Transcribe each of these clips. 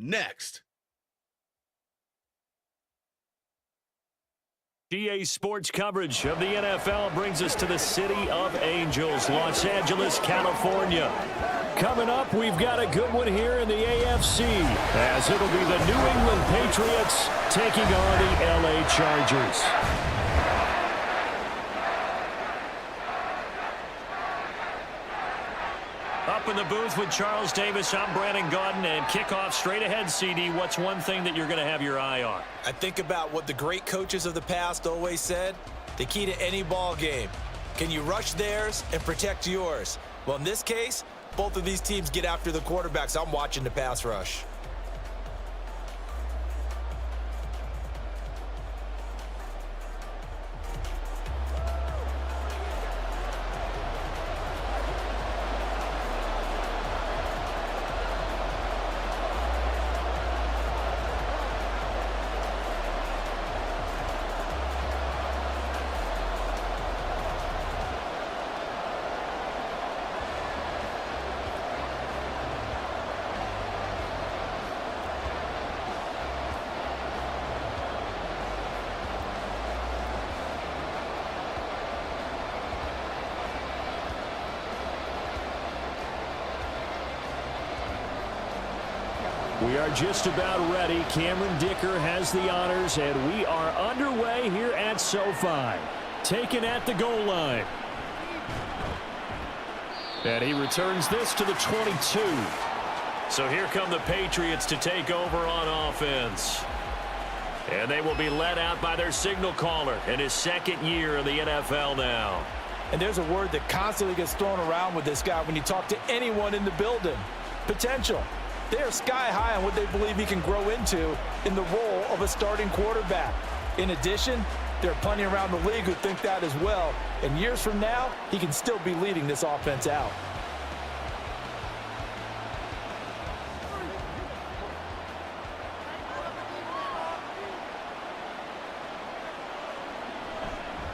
next. GA Sports coverage of the NFL brings us to the City of Angels, Los Angeles, California. Coming up, we've got a good one here in the AFC, as it'll be the New England Patriots taking on the LA Chargers. Up in the booth with Charles Davis, I'm Brandon Gaudin, and kickoff straight ahead, CD. What's one thing that you're going to have your eye on? I think about what the great coaches of the past always said. The key to any ball game. Can you rush theirs and protect yours? Well, in this case, both of these teams get after the quarterbacks. I'm watching the pass rush. We are just about ready. Cameron Dicker has the honors, and we are underway here at SoFi. Taken at the goal line. And he returns this to the 22. So here come the Patriots to take over on offense. And they will be led out by their signal caller in his second year in the NFL now. And there's a word that constantly gets thrown around with this guy when you talk to anyone in the building. Potential. They are sky high on what they believe he can grow into in the role of a starting quarterback. In addition, there are plenty around the league who think that as well. And years from now, he can still be leading this offense out.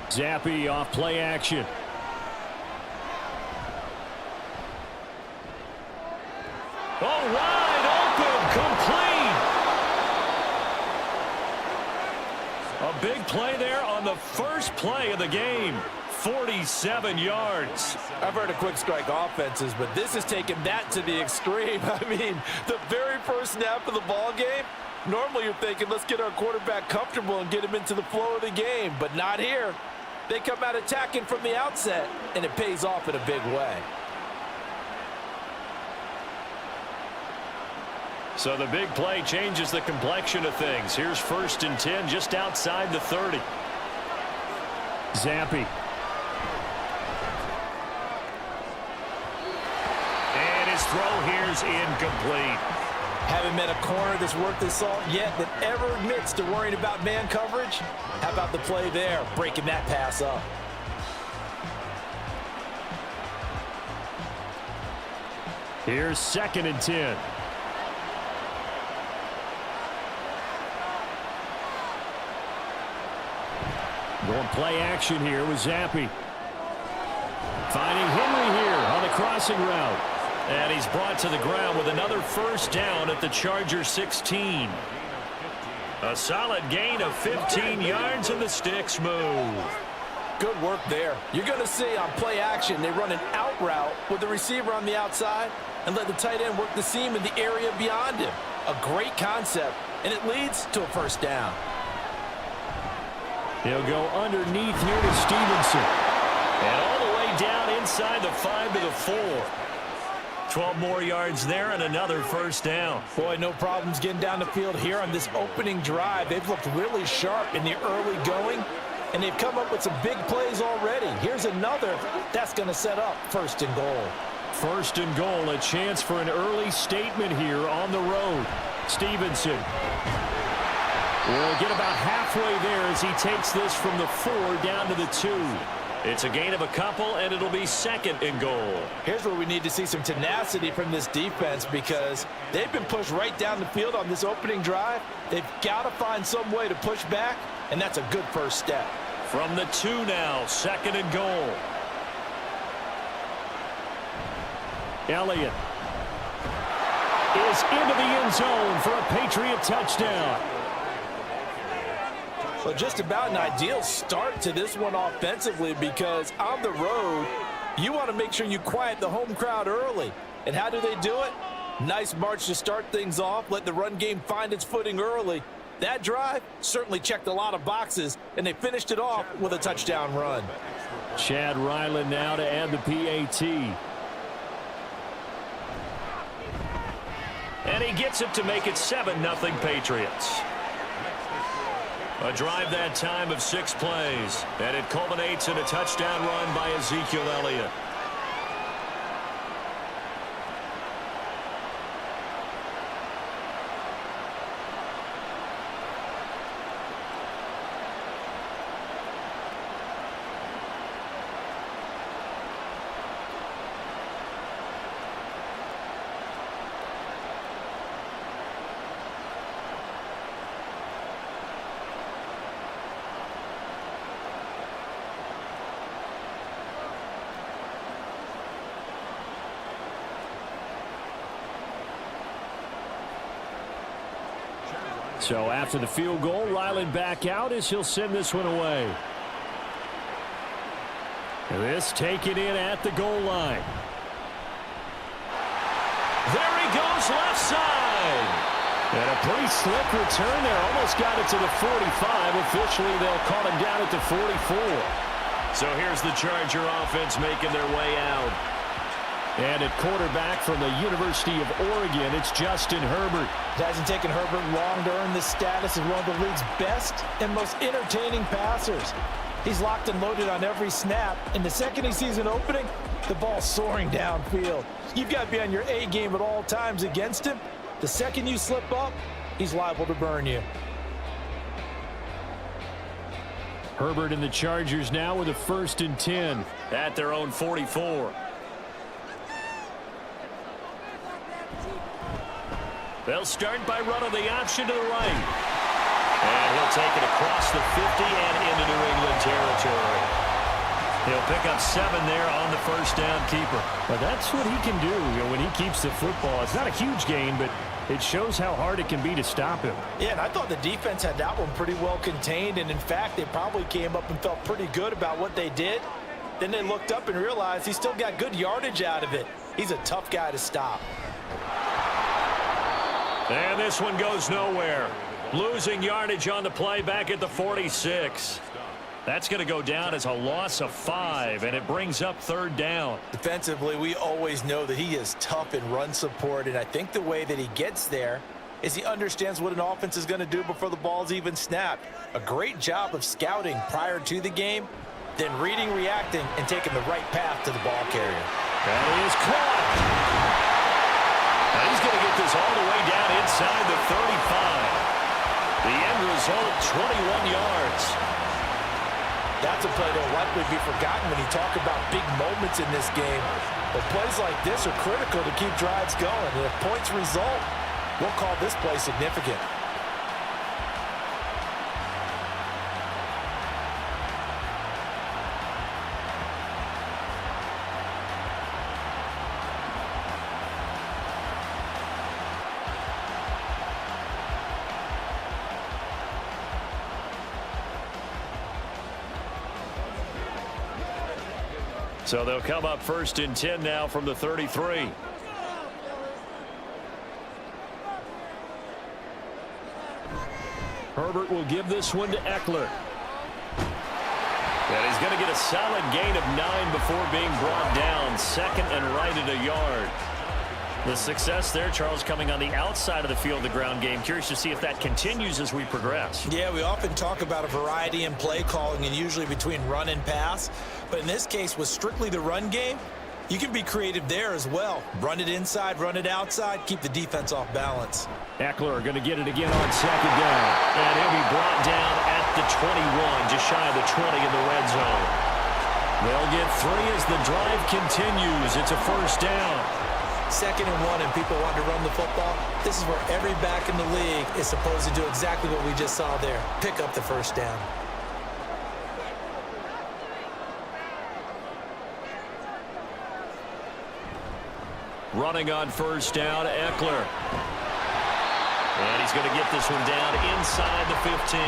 Zappe off play action. Oh, wide open, complete. A big play there on the first play of the game. 47 yards. I've heard of quick strike offenses, but this is taking that to the extreme. I mean, the very first snap of the ball game, normally you're thinking, let's get our quarterback comfortable and get him into the flow of the game, but not here. They come out attacking from the outset, and it pays off in a big way. So the big play changes the complexion of things. Here's 1st and 10 just outside the 30. Zappe. And his throw here's incomplete. Haven't met a corner that's worth his salt yet that ever admits to worrying about man coverage. How about the play there, breaking that pass up? Here's 2nd and 10. Going play action here with Zappe. Finding Henry here on the crossing route. And he's brought to the ground with another first down at the Charger 16. A solid gain of 15 yards and the sticks move. Good work there. You're going to see on play action, they run an out route with the receiver on the outside and let the tight end work the seam in the area beyond him. A great concept, and it leads to a first down. He'll go underneath here to Stevenson. And all the way down inside the 5 to the 4. 12 more yards there and another first down. Boy, no problems getting down the field here on this opening drive. They've looked really sharp in the early going, and they've come up with some big plays already. Here's another that's going to set up 1st and goal. 1st and goal, a chance for an early statement here on the road. Stevenson will get about halfway there as he takes this from the 4 down to the 2. It's a gain of a couple, and it'll be 2nd and goal. Here's where we need to see some tenacity from this defense because they've been pushed right down the field on this opening drive. They've got to find some way to push back, and that's a good first step. From the 2 now, 2nd and goal. Elliott. this into the end zone for a Patriot touchdown. Well, just about an ideal start to this one offensively, because on the road, you want to make sure you quiet the home crowd early. And how do they do it? Nice march to start things off, let the run game find its footing early. That drive certainly checked a lot of boxes, and they finished it off with a touchdown run. Chad Ryland now to add the PAT. And he gets it to make it 7-0 Patriots. A drive that time of 6 plays, and it culminates in a touchdown run by Ezekiel Elliott. So after the field goal, Ryland back out as he'll send this one away. This taken in at the goal line. There he goes, left side. And a pretty slick return there. Almost got it to the 45. Officially, they'll call him down at the 44. So here's the Charger offense making their way out. And at quarterback from the University of Oregon, it's Justin Herbert. It hasn't taken Herbert long to earn this status as one of the league's best and most entertaining passers. He's locked and loaded on every snap, and the second he sees an opening, the ball's soaring downfield. You've got to be on your A game at all times against him. The second you slip up, he's liable to burn you. Herbert and the Chargers now with a 1st and 10 at their own 44. They'll start by running the option to the right. And he'll take it across the 50 and into New England territory. He'll pick up 7 there on the first down keeper. But that's what he can do, when he keeps the football. It's not a huge gain, but it shows how hard it can be to stop him. Yeah, and I thought the defense had that one pretty well contained. And, in fact, they probably came up and felt pretty good about what they did. Then they looked up and realized he still got good yardage out of it. He's a tough guy to stop. And this one goes nowhere. Losing yardage on the play back at the 46. That's going to go down as a loss of 5, and it brings up 3rd down. Defensively, we always know that he is tough in run support, and I think the way that he gets there is he understands what an offense is going to do before the ball's even snapped. A great job of scouting prior to the game, then reading, reacting, and taking the right path to the ball carrier. That is caught. Now he's going to get this all the way down inside the 35. The end result, 21 yards. That's a play that will likely be forgotten when you talk about big moments in this game. But plays like this are critical to keep drives going. And if points result, we'll call this play significant. So they'll come up 1st and 10 now from the 33. Herbert will give this one to Eckler. And he's going to get a solid gain of 9 before being brought down. 2nd and right at a yard. The success there, Charles, coming on the outside of the field, the ground game. Curious to see if that continues as we progress. Yeah, we often talk about a variety in play calling and usually between run and pass. But in this case, with strictly the run game, you can be creative there as well. Run it inside, run it outside, keep the defense off balance. Eckler going to get it again on 2nd down. And he'll be brought down at the 21, just shy of the 20 in the red zone. They'll get 3 as the drive continues. It's a 1st down. 2nd and 1 and people want to run the football. This is where every back in the league is supposed to do exactly what we just saw there. Pick up the 1st down. Running on first down, Eckler. And he's going to get this one down inside the 15.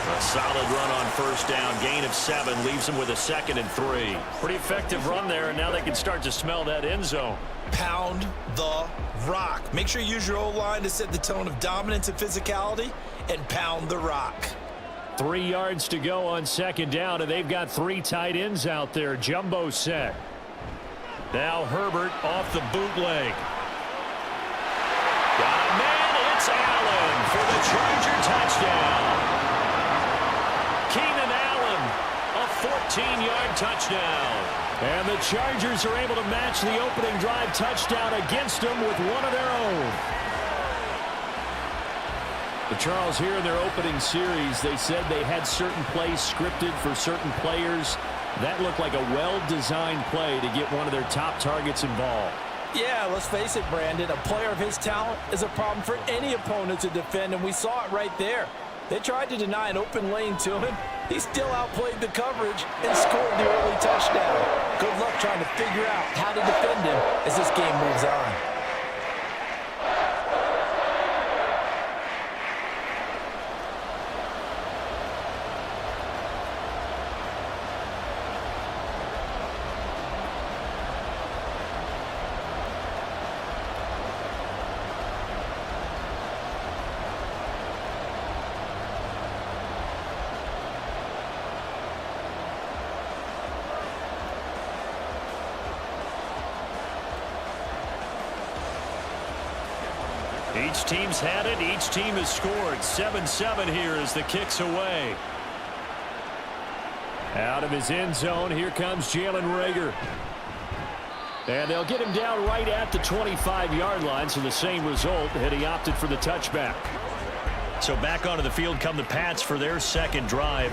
A solid run on first down. Gain of 7 leaves him with a 2nd and 3. Pretty effective run there, and now they can start to smell that end zone. Pound the rock. Make sure you use your O-line to set the tone of dominance and physicality, and pound the rock. 3 yards to go on 2nd down, and they've got 3 tight ends out there. Jumbo set. Now Herbert off the bootleg. Got a man. It's Allen for the Charger touchdown. Keenan Allen, a 14-yard touchdown. And the Chargers are able to match the opening drive touchdown against them with one of their own. The Charles, here in their opening series, they said they had certain plays scripted for certain players. That looked like a well-designed play to get one of their top targets involved. Yeah, let's face it, Brandon. A player of his talent is a problem for any opponent to defend, and we saw it right there. They tried to deny an open lane to him. He still outplayed the coverage and scored the early touchdown. Good luck trying to figure out how to defend him as this game moves on. Each team's had it. Each team has scored. 7-7 here as the kick's away. Out of his end zone, here comes Jalen Reagor. And they'll get him down right at the 25-yard line, so the same result, and he opted for the touchback. So back onto the field come the Pats for their 2nd drive.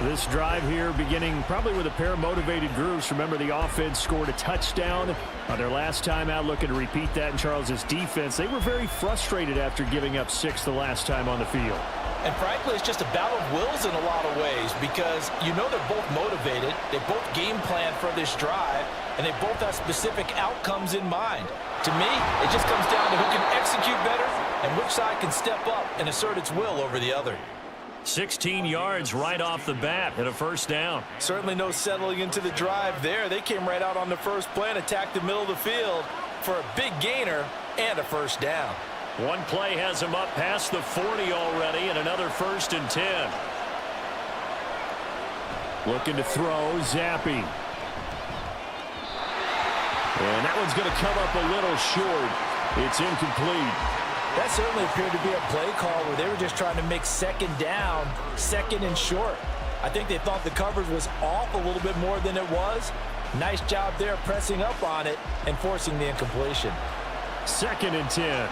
This drive here beginning probably with a pair of motivated groups. Remember, the offense scored a touchdown on their last time out, looking to repeat that in Charles's defense. They were very frustrated after giving up 6 the last time on the field. And frankly, it's just a battle of wills in a lot of ways because you know they're both motivated. They both game plan for this drive, and they both have specific outcomes in mind. To me, it just comes down to who can execute better and which side can step up and assert its will over the other. 16 yards right off the bat and a first down. Certainly no settling into the drive there. They came right out on the first play and attacked the middle of the field for a big gainer and a first down. One play has him up past the 40 already, and another 1st and 10. Looking to throw, Zappi. And that one's going to come up a little short. It's incomplete. That certainly appeared to be a play call where they were just trying to make 2nd down, 2nd and short. I think they thought the coverage was off a little bit more than it was. Nice job there pressing up on it and forcing the incompletion. 2nd and 10.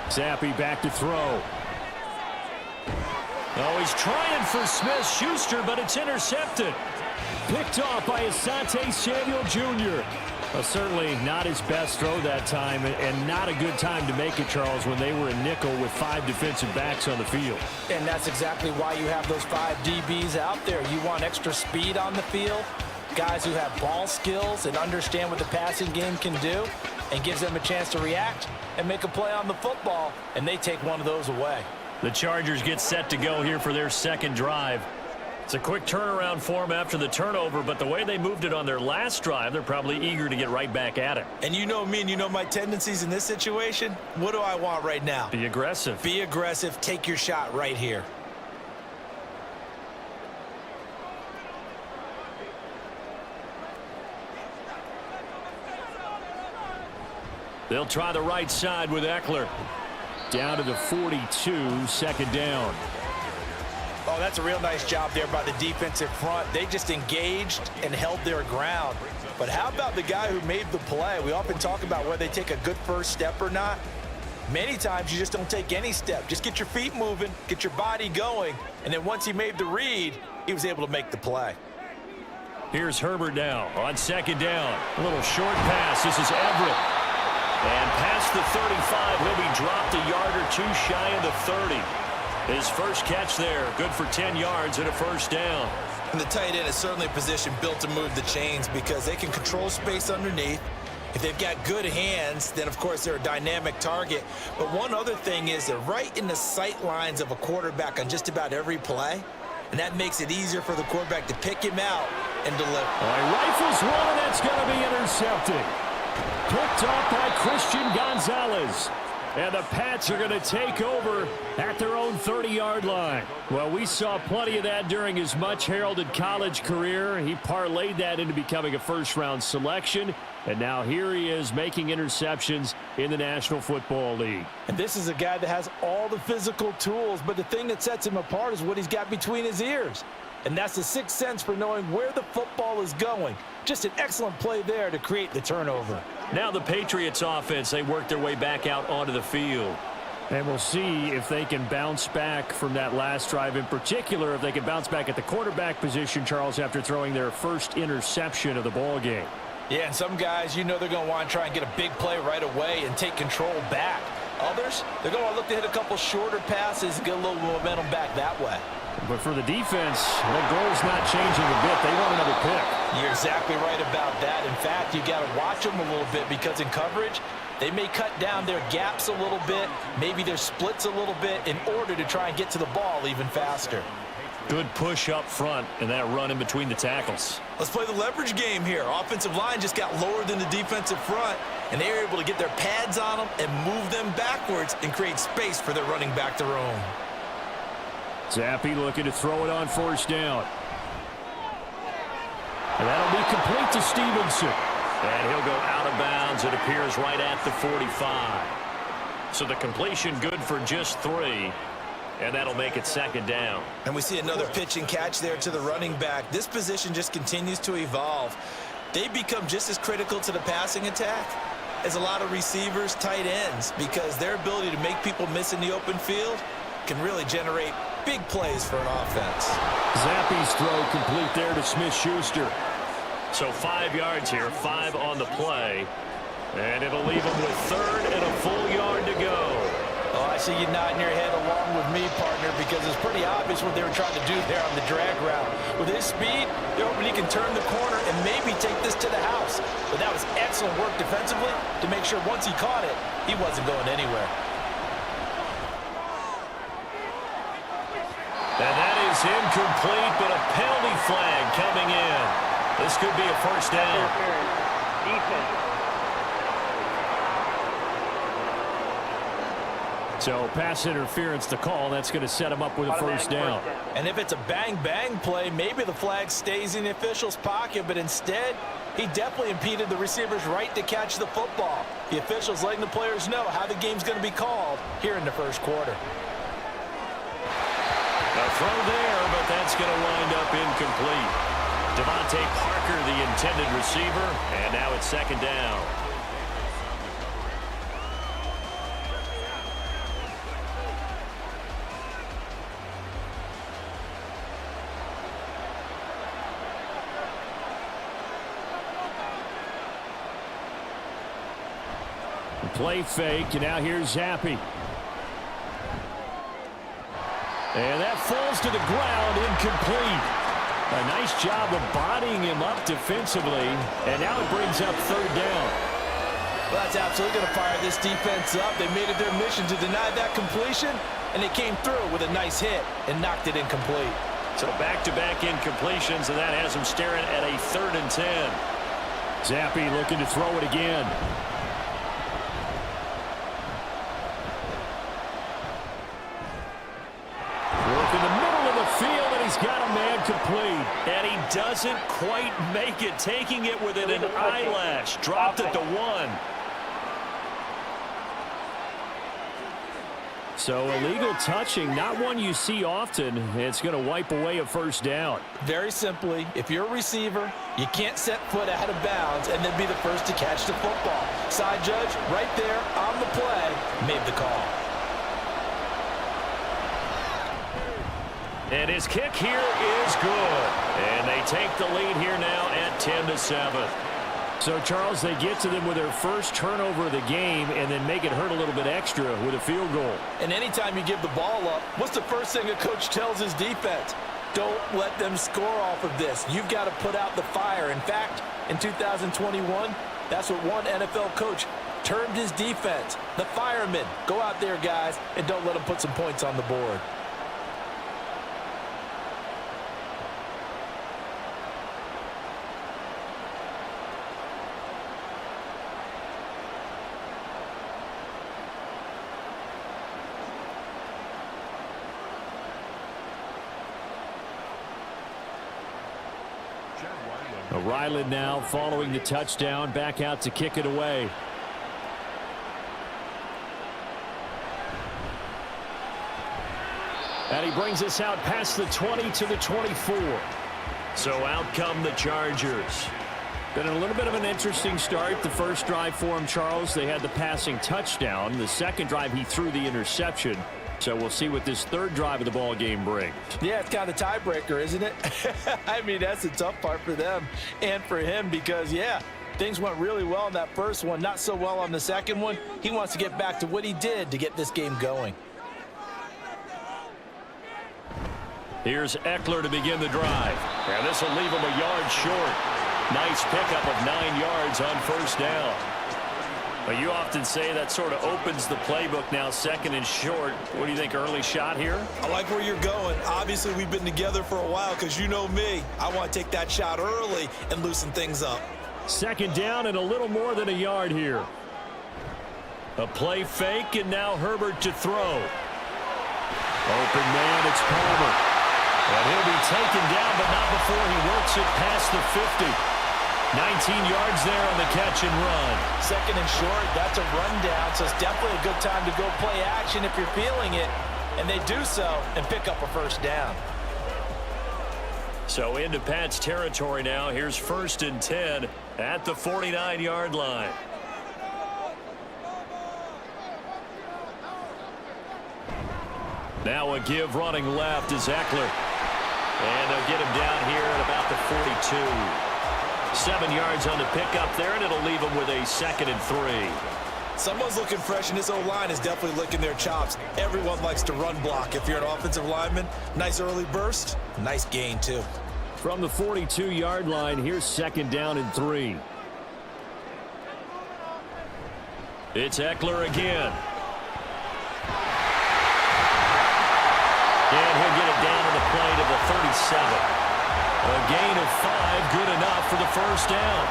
Zappi back to throw. Oh, he's trying for Smith-Schuster, but it's intercepted. Picked off by Asante Samuel Jr. Certainly not his best throw that time, and not a good time to make it, Charles, when they were in nickel with 5 defensive backs on the field. And that's exactly why you have those 5 DBs out there. You want extra speed on the field, guys who have ball skills and understand what the passing game can do, and gives them a chance to react and make a play on the football, and they take one of those away. The Chargers get set to go here for their 2nd drive. It's a quick turnaround for them after the turnover, but the way they moved it on their last drive, they're probably eager to get right back at it. And you know me and you know my tendencies in this situation. What do I want right now? Be aggressive. Be aggressive. Take your shot right here. They'll try the right side with Eckler. Down to the 42, 2nd down. Oh, that's a real nice job there by the defensive front. They just engaged and held their ground. But how about the guy who made the play? We often talk about whether they take a good first step or not. Many times you just don't take any step. Just get your feet moving, get your body going, and then once he made the read, he was able to make the play. Here's Herbert now on 2nd down. A little short pass. This is Everett. And past the 35, he'll be dropped a yard or 2 shy of the 30. His first catch there, good for 10 yards and a first down. And the tight end is certainly a position built to move the chains because they can control space underneath. If they've got good hands, then, of course, they're a dynamic target. But one other thing is they're right in the sight lines of a quarterback on just about every play. And that makes it easier for the quarterback to pick him out and deliver. All right, rifles one, and that's going to be intercepted. Picked off by Christian Gonzalez. And the Pats are going to take over at their own 30-yard line. Well, we saw plenty of that during his much-heralded college career. He parlayed that into becoming a first-round selection. And now here he is making interceptions in the National Football League. And this is a guy that has all the physical tools, but the thing that sets him apart is what he's got between his ears. And that's the sixth sense for knowing where the football is going. Just an excellent play there to create the turnover. Now the Patriots offense, they work their way back out onto the field. And we'll see if they can bounce back from that last drive, in particular if they can bounce back at the quarterback position, Charles, after throwing their first interception of the ball game. Yeah, and some guys, you know they're going to want to try and get a big play right away and take control back. Others, they're going to want to look to hit a couple shorter passes and get a little momentum back that way. But for the defense, the goal's not changing a bit. They want another pick. You're exactly right about that. In fact, you got to watch them a little bit because in coverage, they may cut down their gaps a little bit, maybe their splits a little bit in order to try and get to the ball even faster. Good push up front and that run in between the tackles. Let's play the leverage game here. Offensive line just got lower than the defensive front, and they were able to get their pads on them and move them backwards and create space for their running back to roam. Zappi looking to throw it on first down. And that'll be complete to Stevenson. And he'll go out of bounds, it appears, right at the 45. So the completion good for just 3. And that'll make it second down. And we see another pitch and catch there to the running back. This position just continues to evolve. They become just as critical to the passing attack as a lot of receivers, tight ends, because their ability to make people miss in the open field can really generate big plays for an offense. Zappi's throw complete there to Smith-Schuster. So 5 yards here, 5 on the play. And it'll leave him with 3rd and a full yard to go. Oh, I see you nodding your head along with me, partner, because it's pretty obvious what they were trying to do there on the drag route. With his speed, they're hoping he can turn the corner and maybe take this to the house. But that was excellent work defensively to make sure once he caught it, he wasn't going anywhere. And that is incomplete, but a penalty flag coming in. This could be a first down. Defense. So pass interference to call. That's going to set him up with a first down. And if it's a bang-bang play, maybe the flag stays in the official's pocket, but instead, he definitely impeded the receiver's right to catch the football. The official's letting the players know how the game's going to be called here in the first quarter. A throw there, but that's going to wind up incomplete. Devontae Parker, the intended receiver, and now it's second down. Play fake, and now here's Zappi. And that falls to the ground, incomplete. A nice job of bodying him up defensively, and now it brings up 3rd down. Well, that's absolutely going to fire this defense up. They made it their mission to deny that completion, and they came through with a nice hit and knocked it incomplete. So back-to-back incompletions, and that has him staring at a 3rd and 10. Zappi looking to throw it again. In the middle of the field, and he's got a man complete. And he doesn't quite make it, taking it within an eyelash. Dropped it to 1. So illegal touching, not one you see often. It's going to wipe away a first down. Very simply, if you're a receiver, you can't set foot out of bounds and then be the first to catch the football. Side judge, right there on the play, made the call. And his kick here is good. And they take the lead here now at 10-7. So, Charles, they get to them with their first turnover of the game and then make it hurt a little bit extra with a field goal. And anytime you give the ball up, what's the first thing a coach tells his defense? Don't let them score off of this. You've got to put out the fire. In fact, in 2021, that's what one NFL coach termed his defense, the firemen. Go out there, guys, and don't let them put some points on the board. Ryland now following the touchdown, back out to kick it away. And he brings us out past the 20 to the 24. So out come the Chargers. Been a little bit of an interesting start. The first drive for him, Charles, they had the passing touchdown. The second drive, he threw the interception. So we'll see what this third drive of the ball game brings. Yeah, it's kind of a tiebreaker, isn't it? I mean, that's the tough part for them and for him because, yeah, things went really well in that first one, not so well on the second one. He wants to get back to what he did to get this game going. Here's Eckler to begin the drive. And this will leave him a yard short. Nice pickup of 9 yards on first down. But you often say that sort of opens the playbook now, second and short. What do you think, early shot here? I like where you're going. Obviously, we've been together for a while because you know me. I want to take that shot early and loosen things up. Second down and a little more than a yard here. A play fake, and now Herbert to throw. Open man, it's Palmer. And he'll be taken down, but not before he works it past the 50. 19 yards there on the catch and run. Second and short, that's a rundown, so it's definitely a good time to go play action if you're feeling it. And they do so and pick up a first down. So into Pat's territory now. Here's 1st and 10 at the 49-yard line. Now a give running left is Eckler. And they'll get him down here at about the 42. 7 yards on the pickup there, and it'll leave him with a 2nd and 3. Someone's looking fresh, and this O-line is definitely licking their chops. Everyone likes to run block. If you're an offensive lineman, nice early burst, nice gain, too. From the 42-yard line, here's 2nd down and 3. It's Eckler again. And he'll get it down to the play to the 37. A gain of 5, good enough for the first down.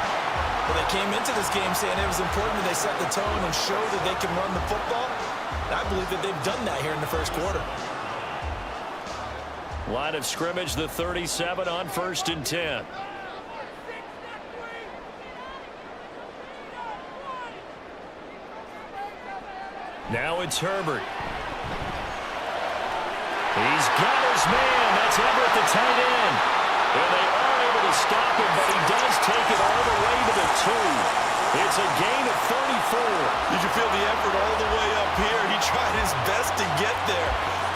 Well, they came into this game saying it was important that they set the tone and show that they can run the football. And I believe that they've done that here in the first quarter. Line of scrimmage, the 37 on 1st and 10. Now it's Herbert. He's got his man. That's Everett, the tight end. And they are able to stop him, but he does take it all the way to the 2. It's a gain of 34. You can feel the effort all the way up here. He tried his best to get there.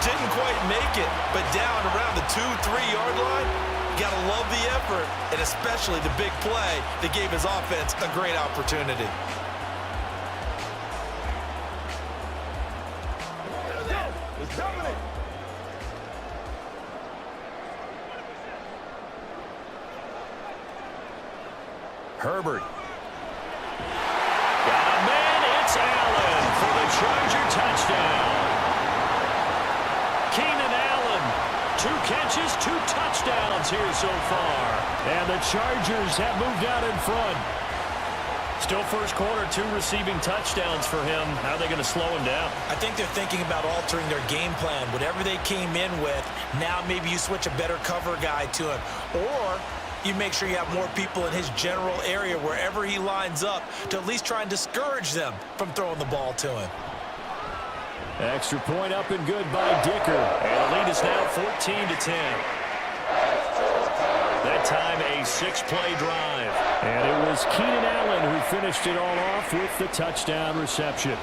Didn't quite make it, but down around the 2-3-yard line, you got to love the effort, and especially the big play that gave his offense a great opportunity. Herbert. Got a man, it's Allen for the Charger touchdown. Keenan Allen, 2 catches, 2 touchdowns here so far. And the Chargers have moved out in front. Still first quarter, 2 receiving touchdowns for him. How are they going to slow him down? I think they're thinking about altering their game plan. Whatever they came in with, now maybe you switch a better cover guy to him. Or you make sure you have more people in his general area wherever he lines up to at least try and discourage them from throwing the ball to him. Extra point up and good by Dicker. And the lead is now 14-10. That time a 6-play drive. And it was Keenan Allen who finished it all off with the touchdown reception.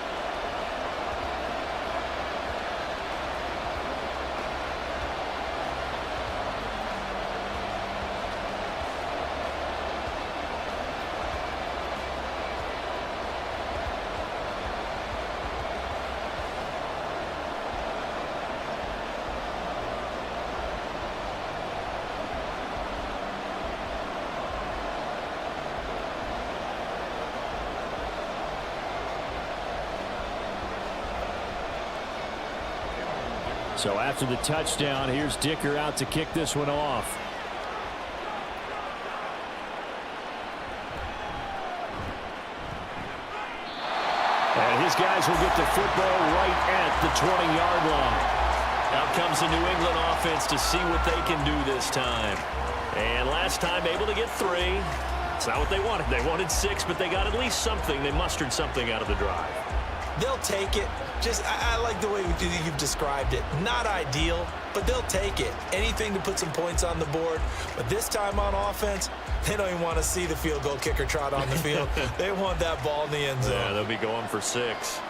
So after the touchdown, here's Dicker out to kick this one off. And his guys will get the football right at the 20-yard line. Out comes the New England offense to see what they can do this time. And last time able to get 3. It's not what they wanted. They wanted 6, but they got at least something. They mustered something out of the drive. They'll take it. I like the way you've described it. Not ideal, but they'll take it. Anything to put some points on the board. But this time on offense, they don't even want to see the field goal kicker trot on the field. They want that ball in the end zone. Yeah, they'll be going for 6.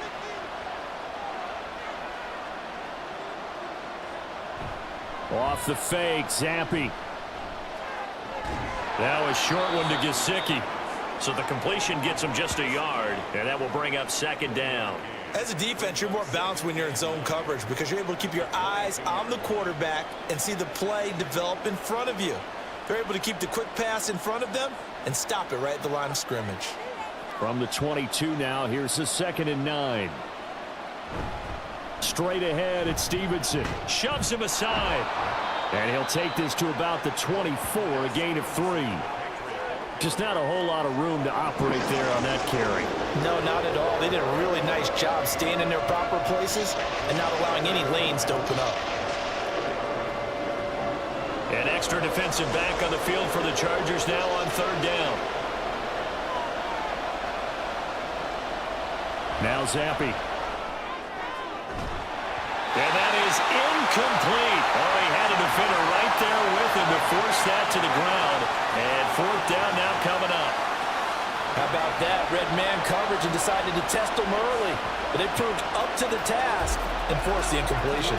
Off the fake, Zampi. Now a short one to Gesicki. So the completion gets him just a yard, and that will bring up 2nd down. As a defense, you're more balanced when you're in zone coverage because you're able to keep your eyes on the quarterback and see the play develop in front of you. They're able to keep the quick pass in front of them and stop it right at the line of scrimmage. From the 22 now, here's the 2nd and 9. Straight ahead, it's Stevenson. Shoves him aside. And he'll take this to about the 24, a gain of 3. Just not a whole lot of room to operate there on that carry. No, not at all. They did a really nice job staying in their proper places and not allowing any lanes to open up. An extra defensive back on the field for the Chargers now on 3rd down. Now Zampi. And that is incomplete. Oh, he had a defender right there with him to force that to the ground. And 4th down now coming up. How about that? Red man coverage and decided to test them early. But they proved up to the task and forced the incompletion.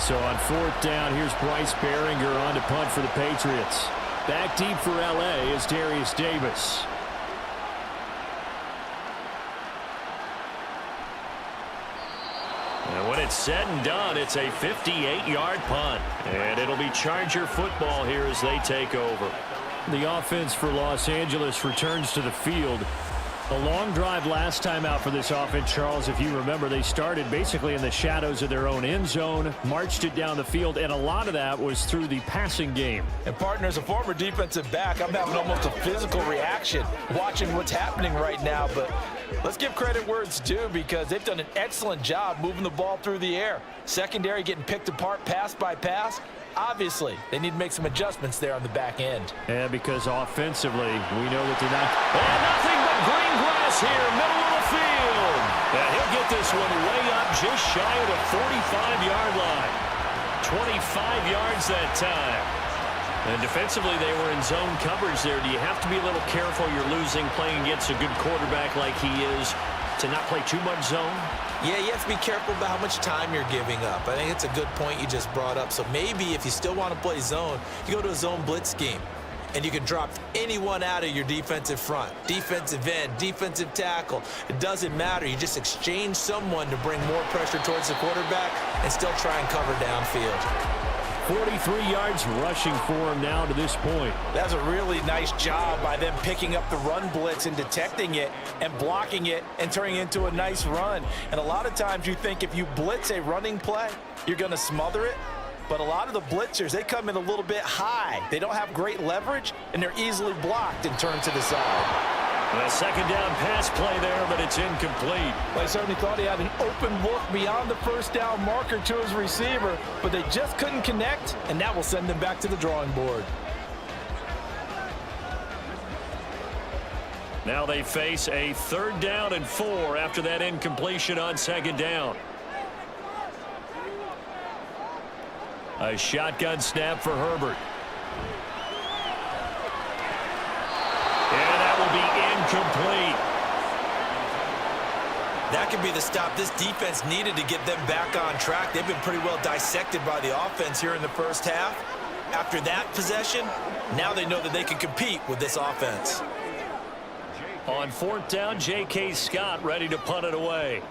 So on 4th down, here's Bryce Behringer on to punt for the Patriots. Back deep for L.A. is Darius Davis. And when it's said and done, it's a 58-yard punt. And it'll be Charger football here as they take over. The offense for Los Angeles returns to the field. A long drive last time out for this offense, Charles. If you remember, they started basically in the shadows of their own end zone, marched it down the field, and a lot of that was through the passing game. And, partner, as a former defensive back, I'm having almost a physical reaction watching what's happening right now. But let's give credit where it's due because they've done an excellent job moving the ball through the air. Secondary getting picked apart pass by pass. Obviously, they need to make some adjustments there on the back end. Yeah, because offensively, we know that they're not. And nothing but green grass here, middle of the field. And he'll get this one way up just shy of the 45-yard line. 25 yards that time. And defensively, they were in zone coverage there. Do you have to be a little careful? You're losing playing against a good quarterback like he is to not play too much zone? Yeah, you have to be careful about how much time you're giving up. I think it's a good point you just brought up. So maybe if you still want to play zone, you go to a zone blitz scheme. And you can drop anyone out of your defensive front. Defensive end, defensive tackle. It doesn't matter. You just exchange someone to bring more pressure towards the quarterback and still try and cover downfield. 43 yards rushing for him now to this point. That's a really nice job by them picking up the run blitz and detecting it and blocking it and turning it into a nice run. And a lot of times you think if you blitz a running play, you're going to smother it. But a lot of the blitzers, they come in a little bit high. They don't have great leverage, and they're easily blocked and turned to the side. A 2nd down pass play there, but it's incomplete. I certainly thought he had an open look beyond the 1st down marker to his receiver, but they just couldn't connect, and that will send them back to the drawing board. Now they face a 3rd down and 4 after that incompletion on 2nd down. A shotgun snap for Herbert. And that will be incomplete. That could be the stop this defense needed to get them back on track. They've been pretty well dissected by the offense here in the 1st half. After that possession, now they know that they can compete with this offense. On 4th down, J.K. Scott ready to punt it away.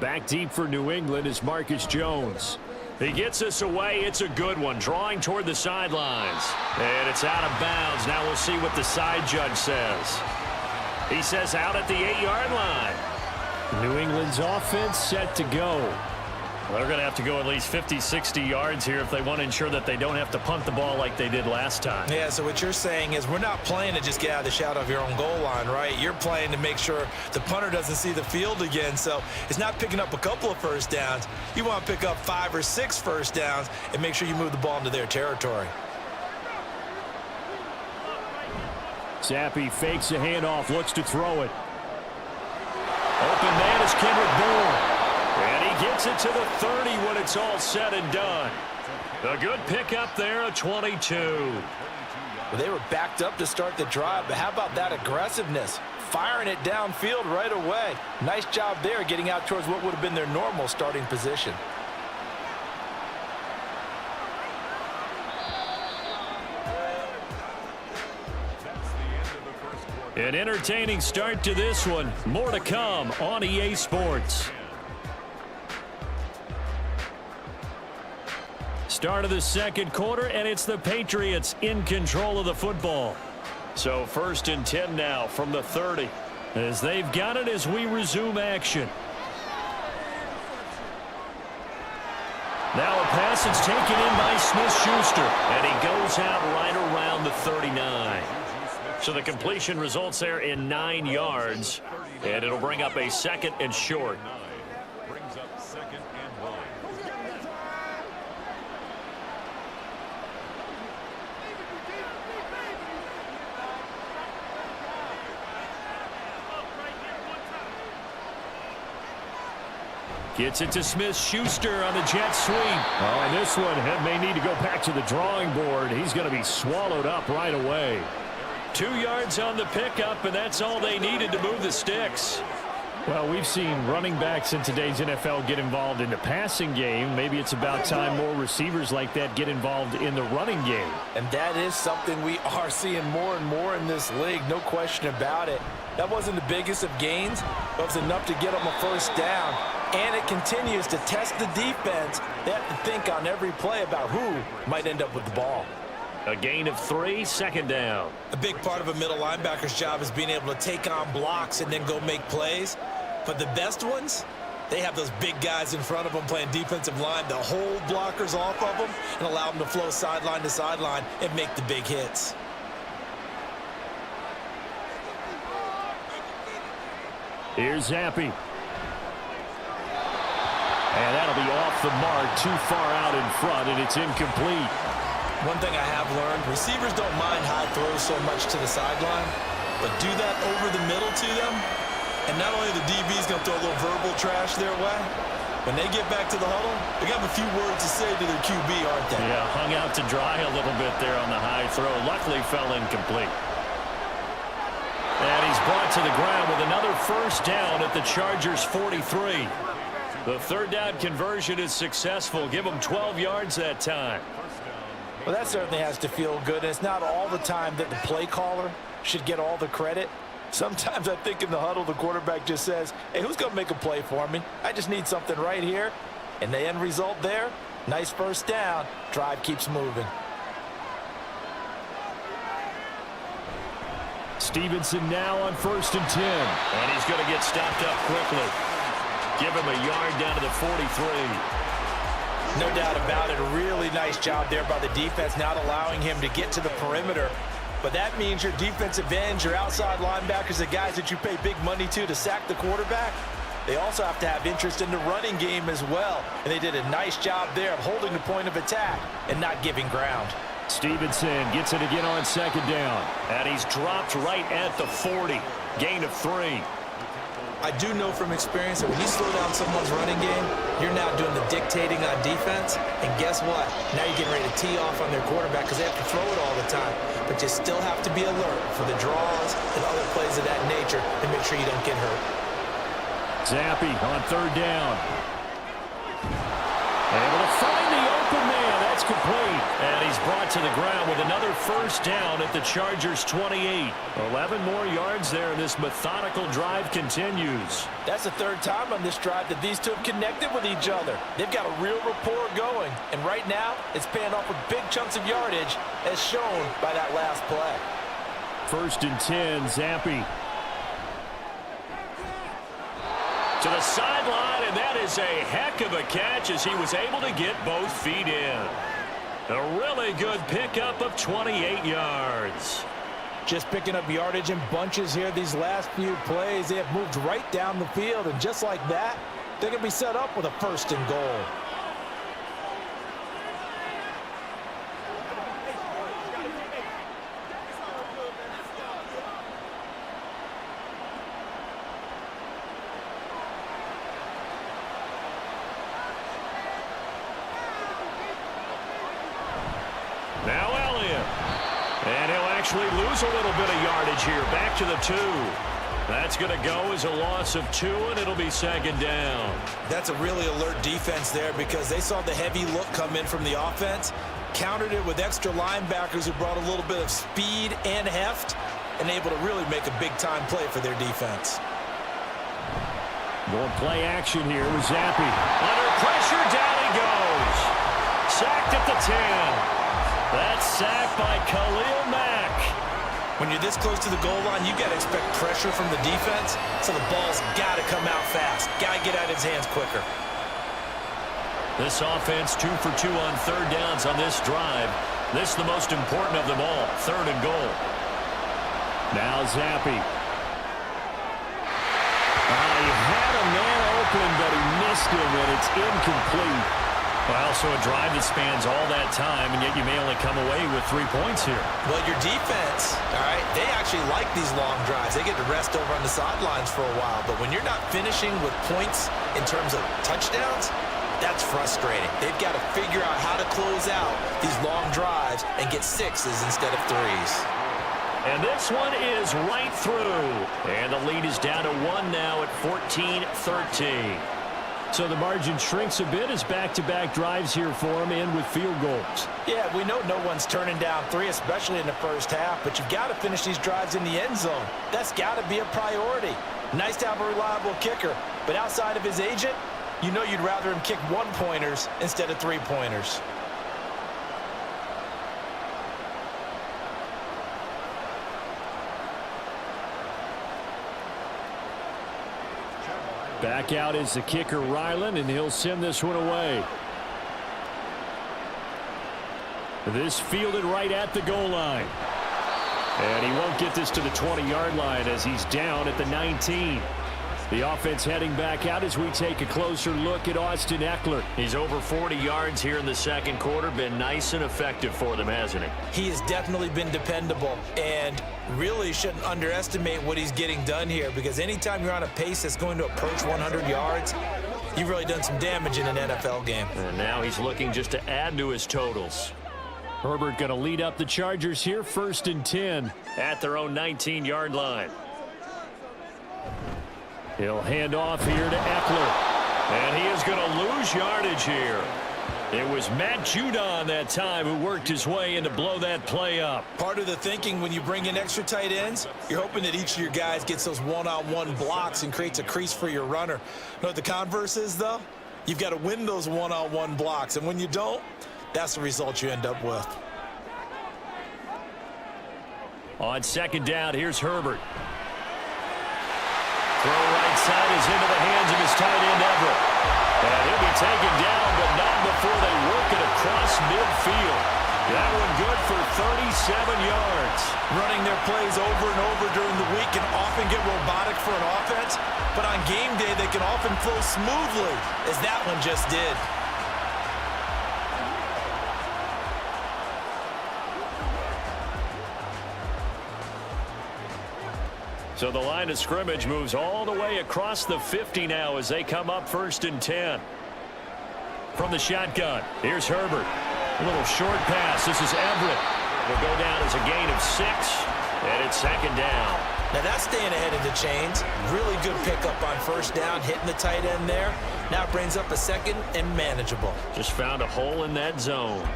Back deep for New England is Marcus Jones. He gets us away. It's a good one. Drawing toward the sidelines. And it's out of bounds. Now we'll see what the side judge says. He says out at the 8-yard line. New England's offense set to go. They're going to have to go at least 50, 60 yards here if they want to ensure that they don't have to punt the ball like they did last time. Yeah, so what you're saying is we're not playing to just get out of the shadow of your own goal line, right? You're playing to make sure the punter doesn't see the field again. So it's not picking up a couple of first downs. You want to pick up 5 or 6 first downs and make sure you move the ball into their territory. Zappi fakes a handoff, looks to throw it. Open man is Kendrick Bourne. And he gets it to the 30 when it's all said and done. A good pickup there, a 22. Well, they were backed up to start the drive, but how about that aggressiveness? Firing it downfield right away. Nice job there getting out towards what would have been their normal starting position. An entertaining start to this one. More to come on EA Sports. Start of the second quarter, and it's the Patriots in control of the football. So 1st and 10 now from the 30 as they've got it as we resume action. Now a pass that's taken in by Smith-Schuster, and he goes out right around the 39. So the completion results there in 9 yards, and it'll bring up a 2nd and short. Brings up 2nd and 1. Gets it to Smith-Schuster on the jet sweep. Oh, and this one may need to go back to the drawing board. He's going to be swallowed up right away. 2 yards on the pickup, and that's all they needed to move the sticks. Well, we've seen running backs in today's NFL get involved in the passing game. Maybe it's about time more receivers like that get involved in the running game. And that is something we are seeing more and more in this league, no question about it. That wasn't the biggest of gains, but it was enough to get them a first down. And it continues to test the defense. They have to think on every play about who might end up with the ball. A gain of 3, 2nd down. A big part of a middle linebacker's job is being able to take on blocks and then go make plays. But the best ones, they have those big guys in front of them playing defensive line to hold blockers off of them and allow them to flow sideline to sideline and make the big hits. Here's Zappi. And that'll be off the mark, too far out in front, and it's incomplete. One thing I have learned, receivers don't mind high throws so much to the sideline, but do that over the middle to them, and not only the DB's going to throw a little verbal trash their way, when they get back to the huddle, they got a few words to say to their QB, aren't they? Yeah, hung out to dry a little bit there on the high throw. Luckily fell incomplete. And he's brought to the ground with another first down at the Chargers' 43. The 3rd down conversion is successful. Give them 12 yards that time. Well, that certainly has to feel good. And it's not all the time that the play caller should get all the credit. Sometimes I think in the huddle, the quarterback just says, hey, who's going to make a play for me? I just need something right here. And the end result there, nice first down. Drive keeps moving. Stevenson now on 1st and 10. And he's going to get stopped up quickly. Give him a yard down to the 43. No doubt about it. A really nice job there by the defense, not allowing him to get to the perimeter. But that means your defensive ends, your outside linebackers, the guys that you pay big money to sack the quarterback, they also have to have interest in the running game as well. And they did a nice job there of holding the point of attack and not giving ground. Stevenson gets it again on 2nd down. And he's dropped right at the 40. Gain of 3. I do know from experience that when you slow down someone's running game, you're now doing the dictating on defense. And guess what? Now you're getting ready to tee off on their quarterback because they have to throw it all the time. But you still have to be alert for the draws and other plays of that nature and make sure you don't get hurt. Zappi on 3rd down. Able to find the open man. That's complete. And he's brought to the ground with another first down at the Chargers' 28. 11 more yards there, and this methodical drive continues. That's the 3rd time on this drive that these two have connected with each other. They've got a real rapport going. And right now, it's paying off with big chunks of yardage, as shown by that last play. 1st and 10, Zappi. To the sideline, and that is a heck of a catch as he was able to get both feet in. A really good pickup of 28 yards. Just picking up yardage in bunches here these last few plays. They have moved right down the field, and just like that, they're going to be set up with a 1st and goal. Now Elliott. And he'll actually lose a little bit of yardage here. Back to the 2. That's going to go as a loss of 2, and it'll be 2nd down. That's a really alert defense there because they saw the heavy look come in from the offense, countered it with extra linebackers who brought a little bit of speed and heft, and able to really make a big-time play for their defense. Going play action here with Zappi. Under pressure, down he goes. Sacked at the 10. That's sacked by Khalil Mack. When you're this close to the goal line, you got to expect pressure from the defense, so the ball's got to come out fast. Got to get out of his hands quicker. This offense 2 for 2 on 3rd downs on this drive. This is the most important of them all, 3rd and goal. Now Zappi. He had a man open, but he missed him, and it's incomplete. Well, so a drive that spans all that time, and yet you may only come away with 3 points here. Well, your defense, all right, they actually like these long drives. They get to rest over on the sidelines for a while. But when you're not finishing with points in terms of touchdowns, that's frustrating. They've got to figure out how to close out these long drives and get 6s instead of 3s. And this one is right through. And the lead is down to 1 now at 14-13. So the margin shrinks a bit as back-to-back drives here for him and with field goals. Yeah, we know no one's turning down 3, especially in the first half, but you've got to finish these drives in the end zone. That's got to be a priority. Nice to have a reliable kicker, but outside of his agent, you know you'd rather him kick 1-pointers instead of 3-pointers. Back out is the kicker, Ryland, and he'll send this one away. This fielded right at the goal line. And he won't get this to the 20-yard line as he's down at the 19. The offense heading back out as we take a closer look at Austin Eckler. He's over 40 yards here in the 2nd quarter. Been nice and effective for them, hasn't he? He has definitely been dependable and really shouldn't underestimate what he's getting done here because anytime you're on a pace that's going to approach 100 yards, you've really done some damage in an NFL game. And now he's looking just to add to his totals. Herbert going to lead up the Chargers here, 1st and 10 at their own 19-yard line. He'll hand off here to Eckler. And he is going to lose yardage here. It was Matt Judon that time who worked his way in to blow that play up. Part of the thinking when you bring in extra tight ends, you're hoping that each of your guys gets those one-on-one blocks and creates a crease for your runner. You know what the converse is, though? You've got to win those one-on-one blocks. And when you don't, that's the result you end up with. On 2nd down, here's Herbert. Throw right side is into the hands of his tight end, Everett. And he'll be taken down, but not before they work it across midfield. That one good for 37 yards. Running their plays over and over during the week can often get robotic for an offense, but on game day they can often flow smoothly, as that one just did. So the line of scrimmage moves all the way across the 50 now as they come up 1st and 10. From the shotgun, here's Herbert. A little short pass. This is Everett. Will go down as a gain of 6, and it's 2nd down. Now that's staying ahead of the chains. Really good pickup on 1st down, hitting the tight end there. Now brings up a 2nd and manageable. Just found a hole in that zone.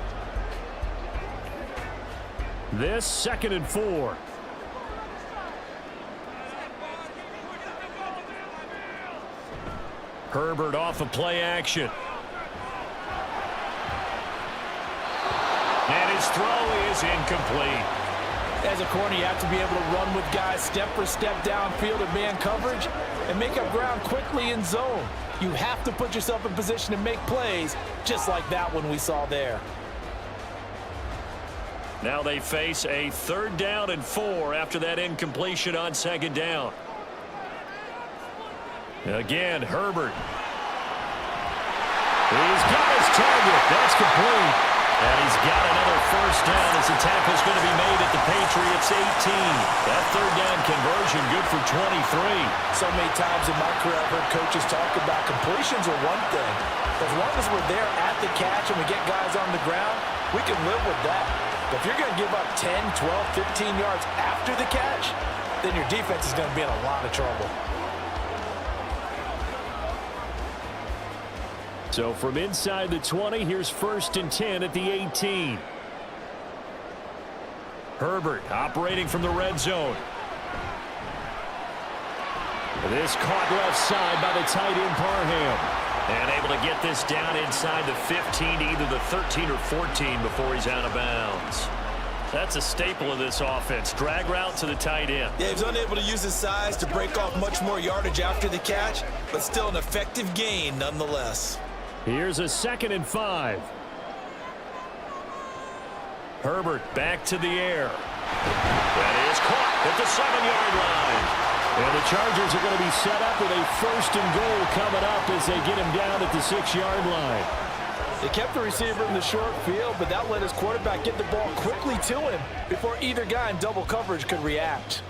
This 2nd and 4. Herbert off of play action. And his throw is incomplete. As a corner, you have to be able to run with guys step for step downfield in man coverage and make up ground quickly in zone. You have to put yourself in position to make plays, just like that one we saw there. Now they face a 3rd down and 4 after that incompletion on 2nd down. Again, Herbert. He's got his target. That's complete. And he's got another 1st down as the tackle's going to be made at the Patriots 18. That 3rd down conversion good for 23. So many times in my career I've heard coaches talk about completions are one thing. As long as we're there at the catch and we get guys on the ground, we can live with that. But if you're going to give up 10, 12, 15 yards after the catch, then your defense is going to be in a lot of trouble. So from inside the 20, here's 1st and 10 at the 18. Herbert operating from the red zone. This caught left side by the tight end Parham. And able to get this down inside the 15 to either the 13 or 14 before he's out of bounds. That's a staple of this offense. Drag route to the tight end. Yeah, he's unable to use his size to break off much more yardage after the catch, but still an effective gain nonetheless. Here's a 2nd and 5. Herbert back to the air. That is caught at the 7-yard line. And the Chargers are going to be set up with a 1st and goal coming up as they get him down at the 6-yard line. They kept the receiver in the short field, but that let his quarterback get the ball quickly to him before either guy in double coverage could react.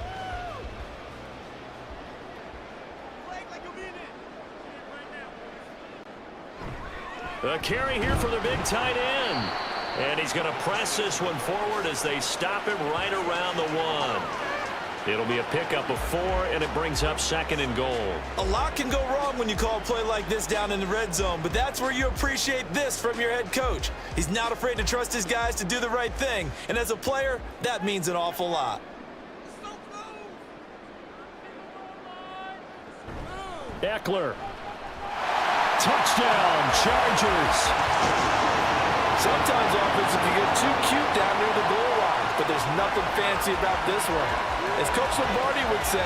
A carry here for the big tight end. And he's going to press this one forward as they stop him right around the 1. It'll be a pickup of 4, and it brings up 2nd and goal. A lot can go wrong when you call a play like this down in the red zone, but that's where you appreciate this from your head coach. He's not afraid to trust his guys to do the right thing, and as a player, that means an awful lot. Eckler. Touchdown, Chargers. Sometimes offenses can get too cute down near the goal line, but there's nothing fancy about this one. As Coach Lombardi would say,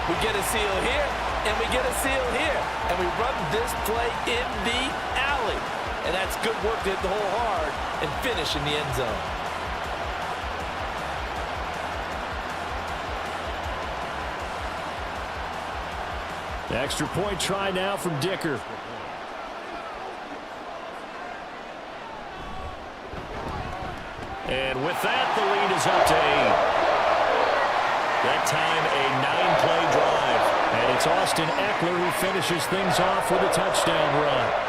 we get a seal here, and we get a seal here, and we run this play in the alley. And that's good work to hit the hole hard and finish in the end zone. Extra point try now from Dicker. And with that, the lead is up to 8. That time, a 9-play drive. And it's Austin Eckler who finishes things off with a touchdown run.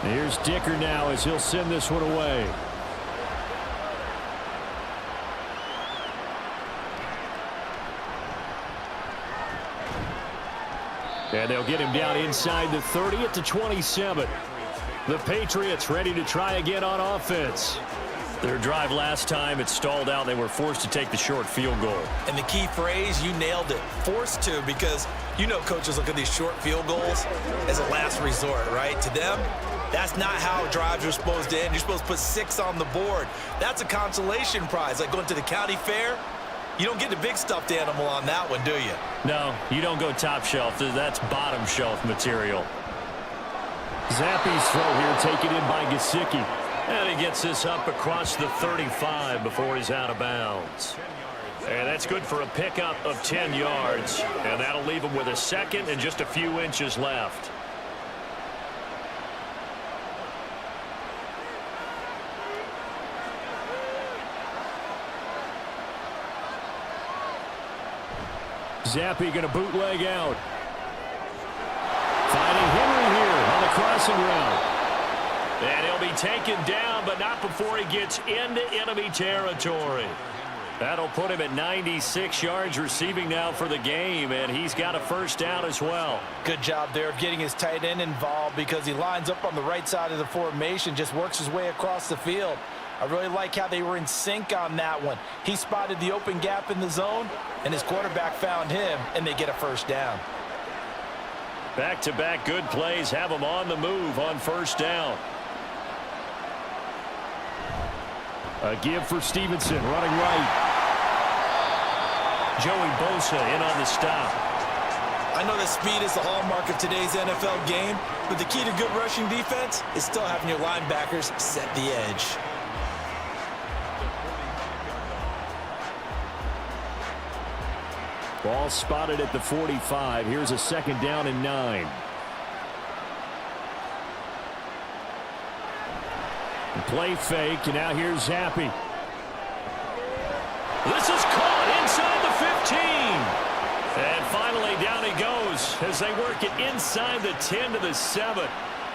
Here's Dicker now as he'll send this one away. And they'll get him down inside the 30 at the 27. The Patriots ready to try again on offense. Their drive last time, it stalled out. They were forced to take the short field goal. And the key phrase, you nailed it, forced to, because you know coaches look at these short field goals as a last resort, right? To them, that's not how drives are supposed to end. You're supposed to put 6 on the board. That's a consolation prize, like going to the county fair. You don't get the big stuffed animal on that one, do you? No, you don't go top shelf. That's bottom shelf material. Zappi's throw here taken in by Gesicki. And he gets this up across the 35 before he's out of bounds. And that's good for a pickup of 10 yards. And that'll leave him with a 2nd and just a few inches left. Zappi going to bootleg out. Finding Henry here on the crossing route. And he'll be taken down, but not before he gets into enemy territory. That'll put him at 96 yards receiving now for the game, and he's got a first down as well. Good job there of getting his tight end involved because he lines up on the right side of the formation, just works his way across the field. I really like how they were in sync on that one. He spotted the open gap in the zone, and his quarterback found him, and they get a first down. Back-to-back good plays have him on the move on first down. A give for Stevenson, running right. Joey Bosa in on the stop. I know that speed is the hallmark of today's NFL game, but the key to good rushing defense is still having your linebackers set the edge. Ball spotted at the 45. Here's a second down and 9. Play fake, and now here's Zappy. This is caught inside the 15. And finally down he goes as they work it inside the 10 to the 7.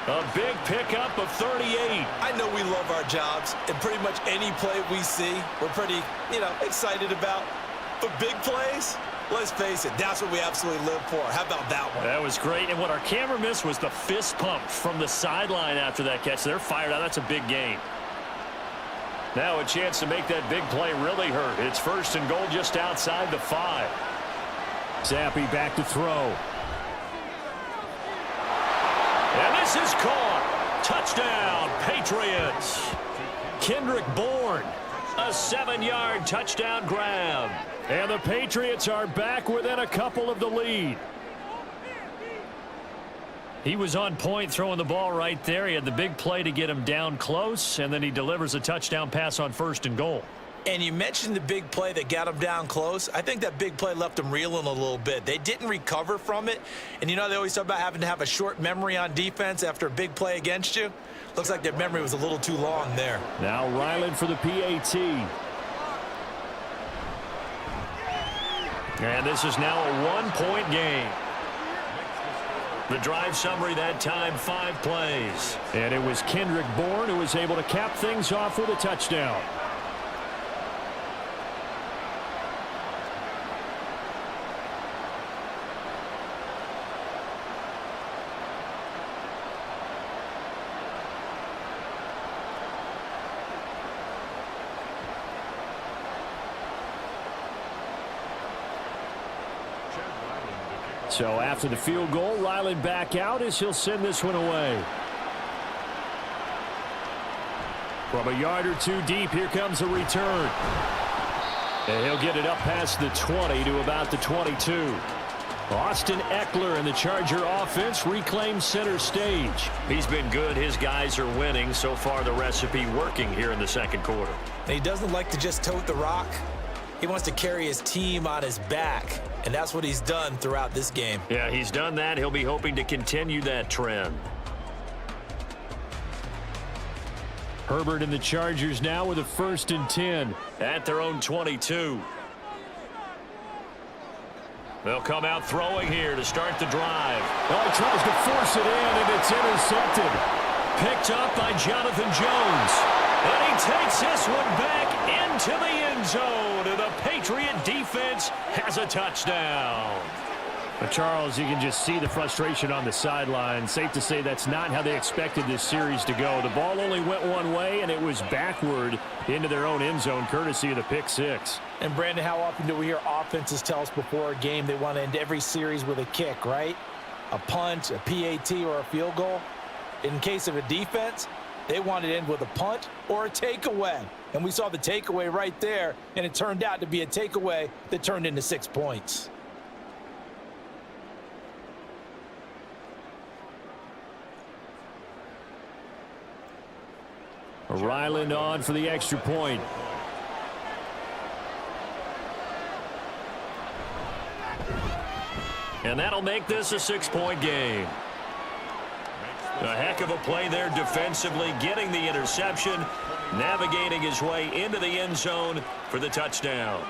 A big pickup of 38. I know we love our jobs, and pretty much any play we see, we're pretty, excited about. But big plays, let's face it, that's what we absolutely live for. How about that one? That was great. And what our camera missed was the fist pump from the sideline after that catch. They're fired out. That's a big gain. Now a chance to make that big play really hurt. It's first and goal just outside the 5. Zappy back to throw. And this is caught. Touchdown, Patriots. Kendrick Bourne, a 7-yard touchdown grab. And the Patriots are back within a couple of the lead. He was on point throwing the ball right there. He had the big play to get him down close, and then he delivers a touchdown pass on first and goal. And you mentioned the big play that got him down close. I think that big play left him reeling a little bit. They didn't recover from it. And they always talk about having to have a short memory on defense after a big play against you. Looks like their memory was a little too long there. Now Ryland for the PAT. And this is now a 1-point game. The drive summary that time, 5 plays. And it was Kendrick Bourne who was able to cap things off with a touchdown. So after the field goal, Ryland back out as he'll send this one away. From a yard or two deep, here comes a return. And he'll get it up past the 20 to about the 22. Austin Eckler and the Charger offense reclaim center stage. He's been good. His guys are winning. So far, the recipe working here in the second quarter. And he doesn't like to just tote the rock. He wants to carry his team on his back, and that's what he's done throughout this game. Yeah, he's done that. He'll be hoping to continue that trend. Herbert and the Chargers now with a 1st and 10 at their own 22. They'll come out throwing here to start the drive. Oh, he tries to force it in, and it's intercepted. Picked up by Jonathan Jones. And he takes this one back into the end zone, and the Patriot defense has a touchdown. But Charles, you can just see the frustration on the sideline. Safe to say that's not how they expected this series to go. The ball only went one way, and it was backward into their own end zone, courtesy of the pick 6. And, Brandon, how often do we hear offenses tell us before a game they want to end every series with a kick, right? A punt, a PAT, or a field goal. In case of a defense, they want to end with a punt or a takeaway. And we saw the takeaway right there, and it turned out to be a takeaway that turned into 6 points. Ryland on for the extra point. And that'll make this a 6-point game. A heck of a play there defensively, getting the interception, navigating his way into the end zone for the touchdown.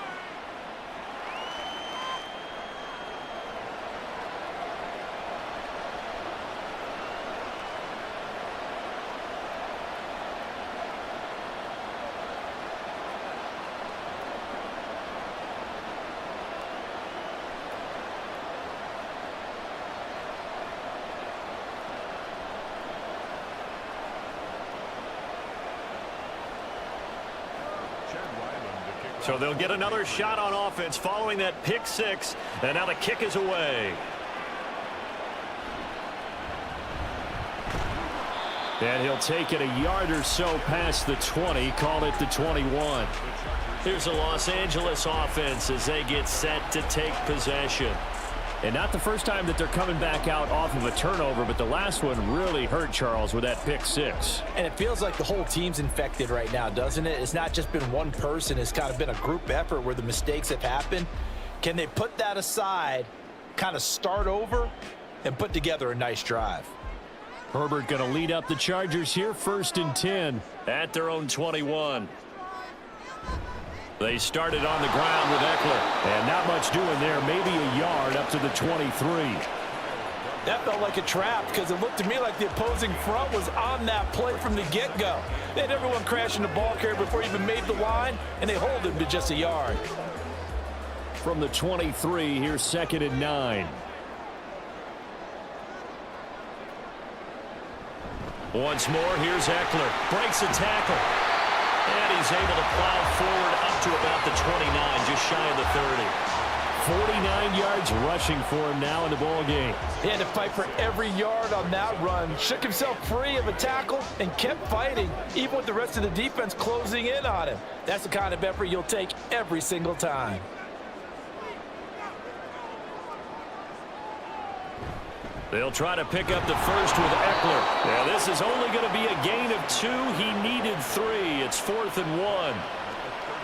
So they'll get another shot on offense following that pick six, and now the kick is away. And he'll take it a yard or so past the 20, call it the 21. Here's the Los Angeles offense as they get set to take possession. And not the first time that they're coming back out off of a turnover, but the last one really hurt, Charles, with that pick six. And it feels like the whole team's infected right now, doesn't it? It's not just been one person. It's kind of been a group effort where the mistakes have happened. Can they put that aside, kind of start over, and put together a nice drive? Herbert going to lead up the Chargers here, 1st and 10 at their own 21. They started on the ground with Eckler, and not much doing there, maybe a yard up to the 23. That felt like a trap because it looked to me like the opposing front was on that play from the get-go. They had everyone crashing the ball carrier before he even made the line, and they hold him to just a yard. From the 23, here's 2nd and 9. Once more, here's Eckler. Breaks a tackle. And he's able to plow forward up to about the 29, just shy of the 30. 49 yards rushing for him now in the ball game. He had to fight for every yard on that run. Shook himself free of a tackle and kept fighting, even with the rest of the defense closing in on him. That's the kind of effort you'll take every single time. They'll try to pick up the first with Eckler. Now, this is only going to be a gain of 2. He needed 3. It's 4th and 1.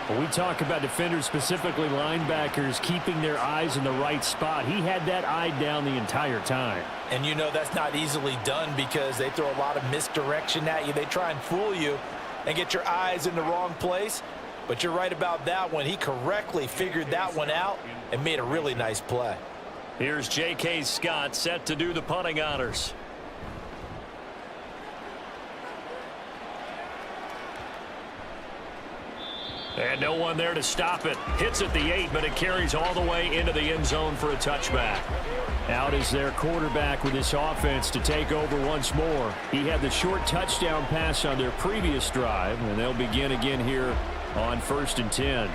When we talk about defenders, specifically linebackers, keeping their eyes in the right spot, he had that eye down the entire time. And you know that's not easily done because they throw a lot of misdirection at you. They try and fool you and get your eyes in the wrong place. But you're right about that one. He correctly figured that one out and made a really nice play. Here's J.K. Scott set to do the punting honors. And no one there to stop it. Hits at the 8, but it carries all the way into the end zone for a touchback. Out is their quarterback with this offense to take over once more. He had the short touchdown pass on their previous drive, and they'll begin again here on 1st and 10.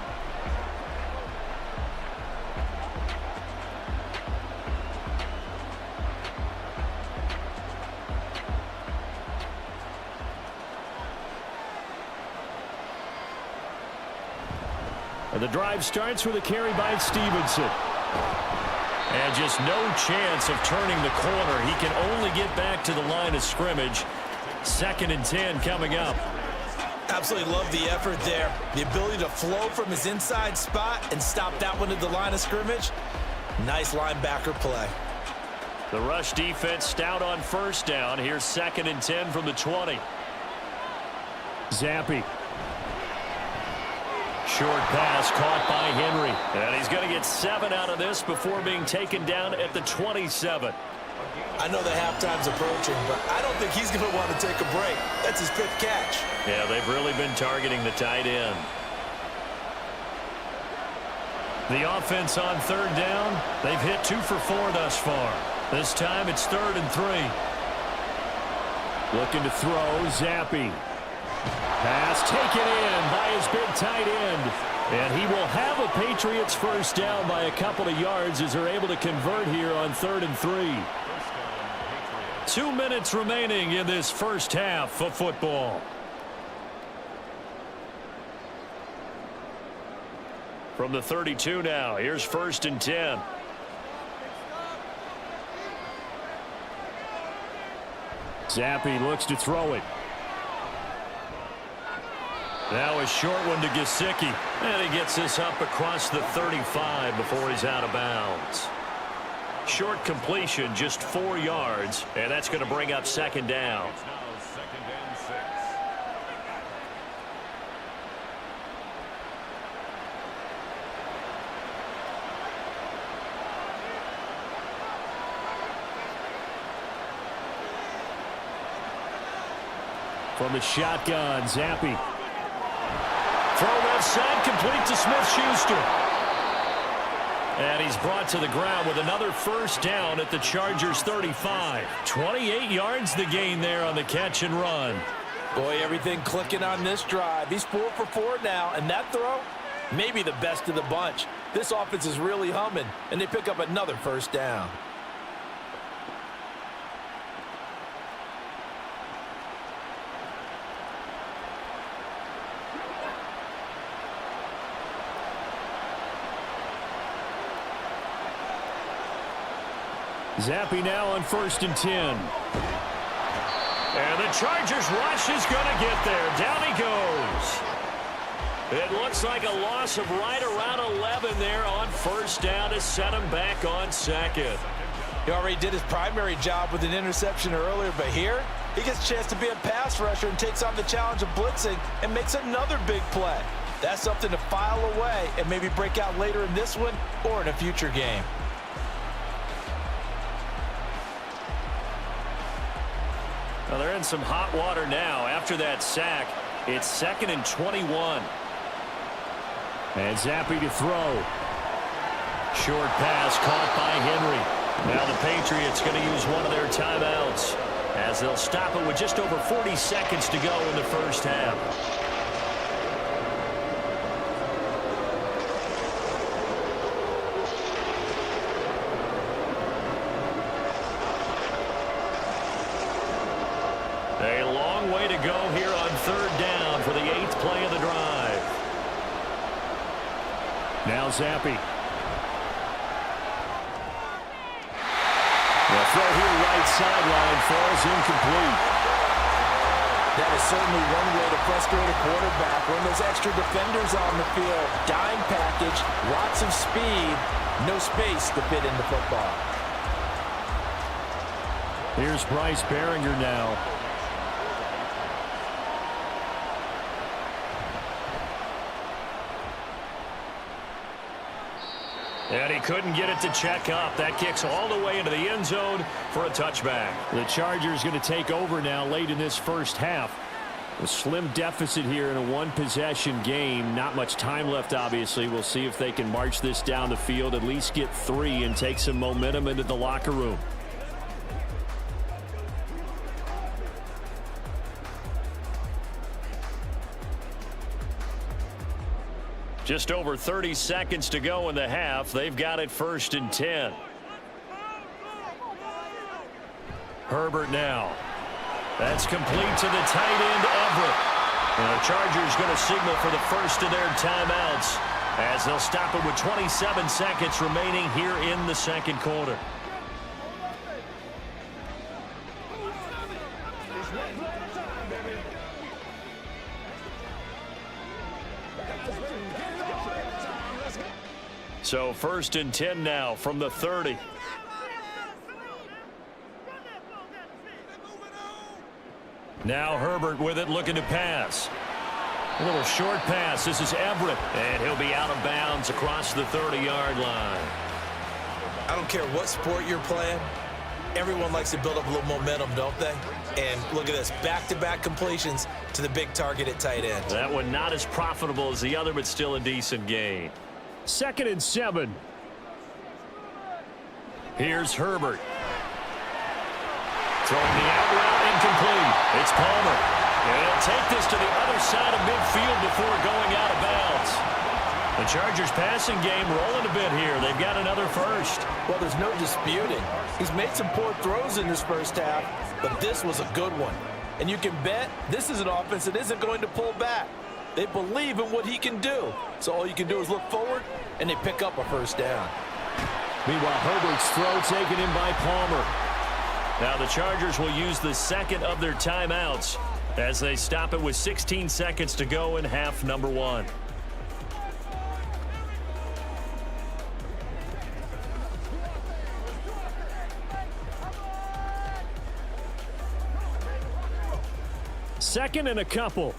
The drive starts with a carry by Stevenson. And just no chance of turning the corner. He can only get back to the line of scrimmage. 2nd and 10 coming up. Absolutely love the effort there. The ability to flow from his inside spot and stop that one at the line of scrimmage. Nice linebacker play. The rush defense stout on 1st down. Here's 2nd and 10 from the 20. Zampi. Short pass caught by Henry. And he's going to get 7 out of this before being taken down at the 27. I know the halftime's approaching, but I don't think he's going to want to take a break. That's his 5th catch. Yeah, they've really been targeting the tight end. The offense on 3rd down, they've hit 2 for 4 thus far. This time it's 3rd and 3. Looking to throw, Zampi. Pass taken in by his big tight end. And he will have a Patriots 1st down by a couple of yards as they're able to convert here on 3rd and 3. 2 minutes remaining in this first half of football. From the 32 now, here's 1st and 10. Zampi looks to throw it. Now a short one to Gesicki. And he gets this up across the 35 before he's out of bounds. Short completion, just 4 yards. And that's going to bring up 2nd down. From the shotgun, Zampi. Throw left side, complete to Smith-Schuster. And he's brought to the ground with another 1st down at the Chargers 35. 28 yards the gain there on the catch and run. Boy, everything clicking on this drive. He's 4 for 4 now, and that throw, maybe the best of the bunch. This offense is really humming, and they pick up another first down. Zappe now on 1st and 10. And the Chargers rush is going to get there. Down he goes. It looks like a loss of right around 11 there on 1st down to set him back on 2nd. He already did his primary job with an interception earlier, but here he gets a chance to be a pass rusher and takes on the challenge of blitzing and makes another big play. That's something to file away and maybe break out later in this one or in a future game. Well, they're in some hot water now. After that sack, it's 2nd and 21. And Zappe to throw. Short pass caught by Henry. Now the Patriots going to use one of their timeouts as they'll stop it with just over 40 seconds to go in the first half. A long way to go here on 3rd down for the 8th play of the drive. Now Zappe. The throw here right sideline falls incomplete. That is certainly one way to frustrate a quarterback when there's extra defenders on the field. Dime package, lots of speed, no space to fit into football. Here's Bryce Behringer now. And he couldn't get it to check up. That kicks all the way into the end zone for a touchback. The Chargers going to take over now late in this first half. A slim deficit here in a one-possession game. Not much time left, obviously. We'll see if they can march this down the field, at least get 3 and take some momentum into the locker room. Just over 30 seconds to go in the half. They've got it 1st and 10. Herbert now. That's complete to the tight end, Everett. And the Chargers going to signal for the first of their timeouts as they'll stop it with 27 seconds remaining here in the 2nd quarter. So 1st and 10 now from the 30. Now Herbert with it, looking to pass. A little short pass. This is Everett, and he'll be out of bounds across the 30-yard line. I don't care what sport you're playing. Everyone likes to build up a little momentum, don't they? And look at this, back-to-back completions to the big target at tight end. That one not as profitable as the other, but still a decent gain. 2nd and 7. Here's Herbert. Throwing the out route incomplete. It's Palmer. And he'll take this to the other side of midfield before going out of bounds. The Chargers passing game rolling a bit here. They've got another first. Well, there's no disputing. He's made some poor throws in this first half, but this was a good one. And you can bet this is an offense that isn't going to pull back. They believe in what he can do. So all you can do is look forward, and they pick up a first down. Meanwhile, Herbert's throw taken in by Palmer. Now the Chargers will use the 2nd of their timeouts as they stop it with 16 seconds to go in half number 1. Second and a couple.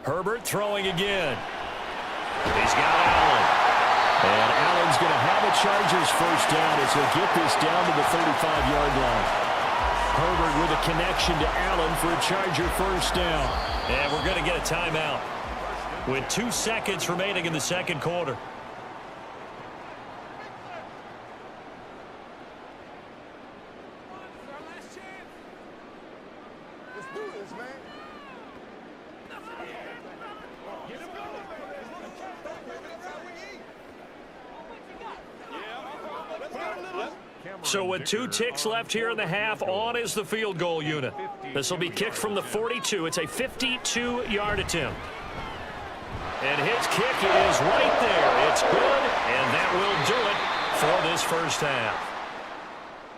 Herbert throwing again. He's got Allen. And Allen's going to have a Chargers first down as he'll get this down to the 35-yard line. Herbert with a connection to Allen for a Charger first down. And we're going to get a timeout with 2 seconds remaining in the 2nd quarter. So with 2 ticks left here in the half, on is the field goal unit. This will be kicked from the 42. It's a 52-yard attempt. And his kick is right there. It's good, and that will do it for this first half.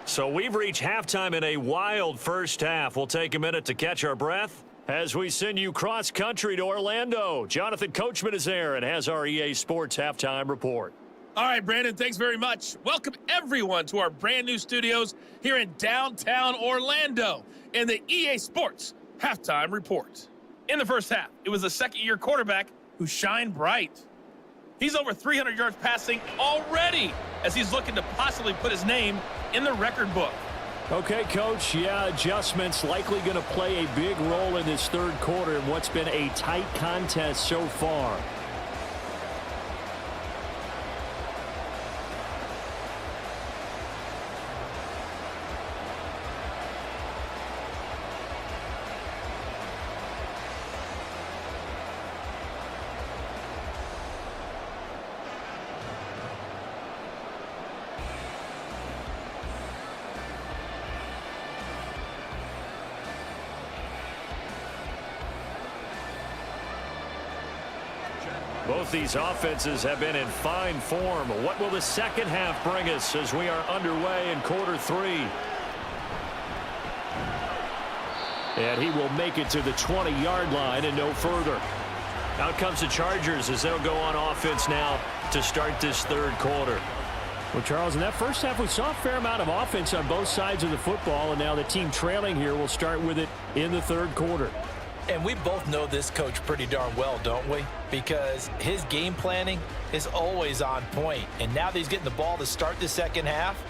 So we've reached halftime in a wild first half. We'll take a minute to catch our breath as we send you cross-country to Orlando. Jonathan Coachman is there and has our EA Sports halftime report. All right, Brandon, thanks very much. Welcome, everyone, to our brand-new studios here in downtown Orlando in the EA Sports halftime report. In the first half, it was a second-year quarterback who shined bright. He's over 300 yards passing already as he's looking to possibly put his name in the record book. Okay, Coach, yeah, adjustments likely going to play a big role in this third quarter in what's been a tight contest so far. Both these offenses have been in fine form. What will the second half bring us as we are underway in quarter 3? And he will make it to the 20-yard line and no further. Out comes the Chargers as they'll go on offense now to start this third quarter. Well, Charles, in that first half, we saw a fair amount of offense on both sides of the football, and now the team trailing here will start with it in the third quarter. And we both know this coach pretty darn well, don't we? Because his game planning is always on point. And now that he's getting the ball to start the second half,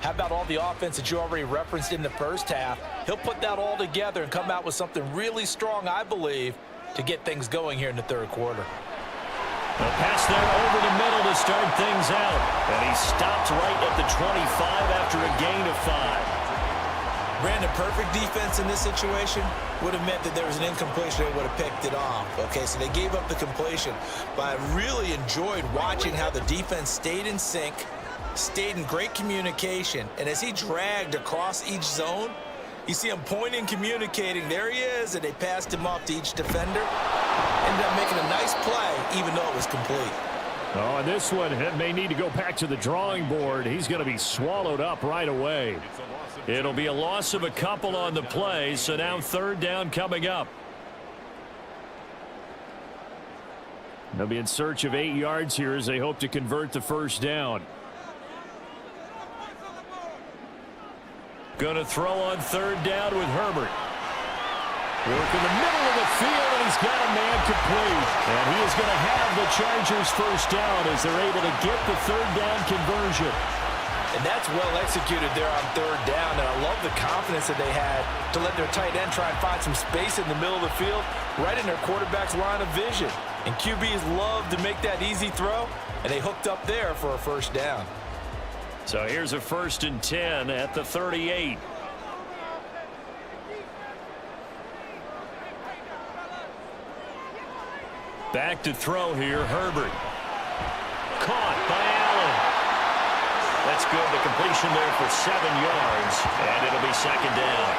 how about all the offense that you already referenced in the first half? He'll put that all together and come out with something really strong, I believe, to get things going here in the third quarter. A pass there over the middle to start things out. And he stopped right at the 25 after a gain of 5. Brandon, perfect defense in this situation would have meant that there was an incompletion. They would have picked it off. Okay, so they gave up the completion. But I really enjoyed watching how the defense stayed in sync, stayed in great communication. And as he dragged across each zone, you see him pointing, communicating. There he is, and they passed him off to each defender. Ended up making a nice play, even though it was complete. Oh, and this one may need to go back to the drawing board. He's going to be swallowed up right away. It'll be a loss of a couple on the play, so now third down coming up. They'll be in search of 8 yards here as they hope to convert the first down. Going to throw on third down with Herbert. Work in the middle of the field, and he's got a man complete. And he is going to have the Chargers first down as they're able to get the third down conversion. And that's well executed there on third down. And I love the confidence that they had to let their tight end try and find some space in the middle of the field, right in their quarterback's line of vision. And QBs love to make that easy throw, and they hooked up there for a first down. So here's a 1st and 10 at the 38. Back to throw here, Herbert. Caught by Allen. That's good. The completion there for 7 yards, and it'll be second down.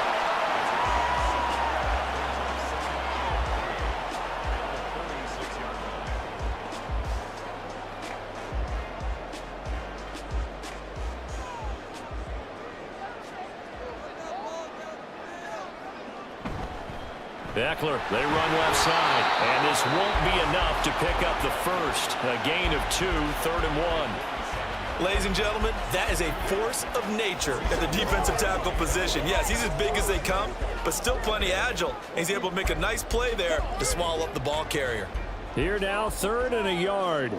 Eckler, they run left side, and this won't be enough to pick up the first. A gain of 2, 3rd and 1. Ladies and gentlemen, that is a force of nature at the defensive tackle position. Yes, he's as big as they come, but still plenty agile. He's able to make a nice play there to swallow up the ball carrier. Here now, 3rd and a yard.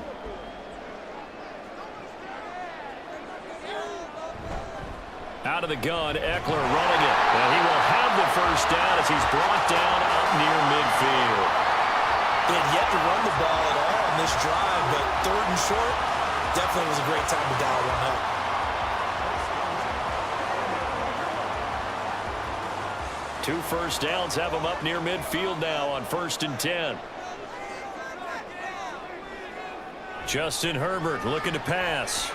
Out of the gun, Eckler running it. And he will have the first down as he's brought down up near midfield. They had yet to run the ball at all on this drive, but 3rd and short, definitely was a great time to dial one up. Two first downs have him up near midfield now on 1st and 10. Justin Herbert looking to pass.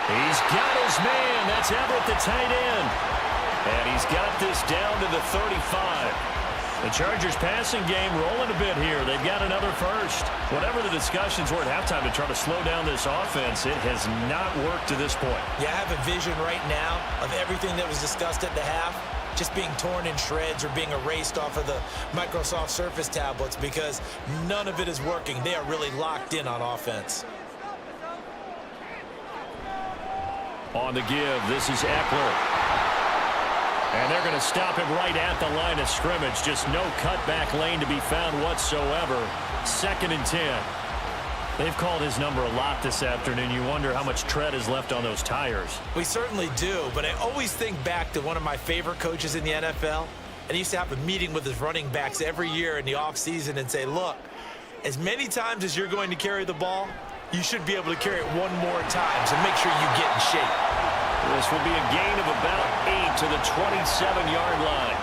He's got his man. That's Everett, the tight end. And he's got this down to the 35. The Chargers passing game rolling a bit here. They've got another first. Whatever the discussions were at halftime to try to slow down this offense, it has not worked to this point. Yeah, I have a vision right now of everything that was discussed at the half just being torn in shreds or being erased off of the Microsoft Surface tablets because none of it is working. They are really locked in on offense. On the give, this is Eckler. And they're going to stop him right at the line of scrimmage. Just no cutback lane to be found whatsoever. 2nd and 10. They've called his number a lot this afternoon. You wonder how much tread is left on those tires. We certainly do, but I always think back to one of my favorite coaches in the NFL. And he used to have a meeting with his running backs every year in the offseason and say, look, as many times as you're going to carry the ball, you should be able to carry it one more time, so make sure you get in shape. This will be a gain of about 8 to the 27-yard line.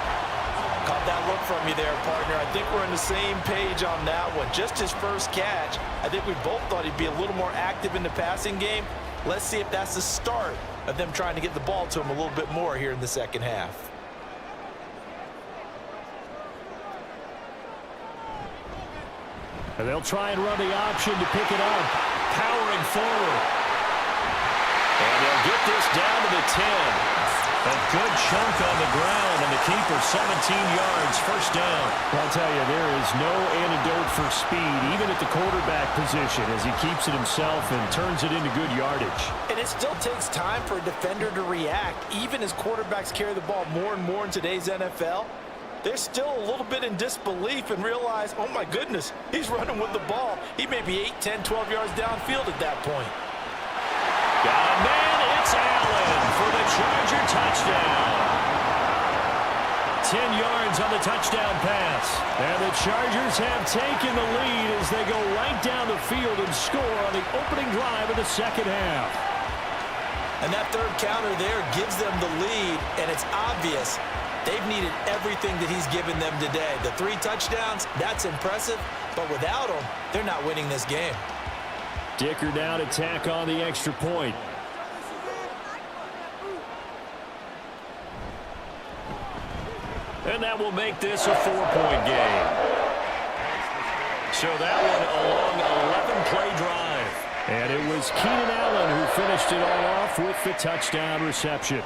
Caught that look from you there, partner. I think we're on the same page on that one. Just his first catch. I think we both thought he'd be a little more active in the passing game. Let's see if that's the start of them trying to get the ball to him a little bit more here in the second half. And they'll try and run the option to pick it up. Powering forward. And they'll get this down to the 10. A good chunk on the ground, and the keeper 17 yards, first down. I'll tell you, there is no antidote for speed, even at the quarterback position, as he keeps it himself and turns it into good yardage. And it still takes time for a defender to react, even as quarterbacks carry the ball more and more in today's NFL. They're still a little bit in disbelief and realize, oh my goodness, he's running with the ball. He may be 8, 10, 12 yards downfield at that point. Got a man, it's Allen for the Charger touchdown. 10 yards on the touchdown pass. And the Chargers have taken the lead as they go right down the field and score on the opening drive of the second half. And that third counter there gives them the lead, and it's obvious they've needed everything that he's given them today. The 3 touchdowns, that's impressive, but without him, they're not winning this game. Dicker down to tack on the extra point. And that will make this a 4-point game. So that one a long 11-play drive. And it was Keenan Allen who finished it all off with the touchdown reception.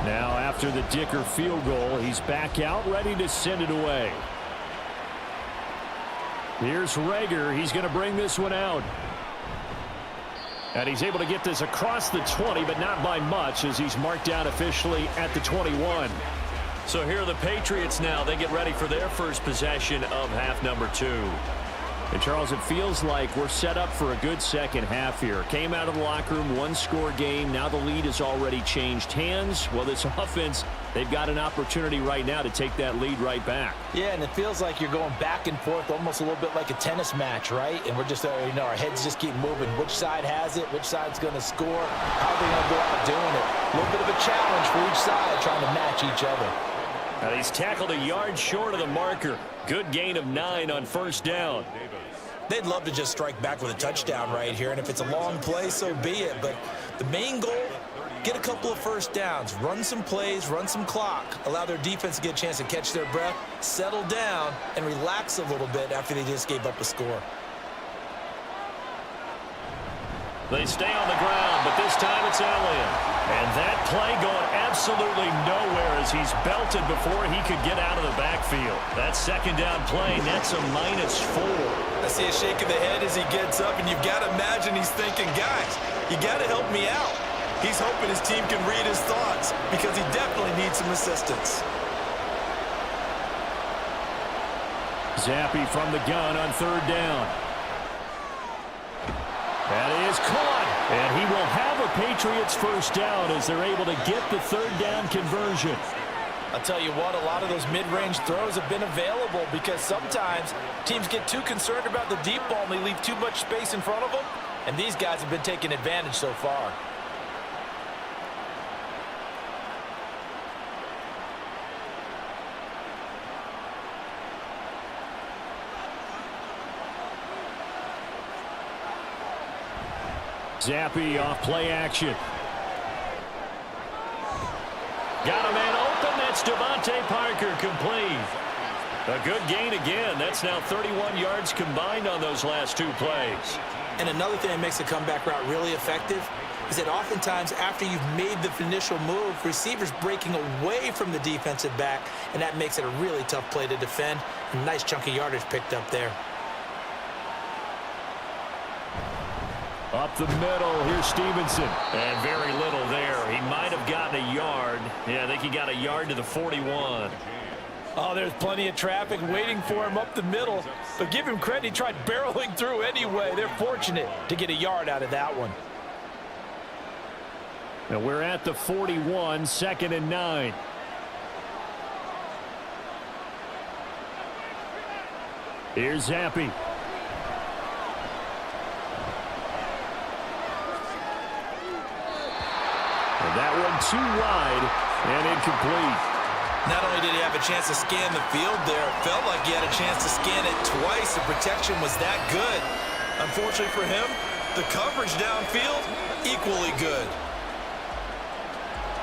Now after the Dicker field goal, he's back out ready to send it away. Here's Rager. He's going to bring this one out. And he's able to get this across the 20, but not by much as he's marked out officially at the 21. So here are the Patriots now. They get ready for their first possession of half number 2. And Charles, it feels like we're set up for a good second half here. Came out of the locker room, 1-score game. Now the lead has already changed hands. Well, this offense, they've got an opportunity right now to take that lead right back. Yeah, and it feels like you're going back and forth almost a little bit like a tennis match, right? And we're just, our heads just keep moving. Which side has it? Which side's going to score? How are they going to go out doing it? A little bit of a challenge for each side trying to match each other. And he's tackled a yard short of the marker. Good gain of 9 on first down. They'd love to just strike back with a touchdown right here, and if it's a long play, so be it. But the main goal, get a couple of first downs, run some plays, run some clock, allow their defense to get a chance to catch their breath, settle down, and relax a little bit after they just gave up a score. They stay on the ground, but this time it's Elliott. And that play going absolutely nowhere as he's belted before he could get out of the backfield. That second down play nets a -4. I see a shake of the head as he gets up, and you've got to imagine he's thinking, guys, you got to help me out. He's hoping his team can read his thoughts because he definitely needs some assistance. Zappy from the gun on third down. That is is caught, and he will have a Patriots first down as they're able to get the third down conversion. I'll tell you what, a lot of those mid-range throws have been available because sometimes teams get too concerned about the deep ball and they leave too much space in front of them, and these guys have been taking advantage so far. Zappe off play action. Got a man open. That's Devontae Parker complete. A good gain again. That's now 31 yards combined on those last two plays. And another thing that makes a comeback route really effective is that oftentimes after you've made the initial move, receivers breaking away from the defensive back, and that makes it a really tough play to defend. A nice chunk of yardage picked up there. Up the middle, here's Stevenson. And very little there. He might have gotten a yard. Yeah, I think he got a yard to the 41. Oh, there's plenty of traffic waiting for him up the middle. But give him credit, he tried barreling through anyway. They're fortunate to get a yard out of that one. Now we're at the 41, 2nd and 9. Here's Zappe. And that one too wide and incomplete. Not only did he have a chance to scan the field there, it felt like he had a chance to scan it twice. The protection was that good. Unfortunately for him, the coverage downfield, equally good.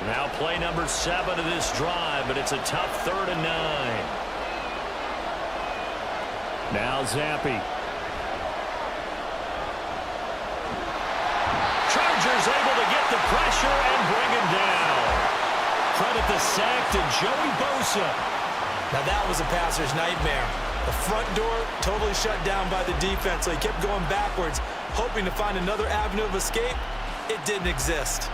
Now play number 7 of this drive, but it's a tough 3rd and 9. Now Zappe. Chargers able to get the pressure and bring him down. Credit the sack to Joey Bosa. Now that was a passer's nightmare. The front door totally shut down by the defense, so he kept going backwards, hoping to find another avenue of escape. It didn't exist.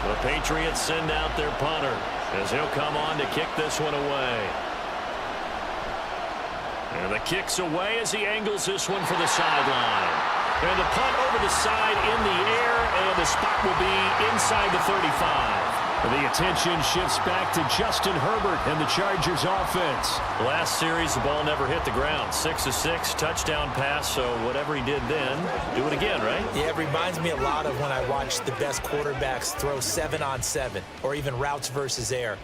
The Patriots send out their punter as he'll come on to kick this one away. And the kick's away as he angles this one for the sideline. And the punt over the side in the air, and the spot will be inside the 35. The attention shifts back to Justin Herbert and the Chargers offense. Last series, the ball never hit the ground. 6 of 6, touchdown pass, so whatever he did then, do it again, right? Yeah, it reminds me a lot of when I watched the best quarterbacks throw 7-on-7 or even routes versus air.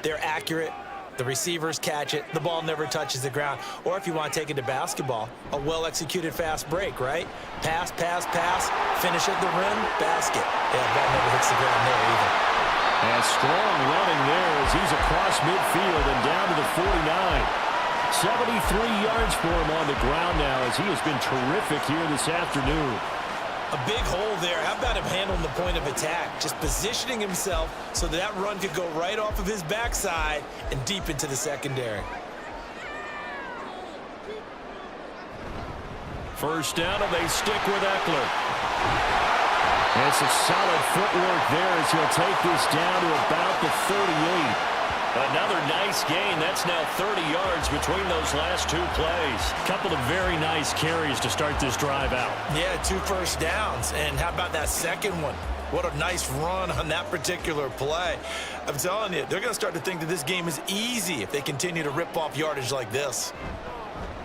They're accurate. The receivers catch it. The ball never touches the ground. Or if you want to take it to basketball, a well-executed fast break, right? Pass, pass, pass, finish at the rim, basket. Yeah, ball never hits the ground there either. And strong running there as he's across midfield and down to the 49. 73 yards for him on the ground now as he has been terrific here this afternoon. A big hole there. How about him handling the point of attack? Just positioning himself so that run could go right off of his backside and deep into the secondary. First down, and they stick with Eckler. And some solid footwork there as he'll take this down to about the 38. Another nice gain. That's now 30 yards between those last two plays. Couple of very nice carries to start this drive out. Yeah, 2 first downs. And how about that second one? What a nice run on that particular play. I'm telling you, they're going to start to think that this game is easy if they continue to rip off yardage like this.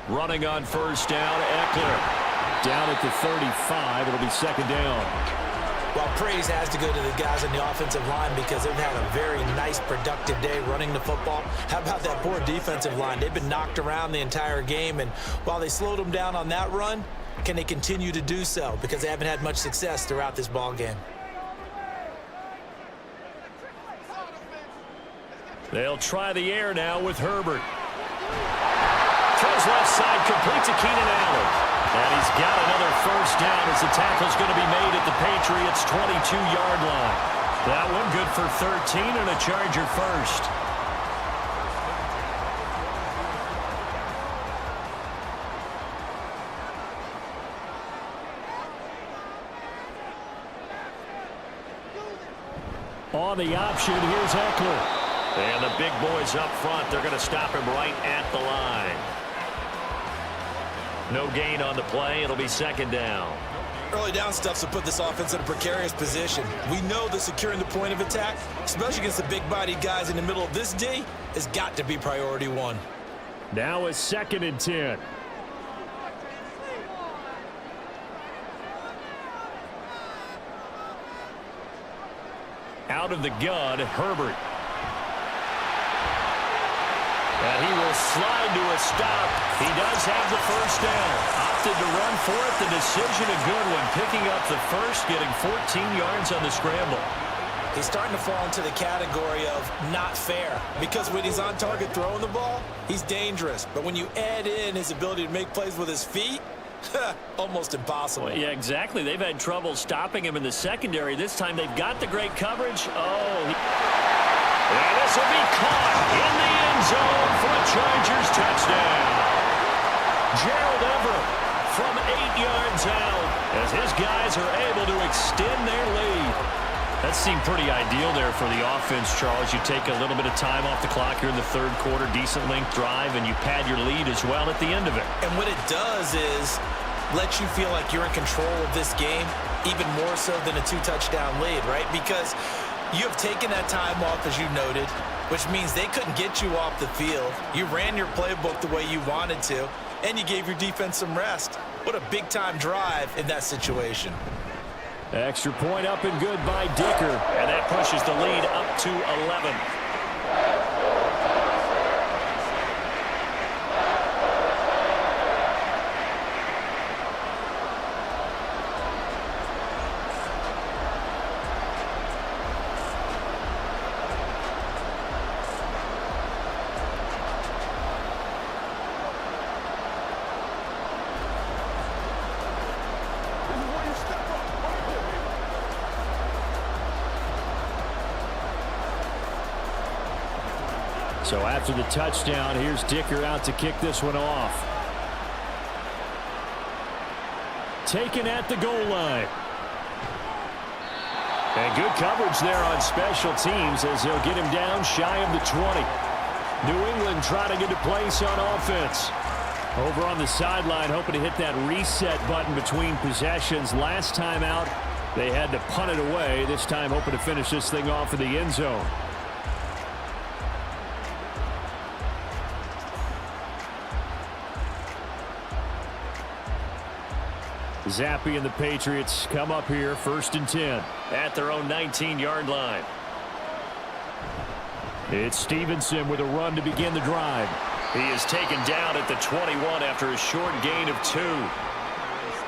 Running on first down, Eckler. Down at the 35. It'll be 2nd down. Well, praise has to go to the guys on the offensive line because they've had a very nice, productive day running the football. How about that poor defensive line? They've been knocked around the entire game, and while they slowed them down on that run, can they continue to do so? Because they haven't had much success throughout this ball game. They'll try the air now with Herbert. Throws left side, complete to Keenan Allen. And he's got another first down as the tackle's going to be made at the Patriots' 22-yard line. That one good for 13 and a Charger first. On the option, here's Eckler. And the big boys up front, they're going to stop him right at the line. No gain on the play. It'll be second down. Early down stuffs will put this offense in a precarious position. We know that securing the point of attack, especially against the big-bodied guys in the middle of this D, has got to be priority one. Now a 2nd and 10. Out of the gun, Herbert. And he will slide to a stop. He does have the first down. Opted to run for it. The decision a good one. Picking up the first, getting 14 yards on the scramble. He's starting to fall into the category of not fair, because when he's on target throwing the ball, he's dangerous. But when you add in his ability to make plays with his feet, almost impossible. Well, yeah, exactly. They've had trouble stopping him in the secondary. This time they've got the great coverage. And this will be caught in the end zone for a Chargers touchdown. Gerald Everett from 8 yards out as his guys are able to extend their lead. That seemed pretty ideal there for the offense, Charles. You take a little bit of time off the clock here in the third quarter, decent length drive, and you pad your lead as well at the end of it. And what it does is let you feel like you're in control of this game, even more so than a 2-touchdown lead, right? Because you have taken that time off, as you noted, which means they couldn't get you off the field. You ran your playbook the way you wanted to, and you gave your defense some rest. What a big-time drive in that situation. Extra point up and good by Dicker. And that pushes the lead up to 11. So after the touchdown, here's Dicker out to kick this one off. Taken at the goal line. And good coverage there on special teams as they'll get him down shy of the 20. New England trying to get a place on offense. Over on the sideline, hoping to hit that reset button between possessions. Last time out, they had to punt it away. This time hoping to finish this thing off in the end zone. Zappe and the Patriots come up here, 1st and 10. At their own 19-yard line. It's Stevenson with a run to begin the drive. He is taken down at the 21 after a short gain of 2.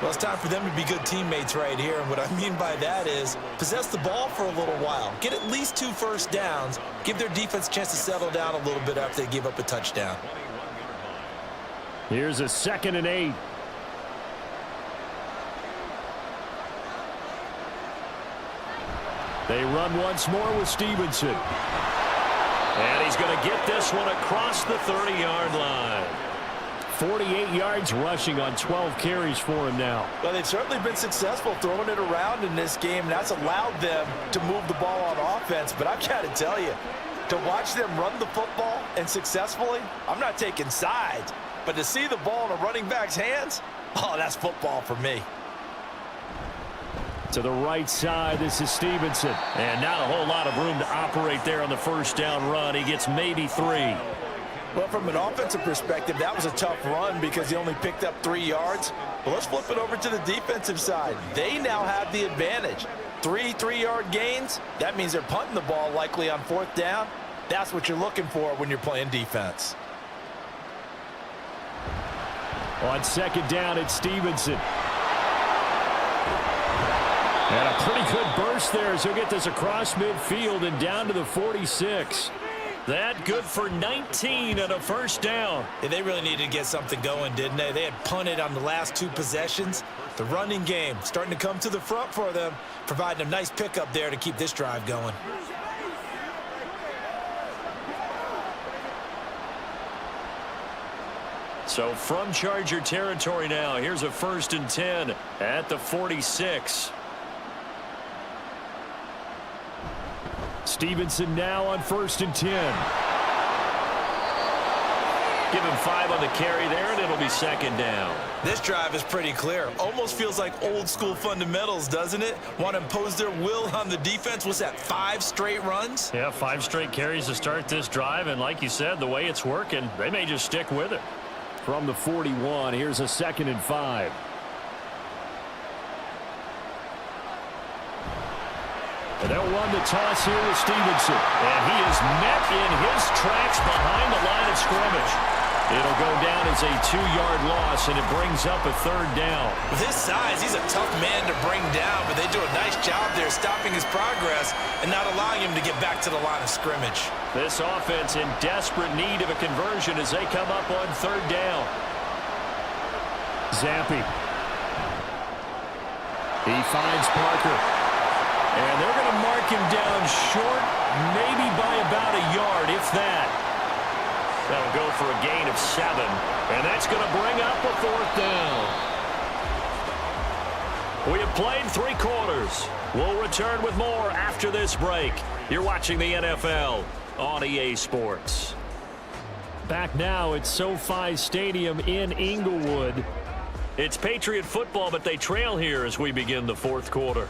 Well, it's time for them to be good teammates right here, and what I mean by that is possess the ball for a little while. Get at least 2 first downs. Give their defense a chance to settle down a little bit after they give up a touchdown. Here's a 2nd and 8. They run once more with Stevenson. And he's going to get this one across the 30-yard line. 48 yards rushing on 12 carries for him now. Well, they've certainly been successful throwing it around in this game, and that's allowed them to move the ball on offense. But I've got to tell you, to watch them run the football and successfully, I'm not taking sides, but to see the ball in a running back's hands, oh, that's football for me. To the right side, this is Stevenson. And not a whole lot of room to operate there on the first down run. He gets maybe 3. Well, from an offensive perspective, that was a tough run because he only picked up 3 yards. But let's flip it over to the defensive side. They now have the advantage. 3 3-yard gains. That means they're punting the ball likely on 4th down. That's what you're looking for when you're playing defense. On 2nd down, it's Stevenson. And a pretty good burst there as he'll get this across midfield and down to the 46. That good for 19 and a first down. Yeah, they really needed to get something going, didn't they? They had punted on the last 2 possessions. The running game starting to come to the front for them, providing a nice pickup there to keep this drive going. So from Charger territory now, here's a 1st and 10 at the 46. Stevenson now on 1st and 10. Give him 5 on the carry there, and it'll be 2nd down. This drive is pretty clear. Almost feels like old school fundamentals, doesn't it? Want to impose their will on the defense. What's that, 5 straight runs? Yeah, 5 straight carries to start this drive, and like you said, the way it's working, they may just stick with it. From the 41, here's a 2nd and 5. And they'll run the toss here with Stevenson. And he is met in his tracks behind the line of scrimmage. It'll go down as a 2-yard loss, and it brings up a 3rd down. With his size, he's a tough man to bring down, but they do a nice job there stopping his progress and not allowing him to get back to the line of scrimmage. This offense in desperate need of a conversion as they come up on 3rd down. Zampi. He finds Parker. And they're going to mark him down short, maybe by about a yard, if that. That'll go for a gain of 7. And that's going to bring up a 4th down. We have played 3 quarters. We'll return with more after this break. You're watching the NFL on EA Sports. Back now at SoFi Stadium in Inglewood. It's Patriot football, but they trail here as we begin the 4th quarter.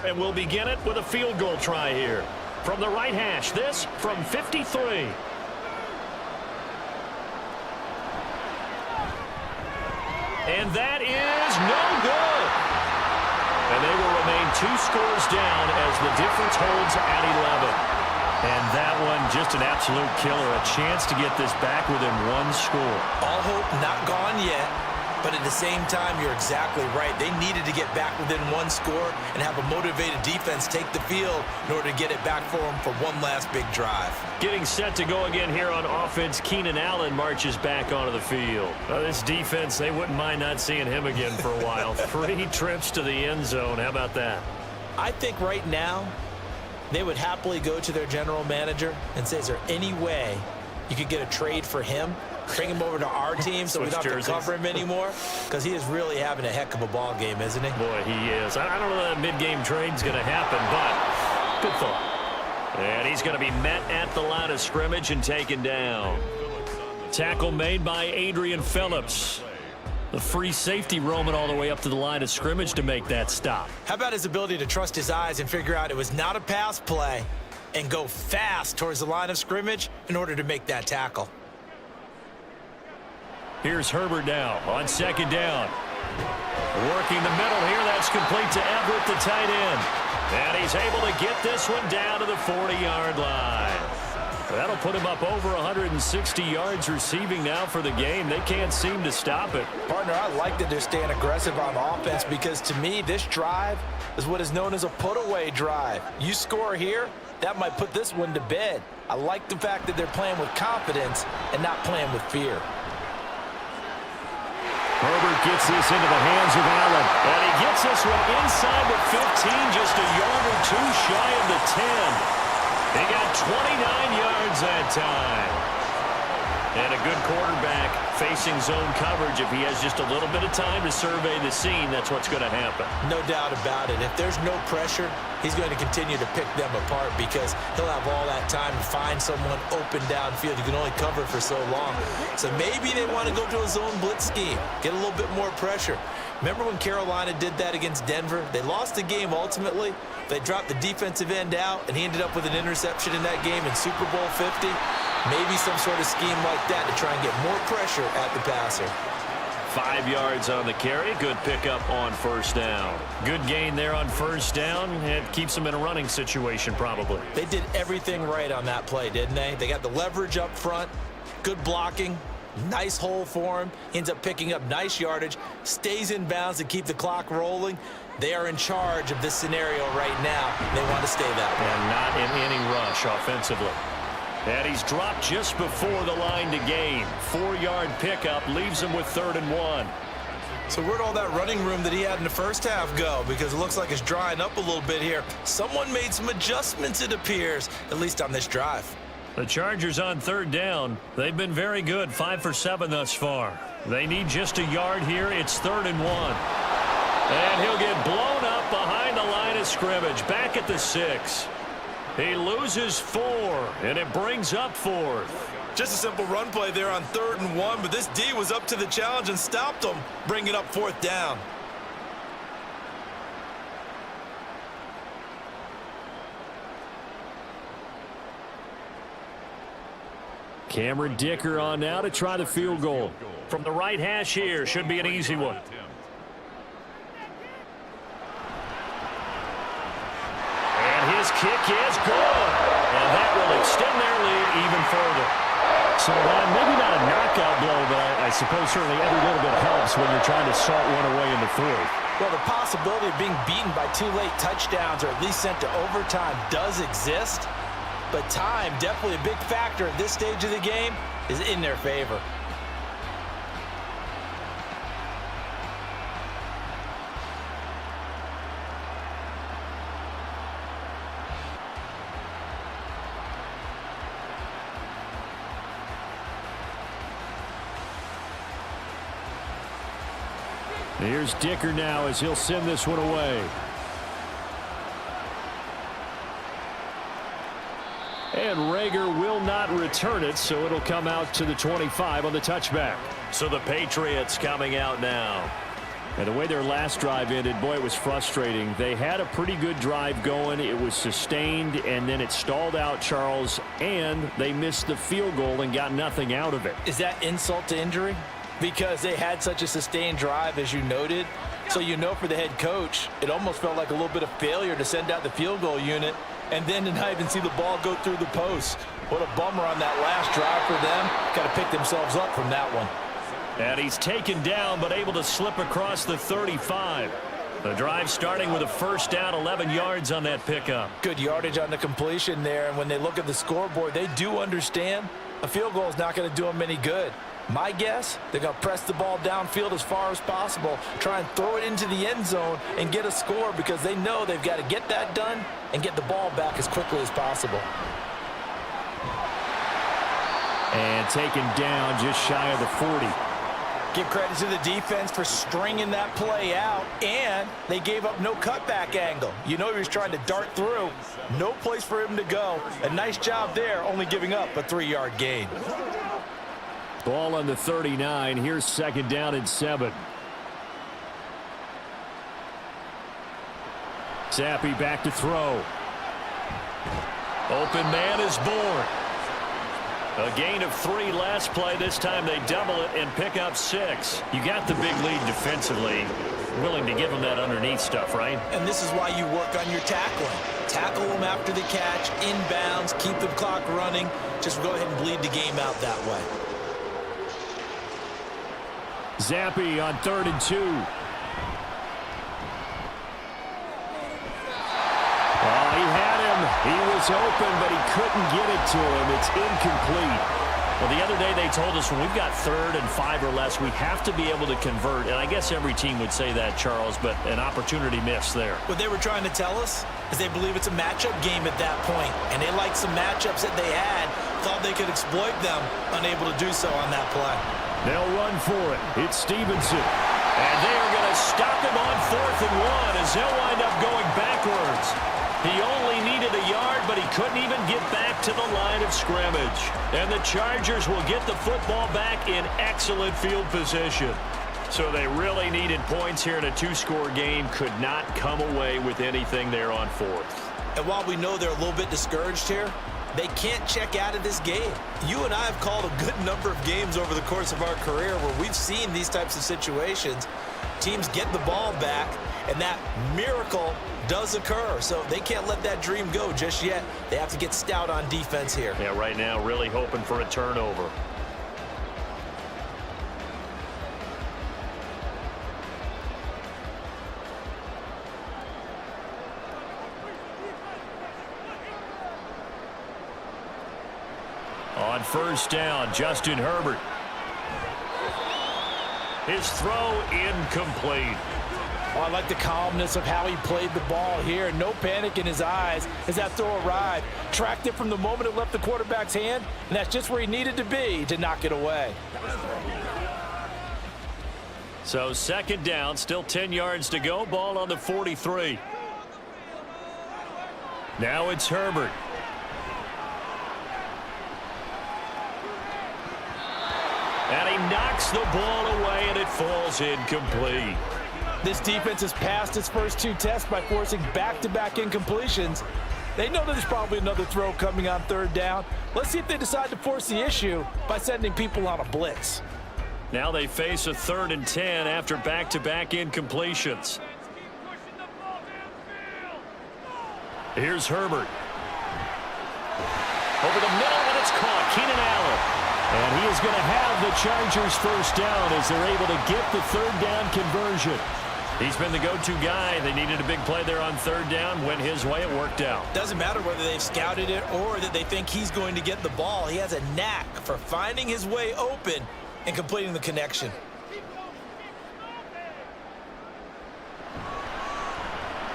And we'll begin it with a field goal try here. From the right hash, this from 53. And that is no good. And they will remain 2 scores down as the difference holds at 11. And that one just an absolute killer. A chance to get this back within 1 score. All hope not gone yet. But at the same time, you're exactly right. They needed to get back within 1 score and have a motivated defense take the field in order to get it back for them for one last big drive. Getting set to go again here on offense, Keenan Allen marches back onto the field. This defense, they wouldn't mind not seeing him again for a while. 3 trips to the end zone. How about that? I think right now they would happily go to their general manager and say, is there any way you could get a trade for him? Bring him over to our team so we don't have to cover him anymore, because he is really having a heck of a ball game, isn't he? Boy, he is. I don't know that mid-game trade's going to happen, but good thought. And he's going to be met at the line of scrimmage and taken down. Tackle made by Adrian Phillips. The free safety roaming all the way up to the line of scrimmage to make that stop. How about his ability to trust his eyes and figure out it was not a pass play and go fast towards the line of scrimmage in order to make that tackle? Here's Herbert now on 2nd down. Working the middle here. That's complete to Everett, the tight end. And he's able to get this one down to the 40-yard line. That'll put him up over 160 yards receiving now for the game. They can't seem to stop it. Partner, I like that they're staying aggressive on offense, because to me, this drive is what is known as a put-away drive. You score here, that might put this one to bed. I like the fact that they're playing with confidence and not playing with fear. Herbert gets this into the hands of Allen. And he gets this one inside the 15, just a yard or 2 shy of the 10. He got 29 yards that time. And a good quarterback facing zone coverage. If he has just a little bit of time to survey the scene, that's what's going to happen. No doubt about it. If there's no pressure, he's going to continue to pick them apart, because he'll have all that time to find someone open downfield. You can only cover for so long. So maybe they want to go to a zone blitz scheme, get a little bit more pressure. Remember when Carolina did that against Denver? They lost the game ultimately. They dropped the defensive end out, and he ended up with an interception in that game in Super Bowl 50. Maybe some sort of scheme like that to try and get more pressure at the passer. 5 yards on the carry. Good pickup on 1st down. Good gain there on 1st down. It keeps them in a running situation probably. They did everything right on that play, didn't they? They got the leverage up front, good blocking, nice hole for him. He ends up picking up nice yardage, stays in bounds to keep the clock rolling. They are in charge of this scenario right now. They want to stay that way. And not in any rush offensively. And he's dropped just before the line to gain. 4-yard pickup leaves him with 3rd and 1. So where'd all that running room that he had in the first half go? Because it looks like it's drying up a little bit here. Someone made some adjustments, it appears, at least on this drive. The Chargers on third down. They've been very good, 5 for 7 thus far. They need just a yard here. It's 3rd and 1. And he'll get blown up behind the line of scrimmage, back at the 6. He loses 4, and it brings up 4th. Just a simple run play there on 3rd and 1, but this D was up to the challenge and stopped him, bringing up 4th down. Cameron Dicker on now to try the field goal. From the right hash here, should be an easy one. And his kick is good. And that will extend their lead even further. So, maybe not a knockout blow, but I suppose certainly every little bit helps when you're trying to salt one away in the 4th. Well, the possibility of being beaten by 2 late touchdowns or at least sent to overtime does exist. But time, definitely a big factor at this stage of the game, is in their favor. Here's Dicker now as he'll send this one away. And Rager will not return it, so it'll come out to the 25 on the touchback. So the Patriots coming out now. And the way their last drive ended, boy, it was frustrating. They had a pretty good drive going. It was sustained, and then it stalled out, Charles, and they missed the field goal and got nothing out of it. Is that insult to injury? Because they had such a sustained drive, as you noted. So you know for the head coach, it almost felt like a little bit of failure to send out the field goal unit and then to not even see the ball go through the post. What a bummer on that last drive for them. Got to pick themselves up from that one. And he's taken down but able to slip across the 35. The drive starting with a first down, 11 yards on that pickup. Good yardage on the completion there, and when they look at the scoreboard, they do understand a field goal is not going to do them any good. My guess, they're going to press the ball downfield as far as possible, try and throw it into the end zone and get a score because they know they've got to get that done and get the ball back as quickly as possible. And taken down just shy of the 40. Give credit to the defense for stringing that play out, and they gave up no cutback angle. You know he was trying to dart through. No place for him to go. A nice job there, only giving up a 3-yard gain. Ball on the 39. Here's 2nd down and 7. Zappi back to throw. Open man is born. A gain of 3 last play. This time they double it and pick up 6. You got the big lead defensively. Willing to give them that underneath stuff, right? And this is why you work on your tackling. Tackle them after the catch, inbounds, keep the clock running. Just go ahead and bleed the game out that way. Zappi on 3rd and 2. Oh, he had him. He was open, but he couldn't get it to him. It's incomplete. Well, the other day they told us when we've got 3rd and 5 or less, we have to be able to convert. And I guess every team would say that, Charles, but an opportunity missed there. What they were trying to tell us is they believe it's a matchup game at that point, and they liked some matchups that they had, thought they could exploit them, unable to do so on that play. They'll run for it. It's Stevenson. And they are going to stop him on 4th and 1 as they'll wind up going backwards. He only needed a yard, but he couldn't even get back to the line of scrimmage. And the Chargers will get the football back in excellent field position. So they really needed points here in a 2-score game. Could not come away with anything there on 4th. And while we know they're a little bit discouraged here, they can't check out of this game. You and I have called a good number of games over the course of our career where we've seen these types of situations. Teams get the ball back, and that miracle does occur. So they can't let that dream go just yet. They have to get stout on defense here. Yeah, right now really hoping for a turnover. On 1st down, Justin Herbert. His throw incomplete. Oh, I like the calmness of how he played the ball here. No panic in his eyes as that throw arrived. Tracked it from the moment it left the quarterback's hand, and that's just where he needed to be to knock it away. So second down, still 10 yards to go. Ball on the 43. Now it's Herbert. And he knocks the ball away, and it falls incomplete. This defense has passed its first two tests by forcing back-to-back incompletions. They know that there's probably another throw coming on third down. Let's see if they decide to force the issue by sending people on a blitz. Now they face a 3rd and 10 after back-to-back incompletions. Here's Herbert. Over the middle, and it's caught. Keenan Allen. And he is going to have the Chargers first down as they're able to get the third down conversion. He's been the go-to guy. They needed a big play there on third down. Went his way. It worked out. Doesn't matter whether they've scouted it or that they think he's going to get the ball. He has a knack for finding his way open and completing the connection.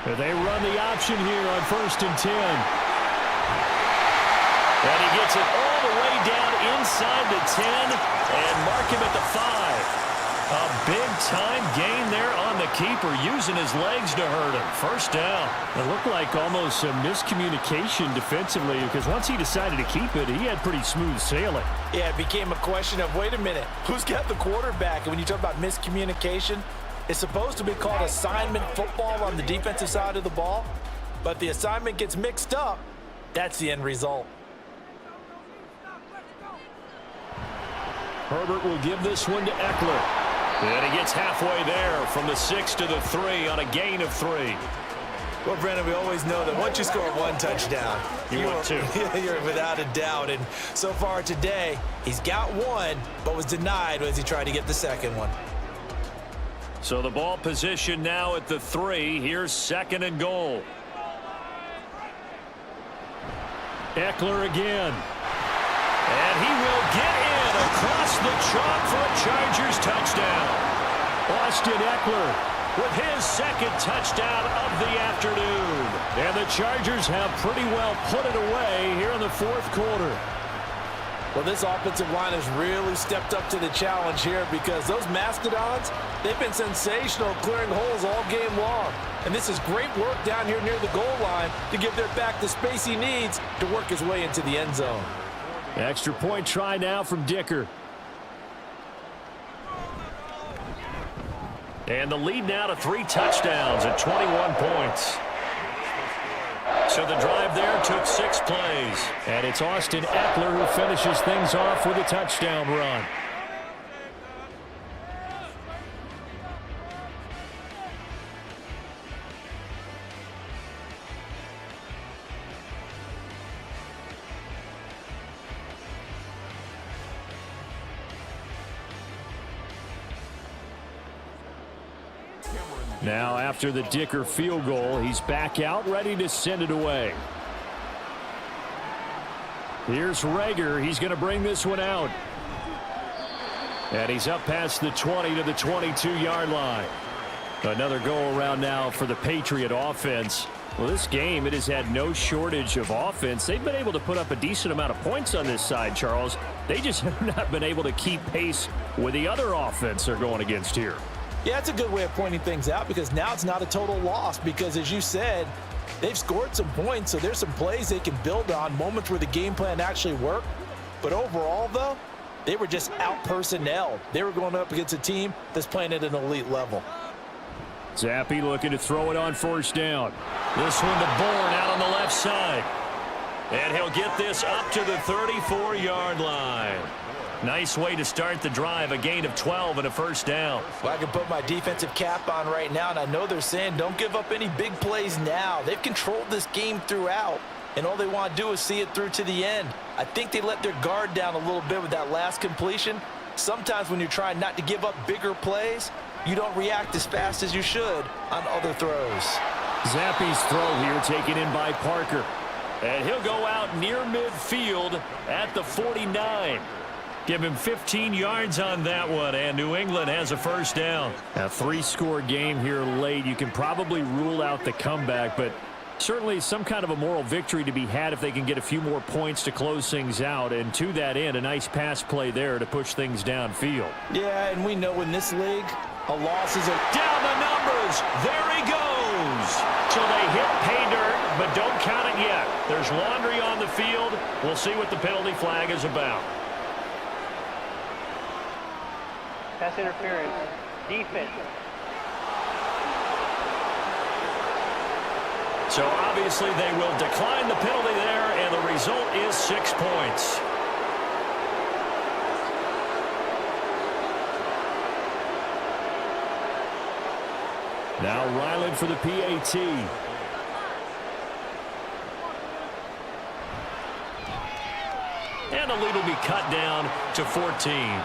They run the option here on 1st and 10. And he gets it all the way down inside the 10 and mark him at the 5. A big-time gain there on the keeper, using his legs to hurt him. First down. It looked like almost some miscommunication defensively, because once he decided to keep it, he had pretty smooth sailing. Yeah, it became a question of, wait a minute, who's got the quarterback? And when you talk about miscommunication, it's supposed to be called assignment football on the defensive side of the ball. But the assignment gets mixed up. That's the end result. Herbert will give this one to Eckler. And he gets halfway there from the 6 to the 3 on a gain of 3. Well, Brandon, we always know that once you score one touchdown, you're without a doubt. And so far today, he's got one, but was denied as he tried to get the second one. So the ball position now at the 3. Here's 2nd and goal. Eckler again. And he will get in across the chalk for a Chargers touchdown. Austin Eckler with his 2nd touchdown of the afternoon. And the Chargers have pretty well put it away here in the 4th quarter. Well, this offensive line has really stepped up to the challenge here because those Mastodons, they've been sensational clearing holes all game long. And this is great work down here near the goal line to give their back the space he needs to work his way into the end zone. Extra point try now from Dicker. And the lead now to 3 touchdowns at 21 points. So the drive there took 6 plays. And it's Austin Eckler who finishes things off with a touchdown run. Now, after the Dicker field goal, he's back out, ready to send it away. Here's Rager. He's going to bring this one out. And he's up past the 20 to the 22-yard line. Another go-around now for the Patriot offense. Well, this game, it has had no shortage of offense. They've been able to put up a decent amount of points on this side, Charles. They just have not been able to keep pace with the other offense they're going against here. Yeah, that's a good way of pointing things out because now it's not a total loss because, as you said, they've scored some points, so there's some plays they can build on, moments where the game plan actually worked. But overall, though, they were just out-personnelled. They were going up against a team that's playing at an elite level. Zappi looking to throw it on 1st down. This one to Bourne out on the left side. And he'll get this up to the 34-yard line. Nice way to start the drive, a gain of 12 and a 1st down. Well, I can put my defensive cap on right now, and I know they're saying don't give up any big plays now. They've controlled this game throughout, and all they want to do is see it through to the end. I think they let their guard down a little bit with that last completion. Sometimes when you're trying not to give up bigger plays, you don't react as fast as you should on other throws. Zappi's throw here taken in by Parker. And he'll go out near midfield at the 49. Give him 15 yards on that one, and New England has a first down. A 3-score game here late. You can probably rule out the comeback, but certainly some kind of a moral victory to be had if they can get a few more points to close things out. And to that end, a nice pass play there to push things downfield. Yeah, and we know in this league, a loss is a... Down the numbers. There he goes. So they hit pay dirt, but don't count it yet. There's laundry on the field. We'll see what the penalty flag is about. Pass interference. Defense. So obviously they will decline the penalty there, and the result is 6 points. Now Ryland for the PAT. And the lead will be cut down to 14.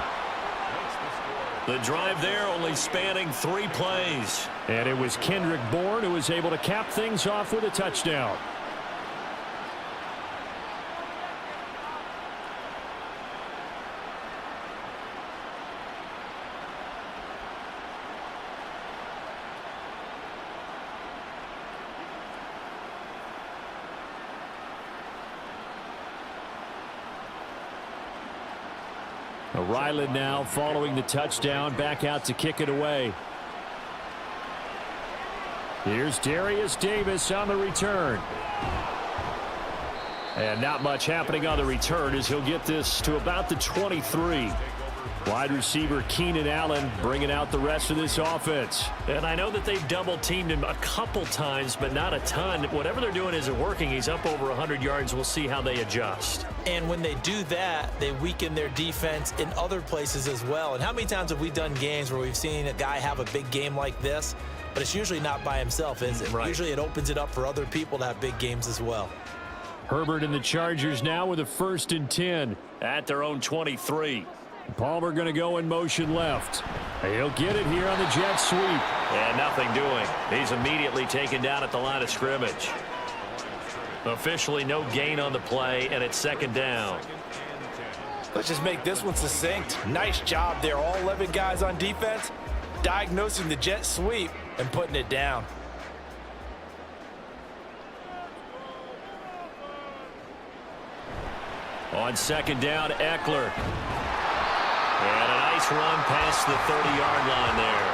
The drive there only spanning 3 plays. And it was Kendrick Bourne who was able to cap things off with a touchdown. Ryland now following the touchdown, back out to kick it away. Here's Darius Davis on the return. And not much happening on the return as he'll get this to about the 23. Wide receiver Keenan Allen bringing out the rest of this offense. And I know that they've double-teamed him a couple times, but not a ton. Whatever they're doing isn't working. He's up over 100 yards. We'll see how they adjust. And when they do that, they weaken their defense in other places as well. And how many times have we done games where we've seen a guy have a big game like this, but it's usually not by himself, is it? Right. Usually it opens it up for other people to have big games as well. Herbert and the Chargers now with a 1st and 10 at their own 23. Palmer going to go in motion left. He'll get it here on the jet sweep. And nothing doing. He's immediately taken down at the line of scrimmage. Officially no gain on the play, and it's 2nd down. Let's just make this one succinct. Nice job there. All 11 guys on defense diagnosing the jet sweep and putting it down. On 2nd down, Eckler. And a nice run past the 30-yard line there.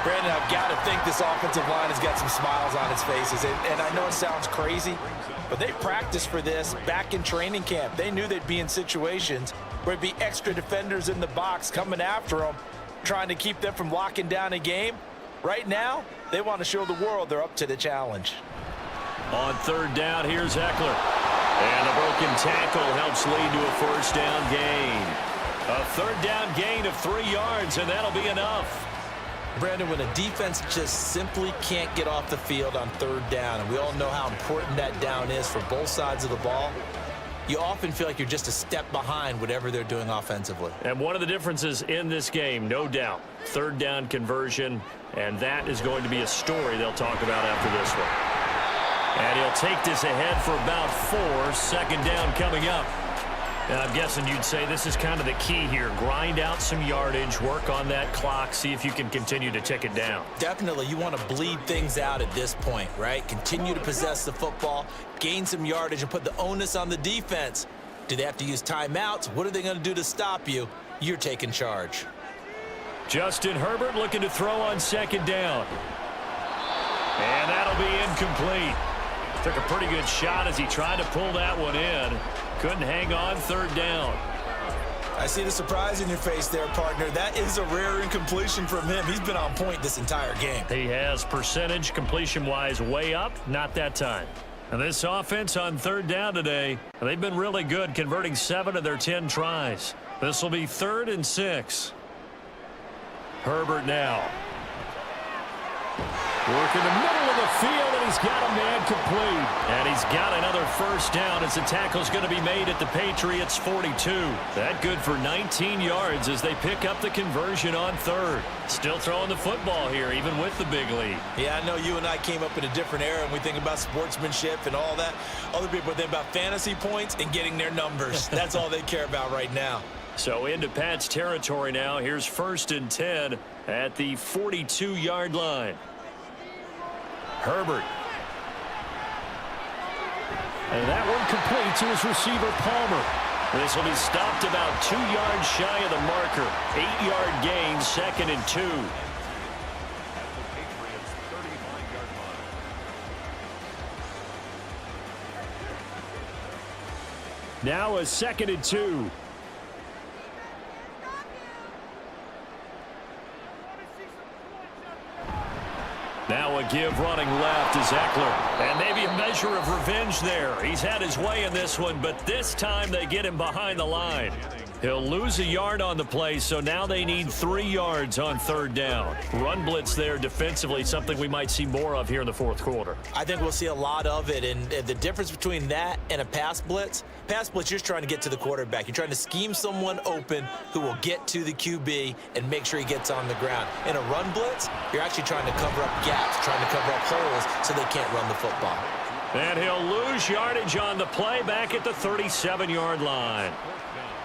Brandon, I've got to think this offensive line has got some smiles on its faces. And I know it sounds crazy, but they practiced for this back in training camp. They knew they'd be in situations where there'd be extra defenders in the box coming after them, trying to keep them from locking down a game. Right now, they want to show the world they're up to the challenge. On 3rd down, here's Eckler. And a broken tackle helps lead to a 1st down gain. A 3rd down gain of 3 yards, and that'll be enough. Brandon, when a defense just simply can't get off the field on 3rd down, and we all know how important that down is for both sides of the ball, you often feel like you're just a step behind whatever they're doing offensively. And one of the differences in this game, no doubt, 3rd down conversion, and that is going to be a story they'll talk about after this one. And he'll take this ahead for about 4. 2nd down coming up. And I'm guessing you'd say this is kind of the key here. Grind out some yardage, work on that clock, see if you can continue to tick it down. Definitely, you want to bleed things out at this point, right? Continue to possess the football, gain some yardage, and put the onus on the defense. Do they have to use timeouts? What are they going to do to stop you? You're taking charge. Justin Herbert looking to throw on 2nd down. And that'll be incomplete. Took a pretty good shot as he tried to pull that one in. Couldn't hang on 3rd down. I see the surprise in your face there, partner. That is a rare incompletion from him. He's been on point this entire game. He has percentage completion-wise way up, not that time. And this offense on 3rd down today, they've been really good, converting 7 of their 10 tries. This will be 3rd and 6. Herbert now. Work in the middle of the field, and he's got a man complete. And he's got another 1st down as the tackle's going to be made at the Patriots' 42. That good for 19 yards as they pick up the conversion on 3rd. Still throwing the football here, even with the big lead. Yeah, I know you and I came up in a different era, and we think about sportsmanship and all that. Other people think about fantasy points and getting their numbers. That's all they care about right now. So into Pat's territory now. Here's 1st and 10 at the 42-yard line. Herbert. And that one complete to his receiver, Palmer. This will be stopped about 2 yards shy of the marker. 8-yard gain, 2nd and 2. Now a 2nd and 2. Now a give running left is Eckler. And maybe a measure of revenge there. He's had his way in this one, but this time they get him behind the line. He'll lose a yard on the play, so now they need 3 yards on 3rd down. Run blitz there defensively, something we might see more of here in the 4th quarter. I think we'll see a lot of it, and the difference between that and a pass blitz, you're just trying to get to the quarterback. You're trying to scheme someone open who will get to the QB and make sure he gets on the ground. In a run blitz, you're actually trying to cover up gaps, trying to cover up holes so they can't run the football. And he'll lose yardage on the play back at the 37-yard line.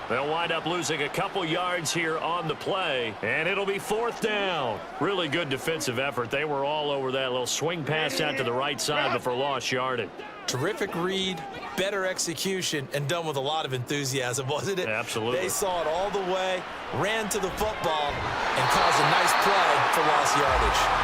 They'll wind up losing a couple yards here on the play, and it'll be 4th down. Really good defensive effort. They were all over that little swing pass out to the right side before lost yardage. Terrific read, better execution, and done with a lot of enthusiasm, wasn't it? Absolutely. They saw it all the way, ran to the football, and caused a nice play for lost yardage.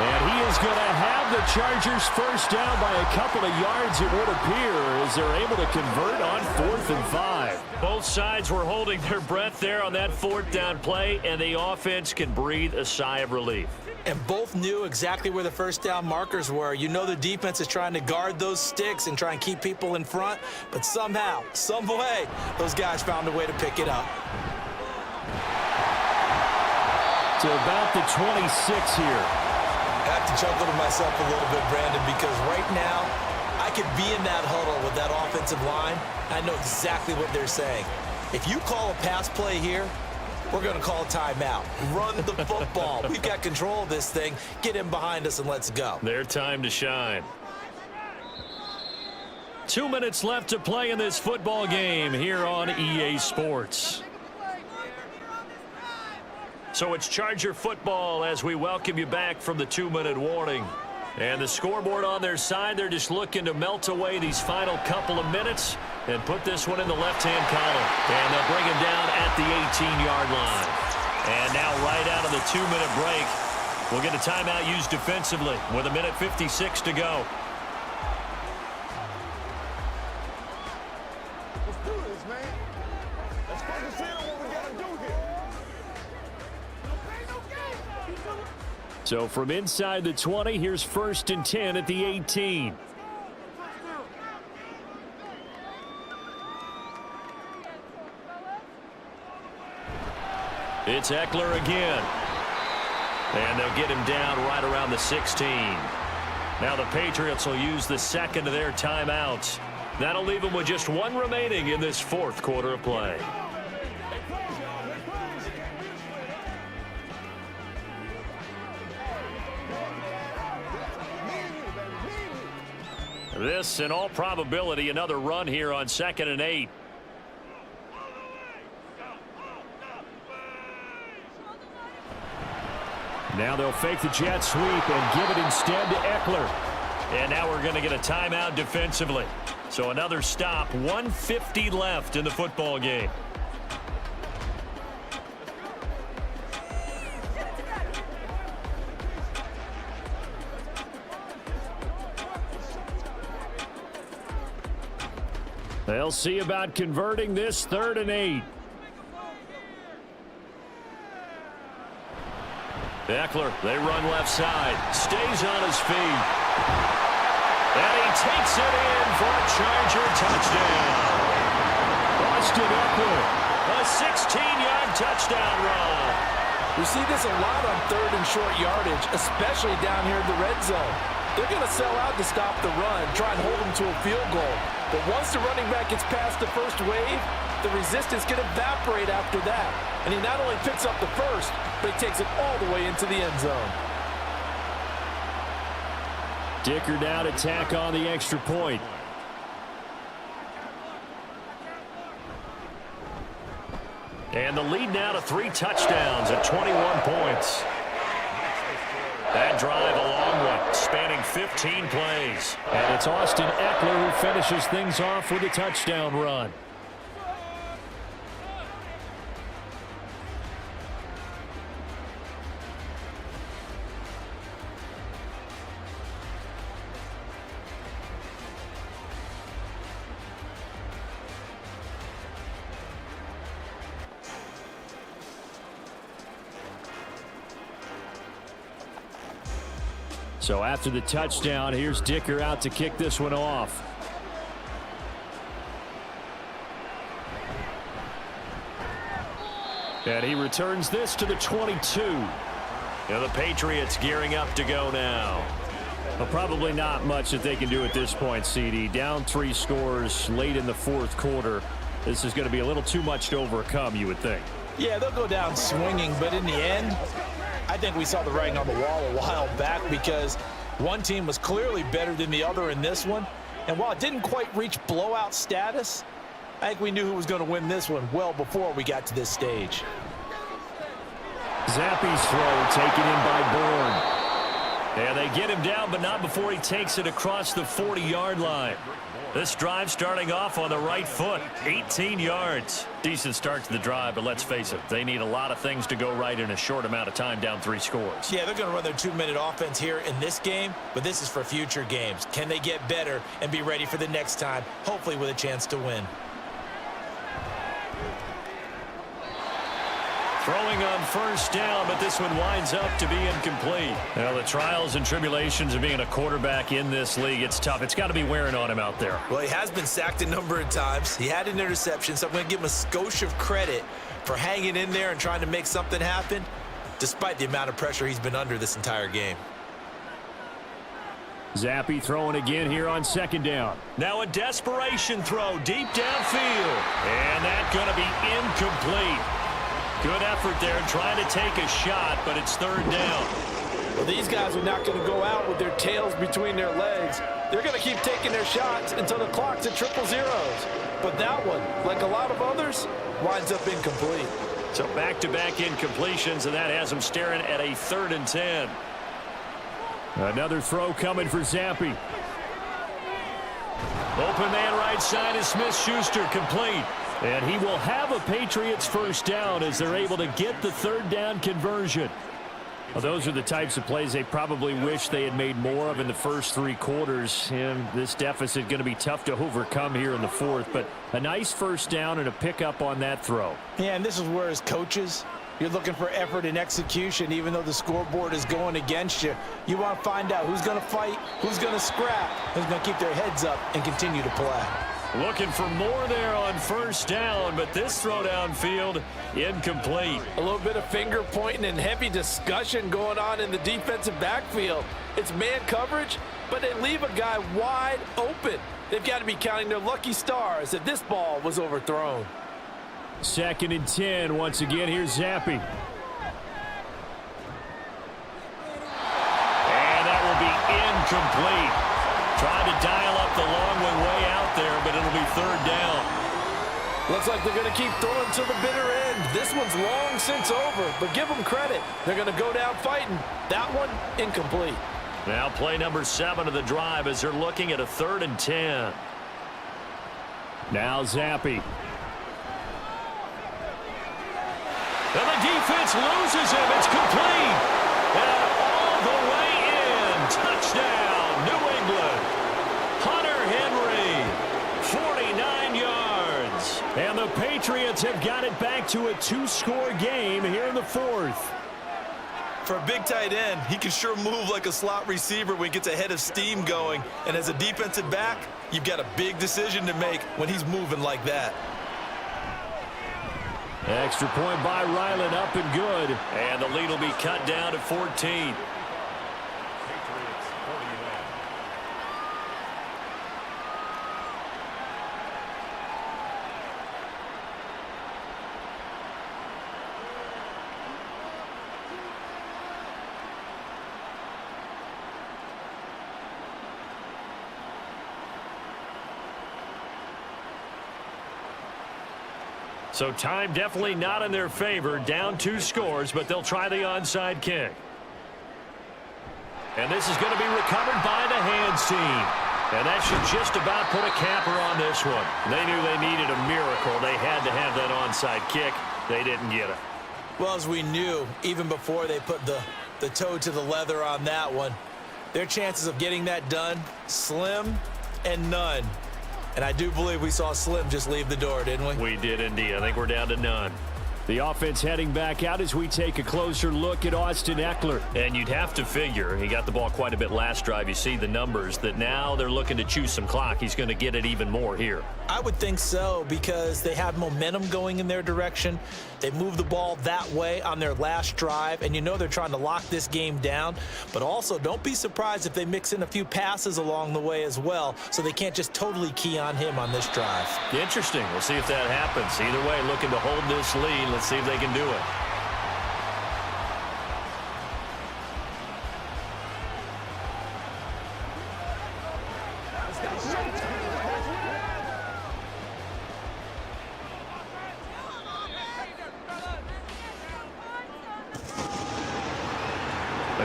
And he is going to have the Chargers first down by a couple of yards, it would appear, as they're able to convert on 4th and 5. Both sides were holding their breath there on that 4th down play, and the offense can breathe a sigh of relief. And both knew exactly where the first down markers were. You know the defense is trying to guard those sticks and try and keep people in front, but somehow, some way, those guys found a way to pick it up. To about the 26 here. I have to chuckle to myself a little bit, Brandon, because right now I could be in that huddle with that offensive line. I know exactly what they're saying. If you call a pass play here, we're going to call a timeout. Run the football. We've got control of this thing. Get him behind us and let's go. Their time to shine. 2 minutes left to play in this football game here on EA Sports. So it's Charger football as we welcome you back from the 2-minute warning. And the scoreboard on their side, they're just looking to melt away these final couple of minutes and put this one in the left-hand column. And they'll bring him down at the 18-yard line. And now right out of the 2-minute break, we'll get a timeout used defensively with 1:56 to go. Let's do this, man. Let's focus in on what we got to do here. So from inside the 20, here's 1st and 10 at the 18. It's Eckler again. And they'll get him down right around the 16. Now the Patriots will use the second of their timeouts. That'll leave them with just one remaining in this 4th quarter of play. This, in all probability, another run here on 2nd and 8. Now they'll fake the jet sweep and give it instead to Eckler. And now we're going to get a timeout defensively. So another stop, 1:50 left in the football game. They'll see about converting this 3rd and 8. Eckler, they run left side, stays on his feet. And he takes it in for a Charger touchdown. Austin Eckler, a 16-yard touchdown run. We see this a lot on 3rd and short yardage, especially down here in the red zone. They're going to sell out to stop the run, try and hold them to a field goal. But once the running back gets past the first wave, the resistance can evaporate after that. And he not only picks up the first, but he takes it all the way into the end zone. Dicker down to tack on the extra point. And the lead now to 3 touchdowns at 21 points. That drive a long one, spanning 15 plays. And it's Austin Eckler who finishes things off with a touchdown run. So after the touchdown, here's Dicker out to kick this one off. And he returns this to the 22. Now the Patriots gearing up to go now. Well, probably not much that they can do at this point, CD. Down 3 scores late in the 4th quarter. This is going to be a little too much to overcome, you would think. Yeah, they'll go down swinging, but in the end, I think we saw the writing on the wall a while back because one team was clearly better than the other in this one. And while it didn't quite reach blowout status, I think we knew who was going to win this one well before we got to this stage. Zappe's throw taken in by Bourne. And they get him down, but not before he takes it across the 40-yard line. This drive starting off on the right foot, 18 yards. Decent start to the drive, but let's face it, they need a lot of things to go right in a short amount of time, down 3 scores. Yeah, they're going to run their 2-minute offense here in this game, but this is for future games. Can they get better and be ready for the next time, hopefully with a chance to win? Throwing on first down, but this one winds up to be incomplete. Well, the trials and tribulations of being a quarterback in this league, it's tough. It's got to be wearing on him out there. Well, he has been sacked a number of times. He had an interception, so I'm going to give him a skosh of credit for hanging in there and trying to make something happen, despite the amount of pressure he's been under this entire game. Zappe throwing again here on 2nd down. Now a desperation throw deep downfield. And that's going to be incomplete. Good effort there trying to take a shot, but it's 3rd down. Well, these guys are not going to go out with their tails between their legs. They're going to keep taking their shots until the clock's at 000. But that one, like a lot of others, winds up incomplete. So back-to-back incompletions, and that has them staring at a 3rd and 10. Another throw coming for Zappe. Open man right side is Smith-Schuster, complete. And he will have a Patriots first down as they're able to get the 3rd down conversion. Well, those are the types of plays they probably wish they had made more of in the first 3 quarters. And this deficit going to be tough to overcome here in the 4th. But a nice first down and a pickup on that throw. Yeah, and this is where as coaches, you're looking for effort and execution, even though the scoreboard is going against you. You want to find out who's going to fight, who's going to scrap, who's going to keep their heads up and continue to play. Looking for more there on first down, but this throw downfield, incomplete. A little bit of finger pointing and heavy discussion going on in the defensive backfield. It's man coverage, but they leave a guy wide open. They've got to be counting their lucky stars if this ball was overthrown. 2nd and 10. Once again, here's Zappe. And that will be incomplete. Trying to dial up the long one way out there, but it'll be 3rd down. Looks like they're going to keep throwing to the bitter end. This one's long since over, but give them credit. They're going to go down fighting. That one, incomplete. Now play number 7 of the drive as they're looking at a 3rd and 10. Now Zappe. And the defense loses him. It's complete. And all the way in. Touchdown, New England. Hunter Henry, 49 yards. And the Patriots have got it back to a 2-score game here in the 4th. For a big tight end, he can sure move like a slot receiver when he gets a head of steam going. And as a defensive back, you've got a big decision to make when he's moving like that. Extra point by Ryland, up and good. And the lead will be cut down to 14. So time definitely not in their favor. Down 2 scores, but they'll try the onside kick. And this is going to be recovered by the hands team. And that should just about put a capper on this one. They knew they needed a miracle. They had to have that onside kick. They didn't get it. Well, as we knew, even before they put the toe to the leather on that one, their chances of getting that done, slim and none. And I do believe we saw Slim just leave the door, didn't we? We did indeed. I think we're down to none. The offense heading back out as we take a closer look at Austin Eckler. And you'd have to figure, he got the ball quite a bit last drive. You see the numbers, that now they're looking to chew some clock. He's going to get it even more here. I would think so, because they have momentum going in their direction. They moved the ball that way on their last drive, and you know they're trying to lock this game down. But also, don't be surprised if they mix in a few passes along the way as well, so they can't just totally key on him on this drive. Interesting. We'll see if that happens. Either way, looking to hold this lead. Let's see if they can do it.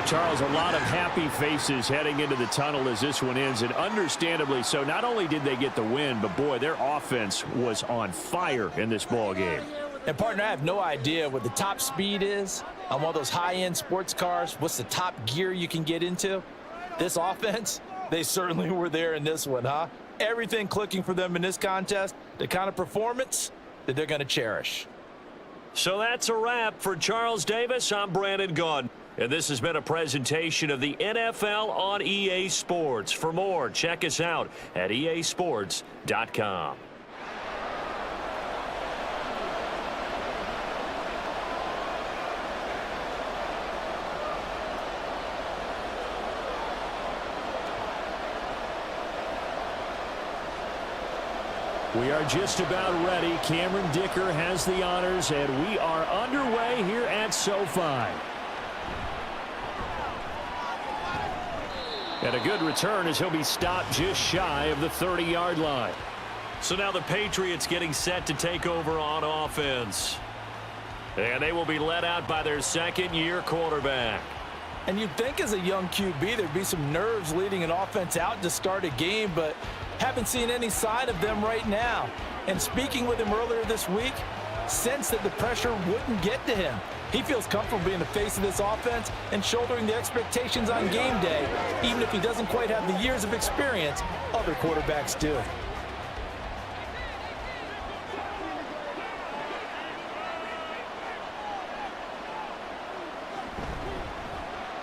Charles, a lot of happy faces heading into the tunnel as this one ends, and understandably so. Not only did they get the win, but boy, their offense was on fire in this ball game. And partner, I have no idea what the top speed is on one of those high-end sports cars. What's the top gear you can get into? This offense, they certainly were there in this one, huh? Everything clicking for them in this contest, the kind of performance that they're going to cherish. So that's a wrap for Charles Davis. I'm Brandon Gaudin. And this has been a presentation of the NFL on EA Sports. For more, check us out at easports.com. We are just about ready. Cameron Dicker has the honors, and we are underway here at SoFi. And a good return as he'll be stopped just shy of the 30-yard line. So now the Patriots getting set to take over on offense. And they will be led out by their second-year quarterback. And you'd think as a young QB there'd be some nerves leading an offense out to start a game, but haven't seen any sign of them right now. And speaking with him earlier this week, sensed that the pressure wouldn't get to him. He feels comfortable being the face of this offense and shouldering the expectations on game day, even if he doesn't quite have the years of experience other quarterbacks do.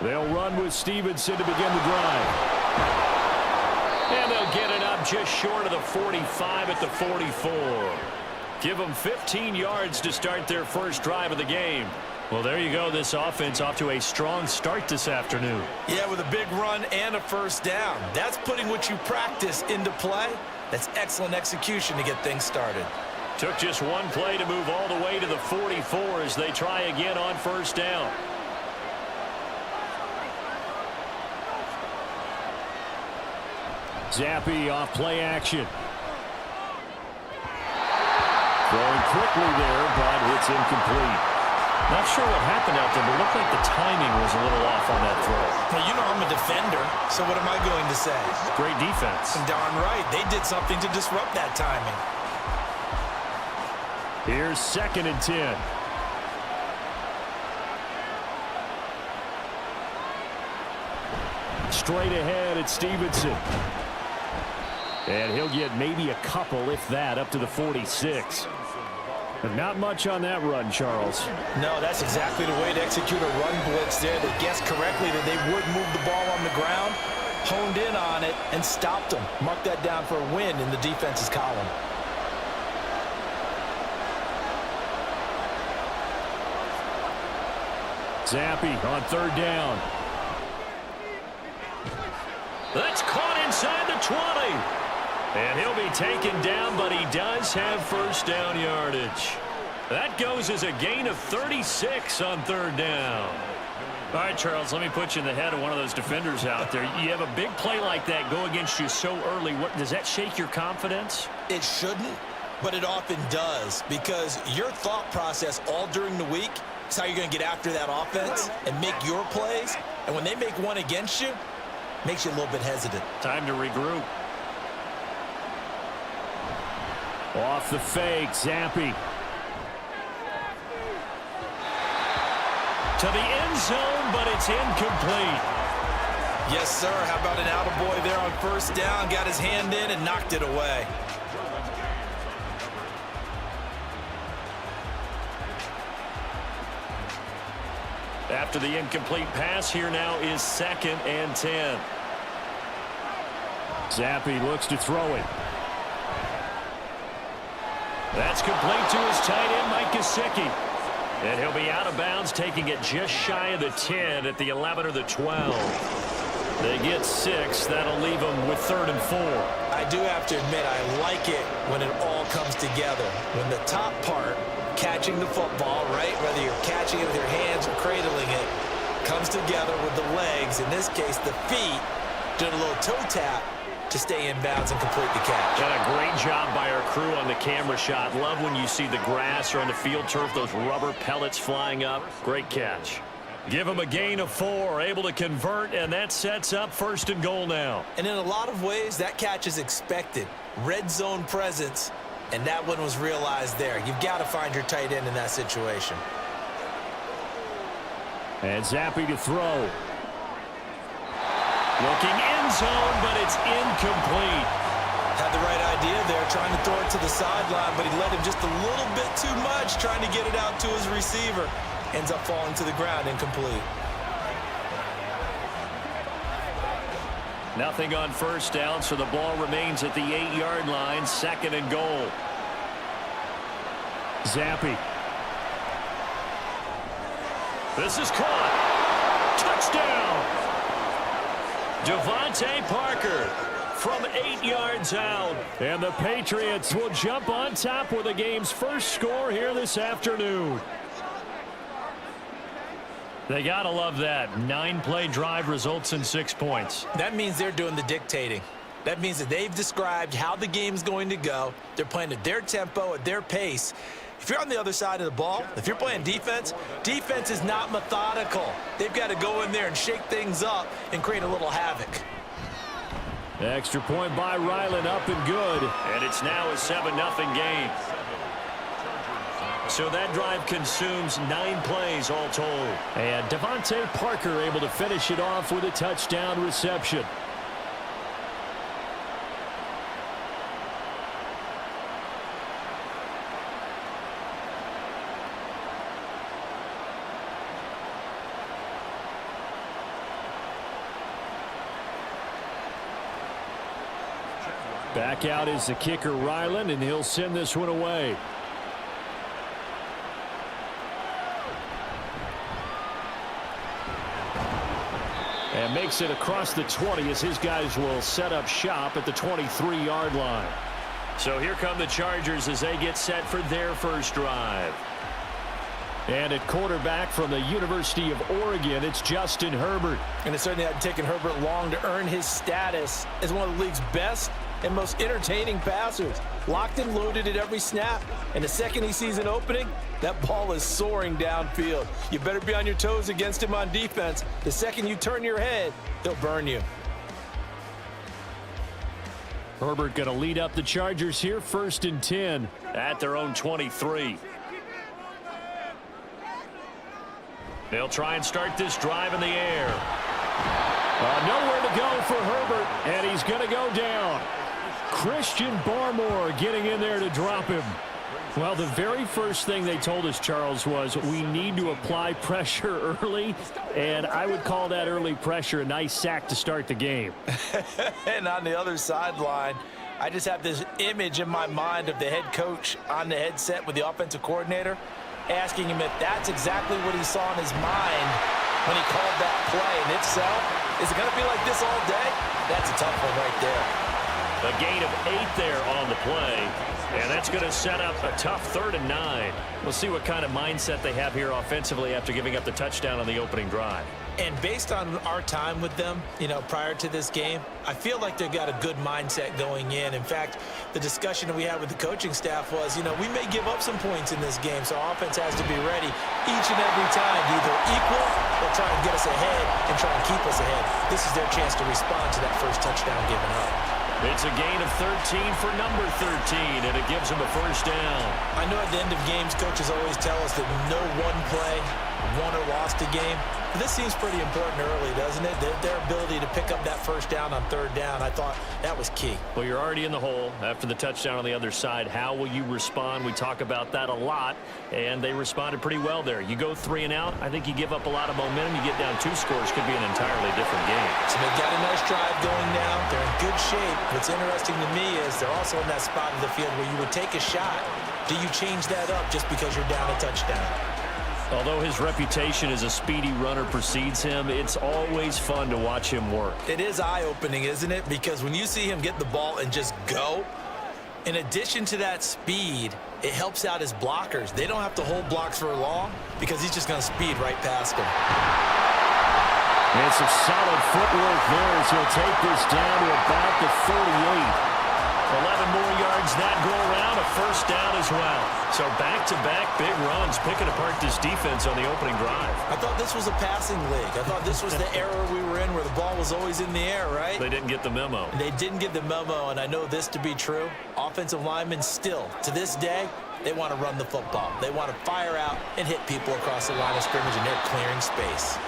They'll run with Stevenson to begin the drive. And they'll get it up just short of the 45 at the 44. Give them 15 yards to start their first drive of the game. Well, there you go. This offense off to a strong start this afternoon. Yeah, with a big run and a first down. That's putting what you practice into play. That's excellent execution to get things started. Took just one play to move all the way to the 44 as they try again on first down. Zappe off play action. Throwing quickly there, but it's incomplete. Not sure what happened out there, but it looked like the timing was a little off on that throw. Now, you know I'm a defender, so what am I going to say? Great defense. Darn right. They did something to disrupt that timing. Here's 2nd and 10. Straight ahead at Stevenson. And he'll get maybe a couple, if that, up to the 46. But not much on that run, Charles. No, that's exactly the way to execute a run blitz there. They guessed correctly that they would move the ball on the ground, honed in on it, and stopped them. Mark that down for a win in the defense's column. Zappe on 3rd down. That's caught inside the 20. And he'll be taken down, but he does have first down yardage. That goes as a gain of 36 on 3rd down. All right, Charles, let me put you in the head of one of those defenders out there. You have a big play like that go against you so early. Does that shake your confidence? It shouldn't, But it often does, because your thought process all during the week is how you're going to get after that offense and make your plays. And when they make one against you, makes you a little bit hesitant. Time to regroup. Off the fake, Zampi. To the end zone, but it's incomplete. Yes, sir. How about an attaboy there on first down? Got his hand in and knocked it away. After the incomplete pass, here now is 2nd and 10. Zampi looks to throw it. That's complete to his tight end, Mike Gesicki. And he'll be out of bounds, taking it just shy of the 10 at the 11 or the 12. They get 6. That'll leave them with 3rd and 4. I do have to admit, I like it when it all comes together. When the top part, catching the football, right, whether you're catching it with your hands or cradling it, comes together with the legs, in this case the feet, doing a little toe tap to stay in bounds and complete the catch. Done a great job by our crew on the camera shot. Love when you see the grass or on the field turf, those rubber pellets flying up. Great catch. Give them a gain of 4, able to convert, and that sets up 1st and goal now. And in a lot of ways, that catch is expected. Red zone presence, and that one was realized there. You've got to find your tight end in that situation. And Zampi to throw. Looking end zone, but it's incomplete. Had the right idea there, trying to throw it to the sideline, but he let him just a little bit too much, trying to get it out to his receiver. Ends up falling to the ground, incomplete. Nothing on first down, so the ball remains at the 8-yard line, 2nd and goal. Zampi. This is caught. Touchdown. Devontae Parker from 8 yards out. And the Patriots will jump on top with the game's first score here this afternoon. They got to love that. 9-play drive results in 6 points. That means they're doing the dictating. That means that they've described how the game's going to go. They're playing at their tempo, at their pace. If you're on the other side of the ball, if you're playing defense, defense is not methodical. They've got to go in there and shake things up and create a little havoc. Extra point by Ryland, up and good. And it's now a 7-0 game. So that drive consumes 9 plays all told. And Devontae Parker able to finish it off with a touchdown reception. Back out is the kicker, Ryland, and he'll send this one away. And makes it across the 20 as his guys will set up shop at the 23-yard line. So here come the Chargers as they get set for their first drive. And at quarterback from the University of Oregon, it's Justin Herbert. And it certainly hadn't taken Herbert long to earn his status as one of the league's best and most entertaining passers. Locked and loaded at every snap. And the second he sees an opening, that ball is soaring downfield. You better be on your toes against him on defense. The second you turn your head, he'll burn you. Herbert going to lead up the Chargers here, 1st and 10 at their own 23. They'll try and start this drive in the air. Nowhere to go for Herbert, and he's going to go down. Christian Barmore getting in there to drop him. Well, the very first thing they told us, Charles, was we need to apply pressure early, and I would call that early pressure a nice sack to start the game. And on the other sideline, I just have this image in my mind of the head coach on the headset with the offensive coordinator, asking him if that's exactly what he saw in his mind when he called that play. And if so, is it going to be like this all day? That's a tough one right there. A gain of 8 there on the play, and that's going to set up a tough 3rd and 9. We'll see what kind of mindset they have here offensively after giving up the touchdown on the opening drive. And based on our time with them, prior to this game, I feel like they've got a good mindset going in. In fact, the discussion that we had with the coaching staff was, we may give up some points in this game, so our offense has to be ready each and every time to either equal or try and get us ahead and try and keep us ahead. This is their chance to respond to that first touchdown given up. It's a gain of 13 for number 13, and it gives them a first down. I know at the end of games, coaches always tell us that no one play won or lost a game. But this seems pretty important early, doesn't it? Their ability to pick up that first down on third down, I thought that was key. Well, you're already in the hole after the touchdown on the other side. How will you respond? We talk about that a lot, and they responded pretty well there. You go 3 and out, I think you give up a lot of momentum. You get down 2 scores, could be an entirely different game. So they've got a nice drive going now. They're in good shape. What's interesting to me is they're also in that spot of the field where you would take a shot. Do you change that up just because you're down a touchdown? Although his reputation as a speedy runner precedes him, it's always fun to watch him work. It is eye-opening, isn't it? Because when you see him get the ball and just go, in addition to that speed, it helps out his blockers. They don't have to hold blocks for long because he's just going to speed right past them. And some solid footwork there as he'll take this down to about the 38. 11 more yards that go around, a first down as well. So back-to-back big runs, picking apart this defense on the opening drive. I thought this was a passing league. I thought this was the era we were in where the ball was always in the air, right? They didn't get the memo. They didn't get the memo, and I know this to be true. Offensive linemen still, to this day, they want to run the football. They want to fire out and hit people across the line of scrimmage, and they're clearing space.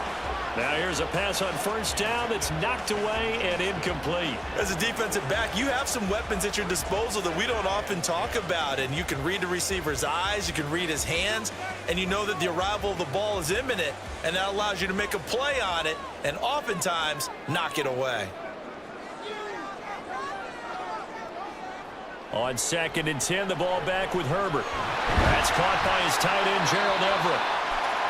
Now here's a pass on first down that's knocked away and incomplete. As a defensive back, you have some weapons at your disposal that we don't often talk about, and you can read the receiver's eyes, you can read his hands, and you know that the arrival of the ball is imminent, and that allows you to make a play on it and oftentimes knock it away. On 2nd and 10, the ball back with Herbert. That's caught by his tight end, Gerald Everett.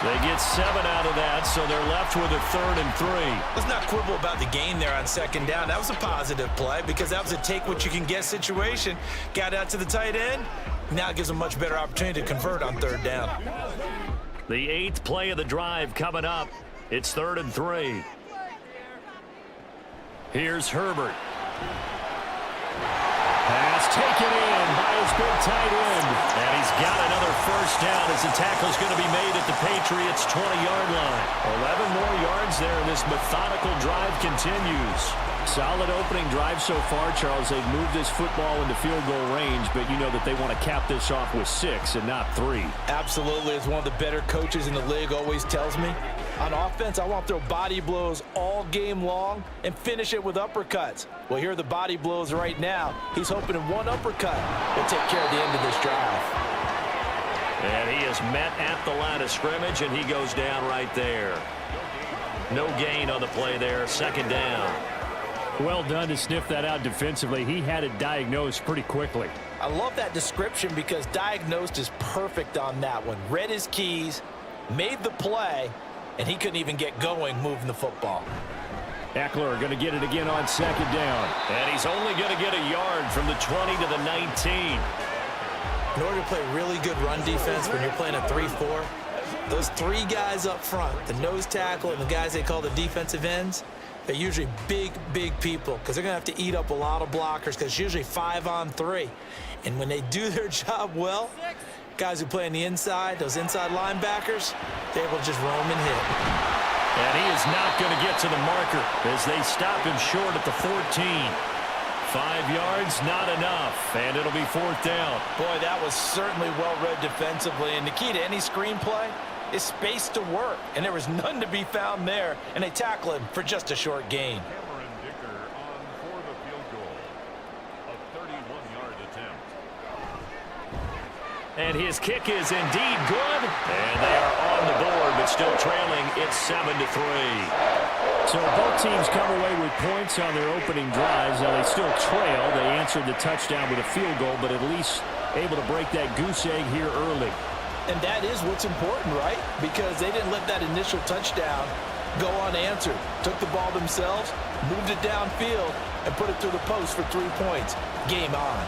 They get 7 out of that, so they're left with a 3rd and 3. Let's not quibble about the gain there on 2nd down. That was a positive play because that was a take-what-you-can-get situation. Got out to the tight end. Now it gives them a much better opportunity to convert on 3rd down. The 8th play of the drive coming up. It's 3rd and 3. Here's Herbert. Pass taken in by his big tight end. And he's got another first down as the tackle's going to be made at the Patriots' 20-yard line. 11 more yards there, and this methodical drive continues. Solid opening drive so far, Charles. They've moved this football into field goal range, but you know that they want to cap this off with 6 and not 3. Absolutely. As one of the better coaches in the league always tells me, on offense, I want to throw body blows all game long and finish it with uppercuts. Well, here are the body blows right now. He's hoping in one uppercut will take care of the end of this drive. And he is met at the line of scrimmage, and he goes down right there. No gain on the play there. 2nd down. Well done to sniff that out defensively. He had it diagnosed pretty quickly. I love that description because diagnosed is perfect on that one. Read his keys, made the play, and he couldn't even get going moving the football. Eckler going to get it again on 2nd down. And he's only going to get a yard from the 20 to the 19. In order to play really good run defense when you're playing a 3-4, those 3 guys up front, the nose tackle and the guys they call the defensive ends, they're usually big, big people because they're going to have to eat up a lot of blockers because it's usually 5-on-3. And when they do their job well, guys who play on the inside, those inside linebackers, they're able to just roam and hit. And he is not going to get to the marker as they stop him short at the 14. 5 yards, not enough, and it'll be 4th down. Boy, that was certainly well-read defensively, and the key to any screenplay is space to work, and there was none to be found there, and they tackle him for just a short gain. For the field goal, a 31-yard attempt. And his kick is indeed good, and they are on the board, but still trailing. It's 7-3. So both teams come away with points on their opening drives. Now they still trail. They answered the touchdown with a field goal, but at least able to break that goose egg here early. And that is what's important, right? Because they didn't let that initial touchdown go unanswered. Took the ball themselves, moved it downfield, and put it through the post for 3 points. Game on.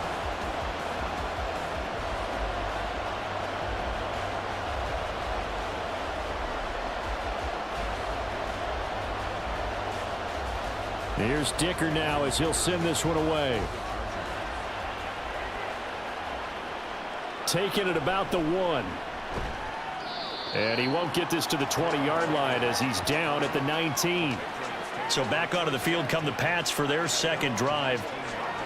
Here's Dicker now as he'll send this one away. Taking it about the 1. And he won't get this to the 20-yard line as he's down at the 19. So back onto the field come the Pats for their second drive.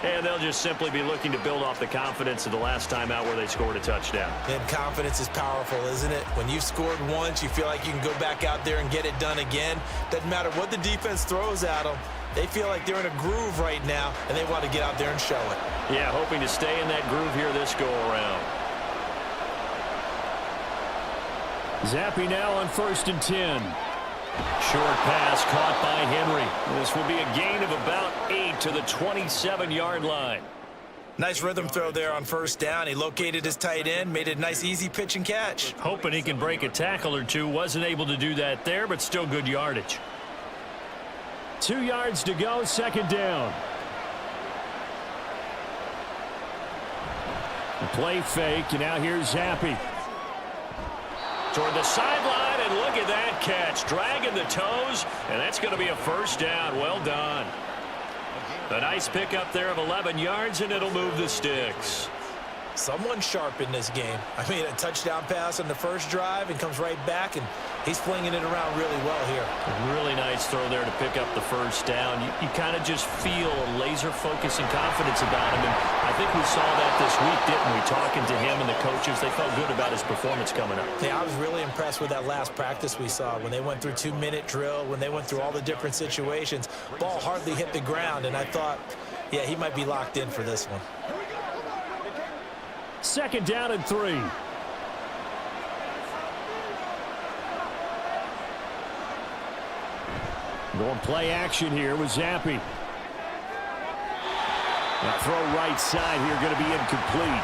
And they'll just simply be looking to build off the confidence of the last time out where they scored a touchdown. And confidence is powerful, isn't it? When you've scored once, you feel like you can go back out there and get it done again. Doesn't matter what the defense throws at them. They feel like they're in a groove right now, and they want to get out there and show it. Yeah, hoping to stay in that groove here this go-around. Zappe now on 1st and 10. Short pass caught by Henry. This will be a gain of about 8 to the 27-yard line. Nice rhythm throw there on 1st down. He located his tight end, made it a nice easy pitch and catch. Hoping he can break a tackle or two. Wasn't able to do that there, but still good yardage. 2 yards to go, 2nd down. The play fake, and now here's Zappe. Toward the sideline, and look at that catch. Dragging the toes, and that's going to be a 1st down. Well done. A nice pickup there of 11 yards, and it'll move the sticks. Someone sharp in this game. I mean, a touchdown pass on the first drive and comes right back, and he's flinging it around really well here. A really nice throw there to pick up the 1st down. You kind of just feel a laser focus and confidence about him, and I think we saw that this week, didn't we? Talking to him and the coaches, they felt good about his performance coming up. Yeah, I was really impressed with that last practice we saw when they went through 2-minute drill, when they went through all the different situations. Ball hardly hit the ground, and I thought, yeah, he might be locked in for this one. 2nd down and 3. Going play action here with Zappe. Now throw right side here, going to be incomplete.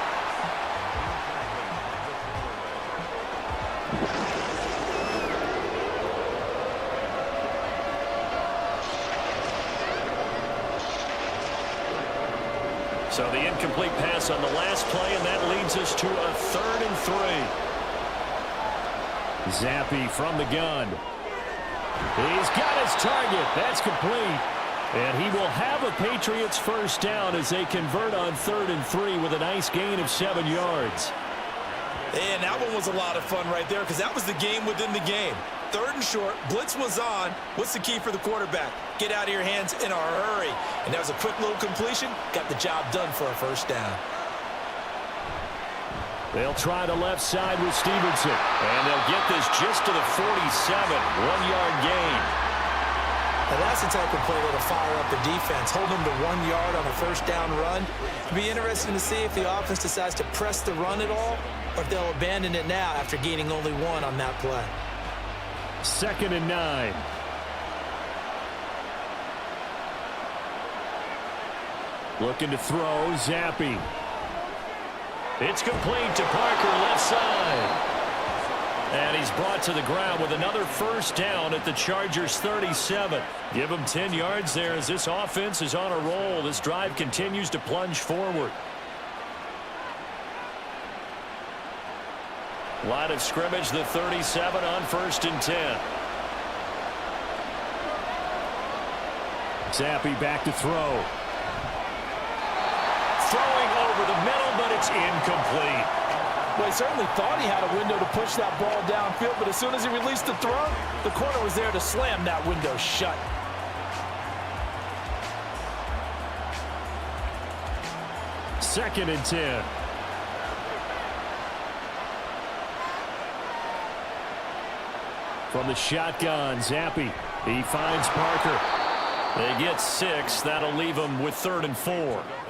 So the incomplete pass on the last play, and that leads us to a 3rd and 3. Zappe from the gun. He's got his target. That's complete. And he will have a Patriots 1st down as they convert on 3rd and 3 with a nice gain of 7 yards. And that one was a lot of fun right there because that was the game within the game. 3rd and short, blitz was on. What's the key for the quarterback? Get out of your hands in a hurry. And that was a quick little completion. Got the job done for a 1st down. They'll try the left side with Stevenson. And they'll get this just to the 47. 1-yard gain. Now that's the type of play that'll fire up the defense. Hold them to 1 yard on a 1st down run. It'll be interesting to see if the offense decides to press the run at all or if they'll abandon it now after gaining only 1 on that play. 2nd and 9. Looking to throw, Zappe. It's complete to Parker, left side. And he's brought to the ground with another 1st down at the Chargers' 37. Give him 10 yards there as this offense is on a roll. This drive continues to plunge forward. Line of scrimmage, the 37 on 1st and 10. Zappe back to throw. Throwing over the middle, but it's incomplete. Well, he certainly thought he had a window to push that ball downfield, but as soon as he released the throw, the corner was there to slam that window shut. Second and 10. From the shotgun, Zappe. He finds Parker. They get 6. That'll leave them with 3rd and 4.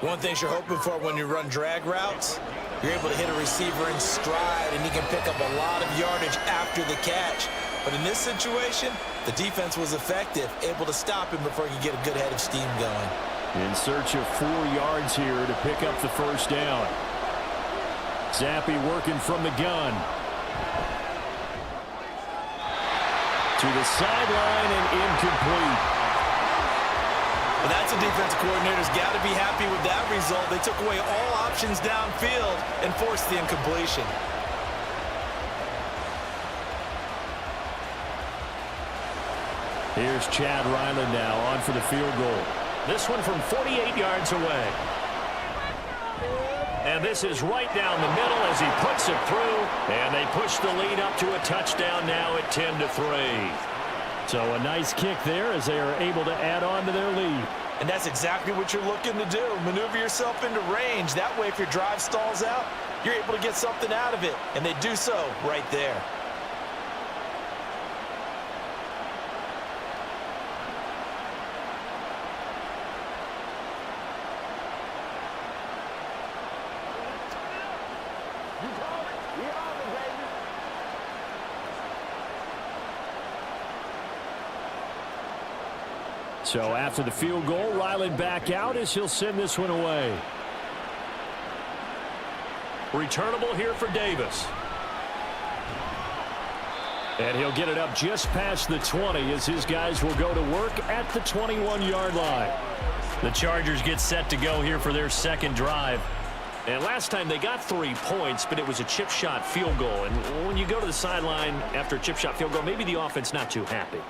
One thing you're hoping for when you run drag routes, you're able to hit a receiver in stride, and he can pick up a lot of yardage after the catch. But in this situation, the defense was effective, able to stop him before he could get a good head of steam going. In search of 4 yards here to pick up the 1st down. Zappe working from the gun. To the sideline and incomplete. Well, that's a defense coordinator's got to be happy with that result. They took away all options downfield and forced the incompletion. Here's Chad Ryland now on for the field goal. This one from 48 yards away. And this is right down the middle as he puts it through. And they push the lead up to a touchdown now at 10-3. So a nice kick there as they are able to add on to their lead. And that's exactly what you're looking to do. Maneuver yourself into range. That way, if your drive stalls out, you're able to get something out of it. And they do so right there. So after the field goal, Ryland back out as he'll send this one away. Returnable here for Davis. And he'll get it up just past the 20 as his guys will go to work at the 21-yard line. The Chargers get set to go here for their second drive. And last time they got 3 points, but it was a chip shot field goal. And when you go to the sideline after a chip shot field goal, maybe the offense not too happy.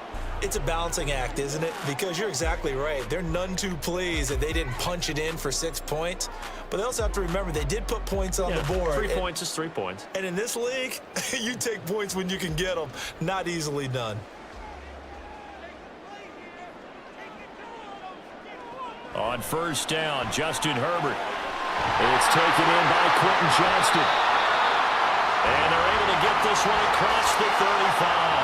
It's a balancing act, isn't it? Because you're exactly right. They're none too pleased that they didn't punch it in for 6 points. But they also have to remember they did put points on the board. 3 points is 3 points. And in this league, you take points when you can get them. Not easily done. On first down, Justin Herbert. It's taken in by Quentin Johnston. And they're able to get this one across the 35.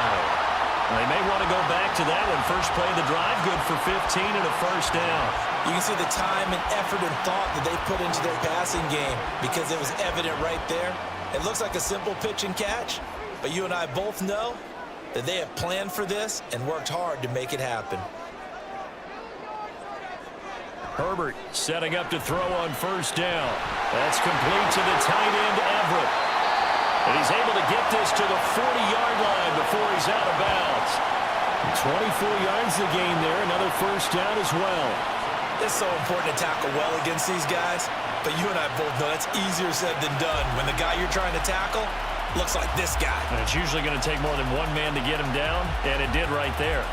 They may want to go back to that one. First play of the drive, good for 15 and a first down. You can see the time and effort and thought that they put into their passing game because it was evident right there. It looks like a simple pitch and catch, but you and I both know that they have planned for this and worked hard to make it happen. Herbert setting up to throw on first down. That's complete to the tight end, Everett. And he's able to get this to the 40-yard line before he's out of bounds. 24 yards to gain there. Another first down as well. It's so important to tackle well against these guys, but you and I both know that's easier said than done. When the guy you're trying to tackle looks like this guy. And it's usually going to take more than one man to get him down, and it did right there.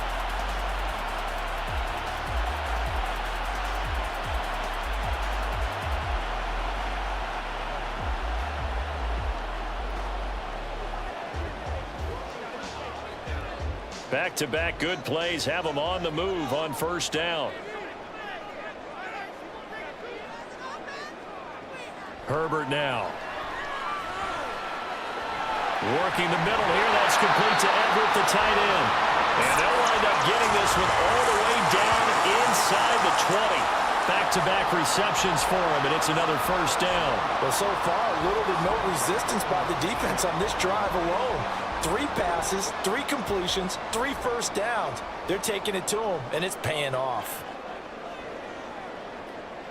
Back-to-back good plays have them on the move on first down. Herbert now. Working the middle here. That's complete to Everett, the tight end. And they'll wind up getting this one all the way down inside the 20. Back-to-back receptions for him, and it's another first down. Well, so far, little to no resistance by the defense on this drive alone. 3 passes, 3 completions, 3 first downs. They're taking it to him, and it's paying off.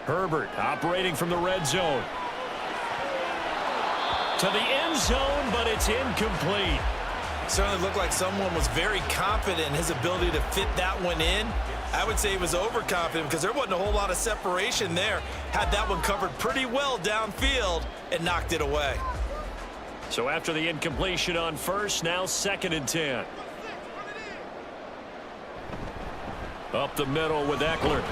Herbert operating from the red zone. To the end zone, but it's incomplete. Certainly looked like someone was very confident in his ability to fit that one in. I would say he was overconfident because there wasn't a whole lot of separation there. Had that one covered pretty well downfield and knocked it away. So after the incompletion on first, now 2nd and 10. Up the middle with Eckler.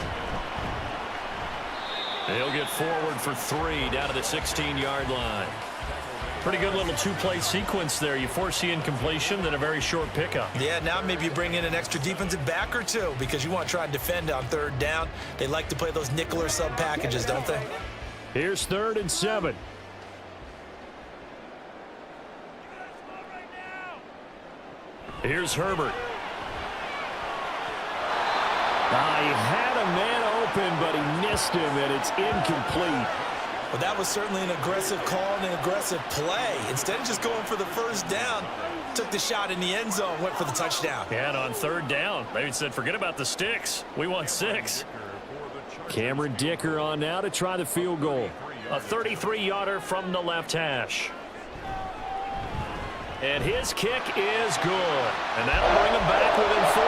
He'll get forward for 3 down to the 16-yard line. Pretty good little 2-play sequence there. You force the incompletion, then a very short pickup. Yeah, now maybe you bring in an extra defensive back or 2 because you want to try and defend on 3rd down. They like to play those nickel or sub packages, don't they? Here's 3rd and 7. Here's Herbert. He had a man open, but he missed him, and it's incomplete. Well, that was certainly an aggressive call and an aggressive play. Instead of just going for the first down, took the shot in the end zone, went for the touchdown. And on 3rd down, they said, forget about the sticks. We want 6. Cameron Dicker on now to try the field goal. A 33-yarder from the left hash. And his kick is good. And that'll bring him back within 4.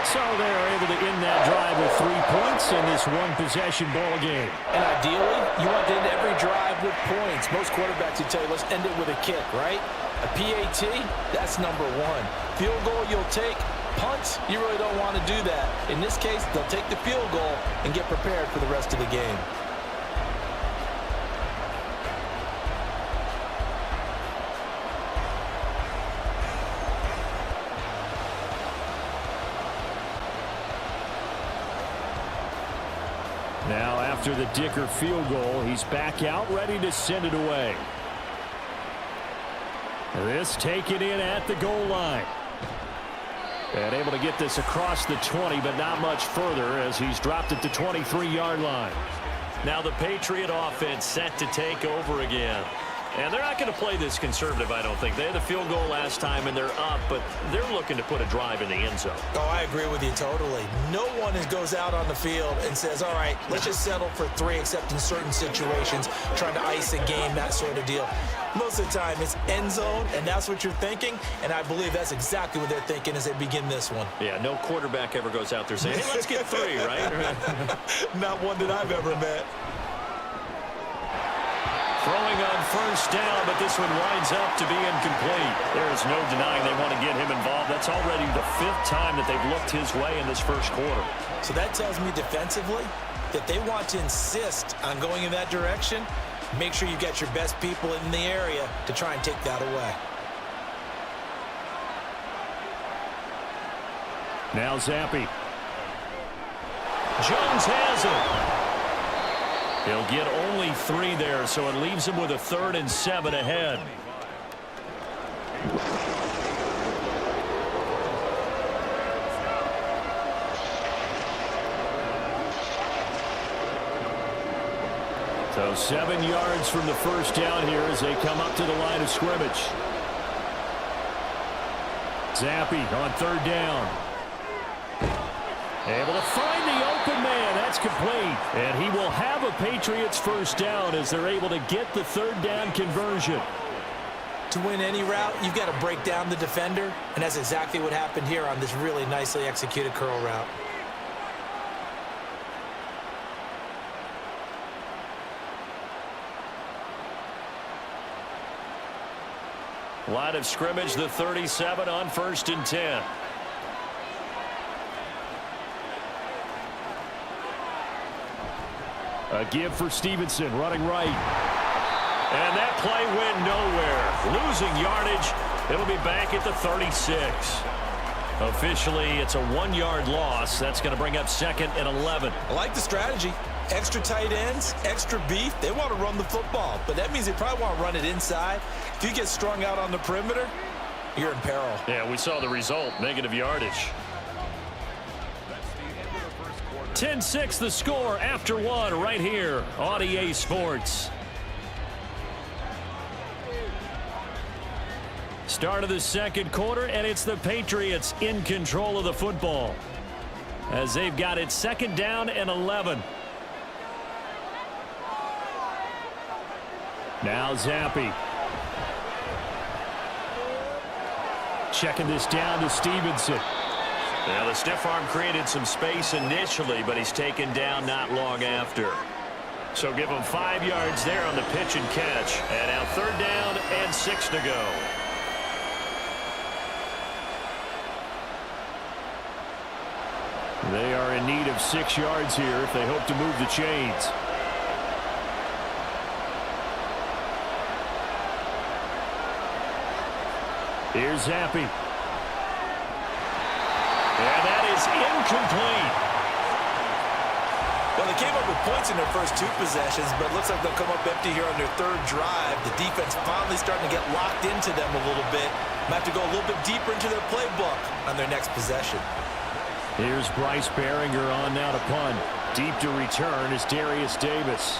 So they're able to end that drive with 3 points in this one-possession ball game. And ideally, you want to end every drive with points. Most quarterbacks would tell you, let's end it with a kick, right? A PAT, that's number 1. Field goal you'll take, Punts, you really don't want to do that. In this case, they'll take the field goal and get prepared for the rest of the game. Now after the Dicker field goal, he's back out ready to send it away. This taken in at the goal line. And able to get this across the 20, but not much further as he's dropped it to 23-yard line. Now the Patriot offense set to take over again. And they're not going to play this conservative, I don't think. They had the field goal last time, and they're up, but they're looking to put a drive in the end zone. Oh, I agree with you totally. No one goes out on the field and says, all right, let's just settle for 3, except in certain situations, trying to ice a game, that sort of deal. Most of the time, it's end zone, and that's what you're thinking, and I believe that's exactly what they're thinking as they begin this one. Yeah, no quarterback ever goes out there saying, hey, let's get 3, right? Not one that I've ever met. Throwing on first down, but this one winds up to be incomplete. There is no denying they want to get him involved. That's already the 5th time that they've looked his way in this first quarter. So that tells me defensively that they want to insist on going in that direction. Make sure you've got your best people in the area to try and take that away. Now Zappi. Jones has it. He'll get only 3 there, so it leaves him with a 3rd and 7 ahead. So 7 yards from the first down here as they come up to the line of scrimmage. Zappi on 3rd down. Able to find the open man. That's complete. And he will have a Patriots first down as they're able to get the 3rd down conversion. To win any route, you've got to break down the defender, and that's exactly what happened here on this really nicely executed curl route. Line of scrimmage, the 37 on 1st and 10. A give for Stevenson, running right. And that play went nowhere. Losing yardage. It'll be back at the 36. Officially, it's a 1-yard loss. That's going to bring up 2nd and 11. I like the strategy. Extra tight ends, extra beef. They want to run the football, but that means they probably want to run it inside. If you get strung out on the perimeter, you're in peril. Yeah, we saw the result, negative yardage. 10-6 the score after 1 right here on EA Sports. Start of the 2nd quarter, and it's the Patriots in control of the football as they've got it 2nd down and 11. Now Zappi. Checking this down to Stevenson. Now the stiff arm created some space initially, but he's taken down not long after. So give him 5 yards there on the pitch and catch. And now 3rd down and 6 to go. They are in need of 6 yards here if they hope to move the chains. Here's Zappi. And that is incomplete. Well, they came up with points in their first 2 possessions, but it looks like they'll come up empty here on their 3rd drive. The defense finally starting to get locked into them a little bit. Might have to go a little bit deeper into their playbook on their next possession. Here's Bryce Behringer on now to punt. Deep to return is Darius Davis.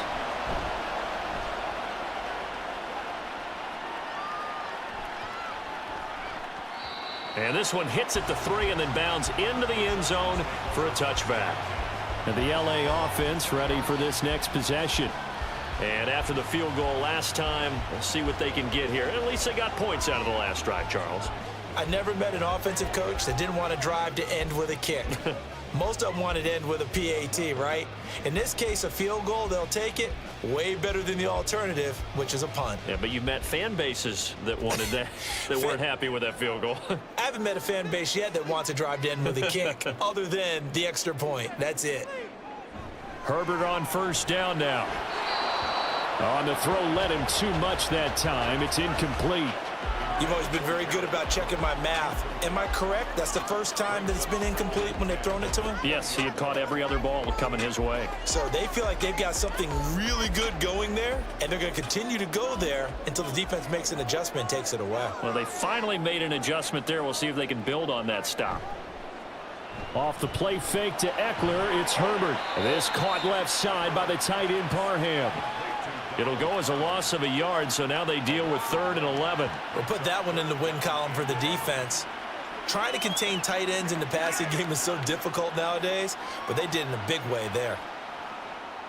And this one hits at the 3 and then bounds into the end zone for a touchback. And the LA offense ready for this next possession. And after the field goal last time, we'll see what they can get here. At least they got points out of the last drive, Charles. I never met an offensive coach that didn't want to drive to end with a kick. Most of them want it to end with a PAT, right? In this case, a field goal, they'll take it. Way better than the alternative, which is a punt. Yeah, but you met fan bases that wanted that, that weren't happy with that field goal. I haven't met a fan base yet that wants to drive to end with a kick, other than the extra point. That's it. Herbert on first down now. On the throw, led him too much that time. It's incomplete. You've always been very good about checking my math. Am I correct? That's the first time that it's been incomplete when they've thrown it to him? Yes, he had caught every other ball coming his way. So they feel like they've got something really good going there, and they're going to continue to go there until the defense makes an adjustment and takes it away. Well, they finally made an adjustment there. We'll see if they can build on that stop. Off the play fake to Eckler, it's Herbert. This caught left side by the tight end Parham. It'll go as a loss of a yard, so now they deal with 3rd and 11. We'll put that one in the win column for the defense. Trying to contain tight ends in the passing game is so difficult nowadays, but they did in a big way there.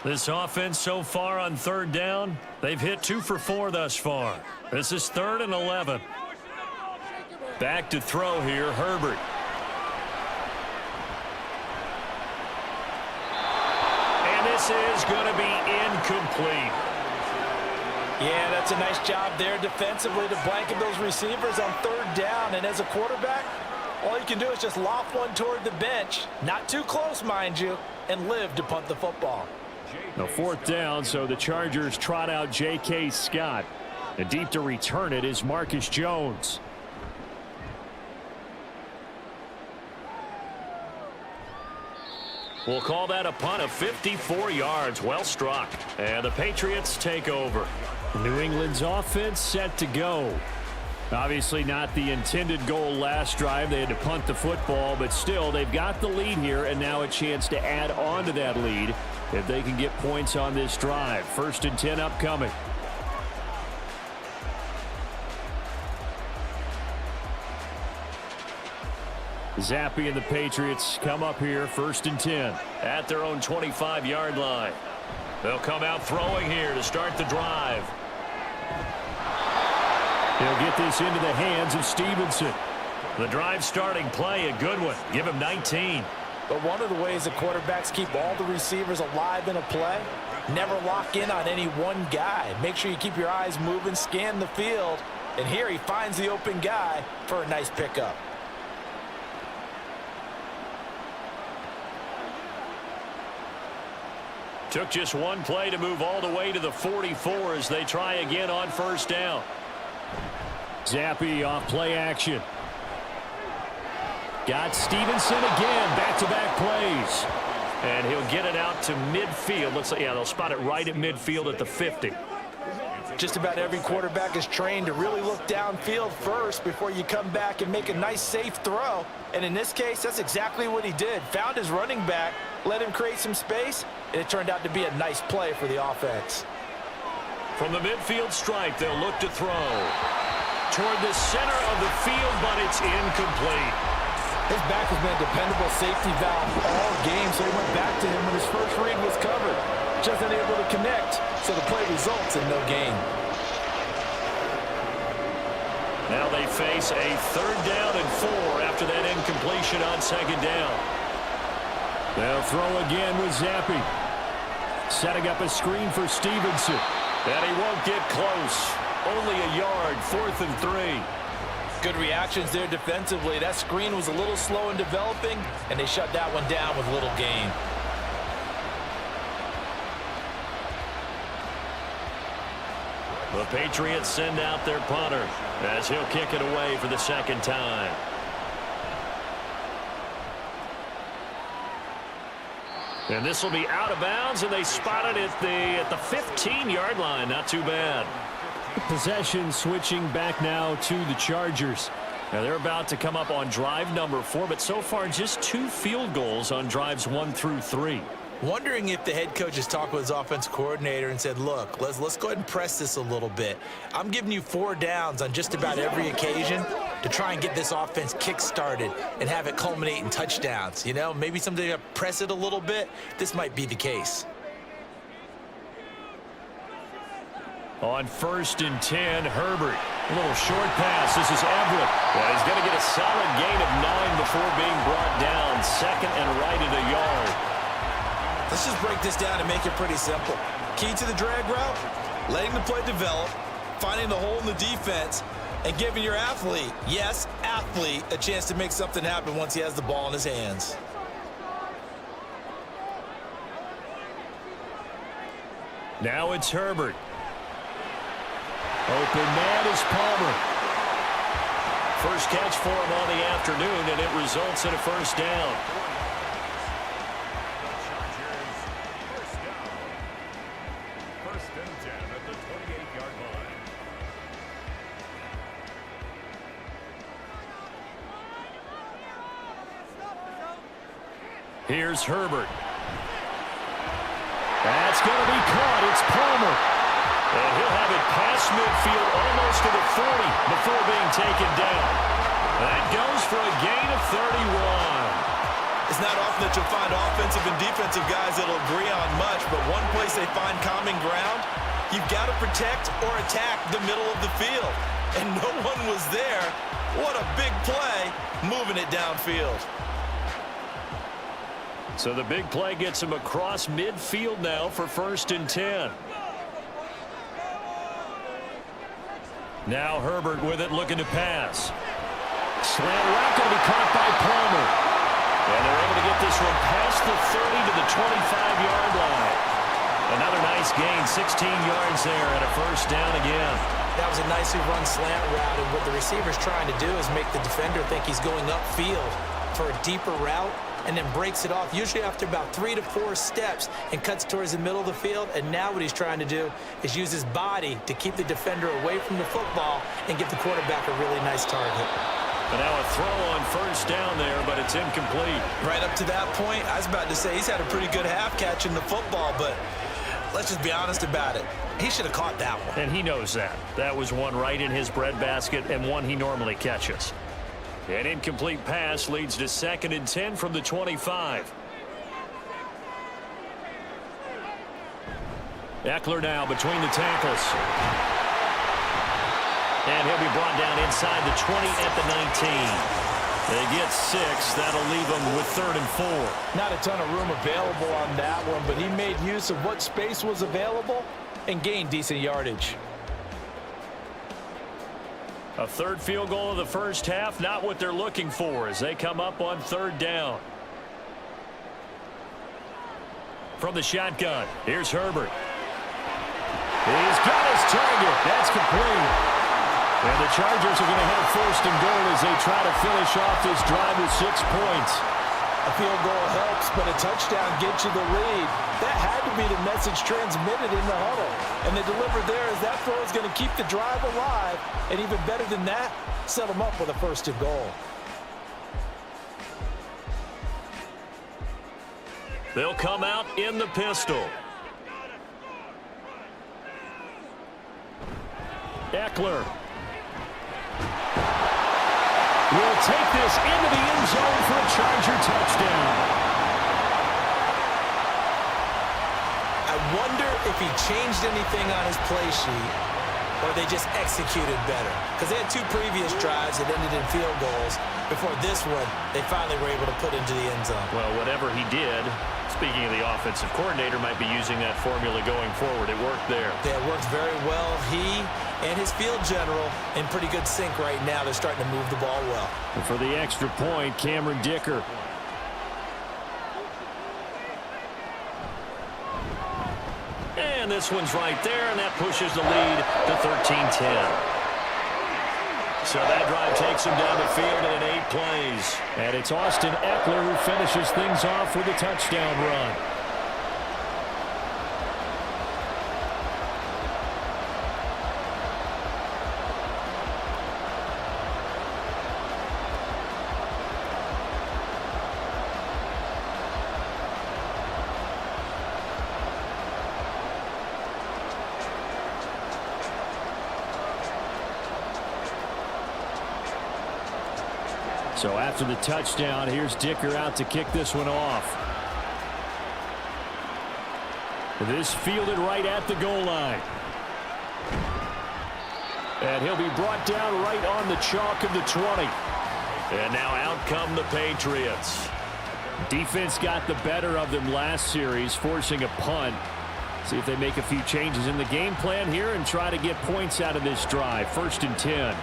This offense so far on 3rd down, they've hit 2 for 4 thus far. This is 3rd and 11. Back to throw here, Herbert. And this is going to be incomplete. Yeah, that's a nice job there defensively to blanket those receivers on 3rd down. And as a quarterback, all you can do is just loft one toward the bench. Not too close, mind you, and live to punt the football. Now 4th down, so the Chargers trot out J.K. Scott. And deep to return it is Marcus Jones. We'll call that a punt of 54 yards. Well struck. And the Patriots take over. New England's offense set to go. Obviously not the intended goal last drive. They had to punt the football, but still they've got the lead here and now a chance to add on to that lead if they can get points on this drive. 1st and 10 upcoming. Zappe and the Patriots come up here 1st and 10 at their own 25-yard line. They'll come out throwing here to start the drive. He'll get this into the hands of Stevenson. The drive starting play, a good one. Give him 19. But one of the ways that quarterbacks keep all the receivers alive in a play, never lock in on any one guy. Make sure you keep your eyes moving, scan the field, and here he finds the open guy for a nice pickup. Took just one play to move all the way to the 44 as they try again on 1st down. Zappe off play action. Got Stevenson again, back-to-back plays. And he'll get it out to midfield. Looks like, yeah, they'll spot it right at midfield at the 50. Just about every quarterback is trained to really look downfield first before you come back and make a nice, safe throw. And in this case, that's exactly what he did. Found his running back, let him create some space, and it turned out to be a nice play for the offense. From the midfield stripe, they'll look to throw. Toward the center of the field, but it's incomplete. His back has been a dependable safety valve all game, so he went back to him when his first read was covered. Just unable to connect, so the play results in no gain. Now they face a 3rd down and 4 after that incompletion on 2nd down. They'll throw again with Zappe. Setting up a screen for Stevenson. And he won't get close. Only a yard, 4th and 3. Good reactions there defensively. That screen was a little slow in developing, and they shut that one down with little gain. The Patriots send out their punter as he'll kick it away for the 2nd time. And this will be out of bounds, and they spot it at the 15-yard line. Not too bad. Possession switching back now to the Chargers. Now they're about to come up on drive number 4, but so far just 2 field goals on drives 1 through 3. Wondering if the head coach has talked with his offense coordinator and said, look, let's go ahead and press this a little bit. I'm giving you 4 downs on just about every occasion to try and get this offense kick-started and have it culminate in touchdowns. You know, maybe something to press it a little bit. This might be the case. On 1st and 10, Herbert. A little short pass. This is Everett. Well, he's going to get a solid gain of 9 before being brought down. Second and right at a yard. Let's just break this down and make it pretty simple. Key to the drag route, letting the play develop, finding the hole in the defense, and giving your athlete, yes, athlete, a chance to make something happen once he has the ball in his hands. Now it's Herbert. Open man is Palmer. First catch for him on the afternoon, and it results in a first down. First and 10 at the 28-yard line. Here's Herbert. That's going to be caught. It's Palmer. And he'll have it past midfield almost to the 40 before being taken down. That goes for a gain of 31. It's not often that you'll find offensive and defensive guys that'll agree on much, but one place they find common ground, you've got to protect or attack the middle of the field. And no one was there. What a big play, moving it downfield. So the big play gets him across midfield now for first and 10. Now Herbert with it, looking to pass. Slant route going to be caught by Palmer. And they're able to get this one past the 30 to the 25-yard line. Another nice gain, 16 yards there, and a first down again. That was a nicely run slant route, and what the receiver's trying to do is make the defender think he's going upfield for a deeper route, and then breaks it off, usually after about 3 to 4 steps, and cuts towards the middle of the field. And now what he's trying to do is use his body to keep the defender away from the football and give the quarterback a really nice target. And now a throw on first down there, but it's incomplete. Right up to that point, I was about to say he's had a pretty good half catching the football, but let's just be honest about it. He should have caught that one. And he knows that. That was one right in his breadbasket and one he normally catches. An incomplete pass leads to second and 10 from the 25. Eckler now between the tackles. And he'll be brought down inside the 20 at the 19. They get 6. That'll leave them with 3rd and 4. Not a ton of room available on that one, but he made use of what space was available and gained decent yardage. A third field goal of the first half, not what they're looking for as they come up on 3rd down. From the shotgun, here's Herbert. He's got his target. That's complete. And the Chargers are going to have 1st and goal as they try to finish off this drive with 6 points. A field goal helps, but a touchdown gets you the lead. That had to be the message transmitted in the huddle. And they delivered there as that throw is going to keep the drive alive. And even better than that, set them up with a 1st and goal. They'll come out in the pistol. Eckler will take this into the end zone for a Charger touchdown. I wonder if he changed anything on his play sheet or they just executed better. Because they had 2 previous drives that ended in field goals. Before this one, they finally were able to put into the end zone. Well, whatever he did, speaking of the offensive coordinator, might be using that formula going forward. It worked there. Yeah, it worked very well. He and his field general in pretty good sync right now. They're starting to move the ball well. And for the extra point, Cameron Dicker. And this one's right there, and that pushes the lead to 13-10. So that drive takes him down the field in 8 plays. And it's Austin Eckler who finishes things off with a touchdown run. So after the touchdown, here's Dicker out to kick this one off. This fielded right at the goal line. And he'll be brought down right on the chalk of the 20. And now out come the Patriots. Defense got the better of them last series, forcing a punt. See if they make a few changes in the game plan here and try to get points out of this drive. 1st and 10.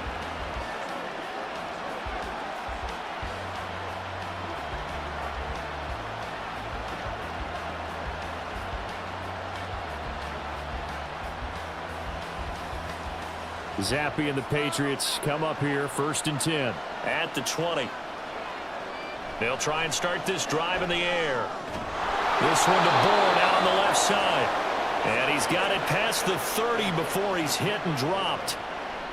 Zappe and the Patriots come up here, 1st and 10. At the 20. They'll try and start this drive in the air. This one to Bourne out on the left side. And he's got it past the 30 before he's hit and dropped.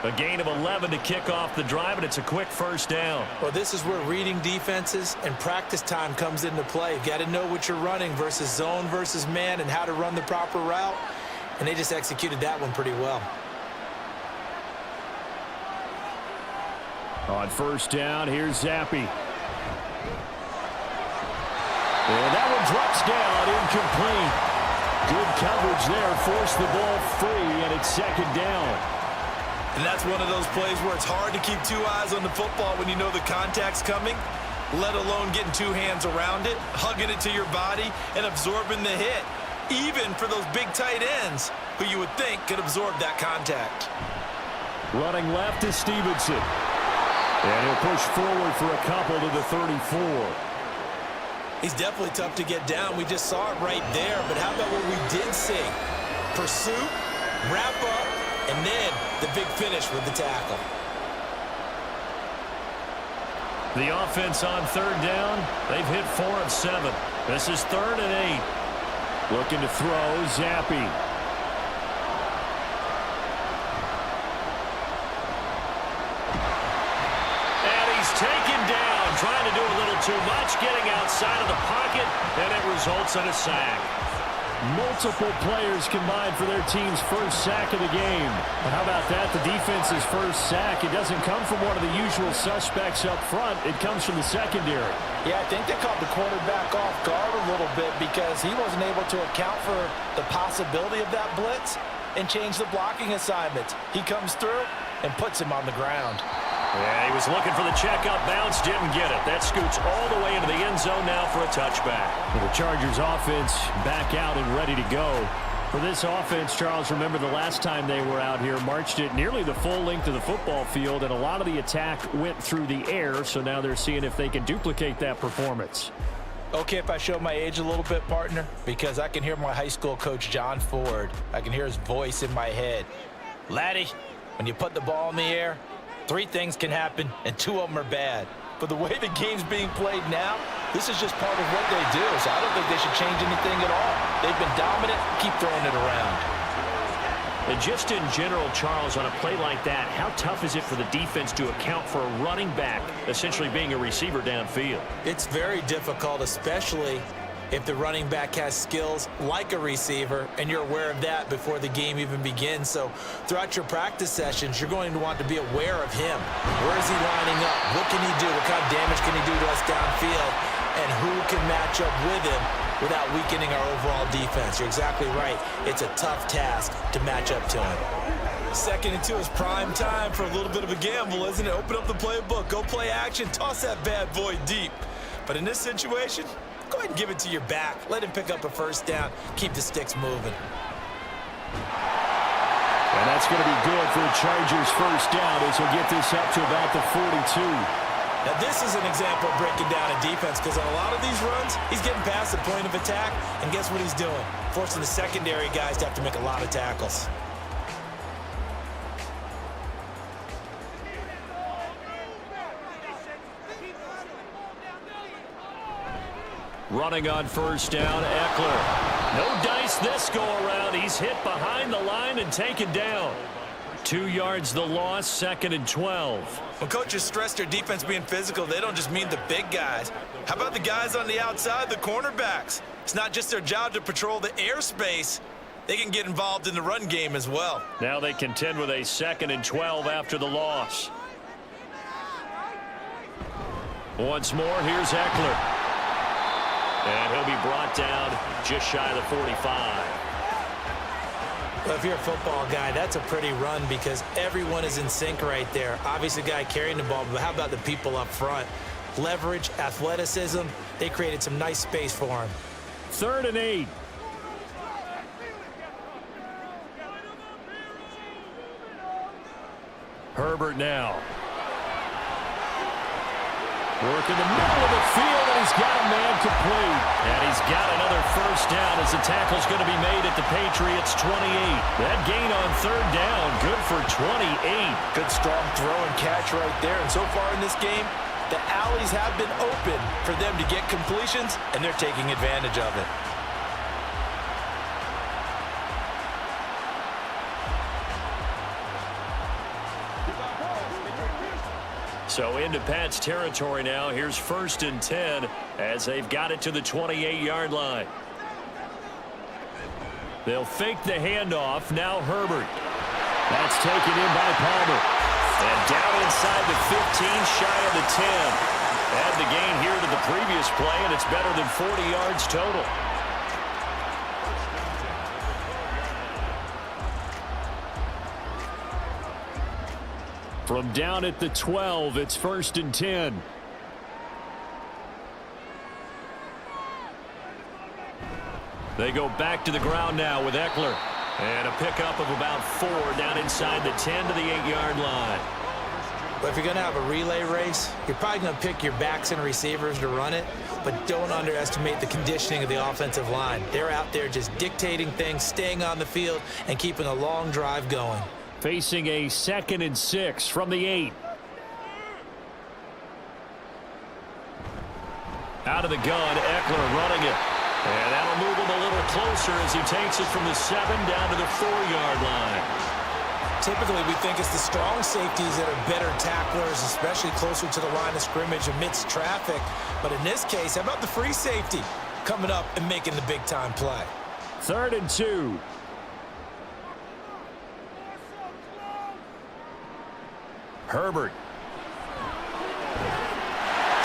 A gain of 11 to kick off the drive, and it's a quick 1st down. Well, this is where reading defenses and practice time comes into play. You've got to know what you're running versus zone versus man and how to run the proper route. And they just executed that one pretty well. On 1st down, here's Zappe. And that one drops down, incomplete. Good coverage there, forced the ball free, and it's 2nd down. And that's one of those plays where it's hard to keep 2 eyes on the football when you know the contact's coming, let alone getting 2 hands around it, hugging it to your body, and absorbing the hit, even for those big tight ends who you would think could absorb that contact. Running left is Stevenson. And he'll push forward for a couple to the 34. He's definitely tough to get down. We just saw it right there. But how about what we did see? Pursuit, wrap up, and then the big finish with the tackle. The offense on 3rd down, they've hit 4 of 7. This is 3rd and 8. Looking to throw, Zappe. Taken down, trying to do a little too much, getting outside of the pocket, and it results in a sack. Multiple players combined for their team's 1st sack of the game. But how about that? The defense's 1st sack. It doesn't come from one of the usual suspects up front. It comes from the secondary. Yeah, I think they caught the quarterback off guard a little bit because he wasn't able to account for the possibility of that blitz and change the blocking assignments. He comes through and puts him on the ground. Yeah, he was looking for the check-up bounce, didn't get it. That scoots all the way into the end zone now for a touchback. Well, the Chargers offense back out and ready to go. For this offense, Charles, remember the last time they were out here, marched it nearly the full length of the football field, and a lot of the attack went through the air, so now they're seeing if they can duplicate that performance. Okay, if I show my age a little bit, partner, because I can hear my high school coach, John Ford. I can hear his voice in my head. Laddie, when you put the ball in the air, 3 things can happen, and 2 of them are bad. But the way the game's being played now, this is just part of what they do, so I don't think they should change anything at all. They've been dominant. Keep throwing it around. And just in general, Charles, on a play like that, how tough is it for the defense to account for a running back essentially being a receiver downfield? It's very difficult, especially if the running back has skills like a receiver, and you're aware of that before the game even begins. So throughout your practice sessions, you're going to want to be aware of him. Where is he lining up? What can he do? What kind of damage can he do to us downfield? And who can match up with him without weakening our overall defense? You're exactly right. It's a tough task to match up to him. 2nd and 2 is prime time for a little bit of a gamble, isn't it? Open up the playbook, go play action, toss that bad boy deep. But in this situation, go ahead and give it to your back. Let him pick up a 1st down. Keep the sticks moving. And that's going to be good for the Chargers' 1st down as he'll get this up to about the 42. Now, this is an example of breaking down a defense because on a lot of these runs, he's getting past the point of attack, and guess what he's doing? Forcing the secondary guys to have to make a lot of tackles. Running on 1st down, Eckler. No dice this go-around. He's hit behind the line and taken down. 2 yards the loss, 2nd and 12. When coaches stress their defense being physical, they don't just mean the big guys. How about the guys on the outside, the cornerbacks? It's not just their job to patrol the airspace. They can get involved in the run game as well. Now they contend with a 2nd and 12 after the loss. Once more, here's Eckler. And he'll be brought down just shy of the 45. Well, if you're a football guy, that's a pretty run because everyone is in sync right there. Obviously, the guy carrying the ball, but how about the people up front? Leverage, athleticism, they created some nice space for him. 3rd and 8. Herbert now. Work in the middle of the field, and he's got a man complete. And he's got another first down as the tackle's going to be made at the Patriots 28. That gain on 3rd down, good for 28. Good strong throw and catch right there. And so far in this game, the alleys have been open for them to get completions, and they're taking advantage of it. So into Pat's territory now. Here's 1st and 10 as they've got it to the 28-yard line. They'll fake the handoff. Now Herbert. That's taken in by Palmer. And down inside the 15, shy of the 10. Add the gain here to the previous play, and it's better than 40 yards total. From down at the 12, it's 1st and 10. They go back to the ground now with Eckler. And a pickup of about 4 down inside the 10 to the 8-yard line. But if you're going to have a relay race, you're probably going to pick your backs and receivers to run it, but don't underestimate the conditioning of the offensive line. They're out there just dictating things, staying on the field, and keeping a long drive going. Facing a 2nd and 6 from the 8. Out of the gun, Eckler running it. And that'll move him a little closer as he takes it from the 7 down to the 4-yard line. Typically, we think it's the strong safeties that are better tacklers, especially closer to the line of scrimmage amidst traffic. But in this case, how about the free safety coming up and making the big-time play? 3rd and 2. Herbert.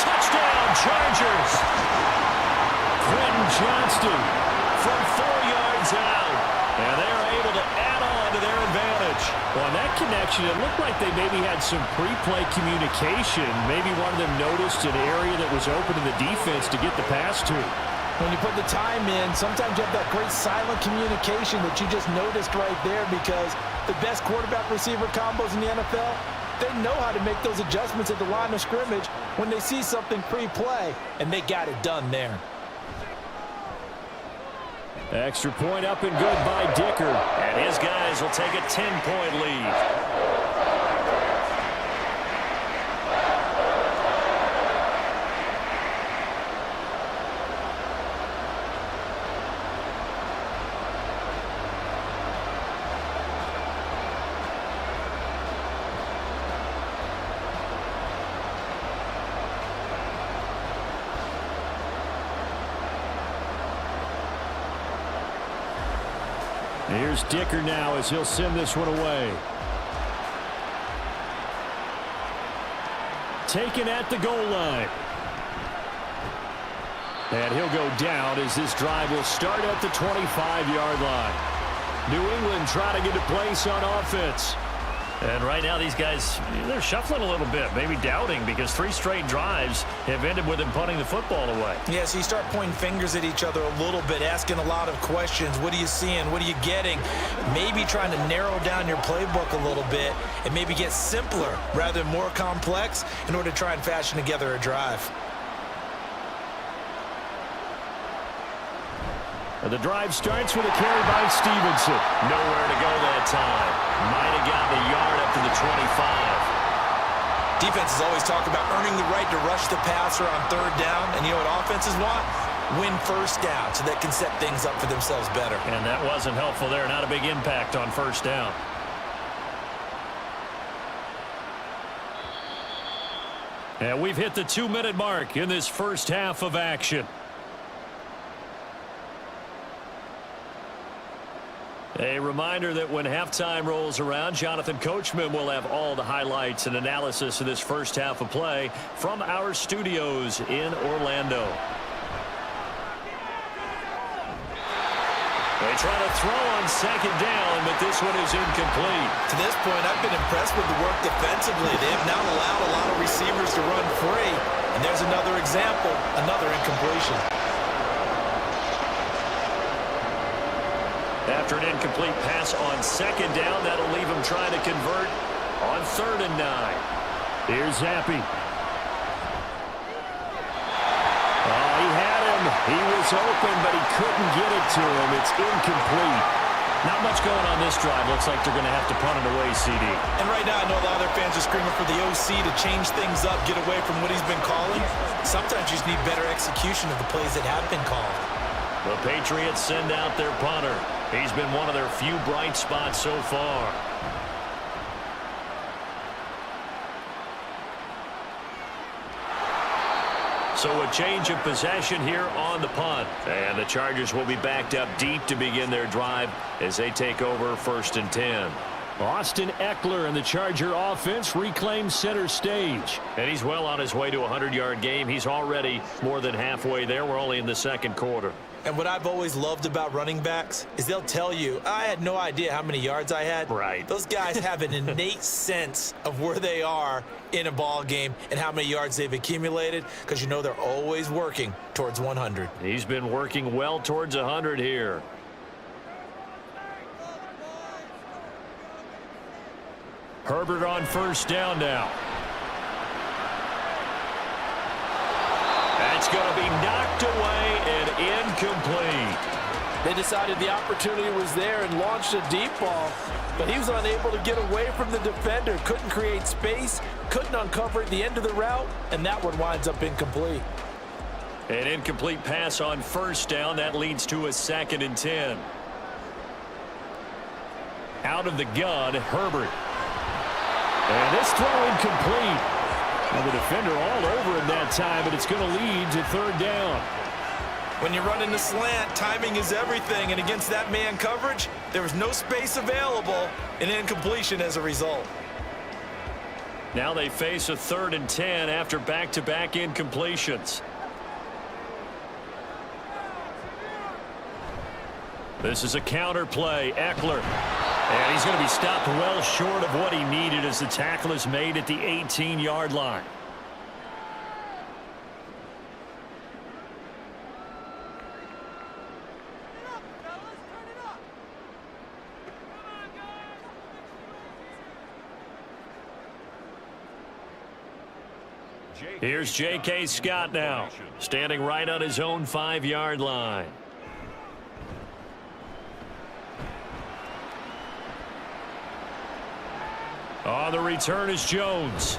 Touchdown, Chargers. Quentin Johnston from 4 yards out. And they're able to add on to their advantage. Well, on that connection, it looked like they maybe had some pre-play communication. Maybe one of them noticed an area that was open to the defense to get the pass to. When you put the time in, sometimes you have that great silent communication that you just noticed right there, because the best quarterback-receiver combos in the NFL, they know how to make those adjustments at the line of scrimmage when they see something pre-play, and they got it done there. Extra point up and good by Dicker. And his guys will take a 10-point lead. Here's Dicker now as he'll send this one away. Taken at the goal line. And he'll go down as this drive will start at the 25-yard line. New England trying to get a place on offense. And right now these guys, they're shuffling a little bit, maybe doubting, because 3 straight drives have ended with them punting the football away. Yeah, so you start pointing fingers at each other a little bit, asking a lot of questions. What are you seeing? What are you getting? Maybe trying to narrow down your playbook a little bit and maybe get simpler rather than more complex in order to try and fashion together a drive. The drive starts with a carry by Stevenson. Nowhere to go that time. Might have gotten a yard up to the 25. Defenses always talk about earning the right to rush the passer on 3rd down. And you know what offenses want? Win 1st down so they can set things up for themselves better. And that wasn't helpful there. Not a big impact on 1st down. And we've hit the 2-minute mark in this first half of action. A reminder that when halftime rolls around, Jonathan Coachman will have all the highlights and analysis of this first half of play from our studios in Orlando. They try to throw on second down, but this one is incomplete. To this point, I've been impressed with the work defensively. They have not allowed a lot of receivers to run free. And there's another example, another incompletion. After an incomplete pass on second down, that'll leave him trying to convert on 3rd and 9. Here's Zappe. Oh, he had him. He was open, but he couldn't get it to him. It's incomplete. Not much going on this drive. Looks like they're going to have to punt it away, CD. And right now, I know a lot of their fans are screaming for the OC to change things up, get away from what he's been calling. Sometimes you just need better execution of the plays that have been called. The Patriots send out their punter. He's been one of their few bright spots so far. So a change of possession here on the punt. And the Chargers will be backed up deep to begin their drive as they take over 1st and 10. Austin Eckler and the Charger offense reclaims center stage. And he's well on his way to a 100-yard game. He's already more than halfway there. We're only in the 2nd quarter. And what I've always loved about running backs is they'll tell you, I had no idea how many yards I had. Right. Those guys have an innate sense of where they are in a ball game and how many yards they've accumulated, because you know they're always working towards 100. He's been working well towards 100 here. Herbert on 1st down now. That's going to be knocked away and incomplete. They decided the opportunity was there and launched a deep ball, but he was unable to get away from the defender, couldn't create space, couldn't uncover the end of the route, and that one winds up incomplete. An incomplete pass on 1st down. That leads to a 2nd and 10. Out of the gun, Herbert. And this throw incomplete. Well, the defender all over him that time, but it's going to lead to 3rd down. When you're running the slant, timing is everything, and against that man coverage, there was no space available, and incompletion as a result. Now they face a 3rd and 10 after back-to-back incompletions. This is a counter play. Eckler. And he's going to be stopped well short of what he needed as the tackle is made at the 18-yard line. Here's J.K. Scott now, standing right on his own 5-yard line. On the return is Jones.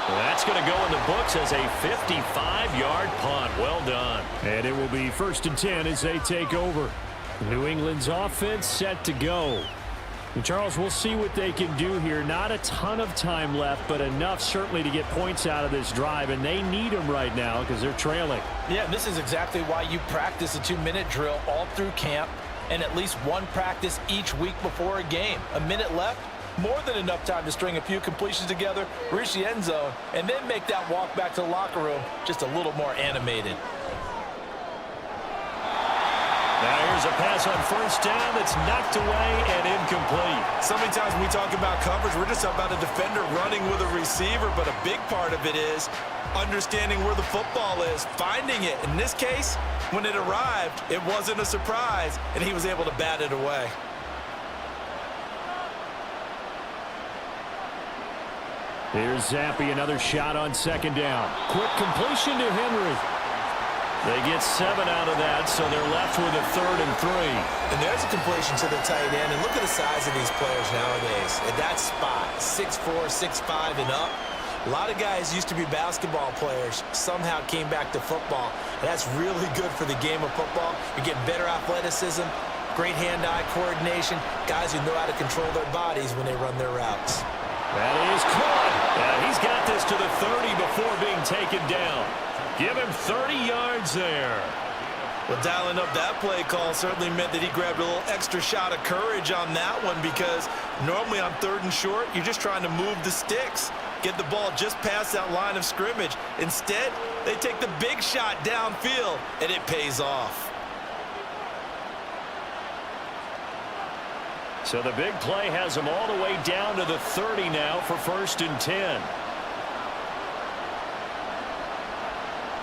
That's going to go in the books as a 55-yard punt. Well done. And it will be 1st and 10 as they take over. New England's offense set to go. And Charles, we'll see what they can do here. Not a ton of time left, but enough certainly to get points out of this drive, and they need them right now because they're trailing. Yeah, this is exactly why you practice a 2-minute drill all through camp and at least one practice each week before a game. A minute left, more than enough time to string a few completions together, reach the end zone, and then make that walk back to the locker room just a little more animated. Now here's a pass on 1st down that's knocked away and incomplete. So many times when we talk about coverage, we're just about a defender running with a receiver, but a big part of it is understanding where the football is, finding it. In this case, when it arrived, it wasn't a surprise, and he was able to bat it away. Here's Zappe, another shot on 2nd down. Quick completion to Henry. They get 7 out of that, so they're left with a 3rd and 3. And there's a completion to the tight end. And look at the size of these players nowadays. At that spot, 6'4", 6'5", and up. A lot of guys used to be basketball players, somehow came back to football. And that's really good for the game of football. You get better athleticism, great hand-eye coordination, guys who know how to control their bodies when they run their routes. That is caught. He's got this to the 30 before being taken down. Give him 30 yards there. Well, dialing up that play call certainly meant that he grabbed a little extra shot of courage on that one, because normally on 3rd and short, you're just trying to move the sticks, get the ball just past that line of scrimmage. Instead, they take the big shot downfield, and it pays off. So the big play has them all the way down to the 30 now for 1st and 10.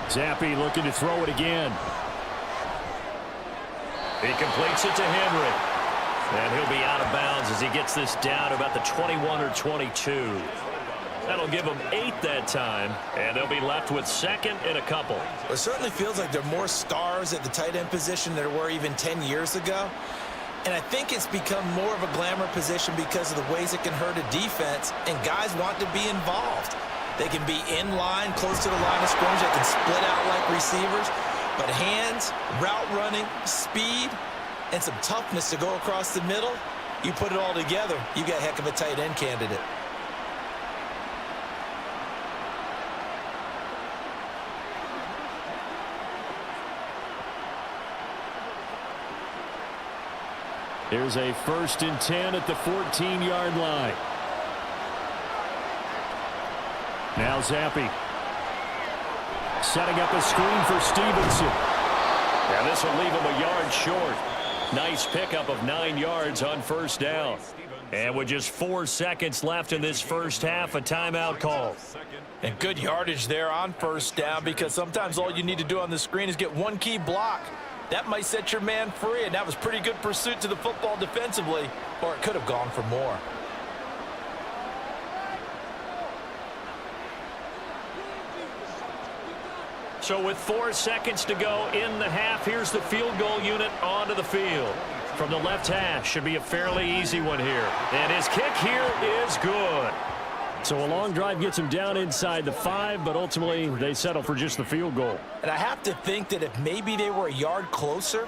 Zappi looking to throw it again. He completes it to Henry. And he'll be out of bounds as he gets this down about the 21 or 22. That'll give them 8 that time, and they'll be left with 2nd and a couple. It certainly feels like there are more stars at the tight end position than there were even 10 years ago. And I think it's become more of a glamour position because of the ways it can hurt a defense, and guys want to be involved. They can be in line, close to the line of scrimmage. They can split out like receivers. But hands, route running, speed, and some toughness to go across the middle, you put it all together, you got a heck of a tight end candidate. Here's a 1st and 10 at the 14-yard line. Now Zappi. Setting up a screen for Stevenson. And this will leave him a yard short. Nice pickup of 9 yards on 1st down. And with just 4 seconds left in this first half, a timeout call. And good yardage there on 1st down, because sometimes all you need to do on the screen is get one key block. That might set your man free, and that was pretty good pursuit to the football defensively, or it could have gone for more. So with 4 seconds to go in the half, here's the field goal unit onto the field. From the left hash, should be a fairly easy one here. And his kick here is good. So a long drive gets him down inside the 5, but ultimately they settle for just the field goal. And I have to think that if maybe they were a yard closer,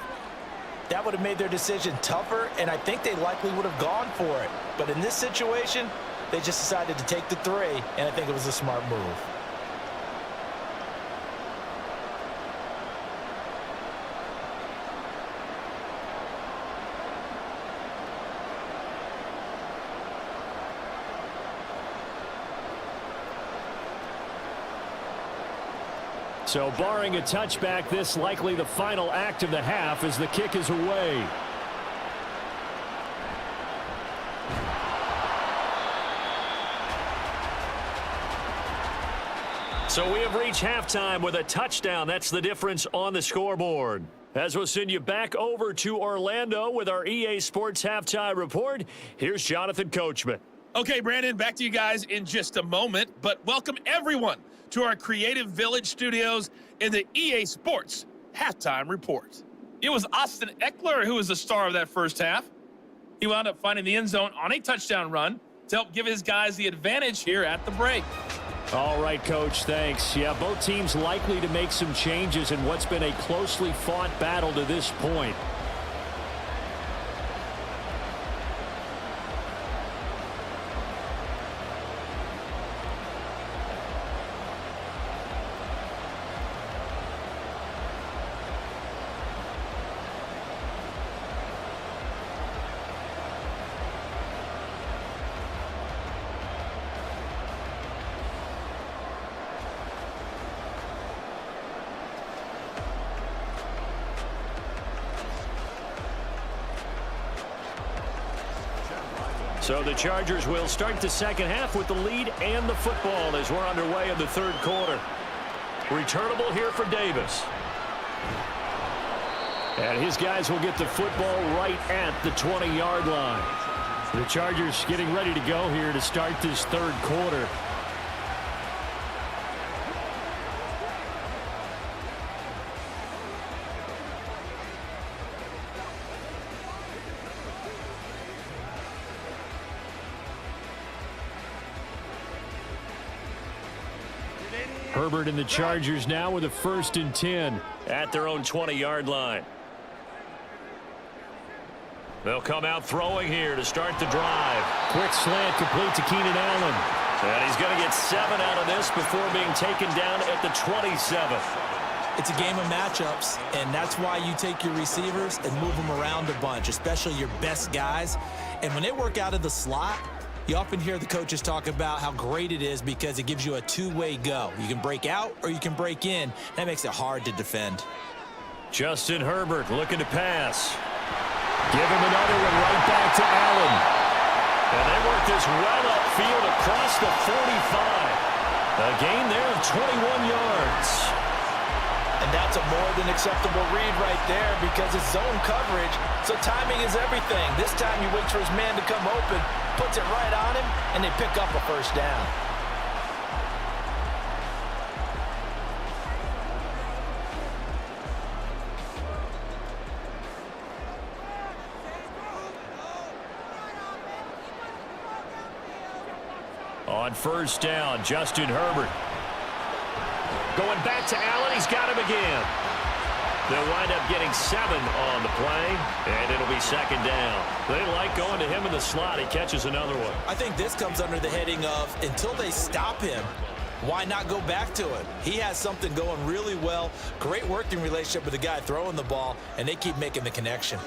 that would have made their decision tougher, and I think they likely would have gone for it. But in this situation, they just decided to take the 3, and I think it was a smart move. So barring a touchback, this likely the final act of the half as the kick is away. So we have reached halftime with a touchdown. That's the difference on the scoreboard. As we'll send you back over to Orlando with our EA Sports Halftime Report, here's Jonathan Coachman. Okay, Brandon, back to you guys in just a moment, but welcome everyone to our Creative Village studios in the EA Sports Halftime Report. It was Austin Eckler who was the star of that first half. He wound up finding the end zone on a touchdown run to help give his guys the advantage here at the break. All right, Coach, thanks. Yeah, both teams likely to make some changes in what's been a closely fought battle to this point. So the Chargers will start the second half with the lead and the football as we're underway in the third quarter. Returnable here for Davis. And his guys will get the football right at the 20-yard line. The Chargers getting ready to go here to start this third quarter. Herbert and the Chargers now with a 1st and 10 at their own 20-yard line. They'll come out throwing here to start the drive. Quick slant complete to Keenan Allen. And he's going to get 7 out of this before being taken down at the 27. It's a game of matchups, and that's why you take your receivers and move them around a bunch, especially your best guys. And when they work out of the slot, you often hear the coaches talk about how great it is because it gives you a two-way go. You can break out or you can break in. That makes it hard to defend. Justin Herbert looking to pass. Give him another one right back to Allen. And they work this well upfield across the 45. A gain there of 21 yards. And that's a more than acceptable read right there because it's zone coverage, so timing is everything. This time he waits for his man to come open, puts it right on him, and they pick up a first down. On first down, Justin Herbert. Going back to Allen, he's got him again. They'll wind up getting 7 on the play, and it'll be second down. They like going to him in the slot. He catches another one. I think this comes under the heading of until they stop him, why not go back to it? He has something going really well. Great working relationship with the guy throwing the ball, and they keep making the connection.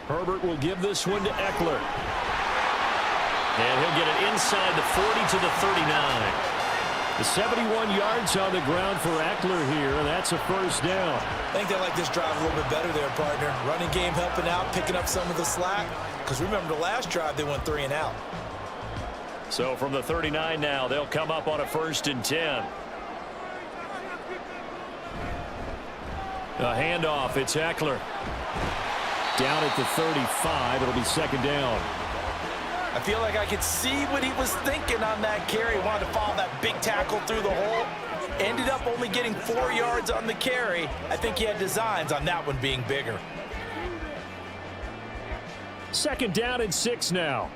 Herbert will give this one to Eckler. And he'll get it inside the 40 to the 39. The 71 yards on the ground for Eckler here, and that's a first down. I think they like this drive a little bit better there, partner. Running game helping out, picking up some of the slack. Because remember the last drive, they went 3 and out. So from the 39 now, they'll come up on a 1st and 10. A handoff, it's Eckler. Down at the 35, it'll be second down. I feel like I could see what he was thinking on that carry. Wanted to follow that big tackle through the hole. Ended up only getting 4 yards on the carry. I think he had designs on that one being bigger. Second down and 6 now.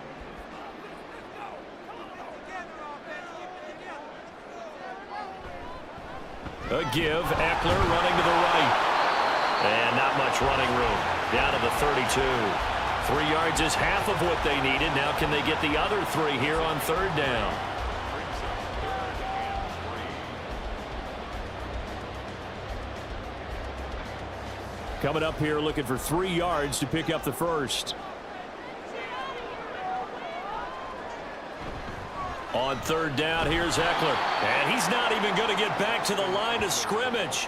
A give, Eckler running to the right. And not much running room. Down to the 32. 3 yards is half of what they needed. Now can they get the other 3 here on 3rd down? Coming up here looking for 3 yards to pick up the first. On 3rd down, here's Eckler. And he's not even going to get back to the line of scrimmage.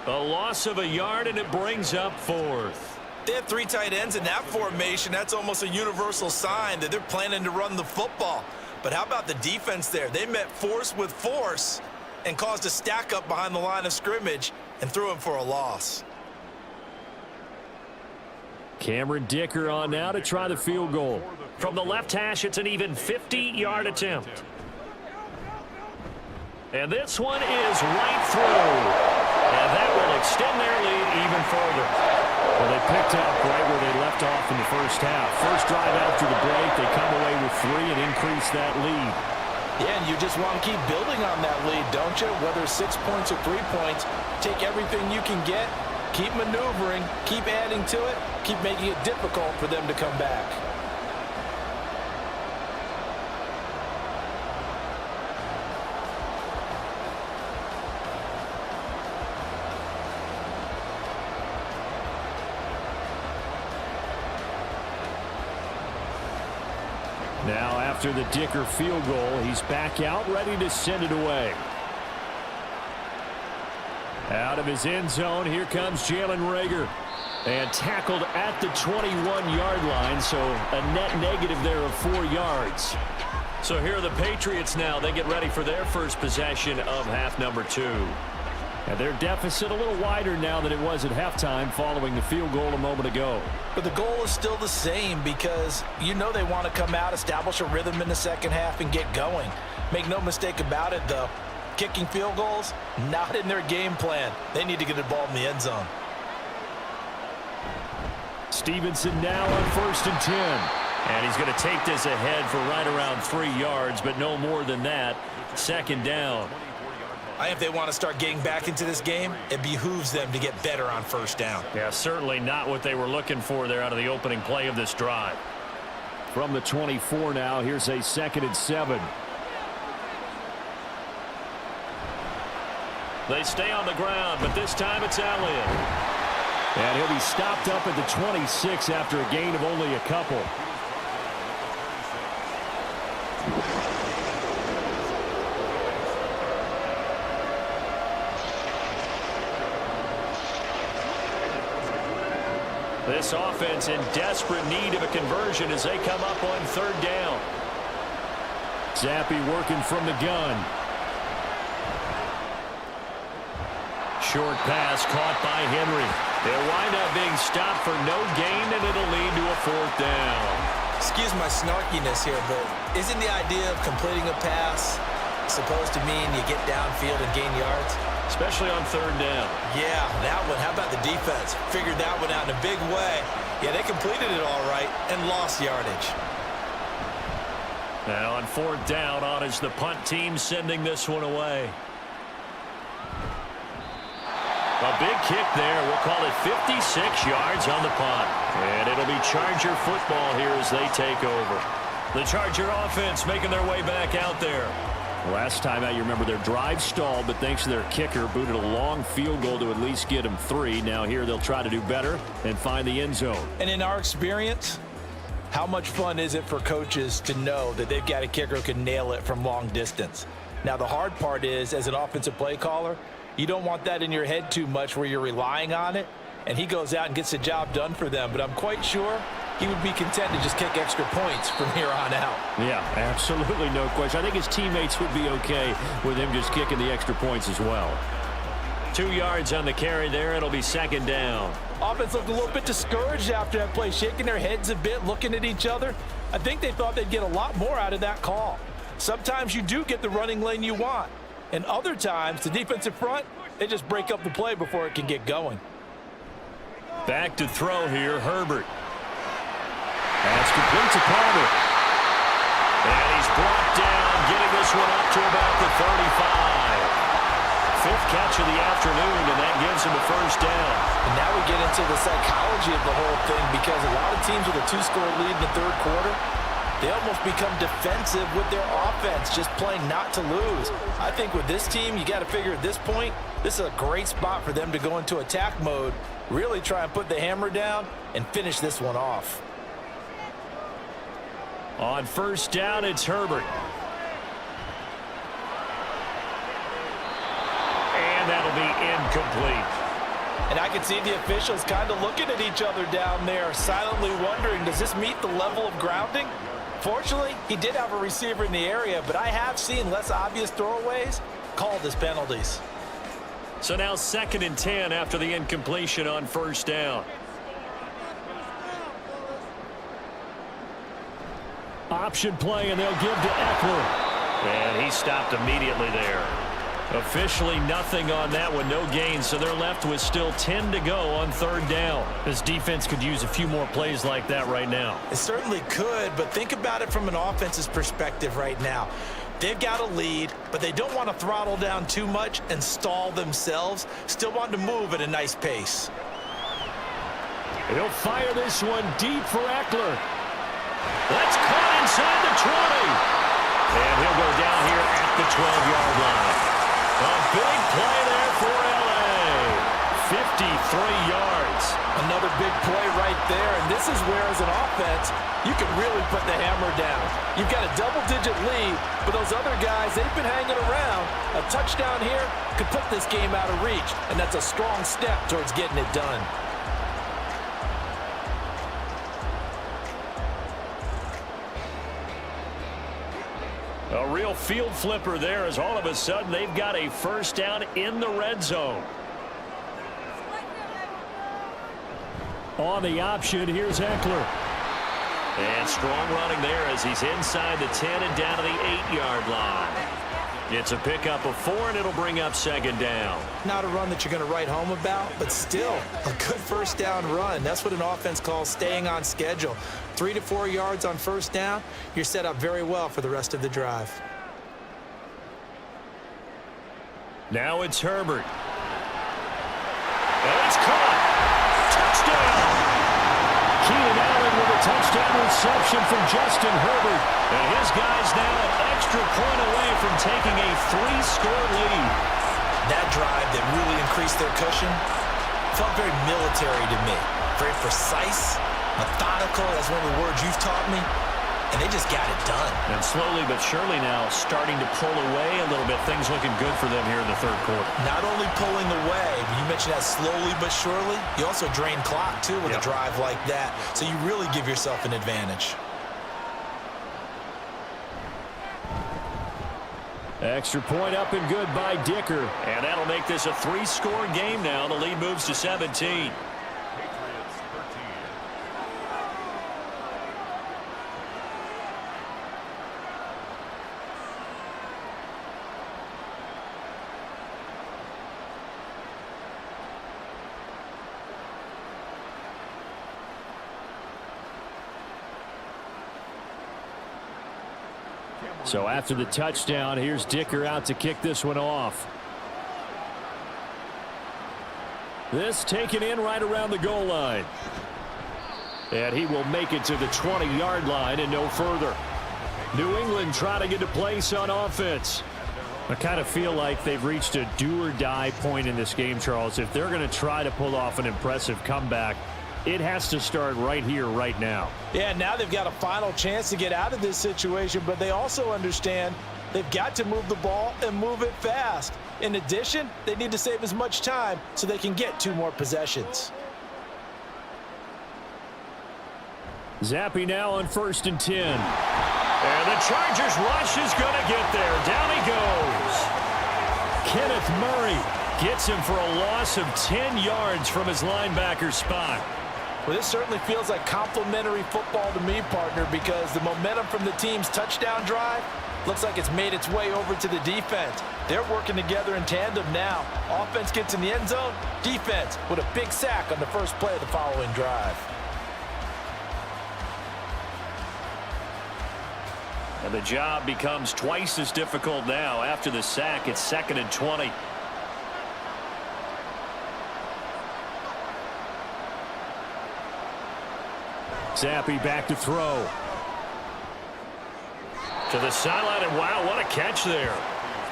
A loss of a yard, and it brings up 4th. They have 3 tight ends in that formation. That's almost a universal sign that they're planning to run the football. But how about the defense there? They met force with force and caused a stack up behind the line of scrimmage and threw him for a loss. Cameron Dicker on now to try the field goal. From the left hash, it's an even 50-yard attempt. And this one is right through. And that will extend their lead even further. Well, they picked up right where they left off in the first half. First drive after the break, they come away with 3 and increase that lead. Yeah, and you just want to keep building on that lead, don't you? Whether 6 points or 3 points, take everything you can get, keep maneuvering, keep adding to it, keep making it difficult for them to come back. Now after the Dicker field goal, he's back out ready to send it away. Out of his end zone, here comes Jalen Reagor. And tackled at the 21-yard line, so a net negative there of 4 yards. So here are the Patriots now. They get ready for their first possession of half number 2. And their deficit a little wider now than it was at halftime following the field goal a moment ago. But the goal is still the same because you know they want to come out, establish a rhythm in the second half, and get going. Make no mistake about it, though. Kicking field goals, not in their game plan. They need to get the ball in the end zone. Stevenson now on 1st and 10. And he's going to take this ahead for right around 3 yards, but no more than that. Second down. I think if they want to start getting back into this game, it behooves them to get better on 1st down. Yeah, certainly not what they were looking for there out of the opening play of this drive. From the 24 now, here's a 2nd and 7. They stay on the ground, but this time it's Elliott. And he'll be stopped up at the 26 after a gain of only a couple. This offense in desperate need of a conversion as they come up on third down. Zappi working from the gun. Short pass caught by Henry. They'll wind up being stopped for no gain, and it'll lead to a fourth down. Excuse my snarkiness here, but isn't the idea of completing a pass supposed to mean you get downfield and gain yards? Especially on third down. Yeah, that one. How about the defense? Figured that one out in a big way. Yeah, they completed it all right and lost yardage. Now on fourth down, on is the punt team sending this one away. A big kick there. We'll call it 56 yards on the punt. And it'll be Charger football here as they take over. The Charger offense making their way back out there. Last time out, you remember their drive stalled, but thanks to their kicker, booted a long field goal to at least get them 3. Now here they'll try to do better and find the end zone. And in our experience, how much fun is it for coaches to know that they've got a kicker who can nail it from long distance? Now, the hard part is, as an offensive play caller, you don't want that in your head too much where you're relying on it, and he goes out and gets the job done for them. But I'm quite sure he would be content to just kick extra points from here on out. Yeah, absolutely no question. I think his teammates would be okay with him just kicking the extra points as well. 2 yards on the carry there. It'll be second down. Offense looked a little bit discouraged after that play, shaking their heads a bit, looking at each other. I think they thought they'd get a lot more out of that call. Sometimes you do get the running lane you want, and other times the defensive front, they just break up the play before it can get going. Back to throw here, Herbert. That's complete to Palmer. And he's brought down, getting this one up to about the 35. Fifth catch of the afternoon, and that gives him a first down. And now we get into the psychology of the whole thing, because a lot of teams with a 2-score lead in the third quarter, they almost become defensive with their offense, just playing not to lose. I think with this team, you got to figure at this point, this is a great spot for them to go into attack mode, really try and put the hammer down and finish this one off. On first down, it's Herbert. And that'll be incomplete. And I can see the officials kind of looking at each other down there, silently wondering, does this meet the level of grounding? Fortunately, he did have a receiver in the area, but I have seen less obvious throwaways called as penalties. So now 2nd and 10 after the incompletion on first down. Option play, and they'll give to Eckler. And he stopped immediately there. Officially nothing on that one, no gain, so they're left with still 10 to go on third down. This defense could use a few more plays like that right now. It certainly could, but think about it from an offense's perspective right now. They've got a lead, but they don't want to throttle down too much and stall themselves. Still want to move at a nice pace. He'll fire this one deep for Eckler. That's caught inside the 20. And he'll go down here at the 12-yard line. A big play there for L.A. 53 yards. Another big play right there, and this is where, as an offense, you can really put the hammer down. You've got a double-digit lead, but those other guys, they've been hanging around. A touchdown here could put this game out of reach, and that's a strong step towards getting it done. A real field flipper there, as all of a sudden they've got a first down in the red zone. On the option, here's Eckler. And strong running there as he's inside the 10 and down to the 8-yard line. It's a pickup of 4, and it'll bring up second down. Not a run that you're going to write home about, but still a good first down run. That's what an offense calls staying on schedule. 3 to 4 yards on first down, you're set up very well for the rest of the drive. Now it's Herbert. And it's caught. Touchdown. Keenan Allen with a touchdown reception from Justin Herbert. And his guys now an extra point away from taking a 3-score lead. That drive that really increased their cushion felt very military to me. Very precise, methodical, that's one of the words you've taught me. and they just got it done. And slowly but surely now starting to pull away a little bit. Things looking good for them here in the third quarter. Not only pulling away, you mentioned that slowly but surely, you also drain clock, too, with a drive like that. So you really give yourself an advantage. Extra point up and good by Dicker. And that'll make this a 3-score game now. The lead moves to 17. So after the touchdown, here's Dicker out to kick this one off. This taken in right around the goal line. And he will make it to the 20-yard line and no further. New England trying to get a place on offense. I kind of feel like they've reached a do-or-die point in this game, Charles. If they're going to try to pull off an impressive comeback, it has to start right here, right now. Yeah, now they've got a final chance to get out of this situation, but they also understand they've got to move the ball and move it fast. In addition, they need to save as much time so they can get 2 more possessions. Zappe now on 1st and 10. And the Chargers rush is going to get there. Down he goes. Kenneth Murray gets him for a loss of 10 yards from his linebacker spot. Well, this certainly feels like complimentary football to me, partner, because the momentum from the team's touchdown drive looks like it's made its way over to the defense. They're working together in tandem now. Offense gets in the end zone. Defense with a big sack on the first play of the following drive. And the job becomes twice as difficult now. After the sack, it's 2nd and 20. Zappe back to throw. To the sideline, and wow, what a catch there.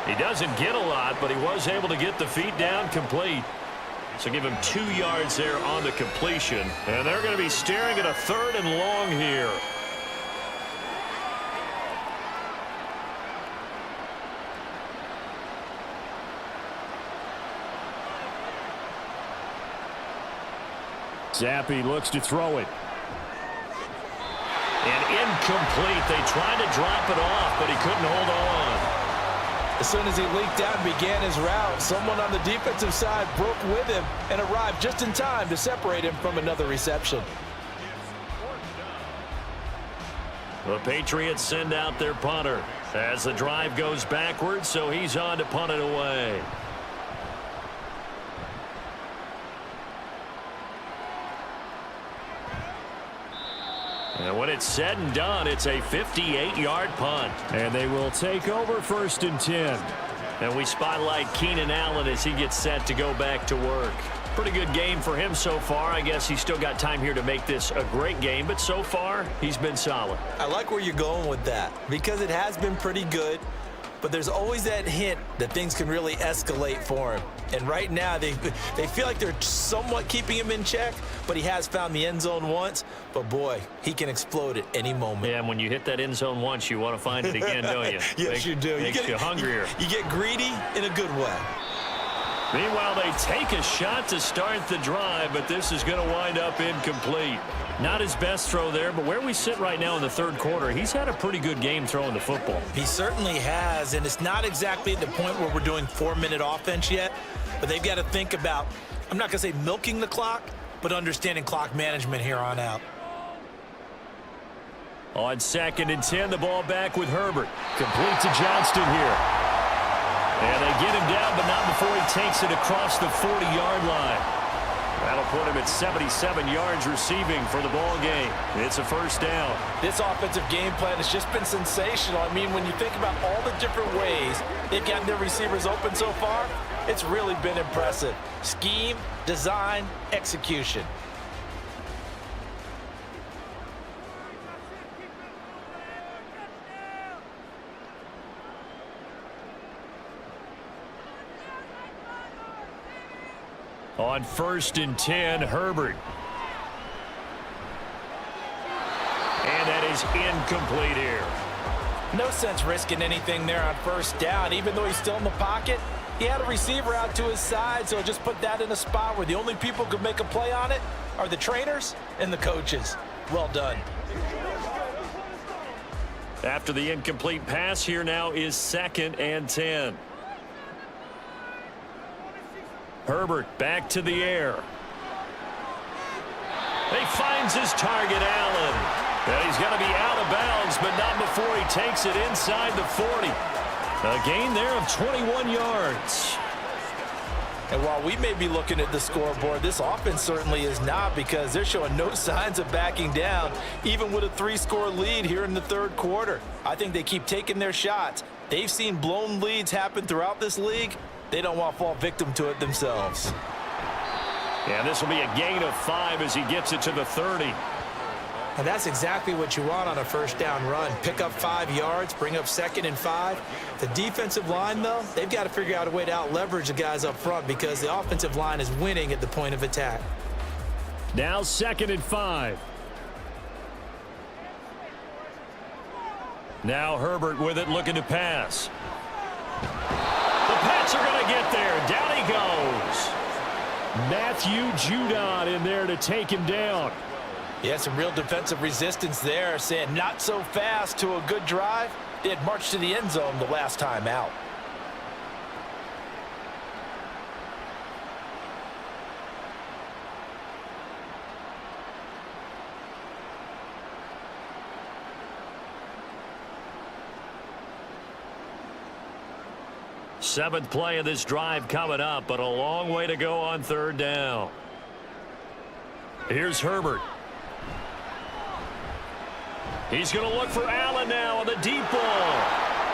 He doesn't get a lot, but he was able to get the feet down complete. So give him 2 yards there on the completion. And they're going to be staring at a 3rd and long here. Zappe looks to throw it. And incomplete. They tried to drop it off, but he couldn't hold on. As soon as he leaked out and began his route, someone on the defensive side broke with him and arrived just in time to separate him from another reception. The Patriots send out their punter as the drive goes backwards, so he's on to punt it away. And when it's said and done, it's a 58-yard punt. And they will take over 1st and 10. And we spotlight Keenan Allen as he gets set to go back to work. Pretty good game for him so far. I guess he's still got time here to make this a great game, but so far, he's been solid. I like where you're going with that because it has been pretty good, but there's always that hint that things can really escalate for him. And right now, they feel like they're somewhat keeping him in check, but he has found the end zone once. But, boy, he can explode at any moment. Yeah, and when you hit that end zone once, you want to find it again, don't you? Yes, you do. Makes you hungrier. You get greedy in a good way. Meanwhile, they take a shot to start the drive, but this is going to wind up incomplete. Not his best throw there, but where we sit right now in the third quarter, he's had a pretty good game throwing the football. He certainly has, and it's not exactly at the point where we're doing 4-minute offense yet, but they've got to think about, I'm not going to say milking the clock, but understanding clock management here on out. On 2nd and 10, the ball back with Herbert. Complete to Johnston here. And they get him down, but not before he takes it across the 40-yard line. That'll put him at 77 yards receiving for the ball game. It's a 1st down. This offensive game plan has just been sensational. I mean, when you think about all the different ways they've gotten their receivers open so far, it's really been impressive. Scheme, design, execution. On 1st and 10, Herbert. And that is incomplete here. No sense risking anything there on first down. Even though he's still in the pocket, he had a receiver out to his side, so just put that in a spot where the only people who can make a play on it are the trainers and the coaches. Well done. After the incomplete pass, here now is 2nd and 10. Herbert back to the air. He finds his target, Allen. And he's going to be out of bounds, but not before he takes it inside the 40. A gain there of 21 yards. And while we may be looking at the scoreboard, this offense certainly is not, because they're showing no signs of backing down, even with a 3-score lead here in the third quarter. I think they keep taking their shots. They've seen blown leads happen throughout this league. They don't want to fall victim to it themselves. Yeah, this will be a gain of 5 as he gets it to the 30. And that's exactly what you want on a first down run. Pick up 5 yards, bring up 2nd and 5. The defensive line, though, they've got to figure out a way to out-leverage the guys up front, because the offensive line is winning at the point of attack. Now 2nd and 5. Now Herbert with it, looking to pass. The Pats are going to get there. Down he goes. Matthew Judon in there to take him down. Yeah, some real defensive resistance there, saying not so fast to a good drive. They had marched to the end zone the last time out. Seventh play of this drive coming up, but a long way to go on 3rd down. Here's Herbert. He's going to look for Allen now on the deep ball.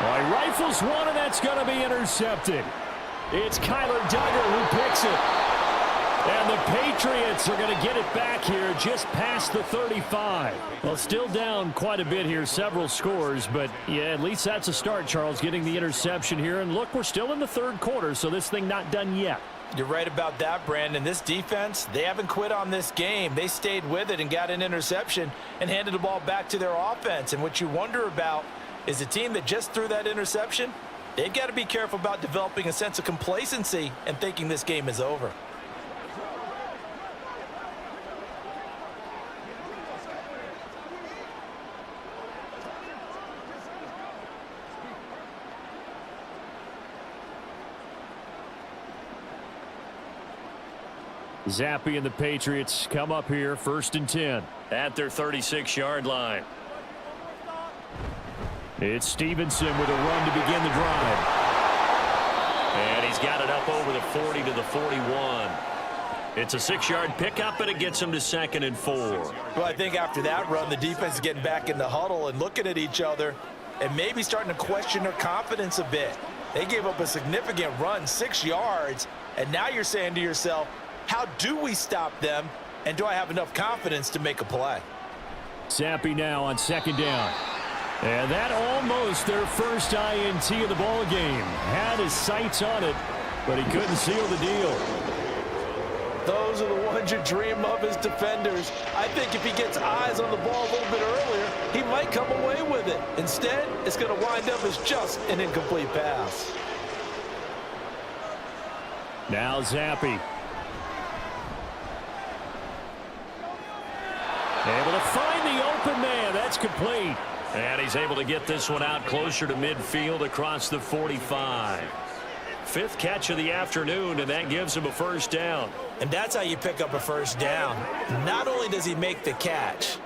Well, he rifles one, and that's going to be intercepted. It's Kyler Duggar who picks it. And the Patriots are going to get it back here just past the 35. Well, still down quite a bit here, several scores, but yeah, at least that's a start, Charles, getting the interception here. And look, we're still in the third quarter, so this thing not done yet. You're right about that, Brandon. This defense, they haven't quit on this game. They stayed with it and got an interception and handed the ball back to their offense. And what you wonder about is the team that just threw that interception, they've got to be careful about developing a sense of complacency and thinking this game is over. Zappe and the Patriots come up here, 1st and 10 at their 36-yard line. It's Stevenson with a run to begin the drive. And he's got it up over the 40 to the 41. It's a 6-yard pickup, and it gets him to 2nd and 4. Well, I think after that run, the defense is getting back in the huddle and looking at each other and maybe starting to question their confidence a bit. They gave up a significant run, 6 yards, and now you're saying to yourself, how do we stop them, and do I have enough confidence to make a play? Zappe now on 2nd down. And that almost their first INT of the ball game. Had his sights on it, but he couldn't seal the deal. Those are the ones you dream of as defenders. I think if he gets eyes on the ball a little bit earlier, he might come away with it. Instead, it's going to wind up as just an incomplete pass. Now Zappe. Able to find the open man. That's complete. And he's able to get this one out closer to midfield across the 45. 5th catch of the afternoon, and that gives him a 1st down. And that's how you pick up a 1st down. Not only does he make the catch,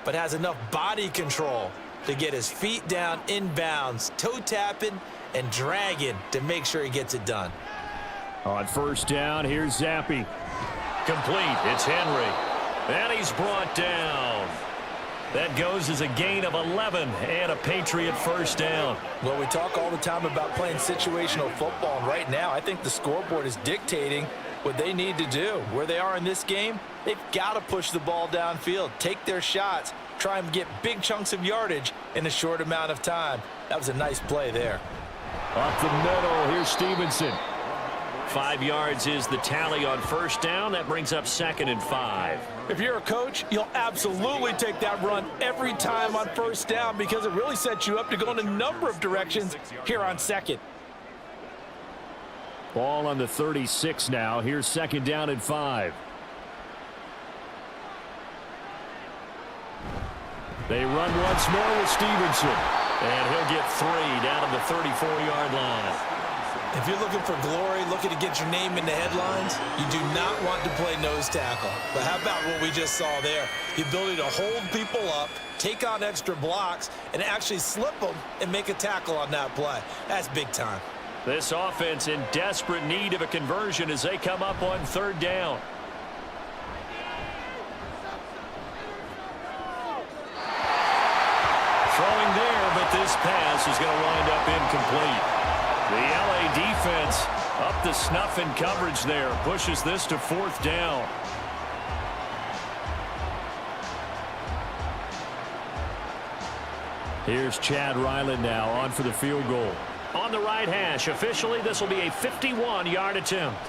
but has enough body control to get his feet down inbounds, toe tapping and dragging to make sure he gets it done. On 1st down, here's Zappe. Complete. It's Henry. And he's brought down. That goes as a gain of 11 and a Patriot 1st down. Well, we talk all the time about playing situational football, and right now I think the scoreboard is dictating what they need to do. Where they are in this game, they've got to push the ball downfield, take their shots, try and get big chunks of yardage in a short amount of time. That was a nice play there. Up the middle, here's Stevenson. 5 yards is the tally on first down. That brings up 2nd and 5. If you're a coach, you'll absolutely take that run every time on first down because it really sets you up to go in a number of directions here on 2nd. Ball on the 36 now. Here's 2nd down and 5. They run once more with Stevenson. And he'll get 3 down to the 34-yard line. If you're looking for glory, looking to get your name in the headlines, you do not want to play nose tackle. But how about what we just saw there? The ability to hold people up, take on extra blocks, and actually slip them and make a tackle on that play. That's big time. This offense in desperate need of a conversion as they come up on 3rd down. Throwing there, but this pass is going to wind up incomplete. The LA defense up the snuff in coverage there. Pushes this to 4th down. Here's Chad Ryland now on for the field goal. On the right hash. Officially, this will be a 51-yard attempt.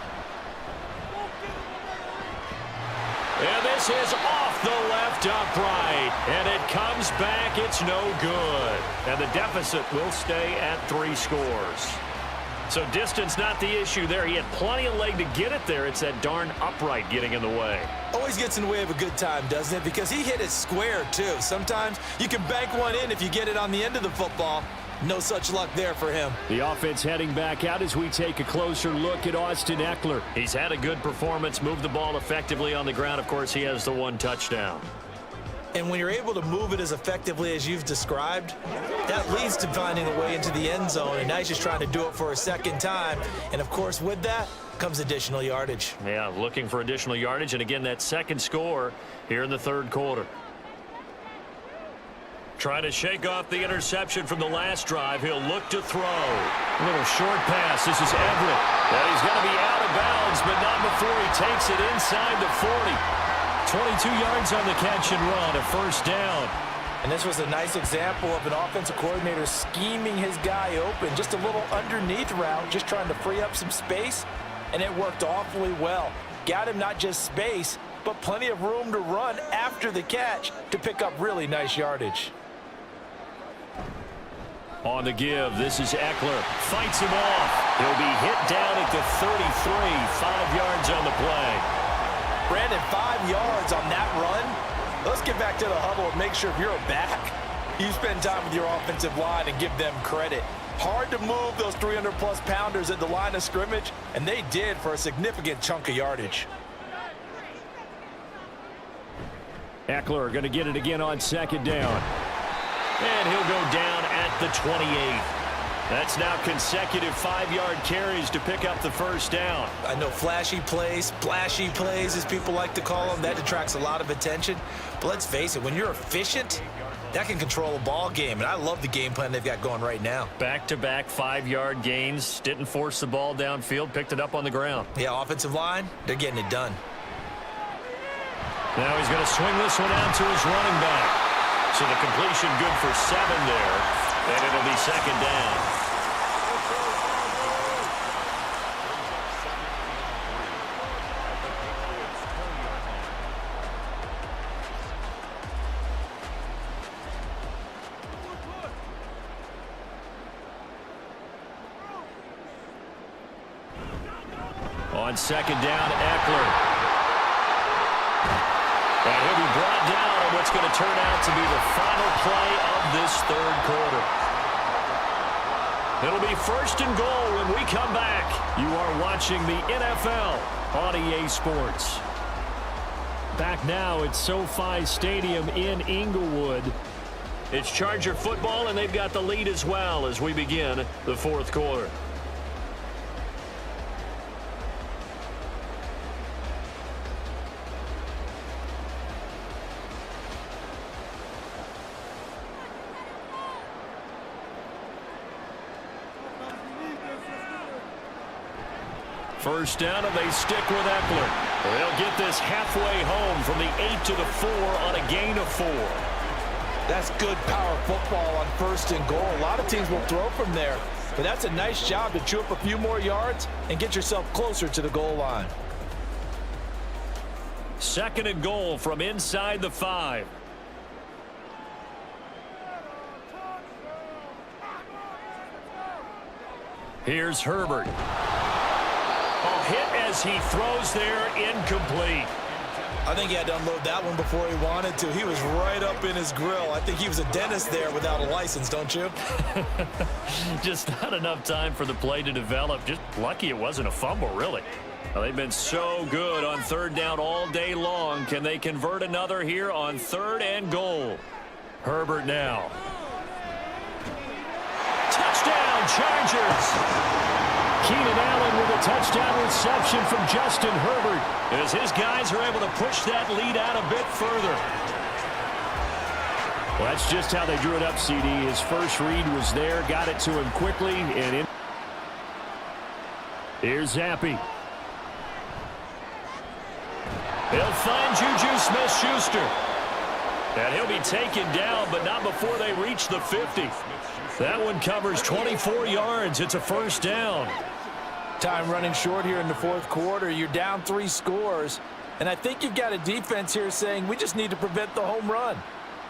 And this is off the left upright. And it comes back. It's no good. And the deficit will stay at 3 scores. So distance not the issue there. He had plenty of leg to get it there. It's that darn upright getting in the way. Always gets in the way of a good time, doesn't it? Because he hit it square, too. Sometimes you can bank one in if you get it on the end of the football. No such luck there for him. The offense heading back out as we take a closer look at Austin Ekeler. He's had a good performance, moved the ball effectively on the ground. Of course, he has the 1 touchdown. And when you're able to move it as effectively as you've described, that leads to finding a way into the end zone. And now he's just trying to do it for a 2nd time. And, of course, with that comes additional yardage. Yeah, looking for additional yardage. And, again, that 2nd score here in the 3rd quarter. Trying to shake off the interception from the last drive. He'll look to throw. A little short pass. This is Everett. And he's going to be out of bounds, but not before he takes it inside the 40. 22 yards on the catch and run, a 1st down. And this was a nice example of an offensive coordinator scheming his guy open. Just a little underneath route, just trying to free up some space, and it worked awfully well. Got him not just space, but plenty of room to run after the catch to pick up really nice yardage. On the give, this is Ekeler. Fights him off. He'll be hit down at the 33, 5 yards on the play. Brandon, 5 yards on that run. Let's get back to the huddle and make sure if you're a back, you spend time with your offensive line and give them credit. Hard to move those 300-plus pounders at the line of scrimmage, and they did for a significant chunk of yardage. Ekeler going to get it again on 2nd down. And he'll go down at the 28. That's now consecutive 5-yard carries to pick up the 1st down. I know flashy plays, splashy plays, as people like to call them, that attracts a lot of attention. But let's face it, when you're efficient, that can control a ball game. And I love the game plan they've got going right now. Back-to-back 5-yard gains. Didn't force the ball downfield. Picked it up on the ground. Yeah, offensive line, they're getting it done. Now he's going to swing this one out to his running back. So the completion good for 7 there. And it'll be 2nd down. On 2nd down, Ekeler. And he'll be brought down on what's going to turn out to be the final play of this 3rd quarter. It'll be 1st and goal when we come back. You are watching the NFL on EA Sports. Back now at SoFi Stadium in Inglewood. It's Charger football, and they've got the lead as well as we begin the 4th quarter. First down, and they stick with Ekeler. They'll get this halfway home from the 8 to the 4 on a gain of 4. That's good power football on 1st and goal. A lot of teams will throw from there. But that's a nice job to chew up a few more yards and get yourself closer to the goal line. 2nd and goal from inside the 5. Here's Herbert. A hit as he throws there, incomplete. I think he had to unload that one before he wanted to. He was right up in his grill. I think he was a dentist there without a license, don't you? Just not enough time for the play to develop. Just lucky it wasn't a fumble, really. Well, they've been so good on 3rd down all day long. Can they convert another here on 3rd and goal? Herbert now. Touchdown, Chargers! Keenan Allen with a touchdown reception from Justin Herbert as his guys are able to push that lead out a bit further. Well, that's just how they drew it up, CD. His first read was there, got it to him quickly, and in. Here's Zappi. He'll find Juju Smith-Schuster. And he'll be taken down, but not before they reach the 50. That one covers 24 yards. It's a 1st down. Time running short here in the 4th quarter. You're down 3 scores. And I think you've got a defense here saying we just need to prevent the home run.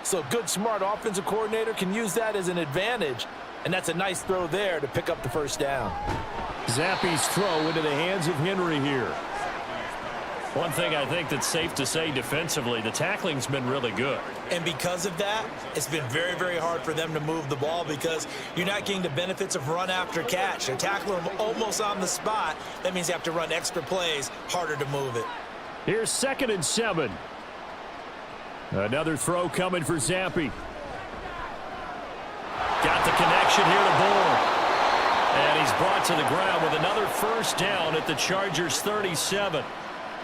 So a good, smart offensive coordinator can use that as an advantage. And that's a nice throw there to pick up the 1st down. Zappi's throw into the hands of Henry here. One thing I think that's safe to say defensively, the tackling's been really good. And because of that, it's been very, very hard for them to move the ball because you're not getting the benefits of run after catch. They're tackling them almost on the spot. That means you have to run extra plays, harder to move it. Here's 2nd and 7. Another throw coming for Zappi. Got the connection here to Bull. And he's brought to the ground with another 1st down at the Chargers' 37.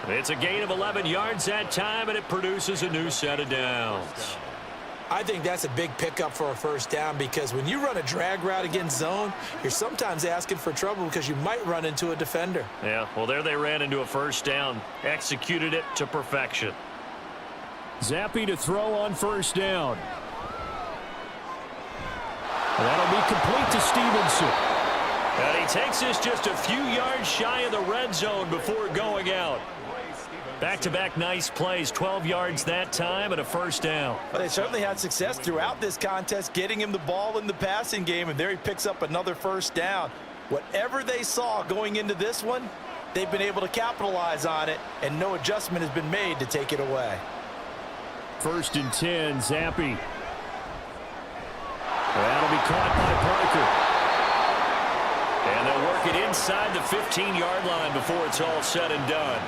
It's a gain of 11 yards that time, and it produces a new set of downs. I think that's a big pickup for a 1st down because when you run a drag route against zone, you're sometimes asking for trouble because you might run into a defender. Yeah, well, there they ran into a 1st down. Executed it to perfection. Zappi to throw on 1st down. And that'll be complete to Stevenson. And he takes this just a few yards shy of the red zone before going out. Back-to-back nice plays, 12 yards that time and a 1st down. Well, they certainly had success throughout this contest getting him the ball in the passing game, and there he picks up another 1st down. Whatever they saw going into this one, they've been able to capitalize on it, and no adjustment has been made to take it away. 1st and 10, Zappi. That'll be caught by Parker. And they'll work it inside the 15-yard line before it's all said and done.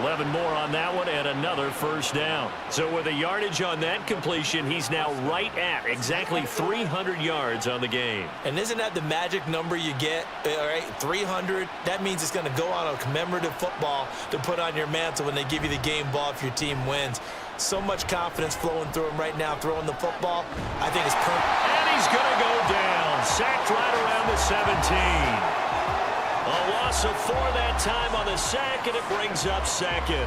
11 more on that one and another 1st down. So with a yardage on that completion, he's now right at exactly 300 yards on the game. And isn't that the magic number you get? All right, 300. That means it's going to go on a commemorative football to put on your mantle when they give you the game ball if your team wins. So much confidence flowing through him right now, throwing the football. I think it's perfect. And he's going to go down. Sacked right around the 17. A loss of 4 that time on the sack, and it brings up 2nd.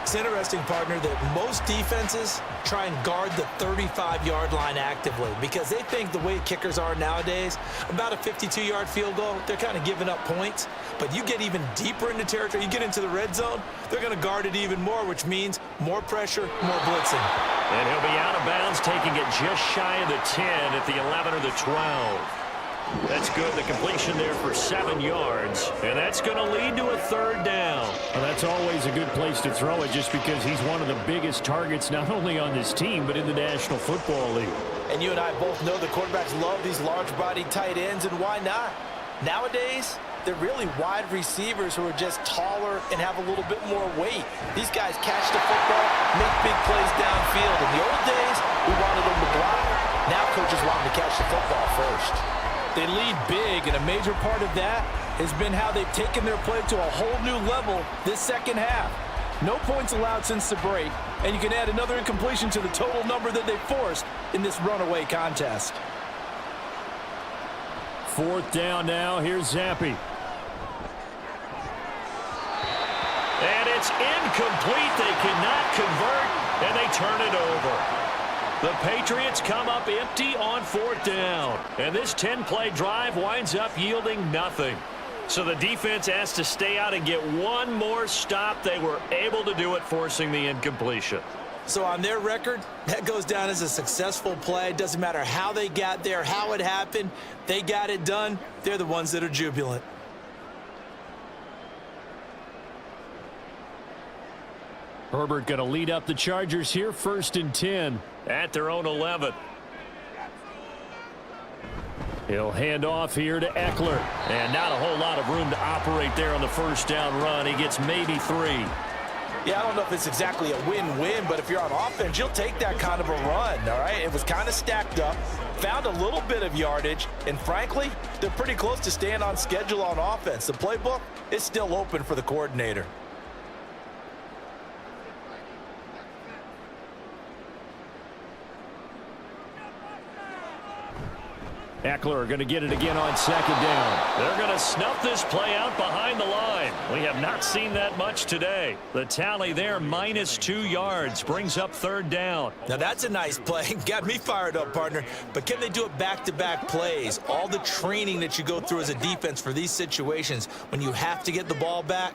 It's interesting, partner, that most defenses try and guard the 35-yard line actively because they think the way kickers are nowadays, about a 52-yard field goal, they're kind of giving up points. But you get even deeper into territory, you get into the red zone, they're going to guard it even more, which means more pressure, more blitzing. And he'll be out of bounds, taking it just shy of the 10 at the 11 or the 12. That's good. The completion there for 7 yards. And that's going to lead to a 3rd down. Well, that's always a good place to throw it just because he's one of the biggest targets not only on this team but in the National Football League. And you and I both know the quarterbacks love these large-bodied tight ends, and why not? Nowadays, they're really wide receivers who are just taller and have a little bit more weight. These guys catch the football, make big plays downfield. In the old days, we wanted them to block. Now coaches want them to catch the football first. They lead big, and a major part of that has been how they've taken their play to a whole new level this 2nd half. No points allowed since the break, and you can add another incompletion to the total number that they forced in this runaway contest. 4th down now. Here's Zappi. And it's incomplete. They cannot convert, and they turn it over. The Patriots come up empty on 4th down. And this 10-play drive winds up yielding nothing. So the defense has to stay out and get one more stop. They were able to do it, forcing the incompletion. So on their record, that goes down as a successful play. Doesn't matter how they got there, how it happened. They got it done. They're the ones that are jubilant. Herbert going to lead up the Chargers here, 1st and 10 at their own 11. He'll hand off here to Eckler. And not a whole lot of room to operate there on the 1st down run. He gets maybe 3. Yeah, I don't know if it's exactly a win-win, but if you're on offense, you'll take that kind of a run, all right? It was kind of stacked up, found a little bit of yardage, and frankly, they're pretty close to staying on schedule on offense. The playbook is still open for the coordinator. Eckler going to get it again on 2nd down. They're going to snuff this play out behind the line. We have not seen that much today. The tally there, minus 2 yards, brings up 3rd down. Now that's a nice play. Got me fired up, partner. But can they do it back-to-back plays? All the training that you go through as a defense for these situations, when you have to get the ball back,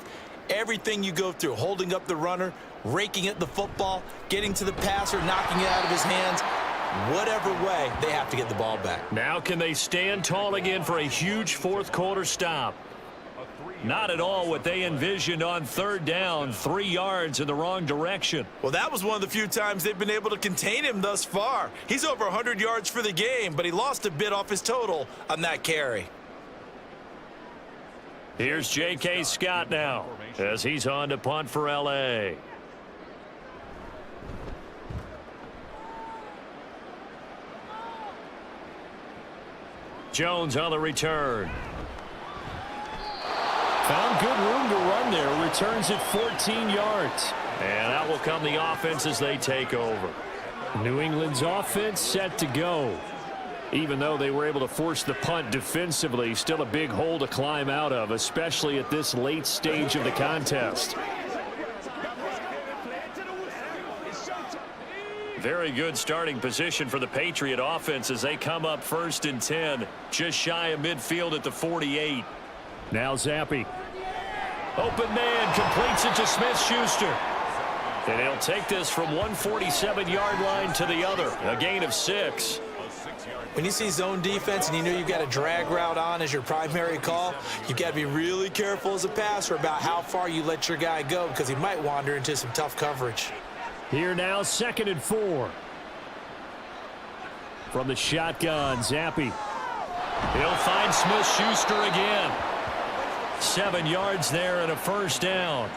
everything you go through, holding up the runner, raking at the football, getting to the passer, knocking it out of his hands, whatever way, they have to get the ball back. Now can they stand tall again for a huge 4th quarter stop? Not at all what they envisioned on 3rd down, 3 yards in the wrong direction. Well, that was one of the few times they've been able to contain him thus far. He's over 100 yards for the game, but he lost a bit off his total on that carry. Here's J.K. Scott now as he's on to punt for L.A. Jones on the return. Found good room to run there. Returns it 14 yards. And out will come the offense as they take over. New England's offense set to go. Even though they were able to force the punt defensively, still a big hole to climb out of, especially at this late stage of the contest. Very good starting position for the Patriot offense as they come up 1st and 10, just shy of midfield at the 48. Now Zappi. Open man, completes it to Smith-Schuster. And he'll take this from 147-yard line to the other, a gain of 6. When you see zone defense and you know you've got a drag route on as your primary call, you've got to be really careful as a passer about how far you let your guy go because he might wander into some tough coverage. Here now, 2nd and 4. From the shotgun, Zappi. He'll find Smith-Schuster again. 7 yards there and a 1st down.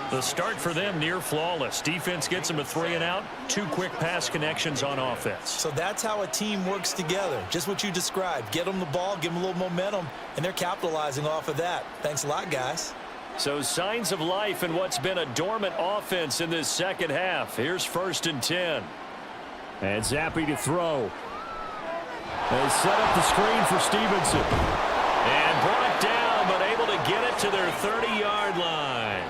The start for them near flawless. Defense gets them a 3 and out. 2 quick pass connections on offense. So that's how a team works together. Just what you described. Get them the ball, give them a little momentum, and they're capitalizing off of that. Thanks a lot, guys. So signs of life in what's been a dormant offense in this 2nd half. Here's 1st and 10. And Zappi to throw. They set up the screen for Stevenson. And brought down, but able to get it to their 30-yard line.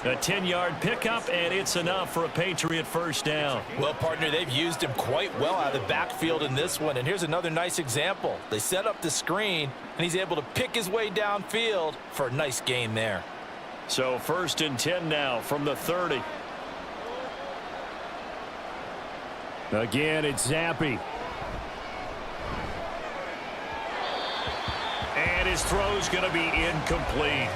A 10-yard pickup, and it's enough for a Patriot 1st down. Well, partner, they've used him quite well out of the backfield in this one. And here's another nice example. They set up the screen, and he's able to pick his way downfield for a nice gain there. So 1st and 10 now from the 30. Again, it's Zappi. And his throw's going to be incomplete.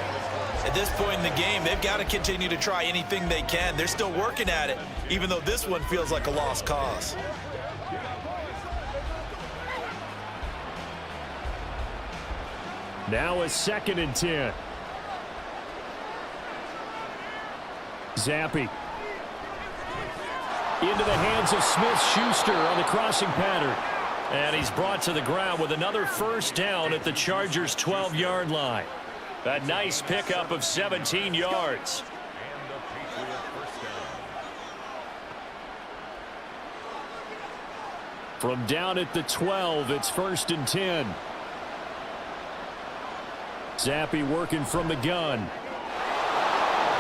At this point in the game, they've got to continue to try anything they can. They're still working at it, even though this one feels like a lost cause. Now a 2nd and 10. Zappi. Into the hands of Smith-Schuster on the crossing pattern. And he's brought to the ground with another 1st down at the Chargers' 12-yard line. A nice pickup of 17 yards. From down at the 12, it's 1st and 10. Zappi working from the gun.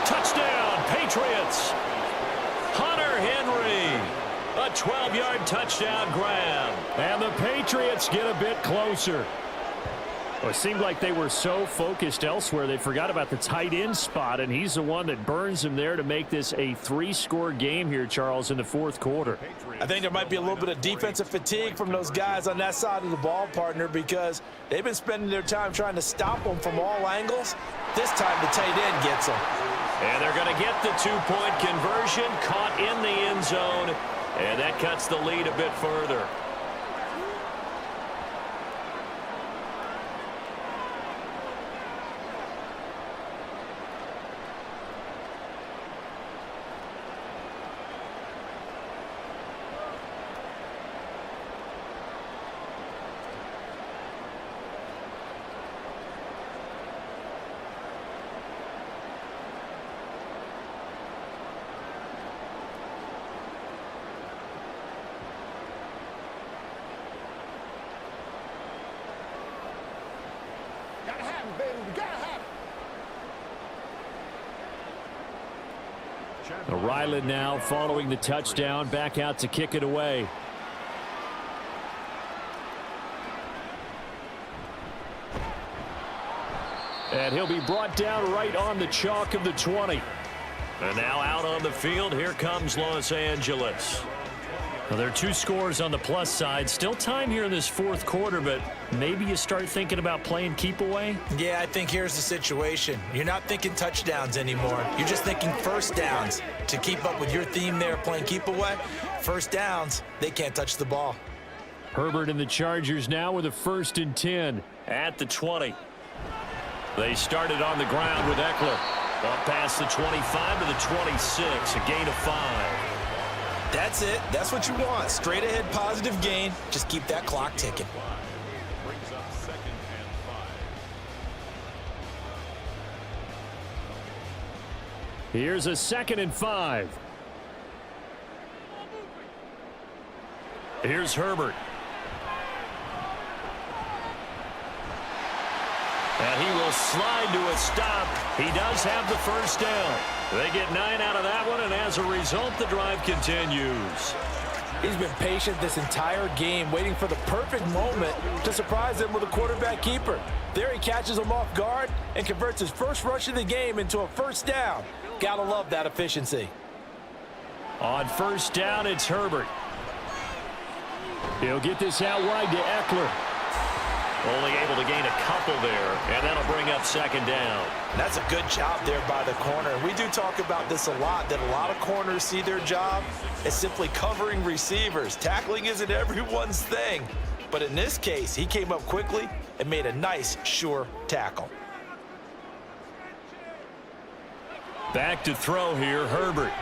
Touchdown, Patriots! Hunter Henry. A 12-yard touchdown grab. And the Patriots get a bit closer. Well, it seemed like they were so focused elsewhere they forgot about the tight end spot, and he's the one that burns him there to make this a 3-score game here, Charles, in the fourth quarter. I think there might be a little bit of defensive fatigue from those guys on that side of the ball, partner, because they've been spending their time trying to stop them from all angles. This time the tight end gets them. And they're going to get the 2-point conversion, caught in the end zone, and that cuts the lead a bit further. Ryland now following the touchdown, back out to kick it away. And he'll be brought down right on the chalk of the 20. And now out on the field, here comes Los Angeles. Well, there are 2 scores on the plus side. Still time here in this fourth quarter, but maybe you start thinking about playing keep away? Yeah, I think here's the situation. You're not thinking touchdowns anymore. You're just thinking first downs. To keep up with your theme there, playing keep away, first downs, they can't touch the ball. Herbert and the Chargers now with a 1st and 10 at the 20. They started on the ground with Eckler. Up past the 25 to the 26, a gain of 5. That's it. That's what you want. Straight ahead positive gain. Just keep that clock ticking. Brings up 2nd and 5. Here's a 2nd and 5. Here's Herbert. And he will slide to a stop. He does have the first down. They get 9 out of that one, and as a result, the drive continues. He's been patient this entire game, waiting for the perfect moment to surprise them with a quarterback keeper. There he catches him off guard and converts his first rush of the game into a first down. Gotta love that efficiency. On first down, it's Herbert. He'll get this out wide to Eckler. Only able to gain a couple there, and that'll bring up 2nd down. That's a good job there by the corner. We do talk about this a lot, that a lot of corners see their job as simply covering receivers. Tackling isn't everyone's thing. But in this case, he came up quickly and made a nice, sure tackle. Back to throw here, Herbert.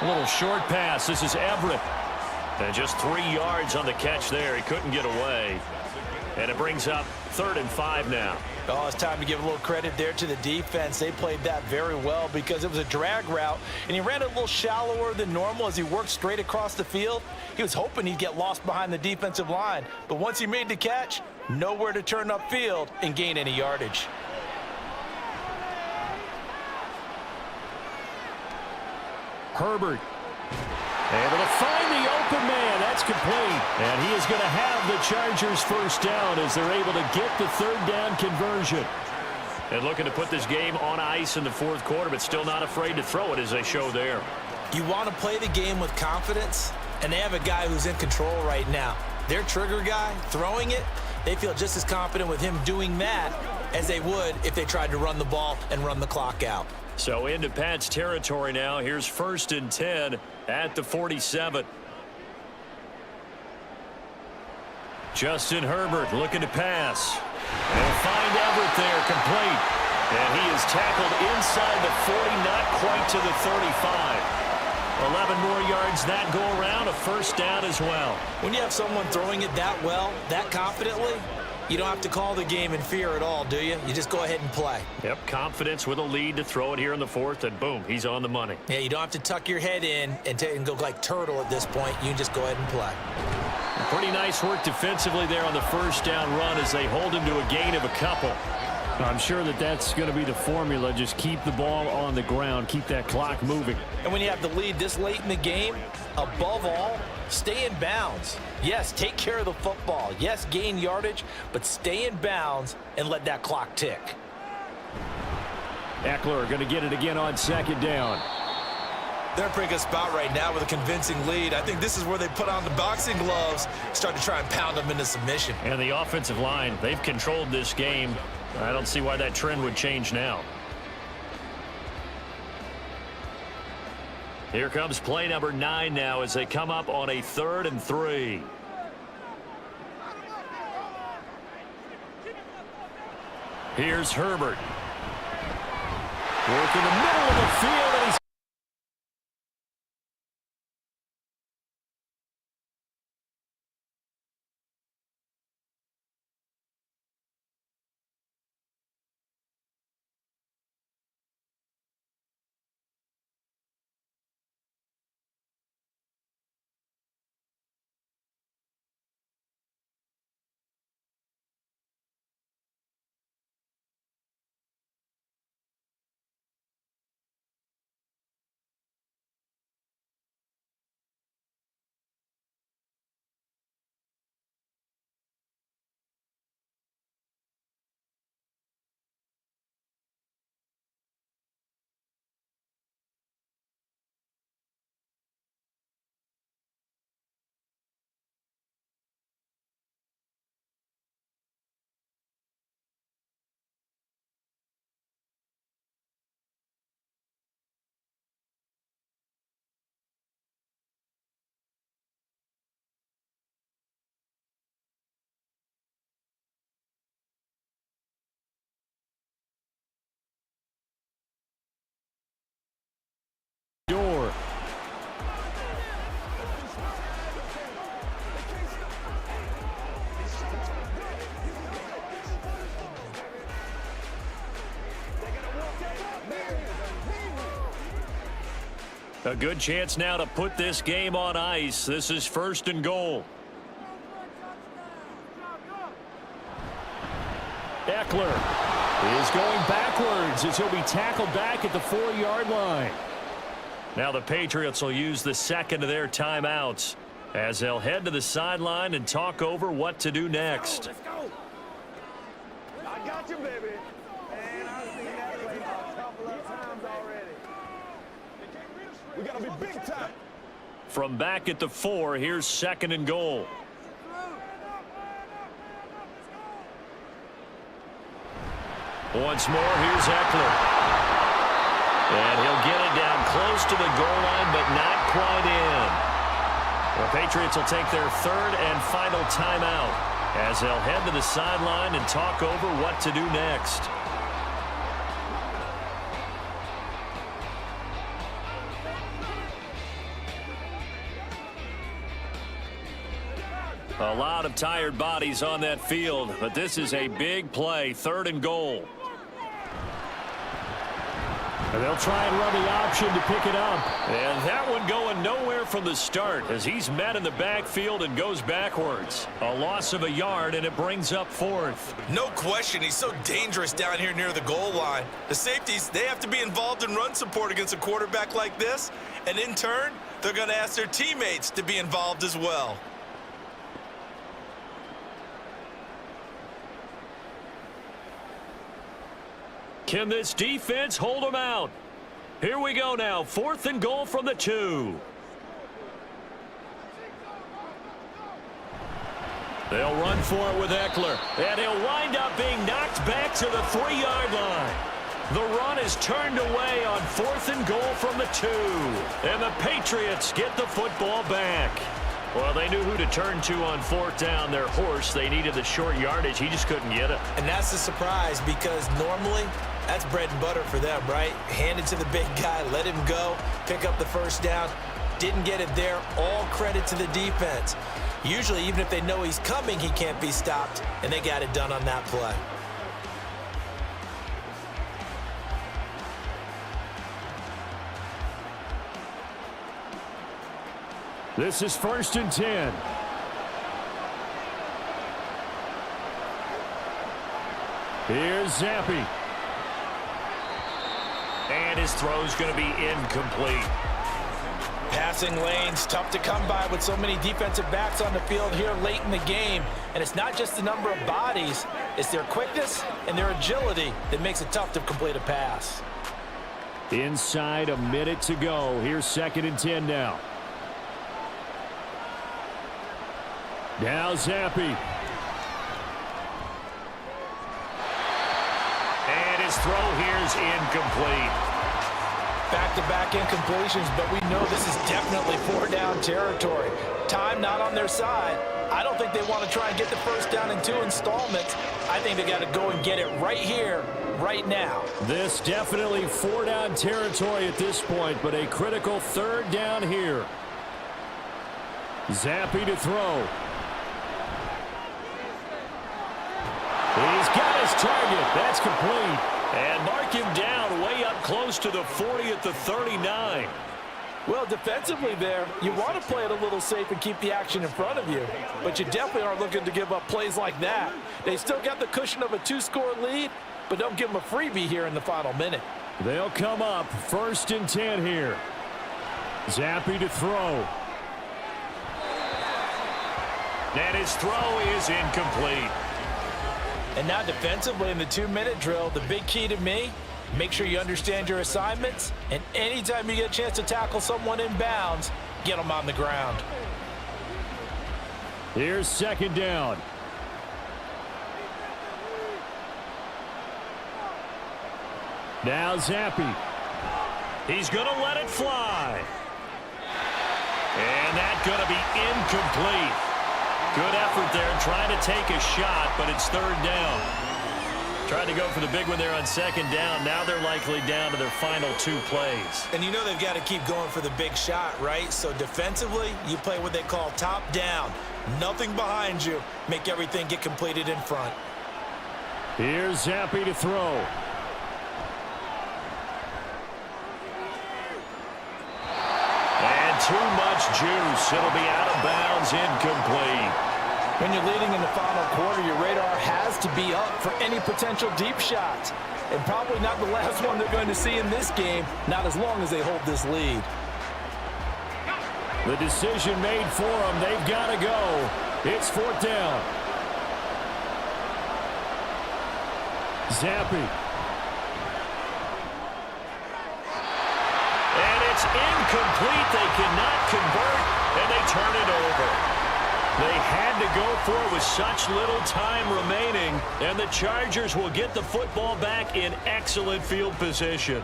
A little short pass. This is Everett. And just 3 yards on the catch there. He couldn't get away. And it brings up 3rd and 5 now. Oh, it's time to give a little credit there to the defense. They played that very well because it was a drag route, and he ran it a little shallower than normal as he worked straight across the field. He was hoping he'd get lost behind the defensive line, but once he made the catch, nowhere to turn upfield and gain any yardage. Herbert able to find the open man. That's complete. And he is going to have the Chargers first down as they're able to get the 3rd down conversion. And looking to put this game on ice in the fourth quarter, but still not afraid to throw it as they show there. You want to play the game with confidence, and they have a guy who's in control right now. Their trigger guy, throwing it, they feel just as confident with him doing that as they would if they tried to run the ball and run the clock out. So into Pat's territory now. Here's 1st and 10 at the 47. Justin Herbert looking to pass. They'll find Everett there, complete. And he is tackled inside the 40, not quite to the 35. 11 more yards that go around, a first down as well. When you have someone throwing it that well, that confidently, you don't have to call the game in fear at all, do you? You just go ahead and play. Yep, confidence with a lead to throw it here in the fourth, and boom, he's on the money. Yeah, you don't have to tuck your head in and go like turtle at this point. You can just go ahead and play. Pretty nice work defensively there on the first down run as they hold him to a gain of a couple. I'm sure that that's going to be the formula. Just keep the ball on the ground. Keep that clock moving. And when you have the lead this late in the game, above all, stay in bounds. Yes, take care of the football. Yes, gain yardage, but stay in bounds and let that clock tick. Eckler going to get it again on second down. They're in a pretty good spot right now with a convincing lead. I think this is where they put on the boxing gloves, start to try and pound them into submission. And the offensive line, they've controlled this game. I don't see why that trend would change now. Here comes play number 9 now as they come up on a 3rd and 3. Here's Herbert. Work in the middle of the field, and he's door. A good chance now to put this game on ice. This is 1st and goal. Eckler is going backwards as he'll be tackled back at the 4-yard line. Now the Patriots will use the second of their timeouts as they'll head to the sideline and talk over what to do next. Let's go. I got you, baby. Man, I've seen that play a couple of times already. We got to be big time. From back at the 4, here's 2nd and goal. Once more, here's Eckler. And he'll get it down close to the goal line, but not quite in. The Patriots will take their 3rd and final timeout as they'll head to the sideline and talk over what to do next. A lot of tired bodies on that field, but this is a big play, 3rd and goal. And they'll try and run the option to pick it up. And that one going nowhere from the start as he's met in the backfield and goes backwards. A loss of a yard, and it brings up 4th. No question, he's so dangerous down here near the goal line. The safeties, they have to be involved in run support against a quarterback like this. And in turn, they're going to ask their teammates to be involved as well. Can this defense hold them out? Here we go now. 4th and goal from the 2. They'll run for it with Eckler. And he'll wind up being knocked back to the 3-yard line. The run is turned away on 4th and goal from the 2. And the Patriots get the football back. Well, they knew who to turn to on 4th down. Their horse, they needed the short yardage. He just couldn't get it. And that's the surprise because normally that's bread and butter for them, right? Hand it to the big guy, let him go, pick up the 1st down. Didn't get it there. All credit to the defense. Usually, even if they know he's coming, he can't be stopped, and they got it done on that play. This is 1st and 10. Here's Here's Zappe. And his throw's going to be incomplete. Passing lanes, tough to come by with so many defensive backs on the field here late in the game. And it's not just the number of bodies, it's their quickness and their agility that makes it tough to complete a pass. Inside a minute to go. Here's 2nd and 10 now. Now Zappe. And his throw here's incomplete. Back-to-back incompletions, but we know this is definitely 4-down territory. Time not on their side. I don't think they want to try and get the first down in 2 installments. I think they got to go and get it right here, right now. This definitely 4-down territory at this point, but a critical 3rd down here. Zappe to throw. He's got his target. That's complete. And mark him down way up close to the 40 at the 39. Well, defensively there, you want to play it a little safe and keep the action in front of you. But you definitely aren't looking to give up plays like that. They still got the cushion of a 2-score lead, but don't give them a freebie here in the final minute. They'll come up 1st and 10 here. Zappe to throw. And his throw is incomplete. And now defensively in the 2-minute drill, the big key to me, make sure you understand your assignments, and anytime you get a chance to tackle someone in bounds, get them on the ground. Here's 2nd down. Now Zappe. He's going to let it fly. And that's going to be incomplete. Good effort there trying to take a shot, but it's 3rd down. Tried to go for the big one there on 2nd down. Now they're likely down to their final 2 plays. And you know they've got to keep going for the big shot, right? So defensively, you play what they call top down. Nothing behind you. Make everything get completed in front. Here's Zappe to throw. And too much juice. It'll be out of bounds, incomplete. When you're leading in the final quarter, your radar has to be up for any potential deep shots. And probably not the last one they're going to see in this game, not as long as they hold this lead. The decision made for them. They've got to go. It's 4th down. Zappe. And it's incomplete. They cannot convert, and they turn it over. They had to go for it with such little time remaining, and the Chargers will get the football back in excellent field position.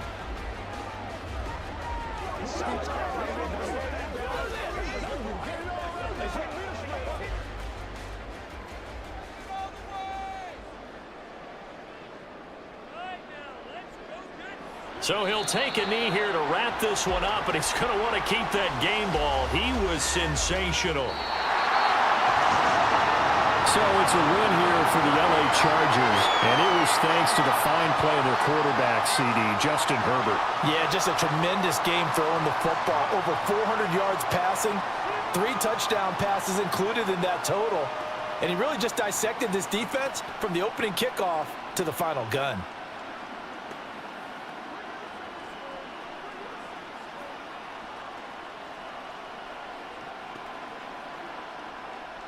So he'll take a knee here to wrap this one up, and he's going to want to keep that game ball. He was sensational. So it's a win here for the LA Chargers, and it was thanks to the fine play of their quarterback, CD, Justin Herbert. Yeah, just a tremendous game throwing the football. Over 400 yards passing, 3 touchdown passes included in that total. And he really just dissected this defense from the opening kickoff to the final gun.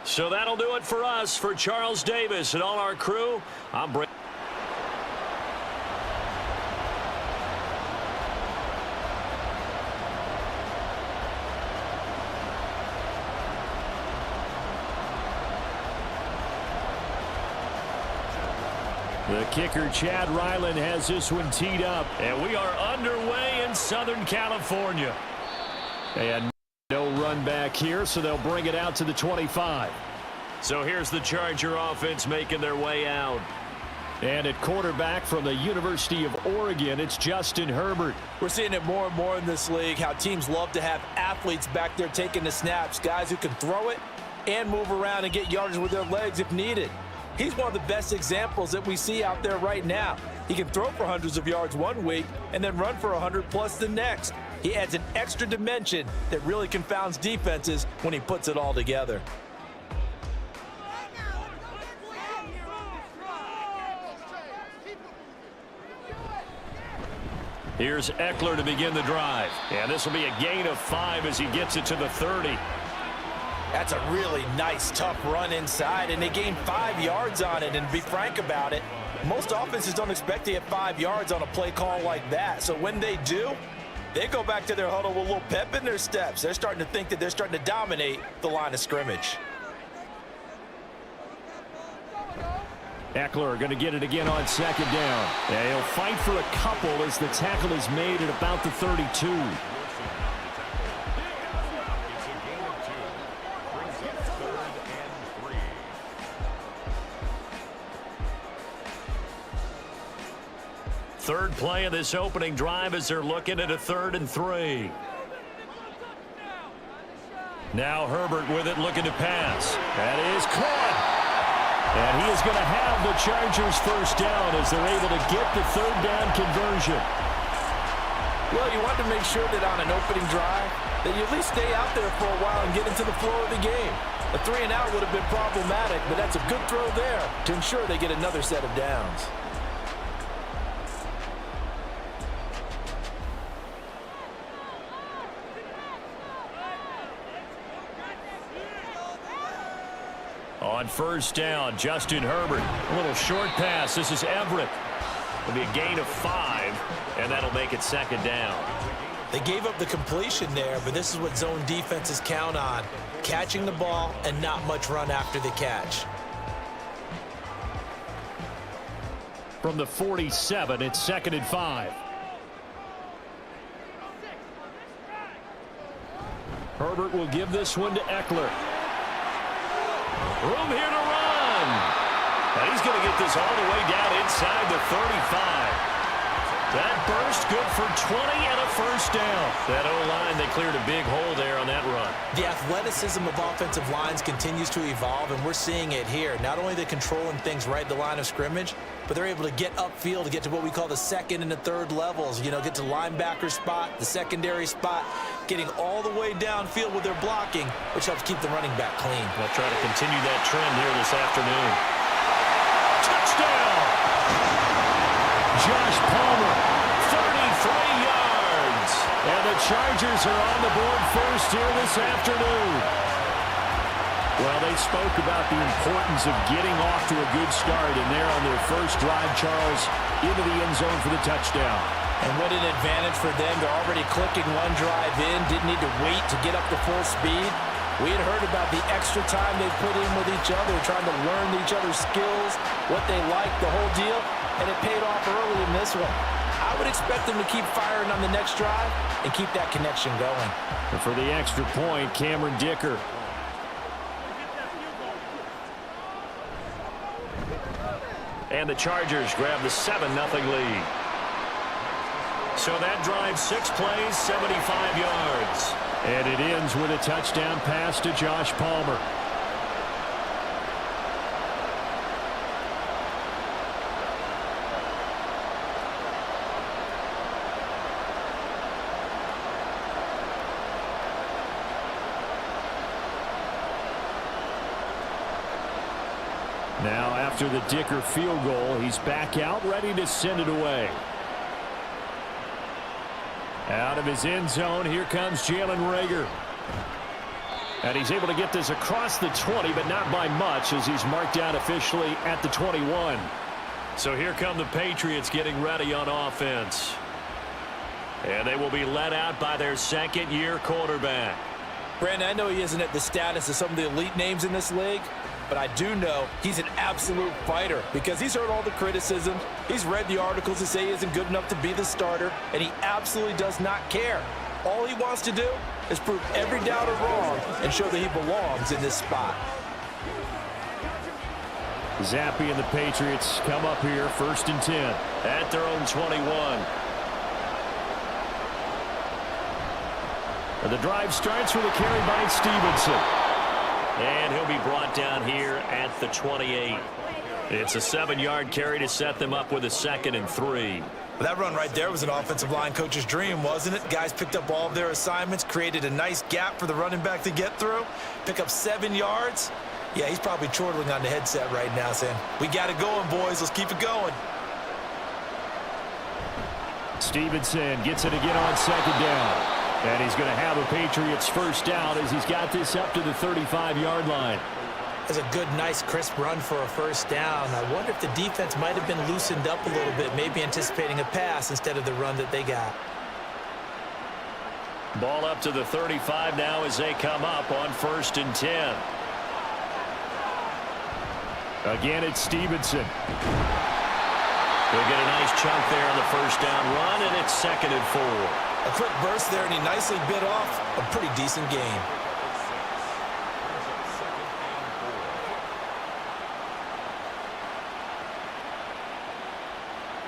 So that'll do it for us. For Charles Davis and all our crew, I'm Brent. The kicker, Chad Ryland, has this one teed up. And we are underway in Southern California. And no run back here, so they'll bring it out to the 25. So here's the Charger offense making their way out. And at quarterback from the University of Oregon, it's Justin Herbert. We're seeing it more and more in this league, how teams love to have athletes back there taking the snaps, guys who can throw it and move around and get yardage with their legs if needed. He's one of the best examples that we see out there right now. He can throw for hundreds of yards one week and then run for 100+ the next. He adds an extra dimension that really confounds defenses when he puts it all together. Here's Eckler to begin the drive. And this will be a gain of 5 as he gets it to the 30. That's a really nice, tough run inside, and they gained 5 yards on it. And to be frank about it, most offenses don't expect to get 5 yards on a play call like that. So when they do, they go back to their huddle with a little pep in their steps. They're starting to think that they're starting to dominate the line of scrimmage. Eckler going to get it again on second down. And he'll fight for a couple as the tackle is made at about the 32. Third play of this opening drive as they're looking at a 3rd and 3. Now Herbert with it, looking to pass. That is caught. And he is going to have the Chargers first down as they're able to get the 3rd down conversion. Well, you want to make sure that on an opening drive that you at least stay out there for a while and get into the flow of the game. A 3 and out would have been problematic, but that's a good throw there to ensure they get another set of downs. On first down, Justin Herbert. A little short pass. This is Everett. It'll be a gain of 5, and that'll make it 2nd down. They gave up the completion there, but this is what zone defenses count on. Catching the ball and not much run after the catch. From the 47, it's 2nd and 5. Herbert will give this one to Eckler. Room here to run. And he's going to get this all the way down inside the 35. That burst good for 20 and a first down. That O-line, they cleared a big hole there on that run. The athleticism of offensive lines continues to evolve, and we're seeing it here. Not only are they controlling things right at the line of scrimmage, but they're able to get upfield to get to what we call the 2nd and the 3rd levels. You know, get to linebacker spot, the secondary spot, getting all the way downfield with their blocking, which helps keep the running back clean. They'll try to continue that trend here this afternoon. Touchdown! Josh Palmer, 33 yards. And the Chargers are on the board first here this afternoon. Well, they spoke about the importance of getting off to a good start, and they're on their first drive, Charles, into the end zone for the touchdown. And what an advantage for them. They're already clicking one drive in, didn't need to wait to get up to full speed. We had heard about the extra time they put in with each other, trying to learn each other's skills, what they like, the whole deal, and it paid off early in this one. I would expect them to keep firing on the next drive and keep that connection going. And for the extra point, Cameron Dicker. And the Chargers grab the 7-0 lead. So that drive, 6 plays, 75 yards. And it ends with a touchdown pass to Josh Palmer. Now, after the Dicker field goal, he's back out, ready to send it away. Out of his end zone, here comes Jalen Reagor. And he's able to get this across the 20, but not by much, as he's marked out officially at the 21. So here come the Patriots getting ready on offense. And they will be led out by their 2nd-year quarterback. Brandon, I know he isn't at the status of some of the elite names in this league, but I do know he's an absolute fighter because he's heard all the criticism. He's read the articles that say he isn't good enough to be the starter, and he absolutely does not care. All he wants to do is prove every doubter wrong and show that he belongs in this spot. Zappi and the Patriots come up here, 1st and 10 at their own 21. The drive starts with a carry by Stevenson. And he'll be brought down here at the 28. It's a 7-yard carry to set them up with a 2nd and 3. Well, that run right there was an offensive line coach's dream, wasn't it? Guys picked up all of their assignments, created a nice gap for the running back to get through, pick up 7 yards. Yeah, he's probably chortling on the headset right now saying, we got it going, boys. Let's keep it going. Stevenson gets it again on second down. And he's going to have a Patriots first down as he's got this up to the 35-yard line. That's a good, nice, crisp run for a first down. I wonder if the defense might have been loosened up a little bit, maybe anticipating a pass instead of the run that they got. Ball up to the 35 now as they come up on 1st and 10. Again, it's Stevenson. They'll get a nice chunk there on the first down run, and it's 2nd and 4. A quick burst there, and he nicely bit off a pretty decent game.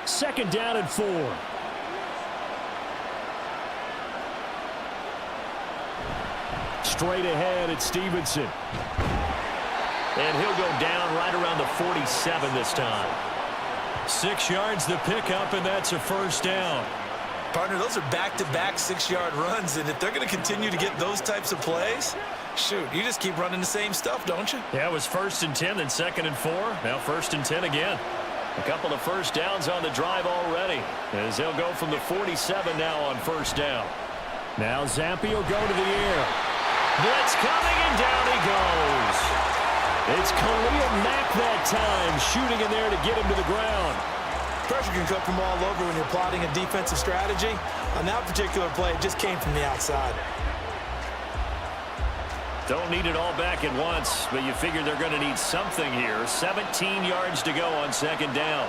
Second down and 4. Straight ahead, it's Stevenson. And he'll go down right around the 47 this time. 6 yards the pickup, and that's a first down. Partner, those are back-to-back 6-yard runs, and if they're going to continue to get those types of plays, shoot, you just keep running the same stuff, don't you? Yeah, it was 1st and 10, then 2nd and 4. Now 1st and 10 again. A couple of first downs on the drive already, as they'll go from the 47 now on first down. Now Zampi will go to the air. Blitz coming, and down he goes. It's Khalil Mack that time, shooting in there to get him to the ground. Pressure can come from all over when you're plotting a defensive strategy. On that particular play, it just came from the outside. Don't need it all back at once, but you figure they're going to need something here. 17 yards to go on second down.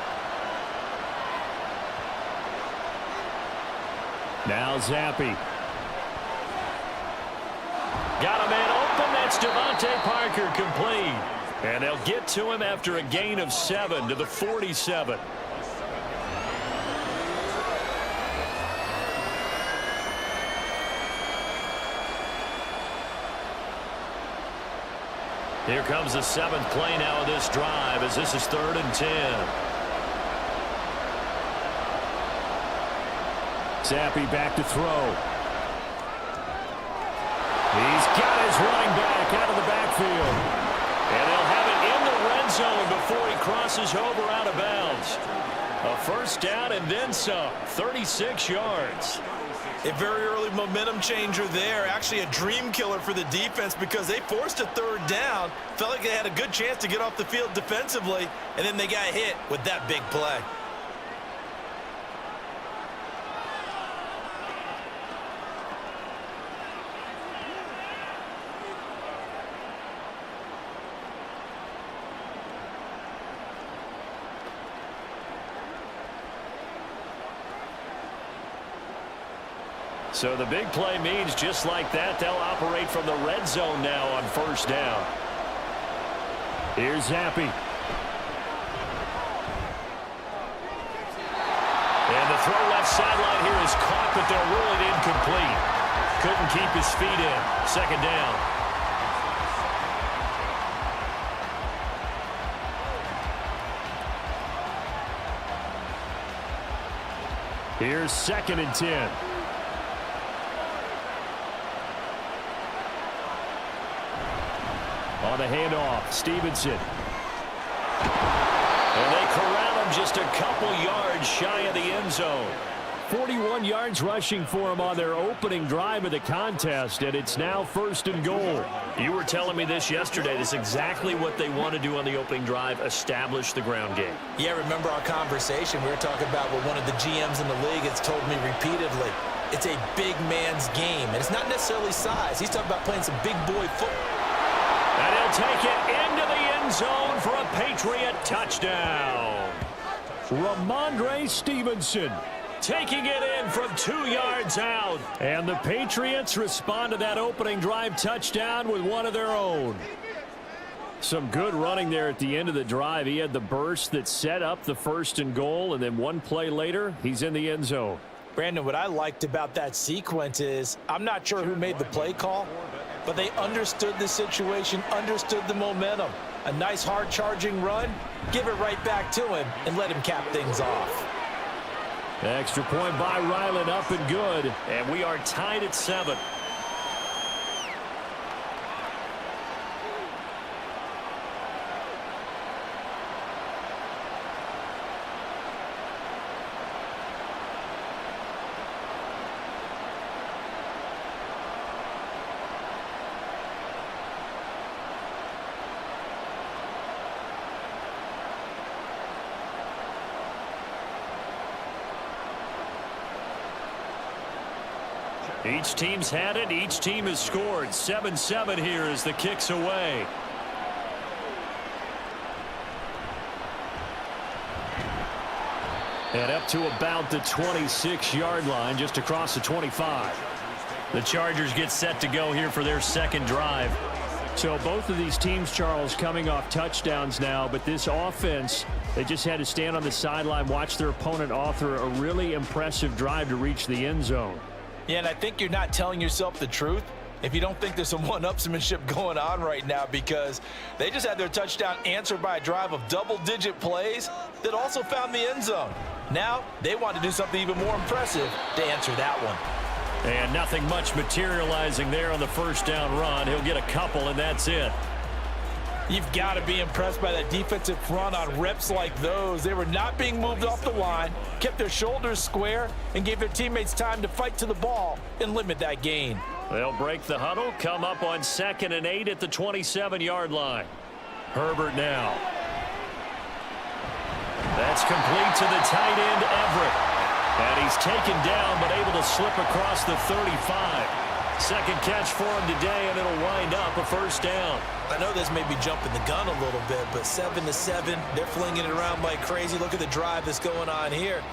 Now Zampi. Got a man open. That's Devontae Parker, complete. And they'll get to him after a gain of 7 to the 47. Here comes the 7th play now of this drive, as this is 3rd and 10. Zampi back to throw. He's got his running back out of the backfield. And they'll have it in the red zone before he crosses over out of bounds. A first down and then some, 36 yards. A very early momentum changer there. Actually a dream killer for the defense because they forced a 3rd down. Felt like they had a good chance to get off the field defensively, and then they got hit with that big play. So the big play means just like that, they'll operate from the red zone now on first down. Here's Zampi. And the throw left sideline here is caught, but they'll rule it incomplete. Couldn't keep his feet in. Second down. Here's 2nd and 10. On the handoff, Stevenson. And they corral him just a couple yards shy of the end zone. 41 yards rushing for him on their opening drive of the contest, and it's now 1st and goal. You were telling me this yesterday. This is exactly what they want to do on the opening drive, establish the ground game. Yeah, remember our conversation? We were talking about what one of the GMs in the league has told me repeatedly. It's a big man's game, and it's not necessarily size. He's talking about playing some big boy football. And he'll take it into the end zone for a Patriot touchdown. Ramondre Stevenson taking it in from 2 yards out. And the Patriots respond to that opening drive touchdown with one of their own. Some good running there at the end of the drive. He had the burst that set up the 1st and goal, and then one play later, he's in the end zone. Brandon, what I liked about that sequence is I'm not sure who made the play call, but they understood the situation, understood the momentum. A nice hard-charging run, give it right back to him, and let him cap things off. Extra point by Ryland, up and good. And we are tied at 7. Each team's had it. Each team has scored. 7-7 here as the kick's away. And up to about the 26-yard line, just across the 25. The Chargers get set to go here for their second drive. So both of these teams, Charles, coming off touchdowns now, but this offense, they just had to stand on the sideline, watch their opponent author a really impressive drive to reach the end zone. Yeah, and I think you're not telling yourself the truth if you don't think there's some one-upsmanship going on right now, because they just had their touchdown answered by a drive of double-digit plays that also found the end zone. Now they want to do something even more impressive to answer that one. And nothing much materializing there on the first down run. He'll get a couple, and that's it. You've got to be impressed by that defensive front on reps like those. They were not being moved off the line, kept their shoulders square, and gave their teammates time to fight to the ball and limit that gain. They'll break the huddle, come up on 2nd and 8 at the 27-yard line. Herbert now. That's complete to the tight end, Everett. And he's taken down, but able to slip across the 35. Second catch for him today, and it'll wind up a first down. I know this may be jumping the gun a little bit, but 7-7, they're flinging it around like crazy. Look at the drive that's going on here.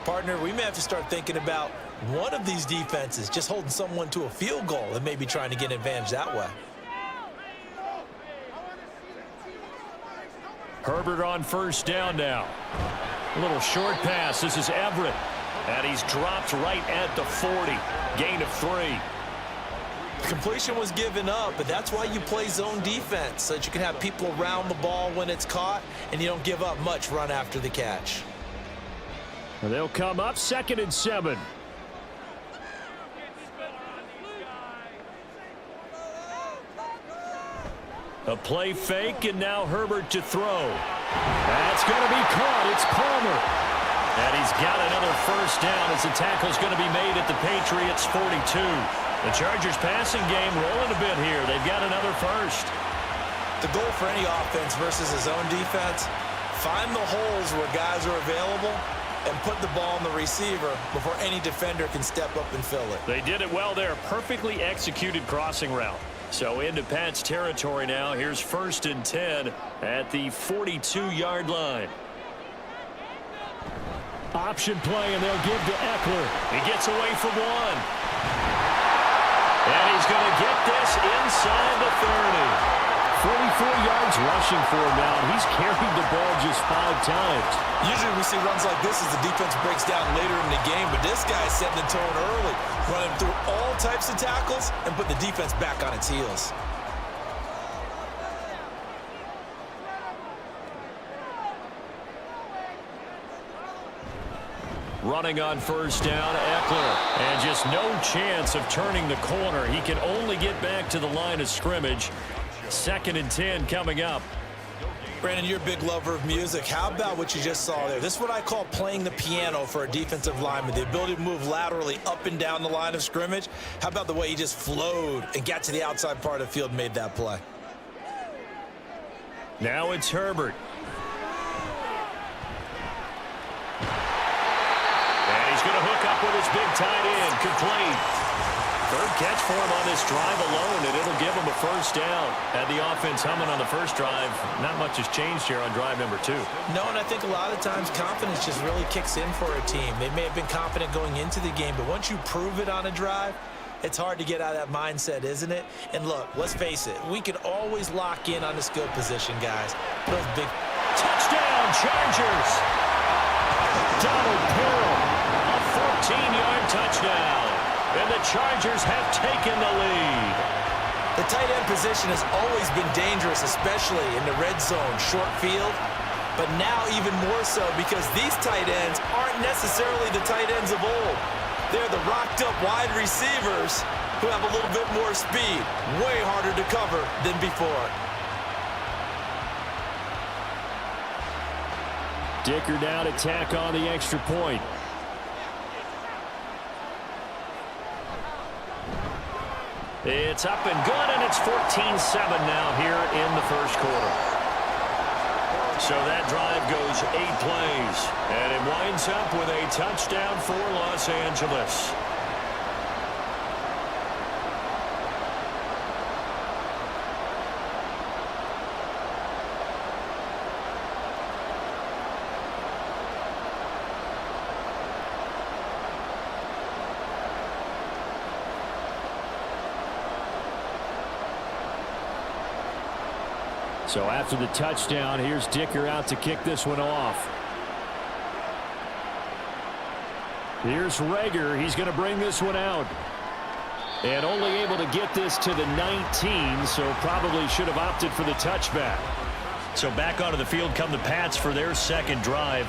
Partner, we may have to start thinking about one of these defenses just holding someone to a field goal and maybe trying to get an advantage that way. Herbert on first down now. A little short pass. This is Everett. And he's dropped right at the 40. Gain of 3. Completion was given up, but that's why you play zone defense, so that you can have people around the ball when it's caught, and you don't give up much run after the catch. And they'll come up 2nd and 7. A play fake, and now Herbert to throw. That's going to be caught. It's Palmer. And he's got another first down as the tackle's going to be made at the Patriots 42. The Chargers passing game rolling a bit here. They've got another first. The goal for any offense versus a zone defense, find the holes where guys are available and put the ball on the receiver before any defender can step up and fill it. They did it well there. Perfectly executed crossing route. So into Pat's territory now. Here's 1st and 10 at the 42-yard line. Option play, and they'll give to Eckler. He gets away from one. And he's going to get this inside the 30. 44 yards rushing for him now, and he's carried the ball just 5 times. Usually we see runs like this as the defense breaks down later in the game, but this guy's setting the tone early, running through all types of tackles and put the defense back on its heels. Running on first down, Eckler. And just no chance of turning the corner. He can only get back to the line of scrimmage. 2nd and 10 coming up. Brandon, you're a big lover of music. How about what you just saw there? This is what I call playing the piano for a defensive lineman. The ability to move laterally up and down the line of scrimmage. How about the way he just flowed and got to the outside part of the field and made that play? Now it's Herbert. He's going to hook up with his big tight end. Complete. Third catch for him on this drive alone, and it'll give him a first down. Had the offense humming on the first drive. Not much has changed here on drive number 2. No, and I think a lot of times confidence just really kicks in for a team. They may have been confident going into the game, but once you prove it on a drive, it's hard to get out of that mindset, isn't it? And look, let's face it, we can always lock in on the skill position, guys. Those big touchdown, Chargers. Donald Pearl. 14-yard touchdown, and the Chargers have taken the lead. The tight end position has always been dangerous, especially in the red zone, short field, but now even more so because these tight ends aren't necessarily the tight ends of old. They're the rocked-up wide receivers who have a little bit more speed, way harder to cover than before. Dicker down to tack on the extra point. It's up and good, and it's 14-7 now here in the first quarter. So that drive goes 8 plays, and it winds up with a touchdown for Los Angeles. So after the touchdown, here's Dicker out to kick this one off. Here's Rager. He's going to bring this one out. And only able to get this to the 19, so probably should have opted for the touchback. So back onto the field come the Pats for their second drive.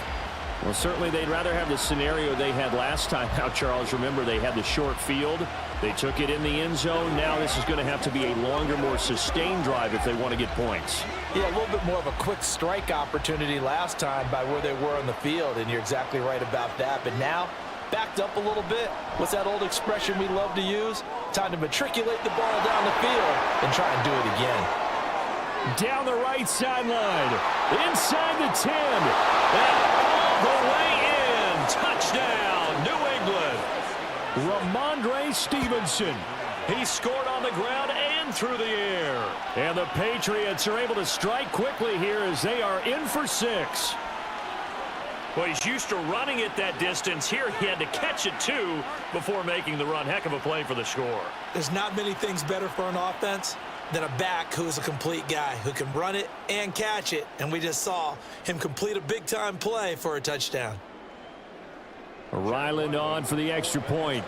Well, certainly they'd rather have the scenario they had last time out, Charles. Remember, they had the short field. They took it in the end zone. Now this is going to have to be a longer, more sustained drive if they want to get points. Yeah, a little bit more of a quick strike opportunity last time by where they were on the field, and you're exactly right about that. But now, backed up a little bit. What's that old expression we love to use? Time to matriculate the ball down the field and try and do it again. Down the right sideline, inside the 10, and all the way in. Touchdown, New England. Ramondre Stevenson. He scored on the ground and through the air. And the Patriots are able to strike quickly here as they are in for 6. Well, he's used to running it that distance. Here he had to catch it, too, before making the run. Heck of a play for the score. There's not many things better for an offense than a back who is a complete guy who can run it and catch it. And we just saw him complete a big-time play for a touchdown. Ryland on for the extra point.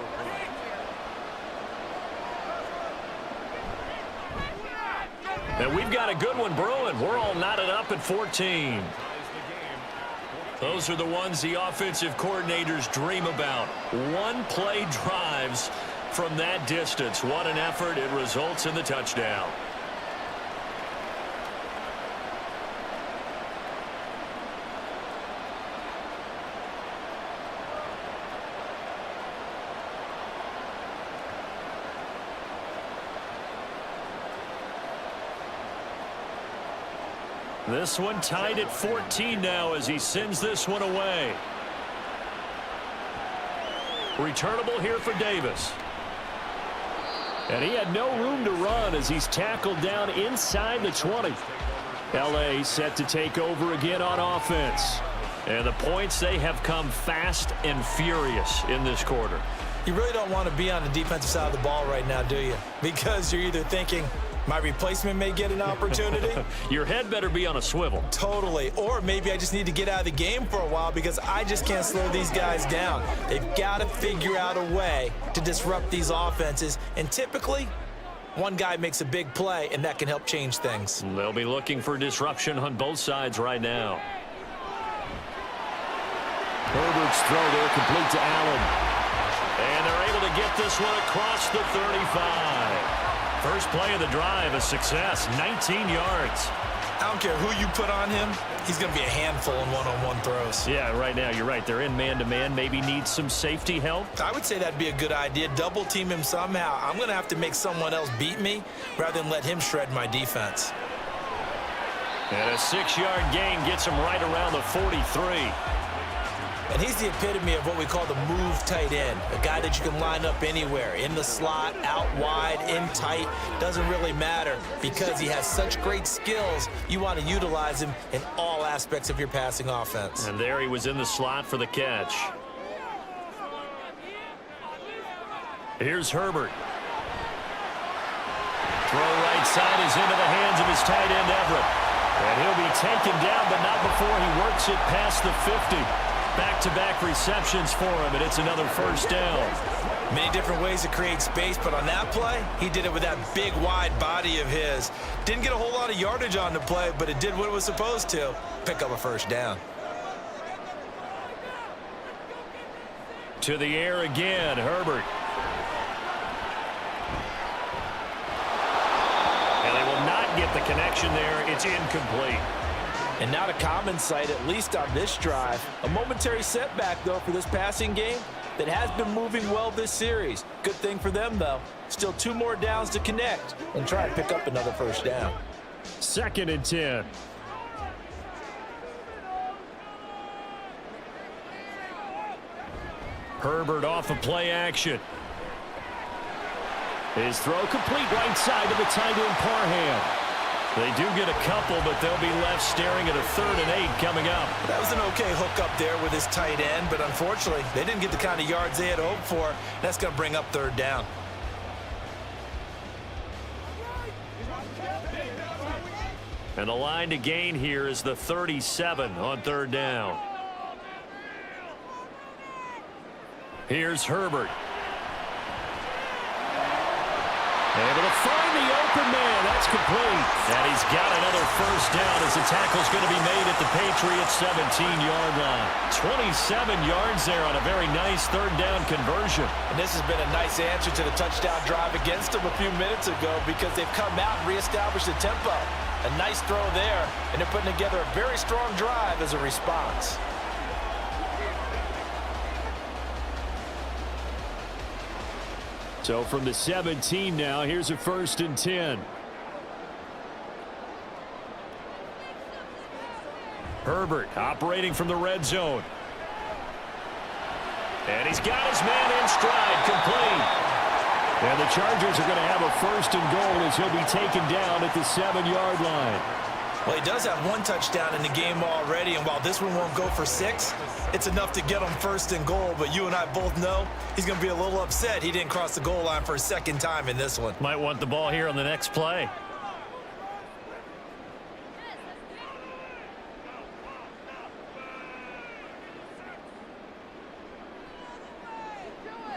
And we've got a good one brewing. We're all knotted up at 14. Those are the ones the offensive coordinators dream about. One-play drives from that distance. What an effort. It results in the touchdown. This one tied at 14 now as he sends this one away. Returnable here for Davis. And he had no room to run as he's tackled down inside the 20. L.A. set to take over again on offense. And the points, they have come fast and furious in this quarter. You really don't want to be on the defensive side of the ball right now, do you? Because you're either thinking, my replacement may get an opportunity. Your head better be on a swivel. Totally. Or maybe I just need to get out of the game for a while because I just can't slow these guys down. They've got to figure out a way to disrupt these offenses. And typically, one guy makes a big play, and that can help change things. They'll be looking for disruption on both sides right now. Herbert's throw there complete to Allen. And they're able to get this one across the 35. First play of the drive, a success, 19 yards. I don't care who you put on him. He's going to be a handful in one-on-one throws. Yeah, right now, you're right. They're in man-to-man, maybe needs some safety help. I would say that'd be a good idea. Double team him somehow. I'm going to have to make someone else beat me rather than let him shred my defense. And a 6-yard gain gets him right around the 43. And he's the epitome of what we call the move tight end, a guy that you can line up anywhere, in the slot, out wide, in tight, doesn't really matter because he has such great skills. You want to utilize him in all aspects of your passing offense. And there he was in the slot for the catch. Here's Herbert. Throw right side is into the hands of his tight end, Everett. And he'll be taken down, but not before he works it past the 50. Back-to-back receptions for him, and it's another first down. Many different ways to create space, but on that play, he did it with that big, wide body of his. Didn't get a whole lot of yardage on the play, but it did what it was supposed to, pick up a first down. To the air again, Herbert. And they will not get the connection there. It's incomplete. And not a common sight, at least on this drive. A momentary setback, though, for this passing game that has been moving well this series. Good thing for them, though. Still 2 more downs to connect and try to pick up another first down. 2nd and 10. Herbert off of play action. His throw complete right side to the tight end Parham. They do get a couple, but they'll be left staring at a 3rd and 8 coming up. That was an okay hook up there with his tight end, but unfortunately, they didn't get the kind of yards they had hoped for. That's going to bring up 3rd down. And the line to gain here is the 37 on third down. Here's Herbert. Able to find the open man. That's complete. And he's got another first down as the tackle's going to be made at the Patriots 17-yard line. 27 yards there on a very nice third down conversion. And this has been a nice answer to the touchdown drive against them a few minutes ago because they've come out and reestablished the tempo. A nice throw there, and they're putting together a very strong drive as a response. So from the 17 now, here's a 1st and 10. Herbert operating from the red zone. And he's got his man in stride, complete. And the Chargers are going to have a 1st and goal as he'll be taken down at the 7-yard line. Well, he does have one touchdown in the game already, and while this one won't go for 6, it's enough to get him 1st and goal. But you and I both know he's going to be a little upset he didn't cross the goal line for a second time in this one. Might want the ball here on the next play.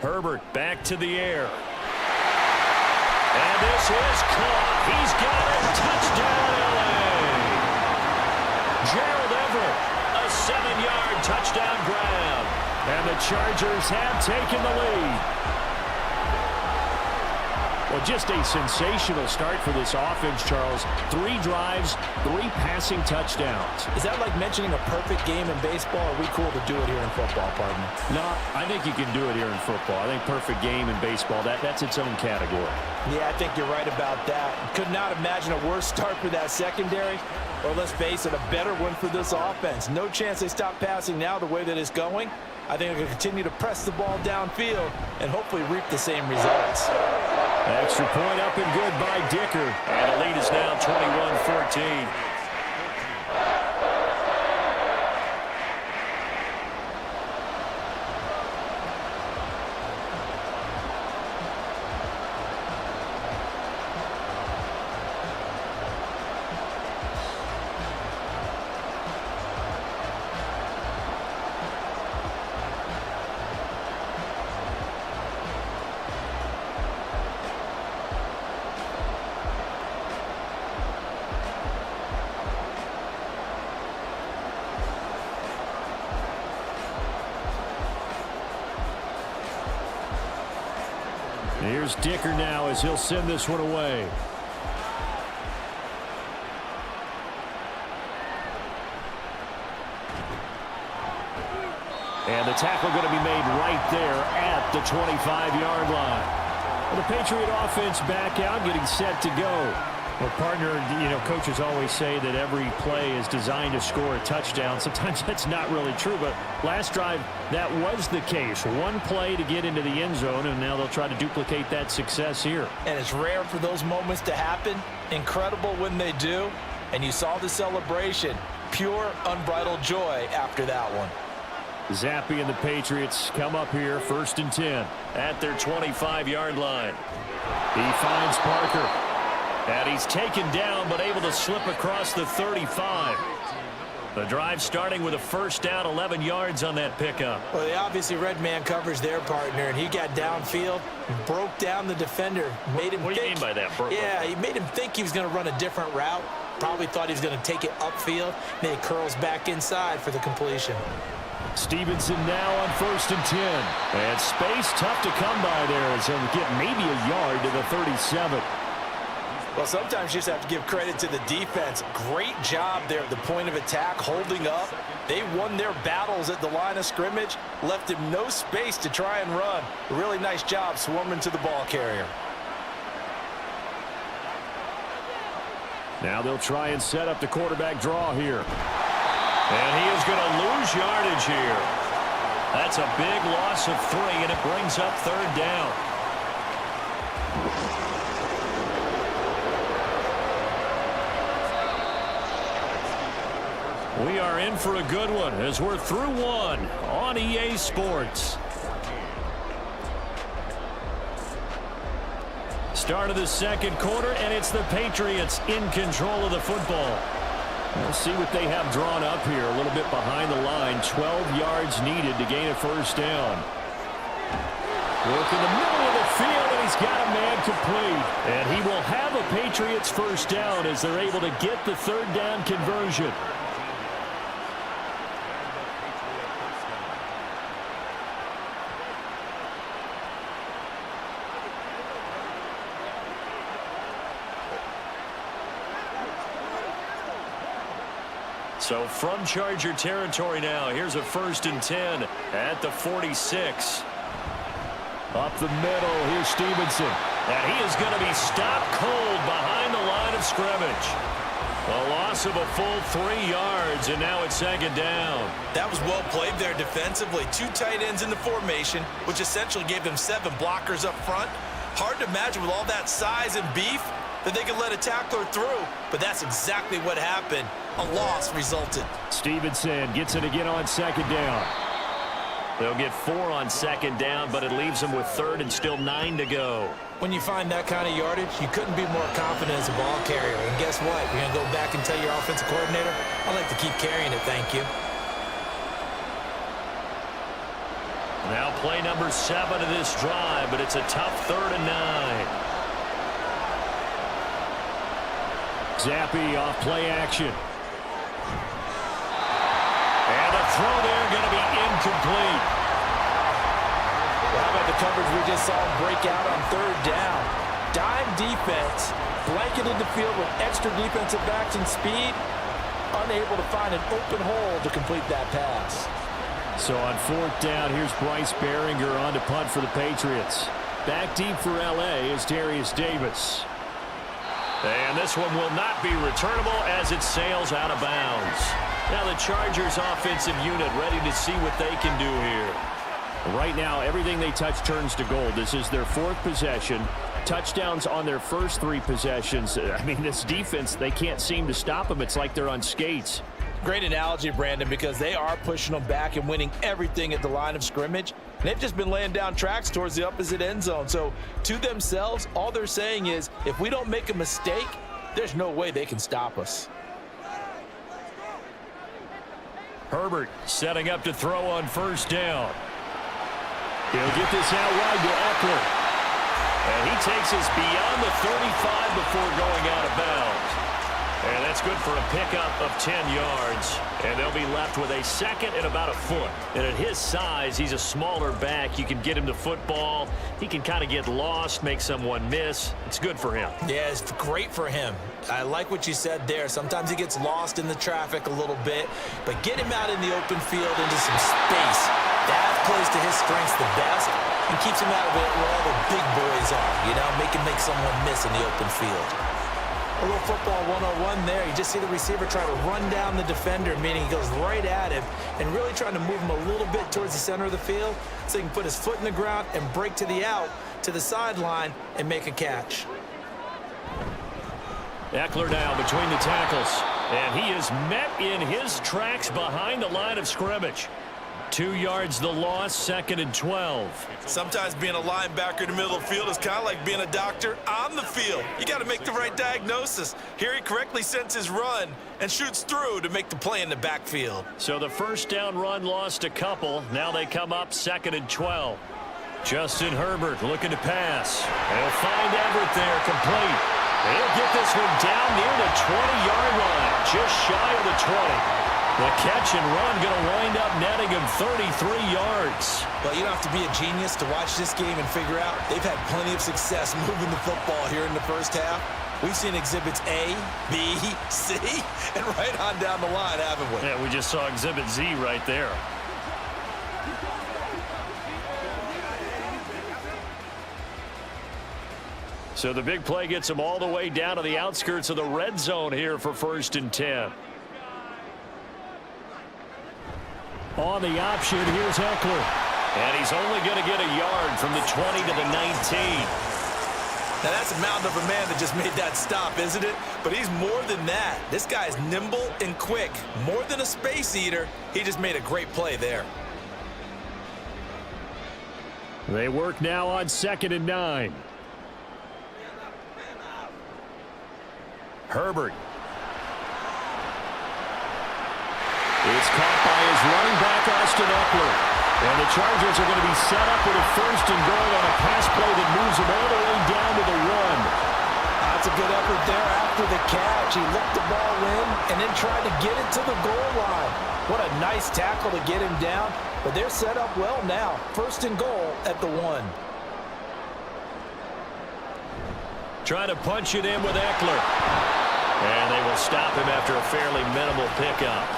Herbert back to the air. And this is caught. He's got it. Touchdown, LA. Gerald Everett, a 7-yard touchdown grab. And the Chargers have taken the lead. Well, just a sensational start for this offense, Charles. 3 drives, 3 passing touchdowns. Is that like mentioning a perfect game in baseball? Or are we cool to do it here in football, partner? No, I think you can do it here in football. I think perfect game in baseball, that's its own category. Yeah, I think you're right about that. Could not imagine a worse start for that secondary. Or let's face it, a better one for this offense. No chance they stop passing now the way that it's going. I think they're going to continue to press the ball downfield and hopefully reap the same results. Extra point up and good by Dicker. And the lead is now 21-14. Here's Dicker now as he'll send this one away. And the tackle going to be made right there at the 25-yard line. Well, the Patriot offense back out, getting set to go. Well, partner, coaches always say that every play is designed to score a touchdown. Sometimes that's not really true, but last drive, that was the case. One play to get into the end zone, and now they'll try to duplicate that success here. And it's rare for those moments to happen. Incredible when they do. And you saw the celebration. Pure, unbridled joy after that one. Zappe and the Patriots come up here, 1st and 10 at their 25-yard line. He finds Parker. And he's taken down, but able to slip across the 35. The drive starting with a 1st down, 11 yards on that pickup. Well, they obviously read man coverage their partner, and he got downfield, broke down the defender, made him What do you mean by that? Yeah, he made him think he was going to run a different route. Probably thought he was going to take it upfield. Then he curls back inside for the completion. Stevenson now on 1st and 10. And space tough to come by there as he'll get maybe a yard to the 37. Well, sometimes you just have to give credit to the defense. Great job there at the point of attack, holding up. They won their battles at the line of scrimmage, left him no space to try and run. A really nice job swarming to the ball carrier. Now they'll try and set up the quarterback draw here. And he is going to lose yardage here. That's a big loss of 3, and it brings up 3rd down. We are in for a good one as we're through one on EA Sports. Start of the second quarter, and it's the Patriots in control of the football. We'll see what they have drawn up here. A little bit behind the line. 12 yards needed to gain a first down. Work in the middle of the field, and he's got a man complete. And he will have a Patriots first down as they're able to get the third down conversion. So from Charger territory now, here's a 1st and 10 at the 46. Up the middle, here's Stevenson. And he is going to be stopped cold behind the line of scrimmage. A loss of a full 3 yards, and now it's 2nd down. That was well played there defensively. 2 tight ends in the formation, which essentially gave them 7 blockers up front. Hard to imagine with all that size and beef that they could let a tackler through, but that's exactly what happened. A loss resulted. Stevenson gets it again on 2nd down. They'll get 4 on 2nd down, but it leaves them with 3rd and still 9 to go. When you find that kind of yardage, you couldn't be more confident as a ball carrier. And guess what? You're going to go back and tell your offensive coordinator, I'd like to keep carrying it, thank you. Now play number 7 of this drive, but it's a tough 3rd and 9. Zappi off play action. And the throw there going to be incomplete. How about the coverage we just saw break out on 3rd down? Dime defense, blanketed the field with extra defensive backs and speed, unable to find an open hole to complete that pass. So on 4th down, here's Bryce Behringer on to punt for the Patriots. Back deep for L.A. is Darius Davis. And this one will not be returnable as it sails out of bounds. Now the Chargers offensive unit ready to see what they can do here. Right now, everything they touch turns to gold. This is their 4th possession. Touchdowns on their first 3 possessions. I mean, this defense, they can't seem to stop them. It's like they're on skates. Great analogy, Brandon, because they are pushing them back and winning everything at the line of scrimmage. And they've just been laying down tracks towards the opposite end zone. So to themselves, all they're saying is, if we don't make a mistake, there's no way they can stop us. Herbert setting up to throw on 1st down. He'll get this out wide to Eckler. And he takes us beyond the 35 before going out of bounds. And that's good for a pickup of 10 yards. And they'll be left with a 2nd and about a foot. And at his size, he's a smaller back. You can get him the football. He can kind of get lost, make someone miss. It's good for him. Yeah, it's great for him. I like what you said there. Sometimes he gets lost in the traffic a little bit. But get him out in the open field into some space. That plays to his strengths the best and keeps him out of it where all the big boys are. You know, make someone miss in the open field. A little football 101 there. You just see the receiver try to run down the defender, meaning he goes right at him and really trying to move him a little bit towards the center of the field so he can put his foot in the ground and break to the out, to the sideline, and make a catch. Eckler now between the tackles. And he is met in his tracks behind the line of scrimmage. 2 yards the loss, 2nd and 12. Sometimes being a linebacker in the middle of the field is kind of like being a doctor on the field. You got to make the right diagnosis. Here he correctly sends his run and shoots through to make the play in the backfield. So the 1st down run lost a couple. Now they come up 2nd and 12. Justin Herbert looking to pass. He'll find Everett there, complete. He'll get this one down near the 20-yard line, just shy of the 20. The catch and run going to wind up netting him 33 yards. Well, you don't have to be a genius to watch this game and figure out they've had plenty of success moving the football here in the first half. We've seen exhibits A, B, C, and right on down the line, haven't we? Yeah, we just saw exhibit Z right there. So the big play gets him all the way down to the outskirts of the red zone here for 1st and 10. On the option, here's Eckler. And he's only going to get a yard from the 20 to the 19. Now that's a mountain of a man that just made that stop, isn't it? But he's more than that. This guy's nimble and quick. More than a space eater, he just made a great play there. They work now on 2nd and 9. Herbert. It's caught by his running back, Austin Eckler. And the Chargers are going to be set up with a first and goal on a pass play that moves them all the way down to the 1. That's a good effort there after the catch. He looked the ball in and then tried to get it to the goal line. What a nice tackle to get him down. But they're set up well now. First and goal at the 1. Trying to punch it in with Eckler. And they will stop him after a fairly minimal pickup.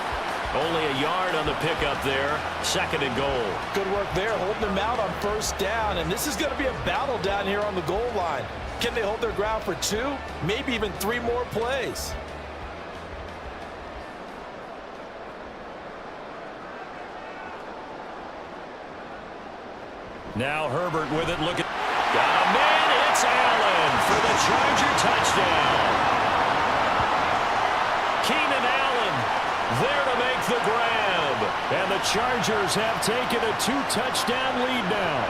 Only a yard on the pickup there. Second and goal. Good work there, holding them out on first down. And this is going to be a battle down here on the goal line. Can they hold their ground for 2, maybe even 3 more plays? Now Herbert with it. Look at. Got a man. It's Allen for the Charger touchdown. Keenan Allen there to make the grab. And the Chargers have taken a 2-touchdown lead now.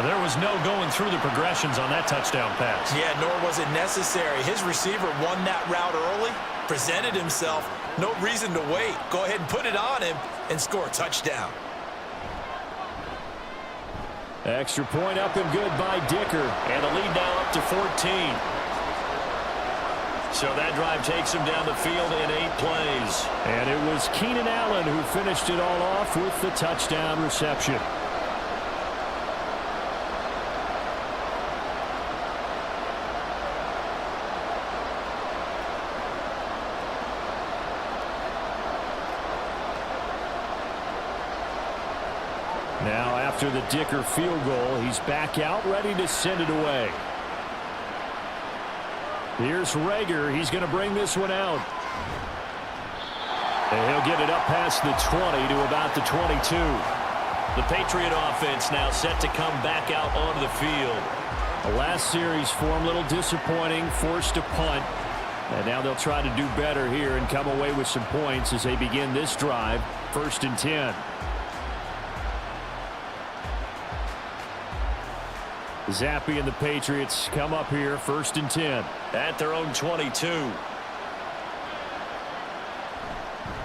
There was no going through the progressions on that touchdown pass. Yeah, nor was it necessary. His receiver won that route early, presented himself. No reason to wait. Go ahead and put it on him and score a touchdown. Extra point up and good by Dicker. And the lead now up to 14. So that drive takes him down the field in 8 plays. And it was Keenan Allen who finished it all off with the touchdown reception. Now after the Dicker field goal, he's back out ready to send it away. Here's Rager. He's going to bring this one out. And he'll get it up past the 20 to about the 22. The Patriot offense now set to come back out onto the field. The last series for him, a little disappointing, forced a punt. And now they'll try to do better here and come away with some points as they begin this drive. 1st and 10. Zappe and the Patriots come up here, 1st and 10. At their own 22.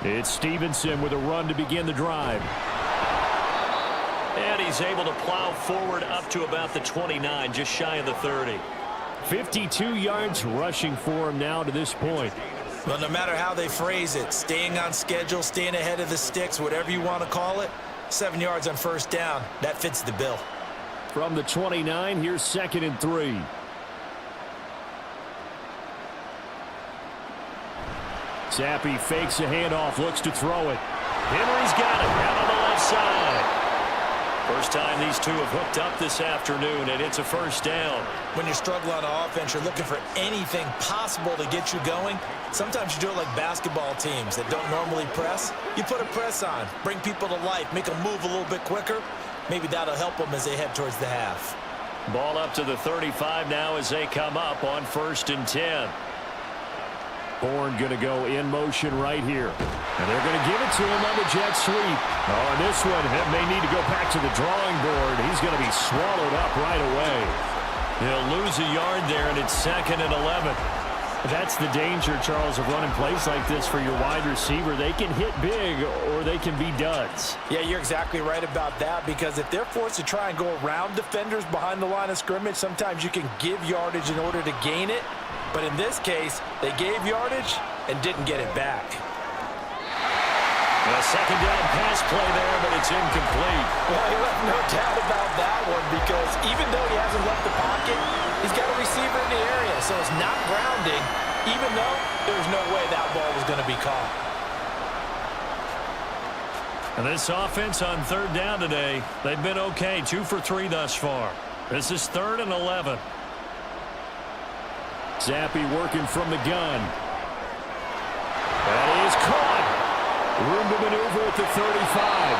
It's Stevenson with a run to begin the drive. And he's able to plow forward up to about the 29, just shy of the 30. 52 yards rushing for him now to this point. Well, no matter how they phrase it, staying on schedule, staying ahead of the sticks, whatever you want to call it, 7 yards on first down, that fits the bill. From the 29, here's 2nd and 3. Zappe fakes a handoff, looks to throw it. Henry's got it out on the left side. First time these two have hooked up this afternoon, and it's a first down. When you struggle on offense, you're looking for anything possible to get you going. Sometimes you do it like basketball teams that don't normally press. You put a press on, bring people to life, make them move a little bit quicker. Maybe that'll help them as they head towards the half. Ball up to the 35 now as they come up on 1st and 10. Bourne going to go in motion right here. And they're going to give it to him on the jet sweep. Oh, and this one may need to go back to the drawing board. He's going to be swallowed up right away. He'll lose a yard there, and it's 2nd and 11. That's the danger, Charles, of running plays like this for your wide receiver. They can hit big or they can be duds. Yeah, you're exactly right about that, because if they're forced to try and go around defenders behind the line of scrimmage, sometimes you can give yardage in order to gain it. But in this case, they gave yardage and didn't get it back. A second down pass play there, but it's incomplete. Well, you have no doubt about that one, because even though he hasn't left the pocket, he's got a receiver in the area, so it's not grounding, even though there's no way that ball was going to be caught. And this offense on 3rd down today, they've been okay, 2 for 3 thus far. This is 3rd and 11. Zappe working from the gun. That is caught. Room to maneuver at the 35.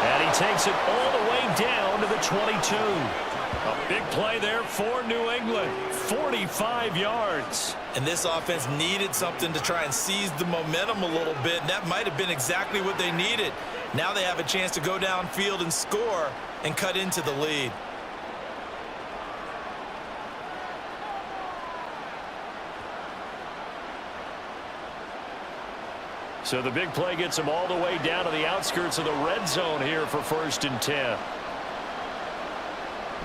And he takes it all the way down to the 22. A big play there for New England. 45 yards. And this offense needed something to try and seize the momentum a little bit. And that might have been exactly what they needed. Now they have a chance to go downfield and score and cut into the lead. So the big play gets him all the way down to the outskirts of the red zone here for 1st and 10.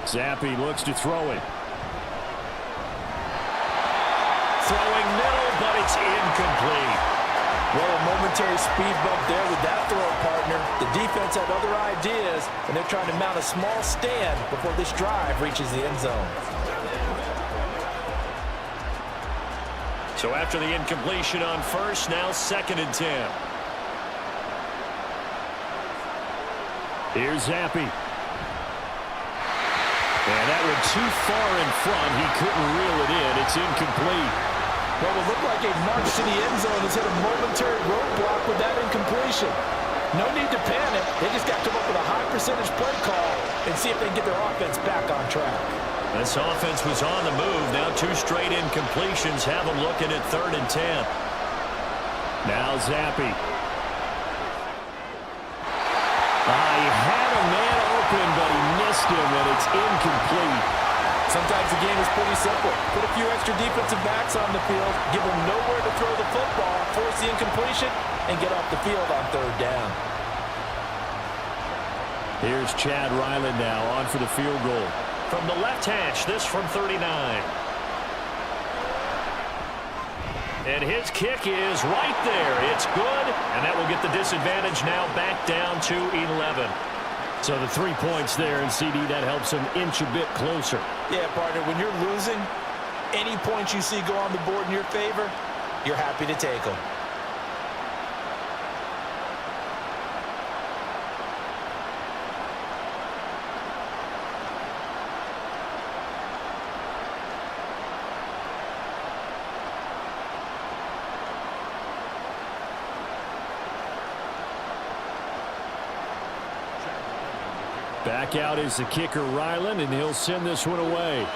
Zappi looks to throw it. Throwing middle, but it's incomplete. Well, a momentary speed bump there with that throw, partner. The defense had other ideas, and they're trying to mount a small stand before this drive reaches the end zone. So after the incompletion on 1st, now 2nd and 10. Here's Zappi. And that went too far in front. He couldn't reel it in. It's incomplete. Well, it looked like a march to the end zone has hit a momentary roadblock with that incompletion. No need to panic. They just got to come up with a high percentage play call and see if they can get their offense back on track. This offense was on the move. Now 2 straight incompletions have them looking at 3rd and 10. Now Zappi. He had a man open, but he missed him, and it's incomplete. Sometimes the game is pretty simple. Put a few extra defensive backs on the field, give them nowhere to throw the football, force the incompletion, and get off the field on 3rd down. Here's Chad Ryland now on for the field goal. From the left hash, this from 39. And his kick is right there. It's good, and that will get the disadvantage now back down to 11. So the 3 points there, and CD, that helps him inch a bit closer. Yeah, partner, when you're losing, any points you see go on the board in your favor, you're happy to take them. Back out is the kicker, Ryland, and he'll send this one away.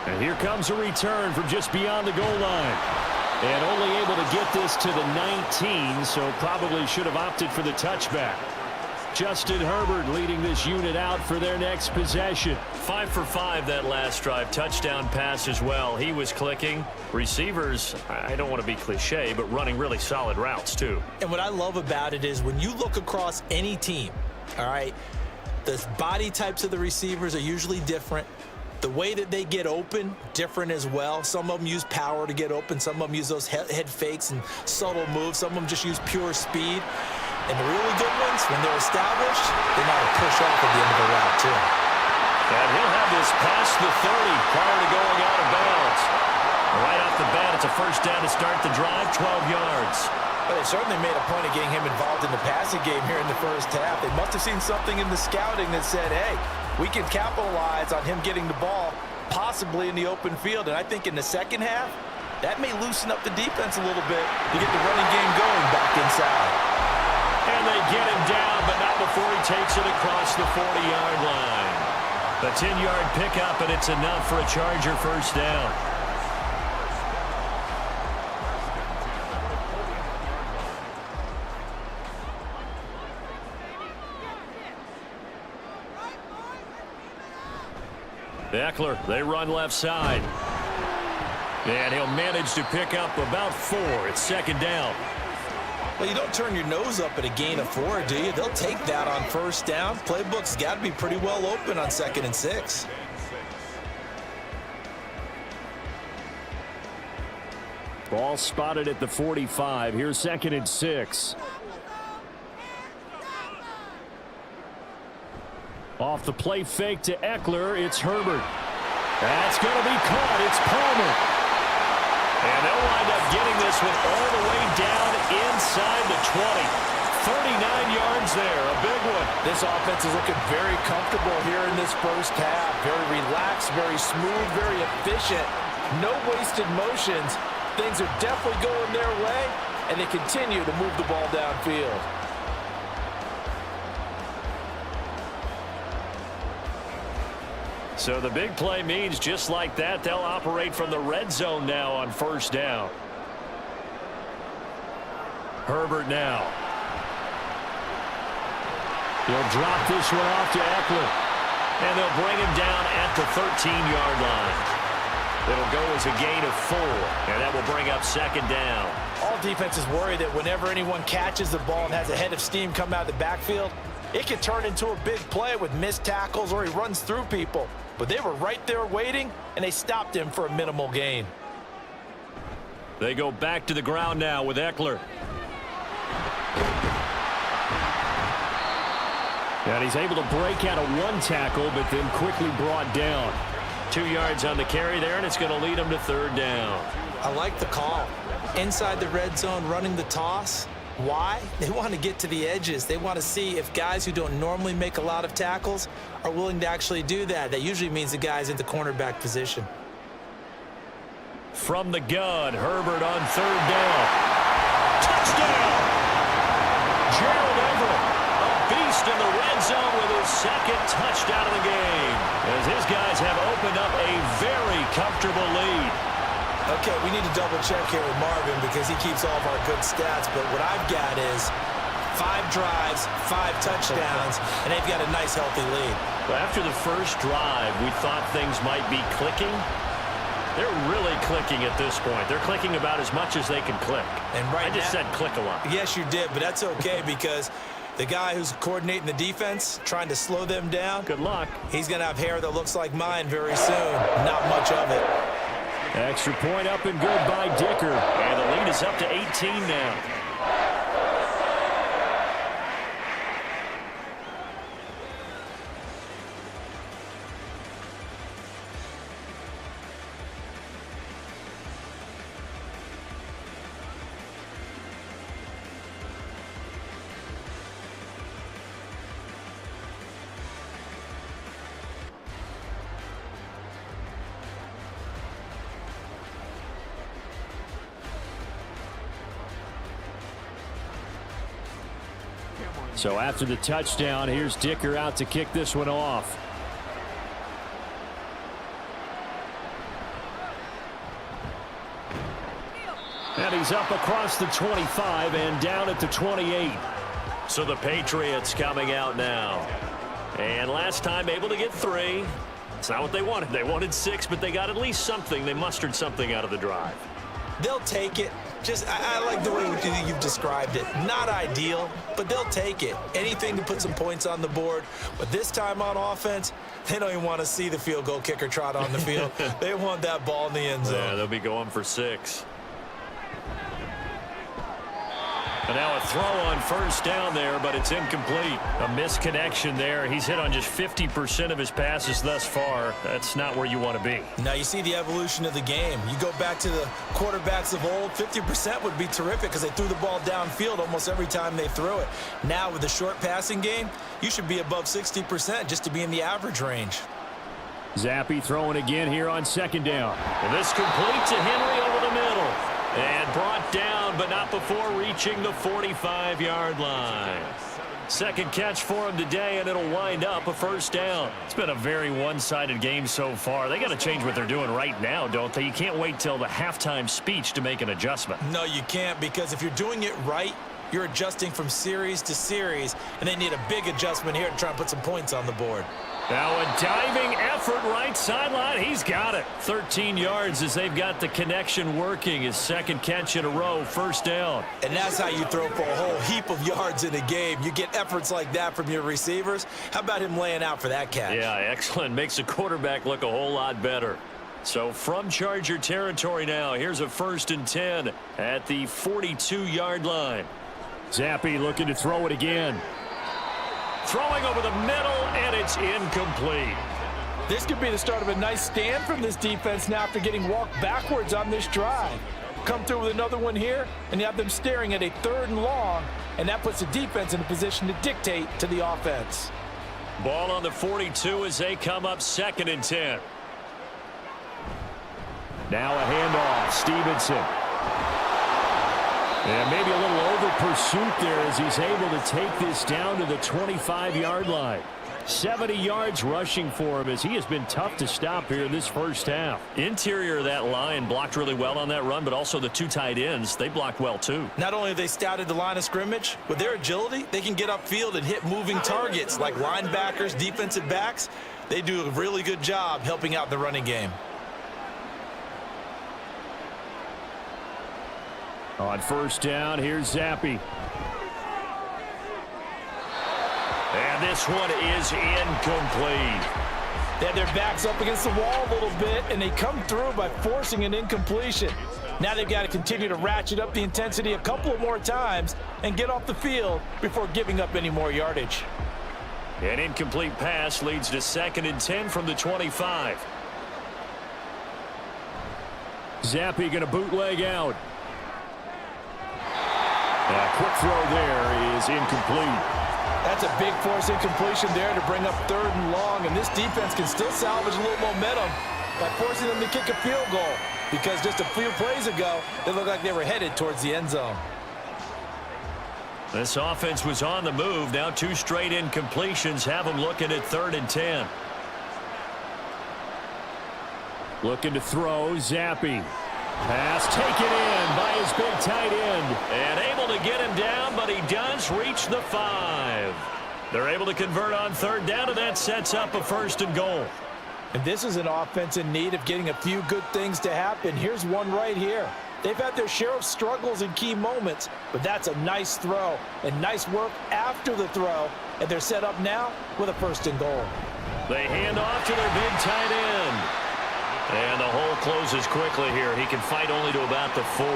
And here comes a return from just beyond the goal line. And only able to get this to the 19, so probably should have opted for the touchback. Justin Herbert leading this unit out for their next possession. 5 for 5 that last drive. Touchdown pass as well. He was clicking. Receivers, I don't want to be cliche, but running really solid routes too. And what I love about it is when you look across any team, all right, the body types of the receivers are usually different. The way that they get open, different as well. Some of them use power to get open. Some of them use those head fakes and subtle moves. Some of them just use pure speed. And the really good ones, when they're established, they know how to push off at the end of the route, too. And he'll have this past the 30 prior to going out of bounds. Right off the bat, it's a 1st down to start the drive, 12 yards. But they certainly made a point of getting him involved in the passing game here in the 1st half. They must have seen something in the scouting that said, hey, we can capitalize on him getting the ball, possibly in the open field. And I think in the 2nd half, that may loosen up the defense a little bit to get the running game going back inside. And they get him down, but not before he takes it across the 40-yard line. A 10-yard pickup, and it's enough for a Charger 1st down. Eckler, they run left side. And he'll manage to pick up about 4. It's 2nd down. Well, you don't turn your nose up at a gain of 4, do you? They'll take that on 1st down. Playbook's got to be pretty well open on 2nd and 6. Ball spotted at the 45. Here's 2nd and 6. Off the play fake to Eckler, it's Herbert. That's going to be caught. It's Palmer. And they'll wind up getting this one all the way down inside the 20. 39 yards there, a big one. This offense is looking very comfortable here in this 1st half. Very relaxed, very smooth, very efficient. No wasted motions. Things are definitely going their way, and they continue to move the ball downfield. So the big play means just like that, they'll operate from the red zone now on 1st down. Herbert now. He'll drop this one off to Eckler. And they'll bring him down at the 13-yard line. It'll go as a gain of 4, and that will bring up second down. All defenses worry that whenever anyone catches the ball and has a head of steam come out of the backfield, it can turn into a big play with missed tackles or he runs through people. But they were right there waiting, and they stopped him for a minimal gain. They go back to the ground now with Eckler. And he's able to break out of 1 tackle, but then quickly brought down. 2 yards on the carry there, and it's going to lead him to third down. I like the call. Inside the red zone, running the toss. Why? They want to get to the edges. They want to see if guys who don't normally make a lot of tackles are willing to actually do that. That usually means the guy's in the cornerback position. From the gun, Herbert on third down. Touchdown! Gerald Everett, a beast in the red zone with his second touchdown of the game, as his guys have opened up a very comfortable lead. Okay, we need to double check here with Marvin because he keeps all of our good stats, but what I've got is 5 drives, 5 touchdowns, and they've got a nice healthy lead. Well, after the first drive, we thought things might be clicking. They're really clicking at this point. They're clicking about as much as they can click. And right I just said click a lot. Yes, you did, but that's okay because the guy who's coordinating the defense, trying to slow them down, good luck. He's going to have hair that looks like mine very soon. Not much of it. Extra point up and good by Dicker. And the lead is up to 18 now. So after the touchdown, here's Dicker out to kick this one off. And he's up across the 25 and down at the 28. So the Patriots coming out now. And last time able to get 3. It's not what they wanted. They wanted 6, but they got at least something. They mustered something out of the drive. They'll take it. I like the way you've described it. Not ideal, but they'll take it. Anything to put some points on the board. But this time on offense, they don't even want to see the field goal kicker trot on the field. They want that ball in the end zone. Yeah, they'll be going for 6. And now a throw on first down there, but it's incomplete. A misconnection there. He's hit on just 50% of his passes thus far. That's not where you want to be. Now you see the evolution of the game. You go back to the quarterbacks of old, 50% would be terrific because they threw the ball downfield almost every time they threw it. Now with the short passing game, you should be above 60% just to be in the average range. Zappi throwing again here on second down. And this complete to Henry over the middle. And brought down, but not before reaching the 45-yard line. Second catch for him today, and it'll wind up a first down. It's been a very one-sided game so far. They got to change what they're doing right now, don't they? You can't wait till the halftime speech to make an adjustment. No, you can't, because if you're doing it right, you're adjusting from series to series, and they need a big adjustment here to try and put some points on the board. Now a diving effort right sideline. He's got it. 13 yards as they've got the connection working. His second catch in a row, first down. And that's how you throw for a whole heap of yards in a game. You get efforts like that from your receivers. How about him laying out for that catch? Yeah, excellent. Makes the quarterback look a whole lot better. So from Charger territory now, here's a 1st and 10 at the 42-yard line. Zappi looking to throw it again. Throwing over the middle, and it's incomplete. This could be the start of a nice stand from this defense now after getting walked backwards on this drive. Come through with another one here, and you have them staring at a 3rd and long, and that puts the defense in a position to dictate to the offense. Ball on the 42 as they come up 2nd and 10. Now a handoff, Stevenson. And maybe a little over pursuit there as he's able to take this down to the 25-yard line. 70 yards rushing for him as he has been tough to stop here in this first half. Interior of that line blocked really well on that run, but also the 2 tight ends, they blocked well too. Not only have they scouted the line of scrimmage, with their agility, they can get upfield and hit moving targets like linebackers, defensive backs. They do a really good job helping out the running game. On first down, here's Zappi. And this one is incomplete. They had their backs up against the wall a little bit, and they come through by forcing an incompletion. Now they've got to continue to ratchet up the intensity a couple of more times and get off the field before giving up any more yardage. An incomplete pass leads to 2nd and 10 from the 25. Zappi going to bootleg out. A quick throw there is incomplete. That's a big force incompletion there to bring up 3rd and long, and this defense can still salvage a little momentum by forcing them to kick a field goal, because just a few plays ago, they looked like they were headed towards the end zone. This offense was on the move. Now 2 straight incompletions have them looking at 3rd and 10. Looking to throw, Zappi. Pass taken in by his big tight end. And able to get him down, but he does reach the 5. They're able to convert on 3rd down, and that sets up a 1st and goal. And this is an offense in need of getting a few good things to happen. Here's one right here. They've had their share of struggles in key moments, but that's a nice throw and nice work after the throw, and they're set up now with a 1st and goal. They hand off to their big tight end. And the hole closes quickly here. He can fight only to about the 4.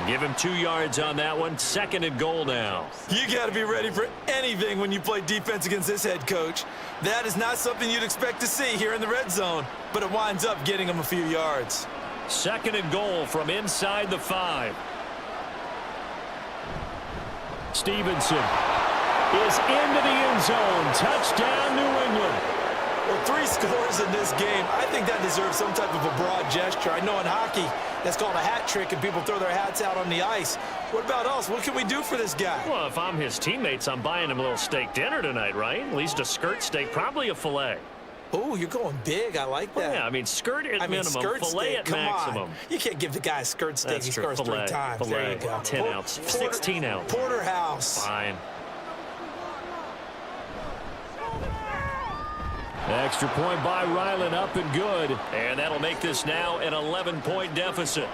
Give him 2 yards on that one. 2nd and goal now. You got to be ready for anything when you play defense against this head coach. That is not something you'd expect to see here in the red zone, but it winds up getting him a few yards. 2nd and goal from inside the 5. Stevenson is into the end zone. Touchdown, New England. Well, 3 scores in this game. I think that deserves some type of a broad gesture. I know in hockey, that's called a hat trick, and people throw their hats out on the ice. What about us? What can we do for this guy? Well, if I'm his teammates, I'm buying him a little steak dinner tonight, right? At least a skirt steak, probably a filet. Oh, you're going big. I like that. Well, yeah, I mean, skirt at minimum, skirt filet steak, at come maximum. on. You can't give the guy a skirt steak. That's He true. scores Filet, 3 times. filet, There you go. 10 ounce, 16 ounce. Porterhouse. Fine. Extra point by Ryland, up and good. And that'll make this now an 11-point deficit.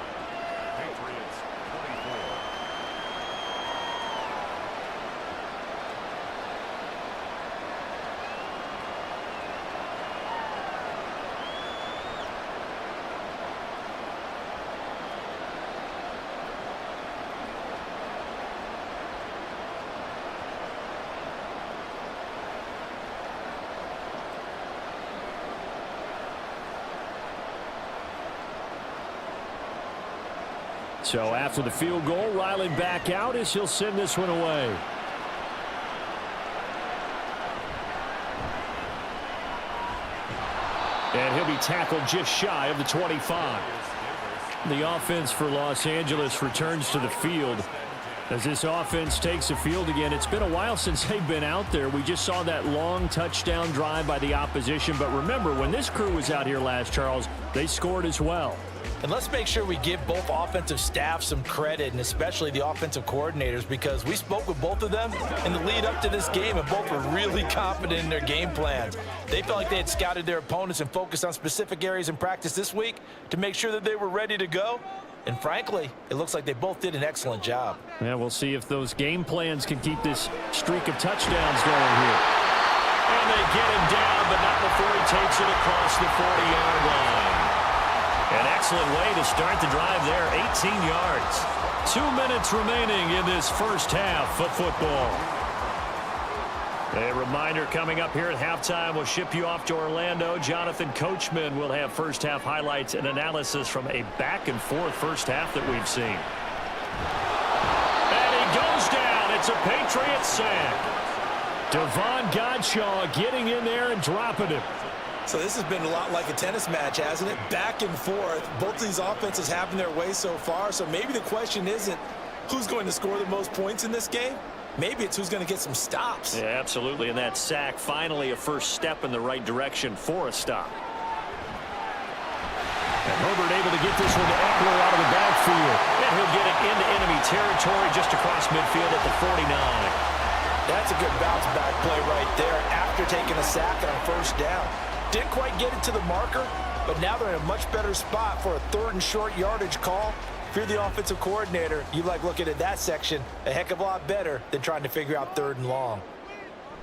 So after the field goal, Riley back out as he'll send this one away. And he'll be tackled just shy of the 25. The offense for Los Angeles returns to the field as this offense takes the field again. It's been a while since they've been out there. We just saw that long touchdown drive by the opposition. But remember, when this crew was out here last, Charles, they scored as well. And let's make sure we give both offensive staff some credit, and especially the offensive coordinators, because we spoke with both of them in the lead up to this game, and both were really confident in their game plans. They felt like they had scouted their opponents and focused on specific areas in practice this week to make sure that they were ready to go. And frankly, it looks like they both did an excellent job. Yeah, we'll see if those game plans can keep this streak of touchdowns going here. And they get him down, but not before he takes it across the 40-yard line. An excellent way to start the drive there, 18 yards. 2 minutes remaining in this first half of football. A reminder coming up here at halftime, we'll ship you off to Orlando. Jonathan Coachman will have first half highlights and analysis from a back-and-forth first half that we've seen. And he goes down. It's a Patriots sack. Devon Godshaw getting in there and dropping it. So this has been a lot like a tennis match, hasn't it? Back and forth. Both of these offenses having their way so far. So maybe the question isn't who's going to score the most points in this game. Maybe it's who's going to get some stops. Yeah, absolutely. And that sack, finally a first step in the right direction for a stop. And Herbert able to get this one to Eckler out of the backfield. And he'll get it into enemy territory just across midfield at the 49. That's a good bounce back play right there after taking a sack on first down. Didn't quite get it to the marker, but now they're in a much better spot for a 3rd and short yardage call. If you're the offensive coordinator, you like looking at that section a heck of a lot better than trying to figure out 3rd and long.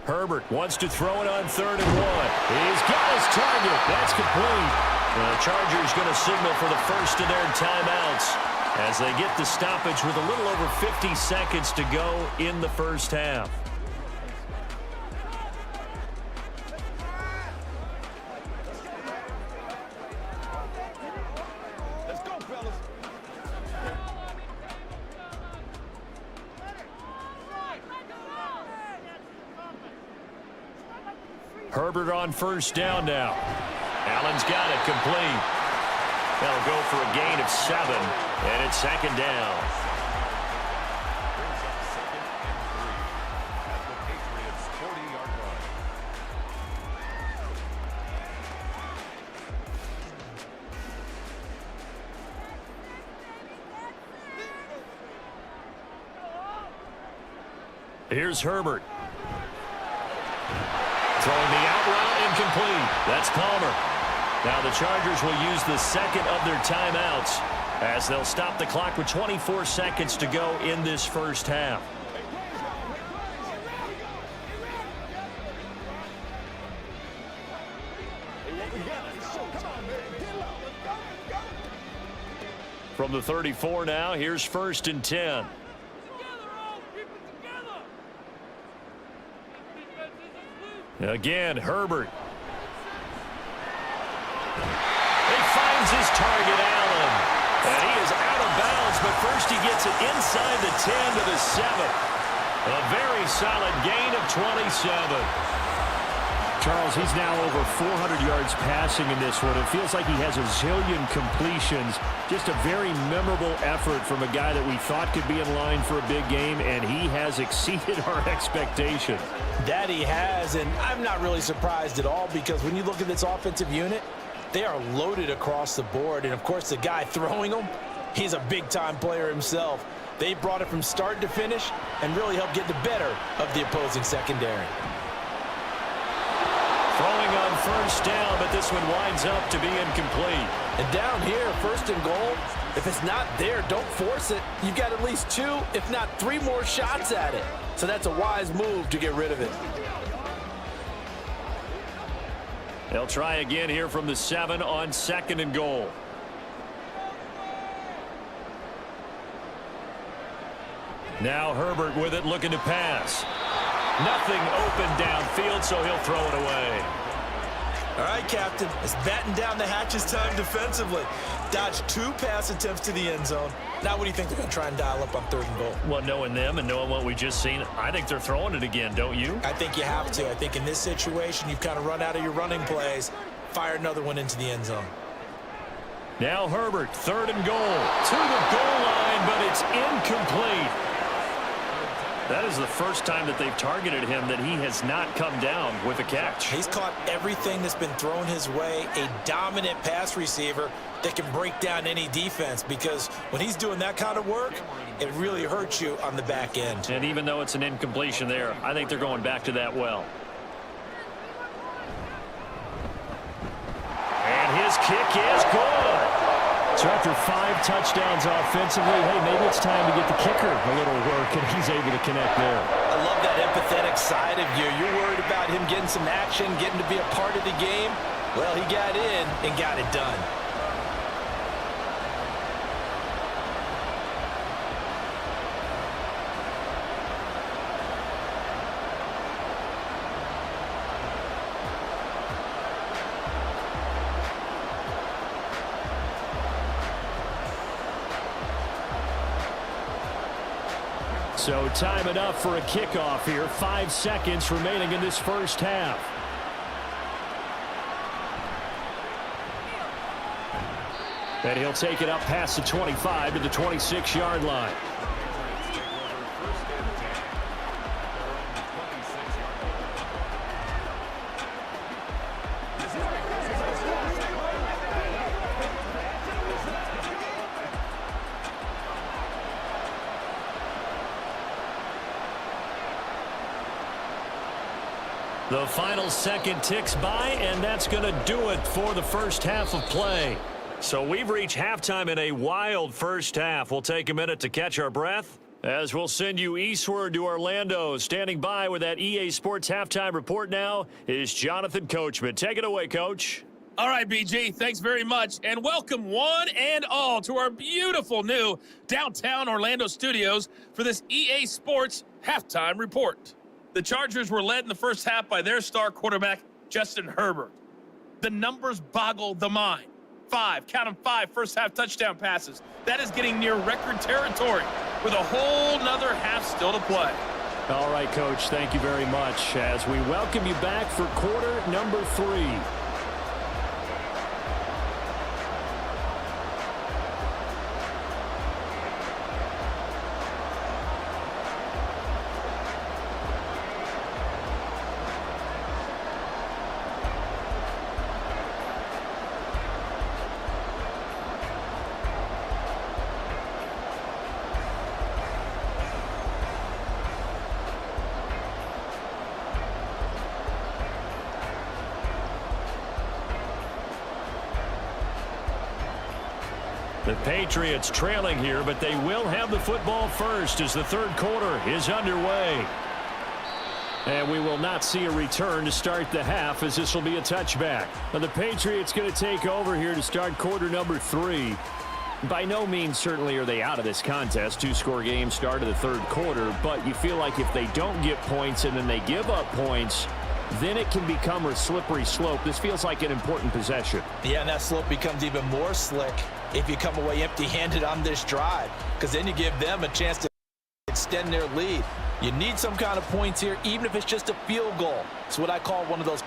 Herbert wants to throw it on 3rd and 1. He's got his target. That's complete. The Chargers going to signal for the first of their timeouts as they get the stoppage with a little over 50 seconds to go in the first half. Let's go, fellas. Herbert on 1st down now. Allen's got it complete. They'll go for a gain of 7, and it's 2nd down. Here's Herbert. Throwing the out route incomplete. That's Palmer. Now the Chargers will use the 2nd of their timeouts as they'll stop the clock with 24 seconds to go in this first half. From the 34 now, here's 1st and 10. Again, Herbert. He finds his target, Allen. And he is out of bounds, but first he gets it inside the 10 to the 7. A very solid gain of 27. Charles, he's now over 400 yards passing in this one. It feels like he has a zillion completions. Just a very memorable effort from a guy that we thought could be in line for a big game, and he has exceeded our expectations. That he has, and I'm not really surprised at all because when you look at this offensive unit, they are loaded across the board. And, of course, the guy throwing them, he's a big-time player himself. They brought it from start to finish and really helped get the better of the opposing secondary. Throwing on 1st down, but this one winds up to be incomplete. And down here, 1st and goal, if it's not there, don't force it. You've got at least 2, if not 3 more shots at it. So that's a wise move to get rid of it. They'll try again here from the 7 on 2nd and goal. Now Herbert with it, looking to pass. Nothing open downfield, so he'll throw it away. All right, Captain, it's batten down the hatches time defensively. Dodged 2 pass attempts to the end zone. Now what do you think they're going to try and dial up on 3rd and goal? Well, knowing them and knowing what we just seen, I think they're throwing it again, don't you? I think you have to. I think in this situation, you've kind of run out of your running plays. Fire another one into the end zone. Now Herbert, 3rd and goal. To the goal line, but it's incomplete. That is the first time that they've targeted him that he has not come down with a catch. He's caught everything that's been thrown his way. A dominant pass receiver that can break down any defense, because when he's doing that kind of work, it really hurts you on the back end. And even though it's an incompletion there, I think they're going back to that well. And his kick is good. So after 5 touchdowns offensively, hey, maybe it's time to get the kicker a little work, and he's able to connect there. I love that empathetic side of you. You're worried about him getting some action, getting to be a part of the game. Well, he got in and got it done. So time enough for a kickoff here. 5 seconds remaining in this first half. And he'll take it up past the 25 to the 26-yard line. The final second ticks by, and that's going to do it for the first half of play. So we've reached halftime in a wild first half. We'll take a minute to catch our breath as we'll send you eastward to Orlando. Standing by with that EA Sports halftime report now is Jonathan Coachman. Take it away, Coach. All right, BG, thanks very much. And welcome one and all to our beautiful new downtown Orlando studios for this EA Sports halftime report. The Chargers were led in the first half by their star quarterback, Justin Herbert. The numbers boggle the mind. 5, count them 5 first-half touchdown passes. That is getting near record territory with a whole nother half still to play. All right, Coach, thank you very much as we welcome you back for quarter number 3. The Patriots trailing here, but they will have the football first as the third quarter is underway. And we will not see a return to start the half as this will be a touchback. Now the Patriots going to take over here to start quarter number 3. By no means certainly are they out of this contest. 2-score game start of the third quarter, but you feel like if they don't get points and then they give up points, then it can become a slippery slope. This feels like an important possession. Yeah, and that slope becomes even more slick if you come away empty-handed on this drive, because then you give them a chance to extend their lead. You need some kind of points here, even if it's just a field goal. It's what I call one of those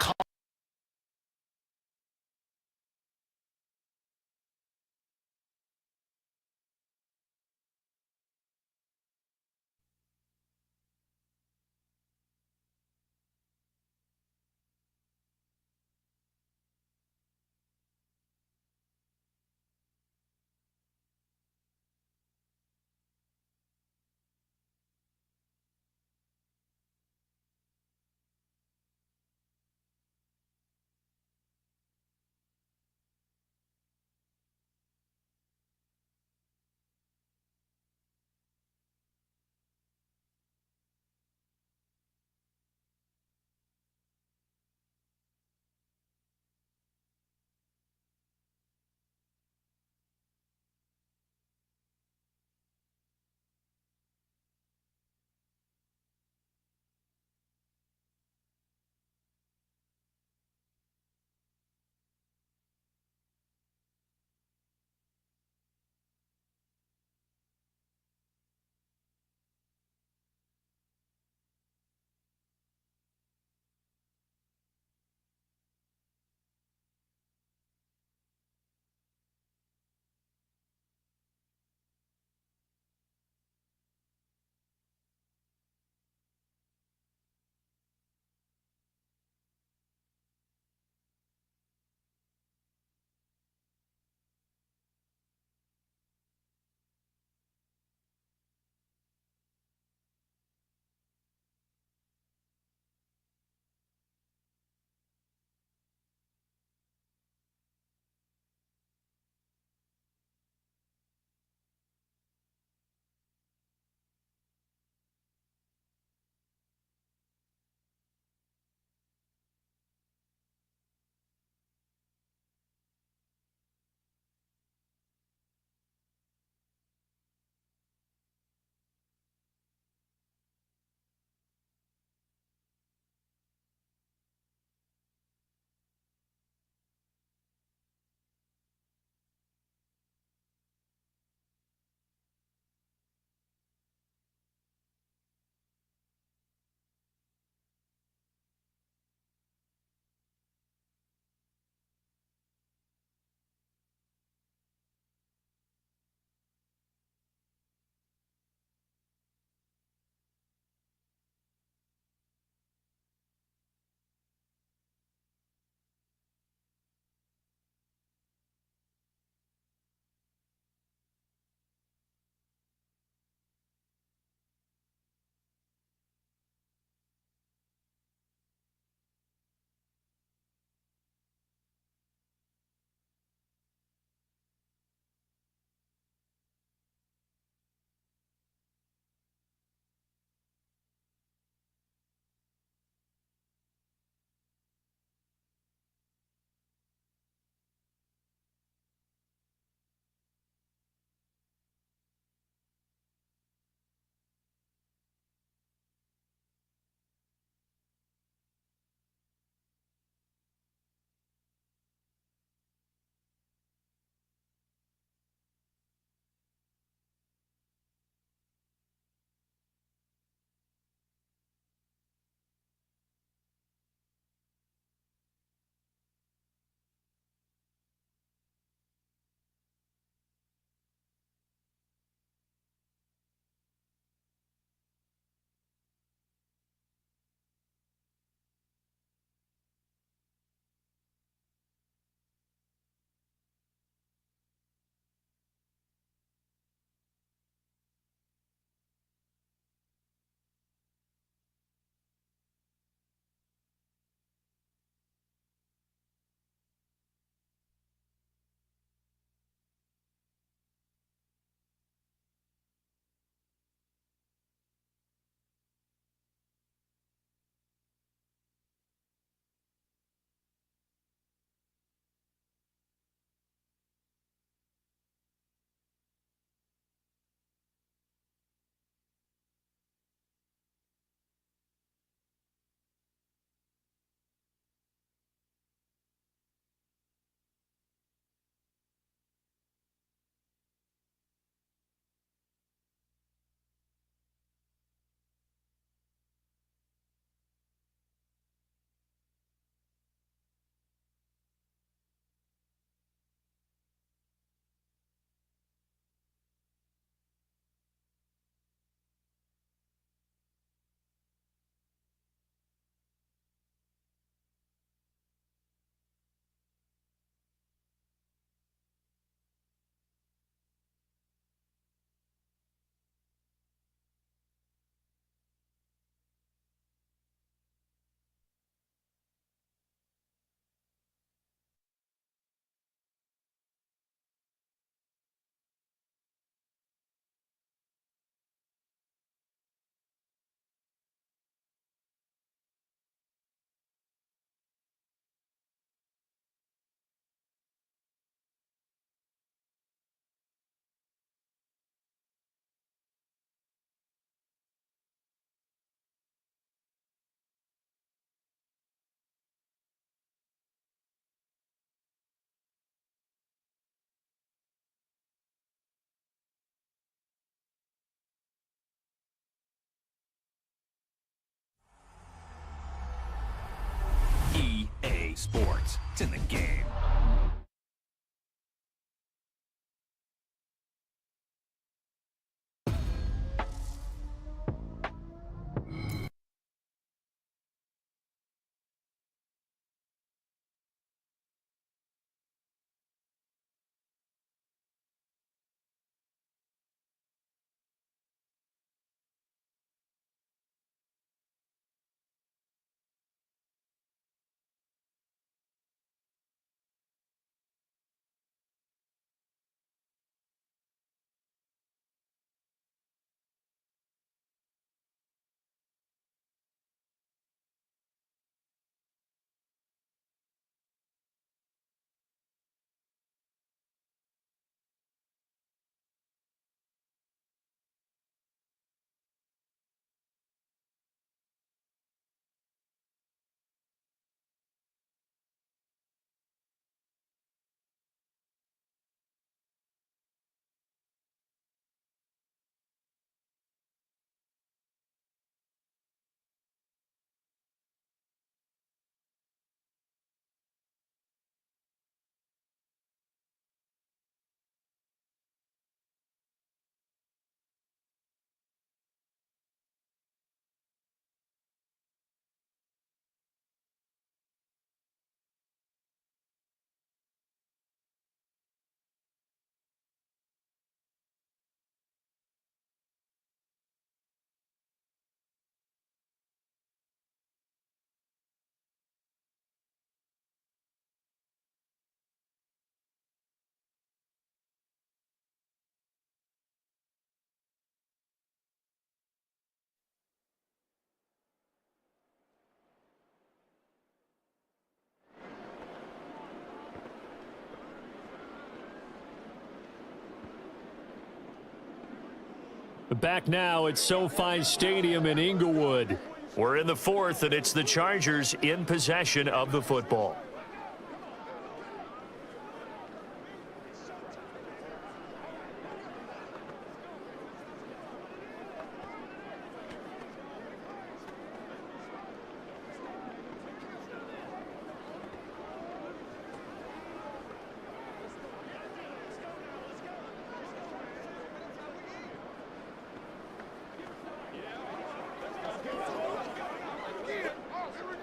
Back now at SoFi Stadium in Inglewood. We're in the fourth, and it's the Chargers in possession of the football.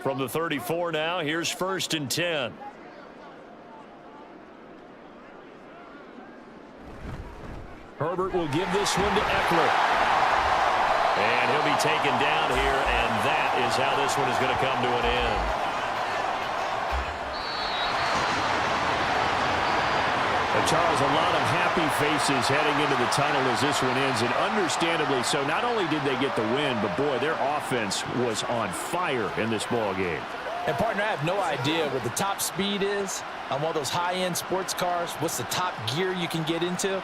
From the 34 now, here's 1st and 10. Herbert will give this one to Eckler. And he'll be taken down here, and that is how this one is going to come to an end. Charles, a lot of happy faces heading into the tunnel as this one ends, and understandably so. Not only did they get the win, but boy, their offense was on fire in this ball game. And partner, I have no idea what the top speed is on one of those high-end sports cars. What's the top gear you can get into?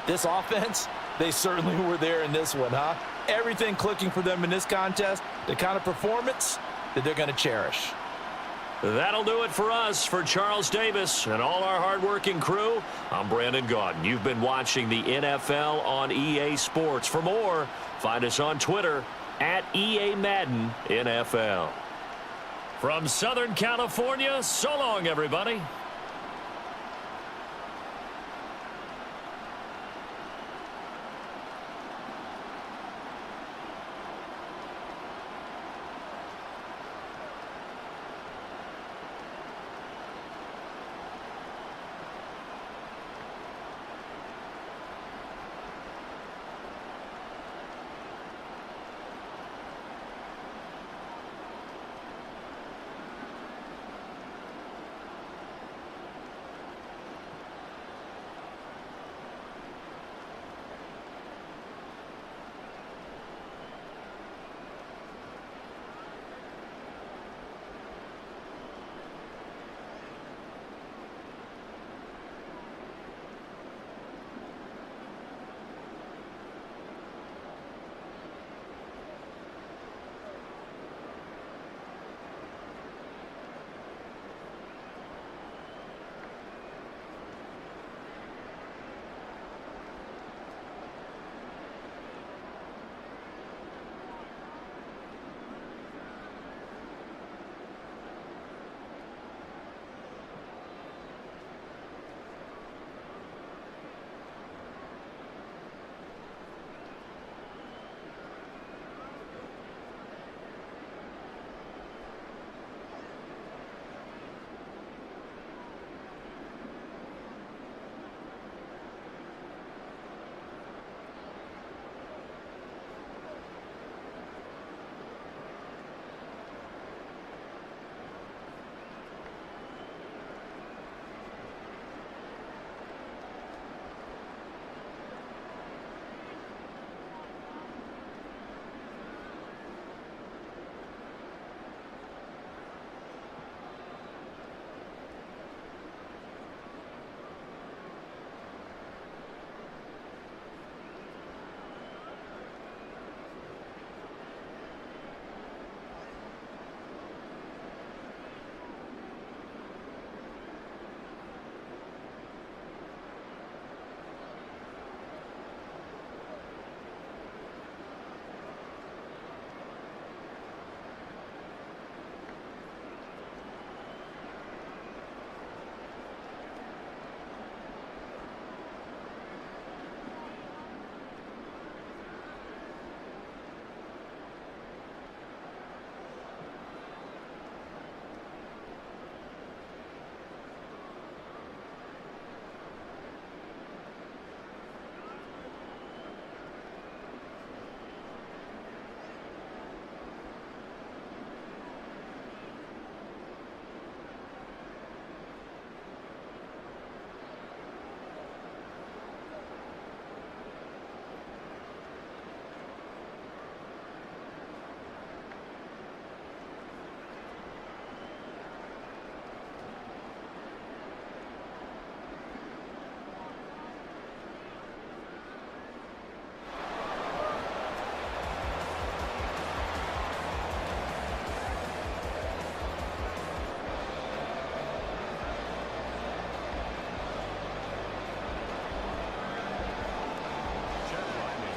This offense, they certainly were there in this one, huh? Everything clicking for them in this contest, the kind of performance that they're going to cherish. That'll do it for us. For Charles Davis and all our hardworking crew, I'm Brandon Gaudin. You've been watching the NFL on EA Sports. For more, find us on Twitter at EA Madden NFL. From Southern California, so long, everybody.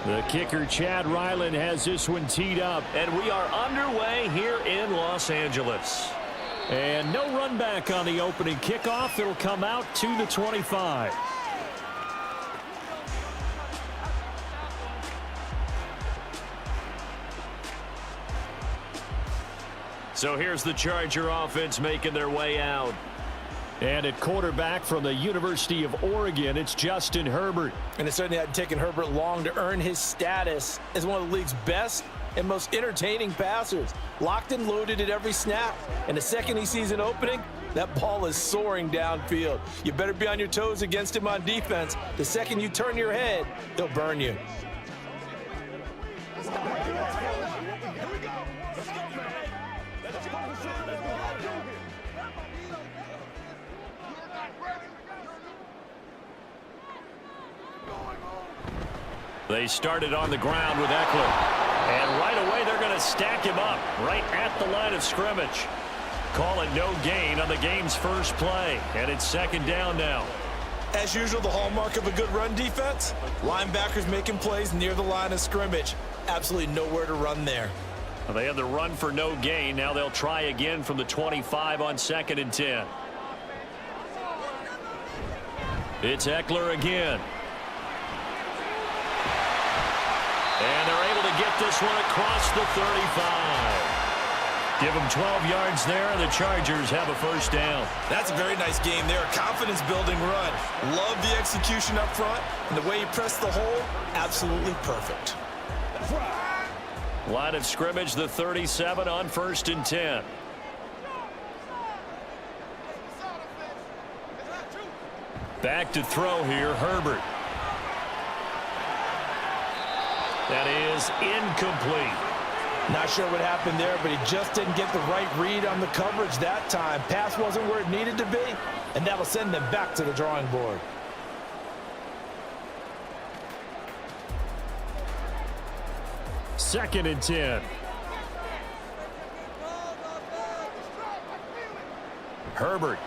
The kicker, Chad Ryland, has this one teed up. And we are underway here in Los Angeles. And no run back on the opening kickoff. It'll come out to the 25. So here's the Charger offense making their way out. And at quarterback from the University of Oregon, it's Justin Herbert. And it certainly hadn't taken Herbert long to earn his status as one of the league's best and most entertaining passers. Locked and loaded at every snap. And the second he sees an opening, that ball is soaring downfield. You better be on your toes against him on defense. The second you turn your head, he'll burn you. They started on the ground with Eckler. And right away, they're going to stack him up right at the line of scrimmage. Call it no gain on the game's first play. And it's second down now. As usual, the hallmark of a good run defense, linebackers making plays near the line of scrimmage. Absolutely nowhere to run there. Well, they had the run for no gain. Now they'll try again from the 25 on 2nd and 10. It's Eckler again. And they're able to get this one across the 35. Give them 12 yards there, and the Chargers have a first down. That's a very nice game there. A confidence-building run. Love the execution up front. And the way he pressed the hole, absolutely perfect. Line of scrimmage, the 37 on 1st and 10. Back to throw here, Herbert. That is incomplete. Not sure what happened there, but he just didn't get the right read on the coverage that time. Pass wasn't where it needed to be, and that'll send them back to the drawing board. Second and 10. Herbert.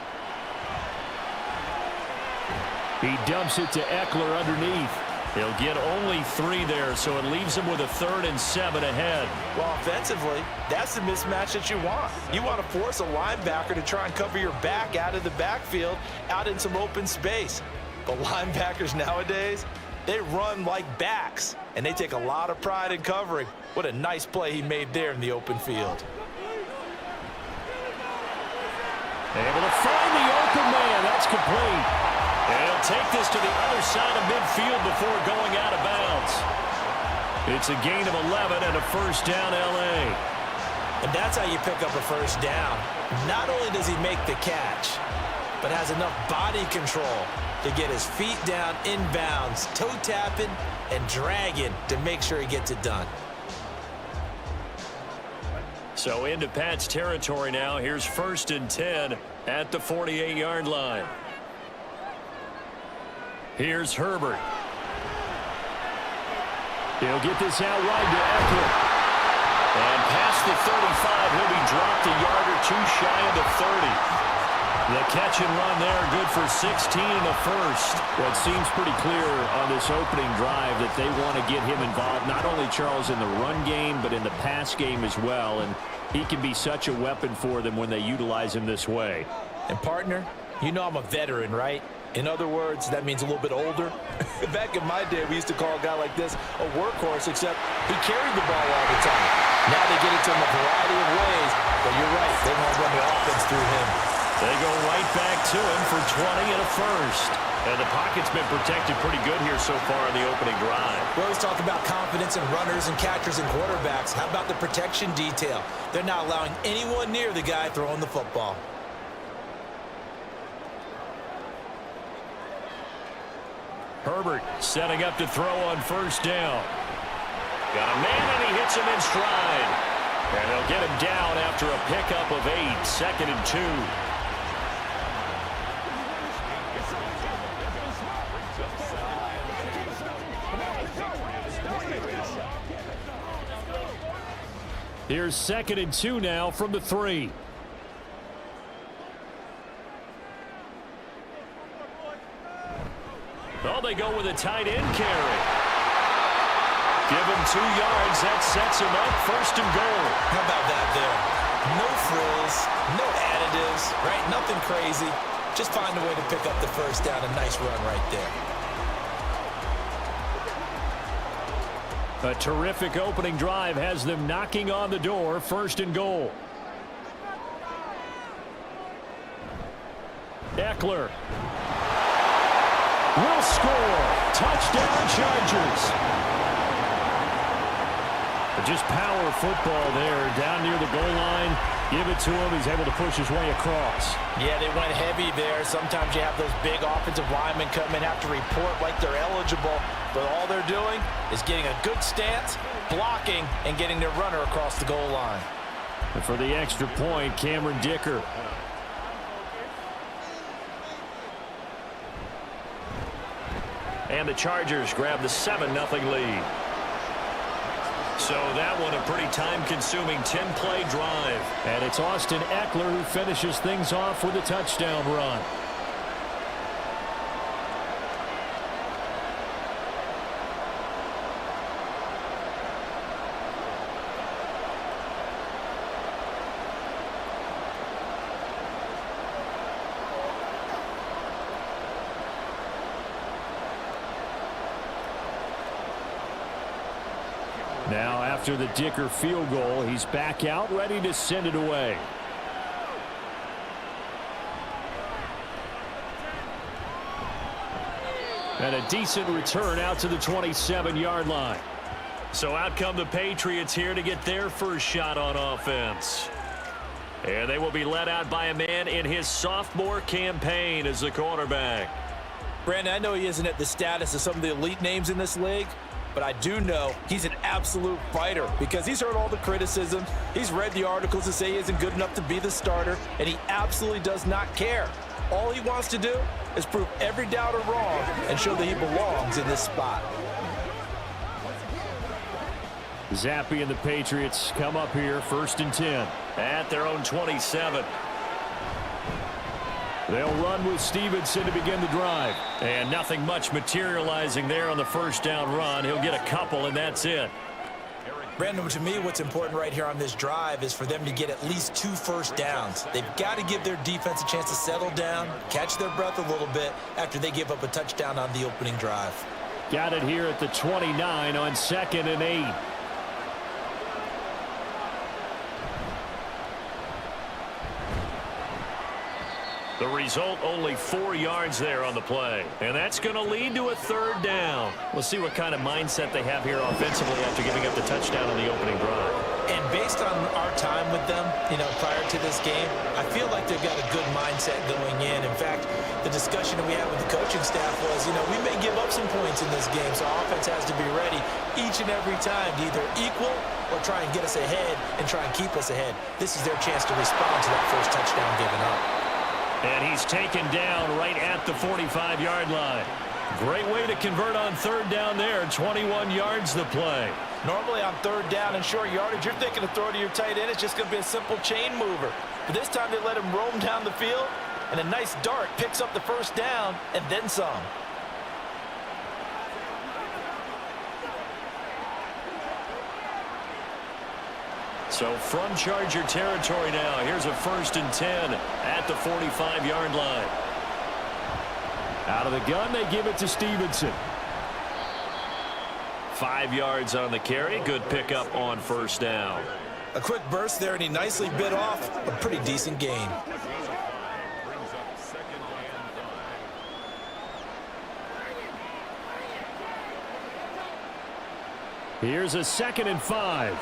He dumps it to Eckler underneath. He'll get only 3 there, so it leaves him with a 3rd and 7 ahead. Well, offensively, that's the mismatch that you want. You want to force a linebacker to try and cover your back out of the backfield, out in some open space. But linebackers nowadays, they run like backs, and they take a lot of pride in covering. What a nice play he made there in the open field. Able to find the open man. That's complete. And he'll take this to the other side of midfield before going out of bounds. It's a gain of 11 and a first down, L.A. And that's how you pick up a first down. Not only does he make the catch, but has enough body control to get his feet down inbounds, toe tapping and dragging to make sure he gets it done. So into Pat's territory now. Here's 1st and 10 at the 48-yard line. Here's Herbert. He'll get this out wide to Eckler. And past the 35, he'll be dropped a yard or 2 shy of the 30. The catch and run there, good for 16 and a first. Well, it seems pretty clear on this opening drive that they want to get him involved, not only, Charles, in the run game, but in the pass game as well. And he can be such a weapon for them when they utilize him this way. And, partner, you know I'm a veteran, right? In other words, that means a little bit older. Back in my day, we used to call a guy like this a workhorse, except he carried the ball all the time. Now they get it to him a variety of ways, but you're right, they want to run the offense through him. They go right back to him for 20 and a first. And the pocket's been protected pretty good here so far in the opening drive. We always talk about confidence in runners and catchers and quarterbacks. How about the protection detail? They're not allowing anyone near the guy throwing the football. Herbert setting up to throw on first down. Got a man, and he hits him in stride. And they'll get him down after a pickup of 8, 2nd and 2. Here's 2nd and 2 now from the 3. Oh, they go with a tight end carry. Give him 2 yards. That sets him up 1st and goal. How about that there? No frills, no additives, right? Nothing crazy. Just find a way to pick up the first down. A nice run right there. A terrific opening drive has them knocking on the door. 1st and goal. Eckler will score. Touchdown, Chargers. Just power football there. Down near the goal line. Give it to him. He's able to push his way across. Yeah, they went heavy there. Sometimes you have those big offensive linemen come in, have to report like they're eligible. But all they're doing is getting a good stance, blocking, and getting their runner across the goal line. And for the extra point, Cameron Dicker. And the Chargers grab the 7-0 lead. So that one a pretty time-consuming 10-play drive. And it's Austin Eckler who finishes things off with a touchdown run. Now, after the Dicker field goal, he's back out, ready to send it away. And a decent return out to the 27-yard line. So out come the Patriots here to get their first shot on offense. And they will be led out by a man in his sophomore campaign as the quarterback. Brandon, I know he isn't at the status of some of the elite names in this league, but I do know he's an absolute fighter because he's heard all the criticism. He's read the articles that say he isn't good enough to be the starter, and he absolutely does not care. All he wants to do is prove every doubter wrong and show that he belongs in this spot. Zappi and the Patriots come up here 1st and 10 at their own 27. They'll run with Stevenson to begin the drive. And nothing much materializing there on the first down run. He'll get a couple, and that's it. Brandon, to me, what's important right here on this drive is for them to get at least 2 first downs. They've got to give their defense a chance to settle down, catch their breath a little bit after they give up a touchdown on the opening drive. Got it here at the 29 on 2nd and 8. The result, only 4 yards there on the play. And that's going to lead to a 3rd down. We'll see what kind of mindset they have here offensively after giving up the touchdown on the opening drive. And based on our time with them, prior to this game, I feel like they've got a good mindset going in. In fact, the discussion that we had with the coaching staff was, we may give up some points in this game, so offense has to be ready each and every time to either equal or try and get us ahead and try and keep us ahead. This is their chance to respond to that first touchdown given up. And he's taken down right at the 45-yard line. Great way to convert on 3rd down there. 21 yards the play. Normally on 3rd down and short yardage, you're thinking of throw to your tight end. It's just going to be a simple chain mover. But this time they let him roam down the field, and a nice dart picks up the first down and then some. So from Charger territory now, here's a 1st and 10 at the 45-yard line. Out of the gun, they give it to Stevenson. 5 yards on the carry. Good pickup on 1st down. A quick burst there, and he nicely bit off a pretty decent gain. Here's a 2nd and 5.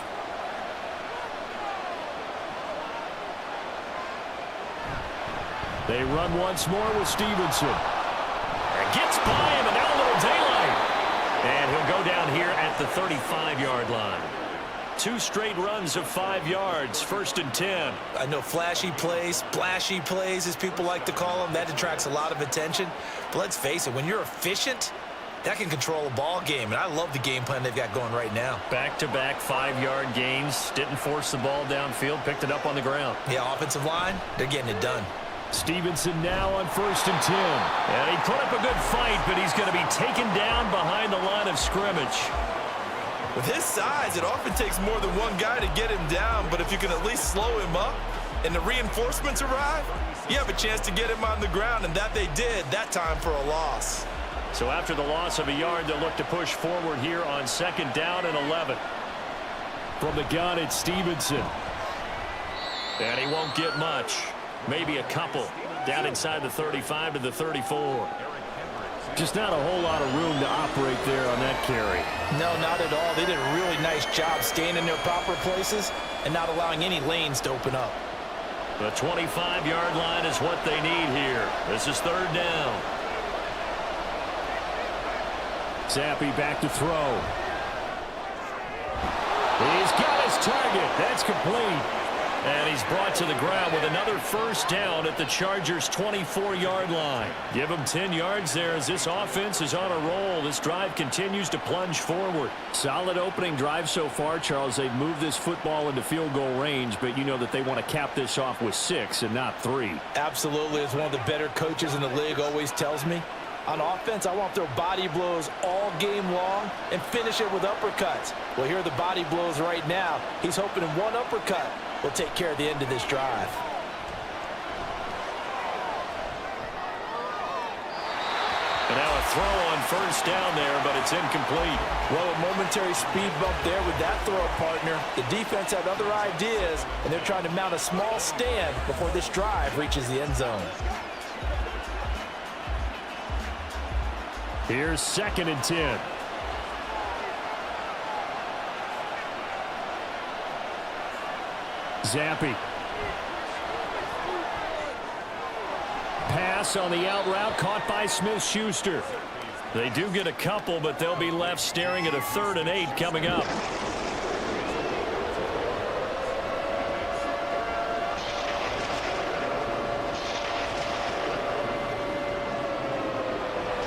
They run once more with Stevenson. Gets by him, and now a little daylight. And he'll go down here at the 35-yard line. 2 straight runs of 5 yards, 1st and 10. I know flashy plays, splashy plays, as people like to call them, that attracts a lot of attention. But let's face it, when you're efficient, that can control a ball game. And I love the game plan they've got going right now. Back-to-back 5-yard gains. Didn't force the ball downfield, picked it up on the ground. Yeah, offensive line, they're getting it done. Stevenson now on 1st and 10. And he put up a good fight, but he's going to be taken down behind the line of scrimmage. With his size, it often takes more than one guy to get him down, but if you can at least slow him up and the reinforcements arrive, you have a chance to get him on the ground, and that they did that time for a loss. So after the loss of a yard, they'll look to push forward here on 2nd down and 11. From the gun, it's Stevenson. And he won't get much. Maybe a couple. Down inside the 35 to the 34. Just not a whole lot of room to operate there on that carry. No, not at all. They did a really nice job staying in their proper places and not allowing any lanes to open up. The 25-yard line is what they need here. This is 3rd down. Zappi back to throw. He's got his target. That's complete. And he's brought to the ground with another 1st down at the Chargers' 24-yard line. Give him 10 yards there as this offense is on a roll. This drive continues to plunge forward. Solid opening drive so far, Charles. They've moved this football into field goal range, but you know that they want to cap this off with 6 and not 3. Absolutely. As one of the better coaches in the league always tells me, on offense, I want to throw body blows all game long and finish it with uppercuts. Well, here are the body blows right now. He's hoping in one uppercut will take care of the end of this drive. And now a throw on 1st down there, but it's incomplete. Well, a momentary speed bump there with that throw, partner. The defense had other ideas, and they're trying to mount a small stand before this drive reaches the end zone. Here's 2nd and 10. Zappi. Pass on the out route caught by Smith-Schuster. They do get a couple, but they'll be left staring at a 3rd and 8 coming up.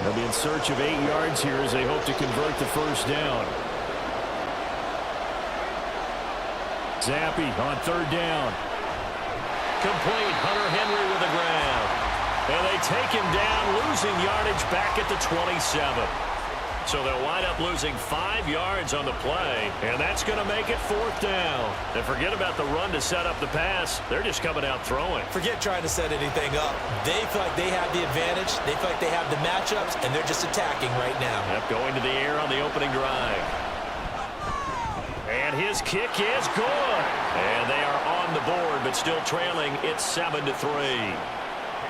They'll be in search of 8 yards here as they hope to convert the 1st down. Zappi on 3rd down. Complete. Hunter Henry with the grab. And they take him down, losing yardage back at the 27. So they'll wind up losing 5 yards on the play, and that's going to make it 4th down. And forget about the run to set up the pass. They're just coming out throwing. Forget trying to set anything up. They feel like they have the advantage. They feel like they have the matchups, and they're just attacking right now. Yep, going to the air on the opening drive. And his kick is good. And they are on the board, but still trailing. It's 7-3.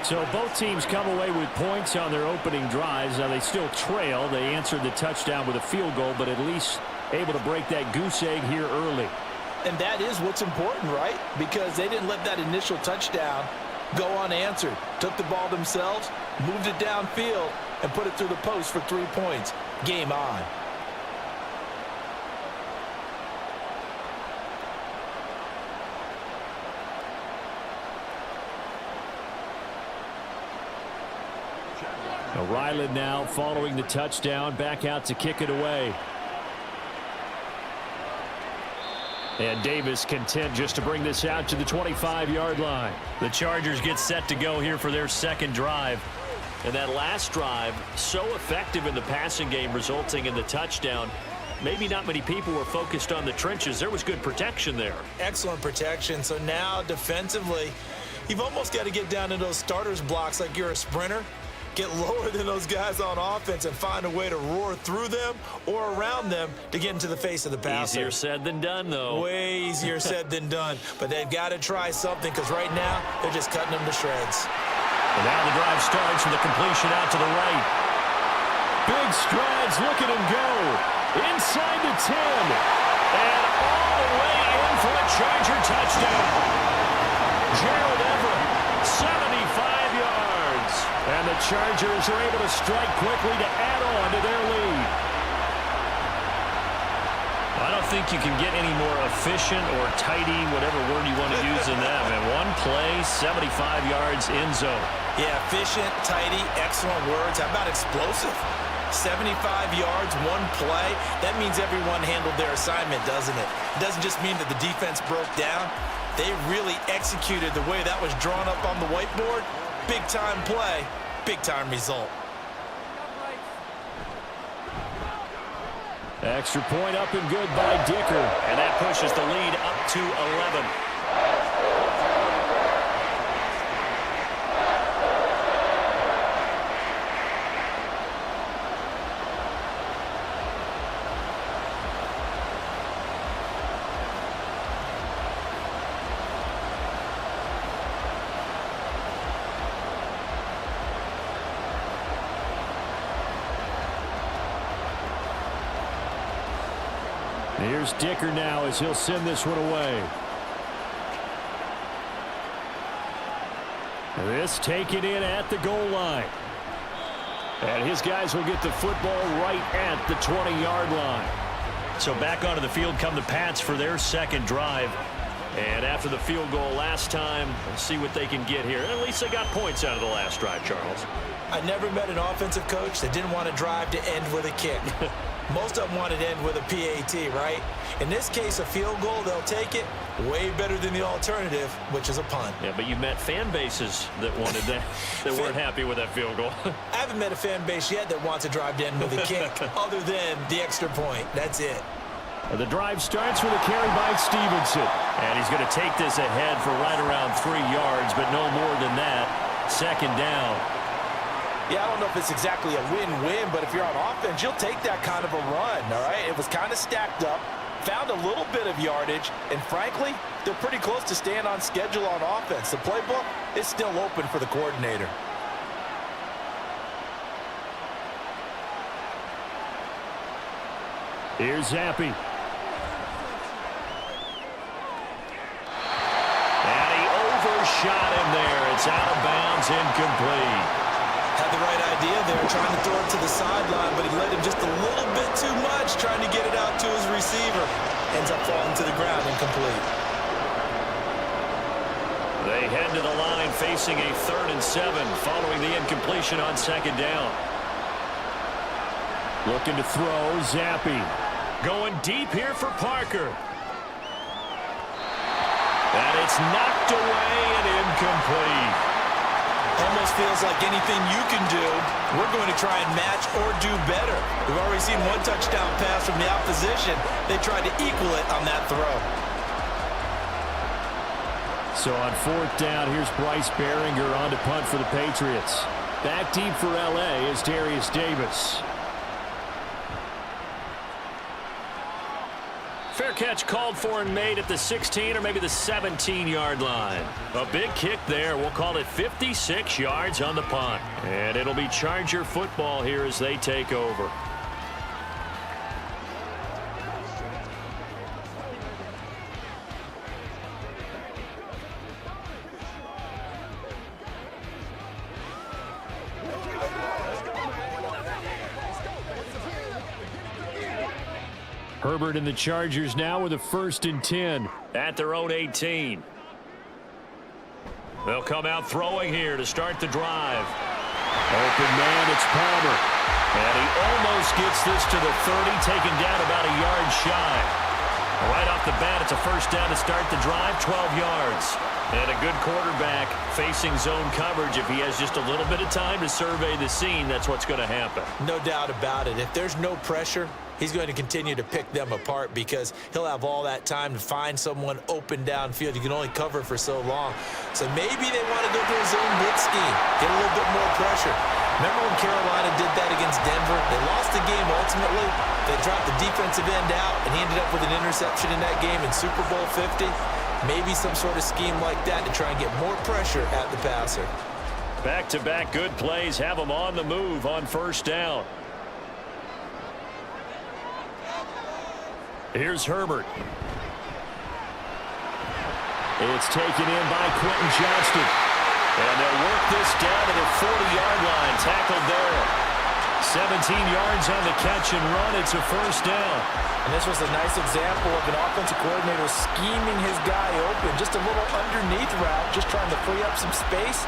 So both teams come away with points on their opening drives. Now they still trail. They answered the touchdown with a field goal, but at least able to break that goose egg here early. And that is what's important, right? Because they didn't let that initial touchdown go unanswered. Took the ball themselves, moved it downfield, and put it through the post for 3 points. Game on. Ryland now following the touchdown, back out to kick it away. And Davis content just to bring this out to the 25-yard line. The Chargers get set to go here for their 2nd drive. And that last drive, so effective in the passing game, resulting in the touchdown. Maybe not many people were focused on the trenches. There was good protection there. Excellent protection. So now defensively, you've almost got to get down to those starters blocks like you're a sprinter. Get lower than those guys on offense and find a way to roar through them or around them to get into the face of the passer. Easier said than done, though. Way easier said than done. But they've got to try something because right now they're just cutting them to shreds. And now the drive starts with a completion out to the right. Big strides, look at him go. Inside the 10. And all the way in for a Charger touchdown. Gerald Everett, 75 yards. And the Chargers are able to strike quickly to add on to their lead. I don't think you can get any more efficient or tidy, whatever word you want to use in that. And one play, 75 yards in zone. Yeah, efficient, tidy, excellent words. How about explosive? 75 yards, one play. That means everyone handled their assignment, doesn't it? It doesn't just mean that the defense broke down. They really executed the way that was drawn up on the whiteboard. Big-time play, big-time result. Extra point up and good by Dicker. And that pushes the lead up to 11. Here's Dicker now as he'll send this one away. This taken in at the goal line. And his guys will get the football right at the 20-yard line. So back onto the field come the Pats for their second drive. And after the field goal last time, we'll see what they can get here. And at least they got points out of the last drive, Charles. I never met an offensive coach that didn't want to drive to end with a kick. Most of them wanted to end with a PAT, right? In this case, a field goal, they'll take it. Way better than the alternative, which is a punt. Yeah, but you met fan bases that wanted that, that weren't happy with that field goal. I haven't met a fan base yet that wants to drive to end with a kick, other than the extra point. That's it. The drive starts with a carry by Stevenson. And he's going to take this ahead for right around 3 yards, but no more than that. Second down. Yeah, I don't know if it's exactly a win-win, but if you're on offense, you'll take that kind of a run, all right? It was kind of stacked up, found a little bit of yardage, and frankly, they're pretty close to staying on schedule on offense. The playbook is still open for the coordinator. Here's Zappi. And he overshot him there. It's out of bounds, incomplete. Had the right idea there, trying to throw it to the sideline, but he let him just a little bit too much, trying to get it out to his receiver. Ends up falling to the ground, incomplete. They head to the line facing a 3rd and 7 following the incompletion on second down. Looking to throw, Zappi. Going deep here for Parker. And it's knocked away and incomplete. Almost feels like anything you can do, we're going to try and match or do better. We've already seen one touchdown pass from the opposition. They tried to equal it on that throw. So on 4th down, here's Bryce Behringer on to punt for the Patriots. Back deep for L.A. is Darius Davis. Fair catch called for and made at the 16 or maybe the 17-yard line. A big kick there. We'll call it 56 yards on the punt. And it'll be Charger football here as they take over. Herbert and the Chargers now with a 1st and 10. At their own 18. They'll come out throwing here to start the drive. Open man, it's Palmer. And he almost gets this to the 30, taken down about a yard shy. Right off the bat, it's a 1st down to start the drive, 12 yards. And a good quarterback facing zone coverage. If he has just a little bit of time to survey the scene, that's what's going to happen. No doubt about it. If there's no pressure, he's going to continue to pick them apart because he'll have all that time to find someone open downfield. You can only cover for so long. So maybe they want to go to a zone blitz scheme, get a little bit more pressure. Remember when Carolina did that against Denver? They lost the game ultimately. They dropped the defensive end out, and he ended up with an interception in that game in Super Bowl 50. Maybe some sort of scheme like that to try and get more pressure at the passer. Back-to-back good plays have them on the move on 1st down. Here's Herbert. It's taken in by Quentin Johnston. And they'll work this down to the 40-yard line. Tackled there. 17 yards on the catch and run. It's a 1st down. And this was a nice example of an offensive coordinator scheming his guy open. Just a little underneath route, just trying to free up some space.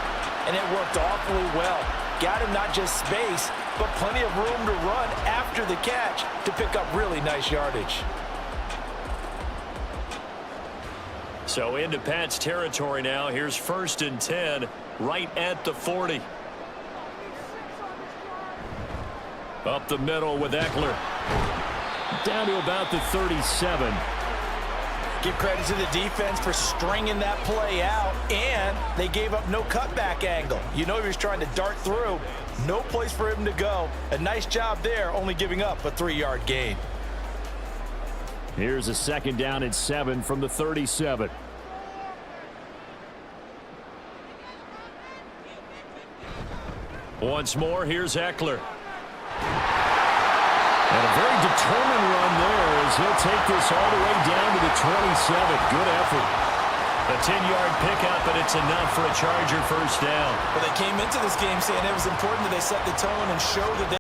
And it worked awfully well. Got him not just space, but plenty of room to run after the catch to pick up really nice yardage. So into Pat's territory now. Here's 1st and 10 right at the 40. Up the middle with Eckler. Down to about the 37. Give credit to the defense for stringing that play out, and they gave up no cutback angle. You know he was trying to dart through. No place for him to go. A nice job there, only giving up a 3-yard gain. Here's a 2nd down and 7 from the 37. Once more, here's Eckler. And a very determined run there as he'll take this all the way down to the 27. Good effort. A 10-yard pickup, but it's enough for a Charger first down. Well, they came into this game saying it was important that they set the tone and show that they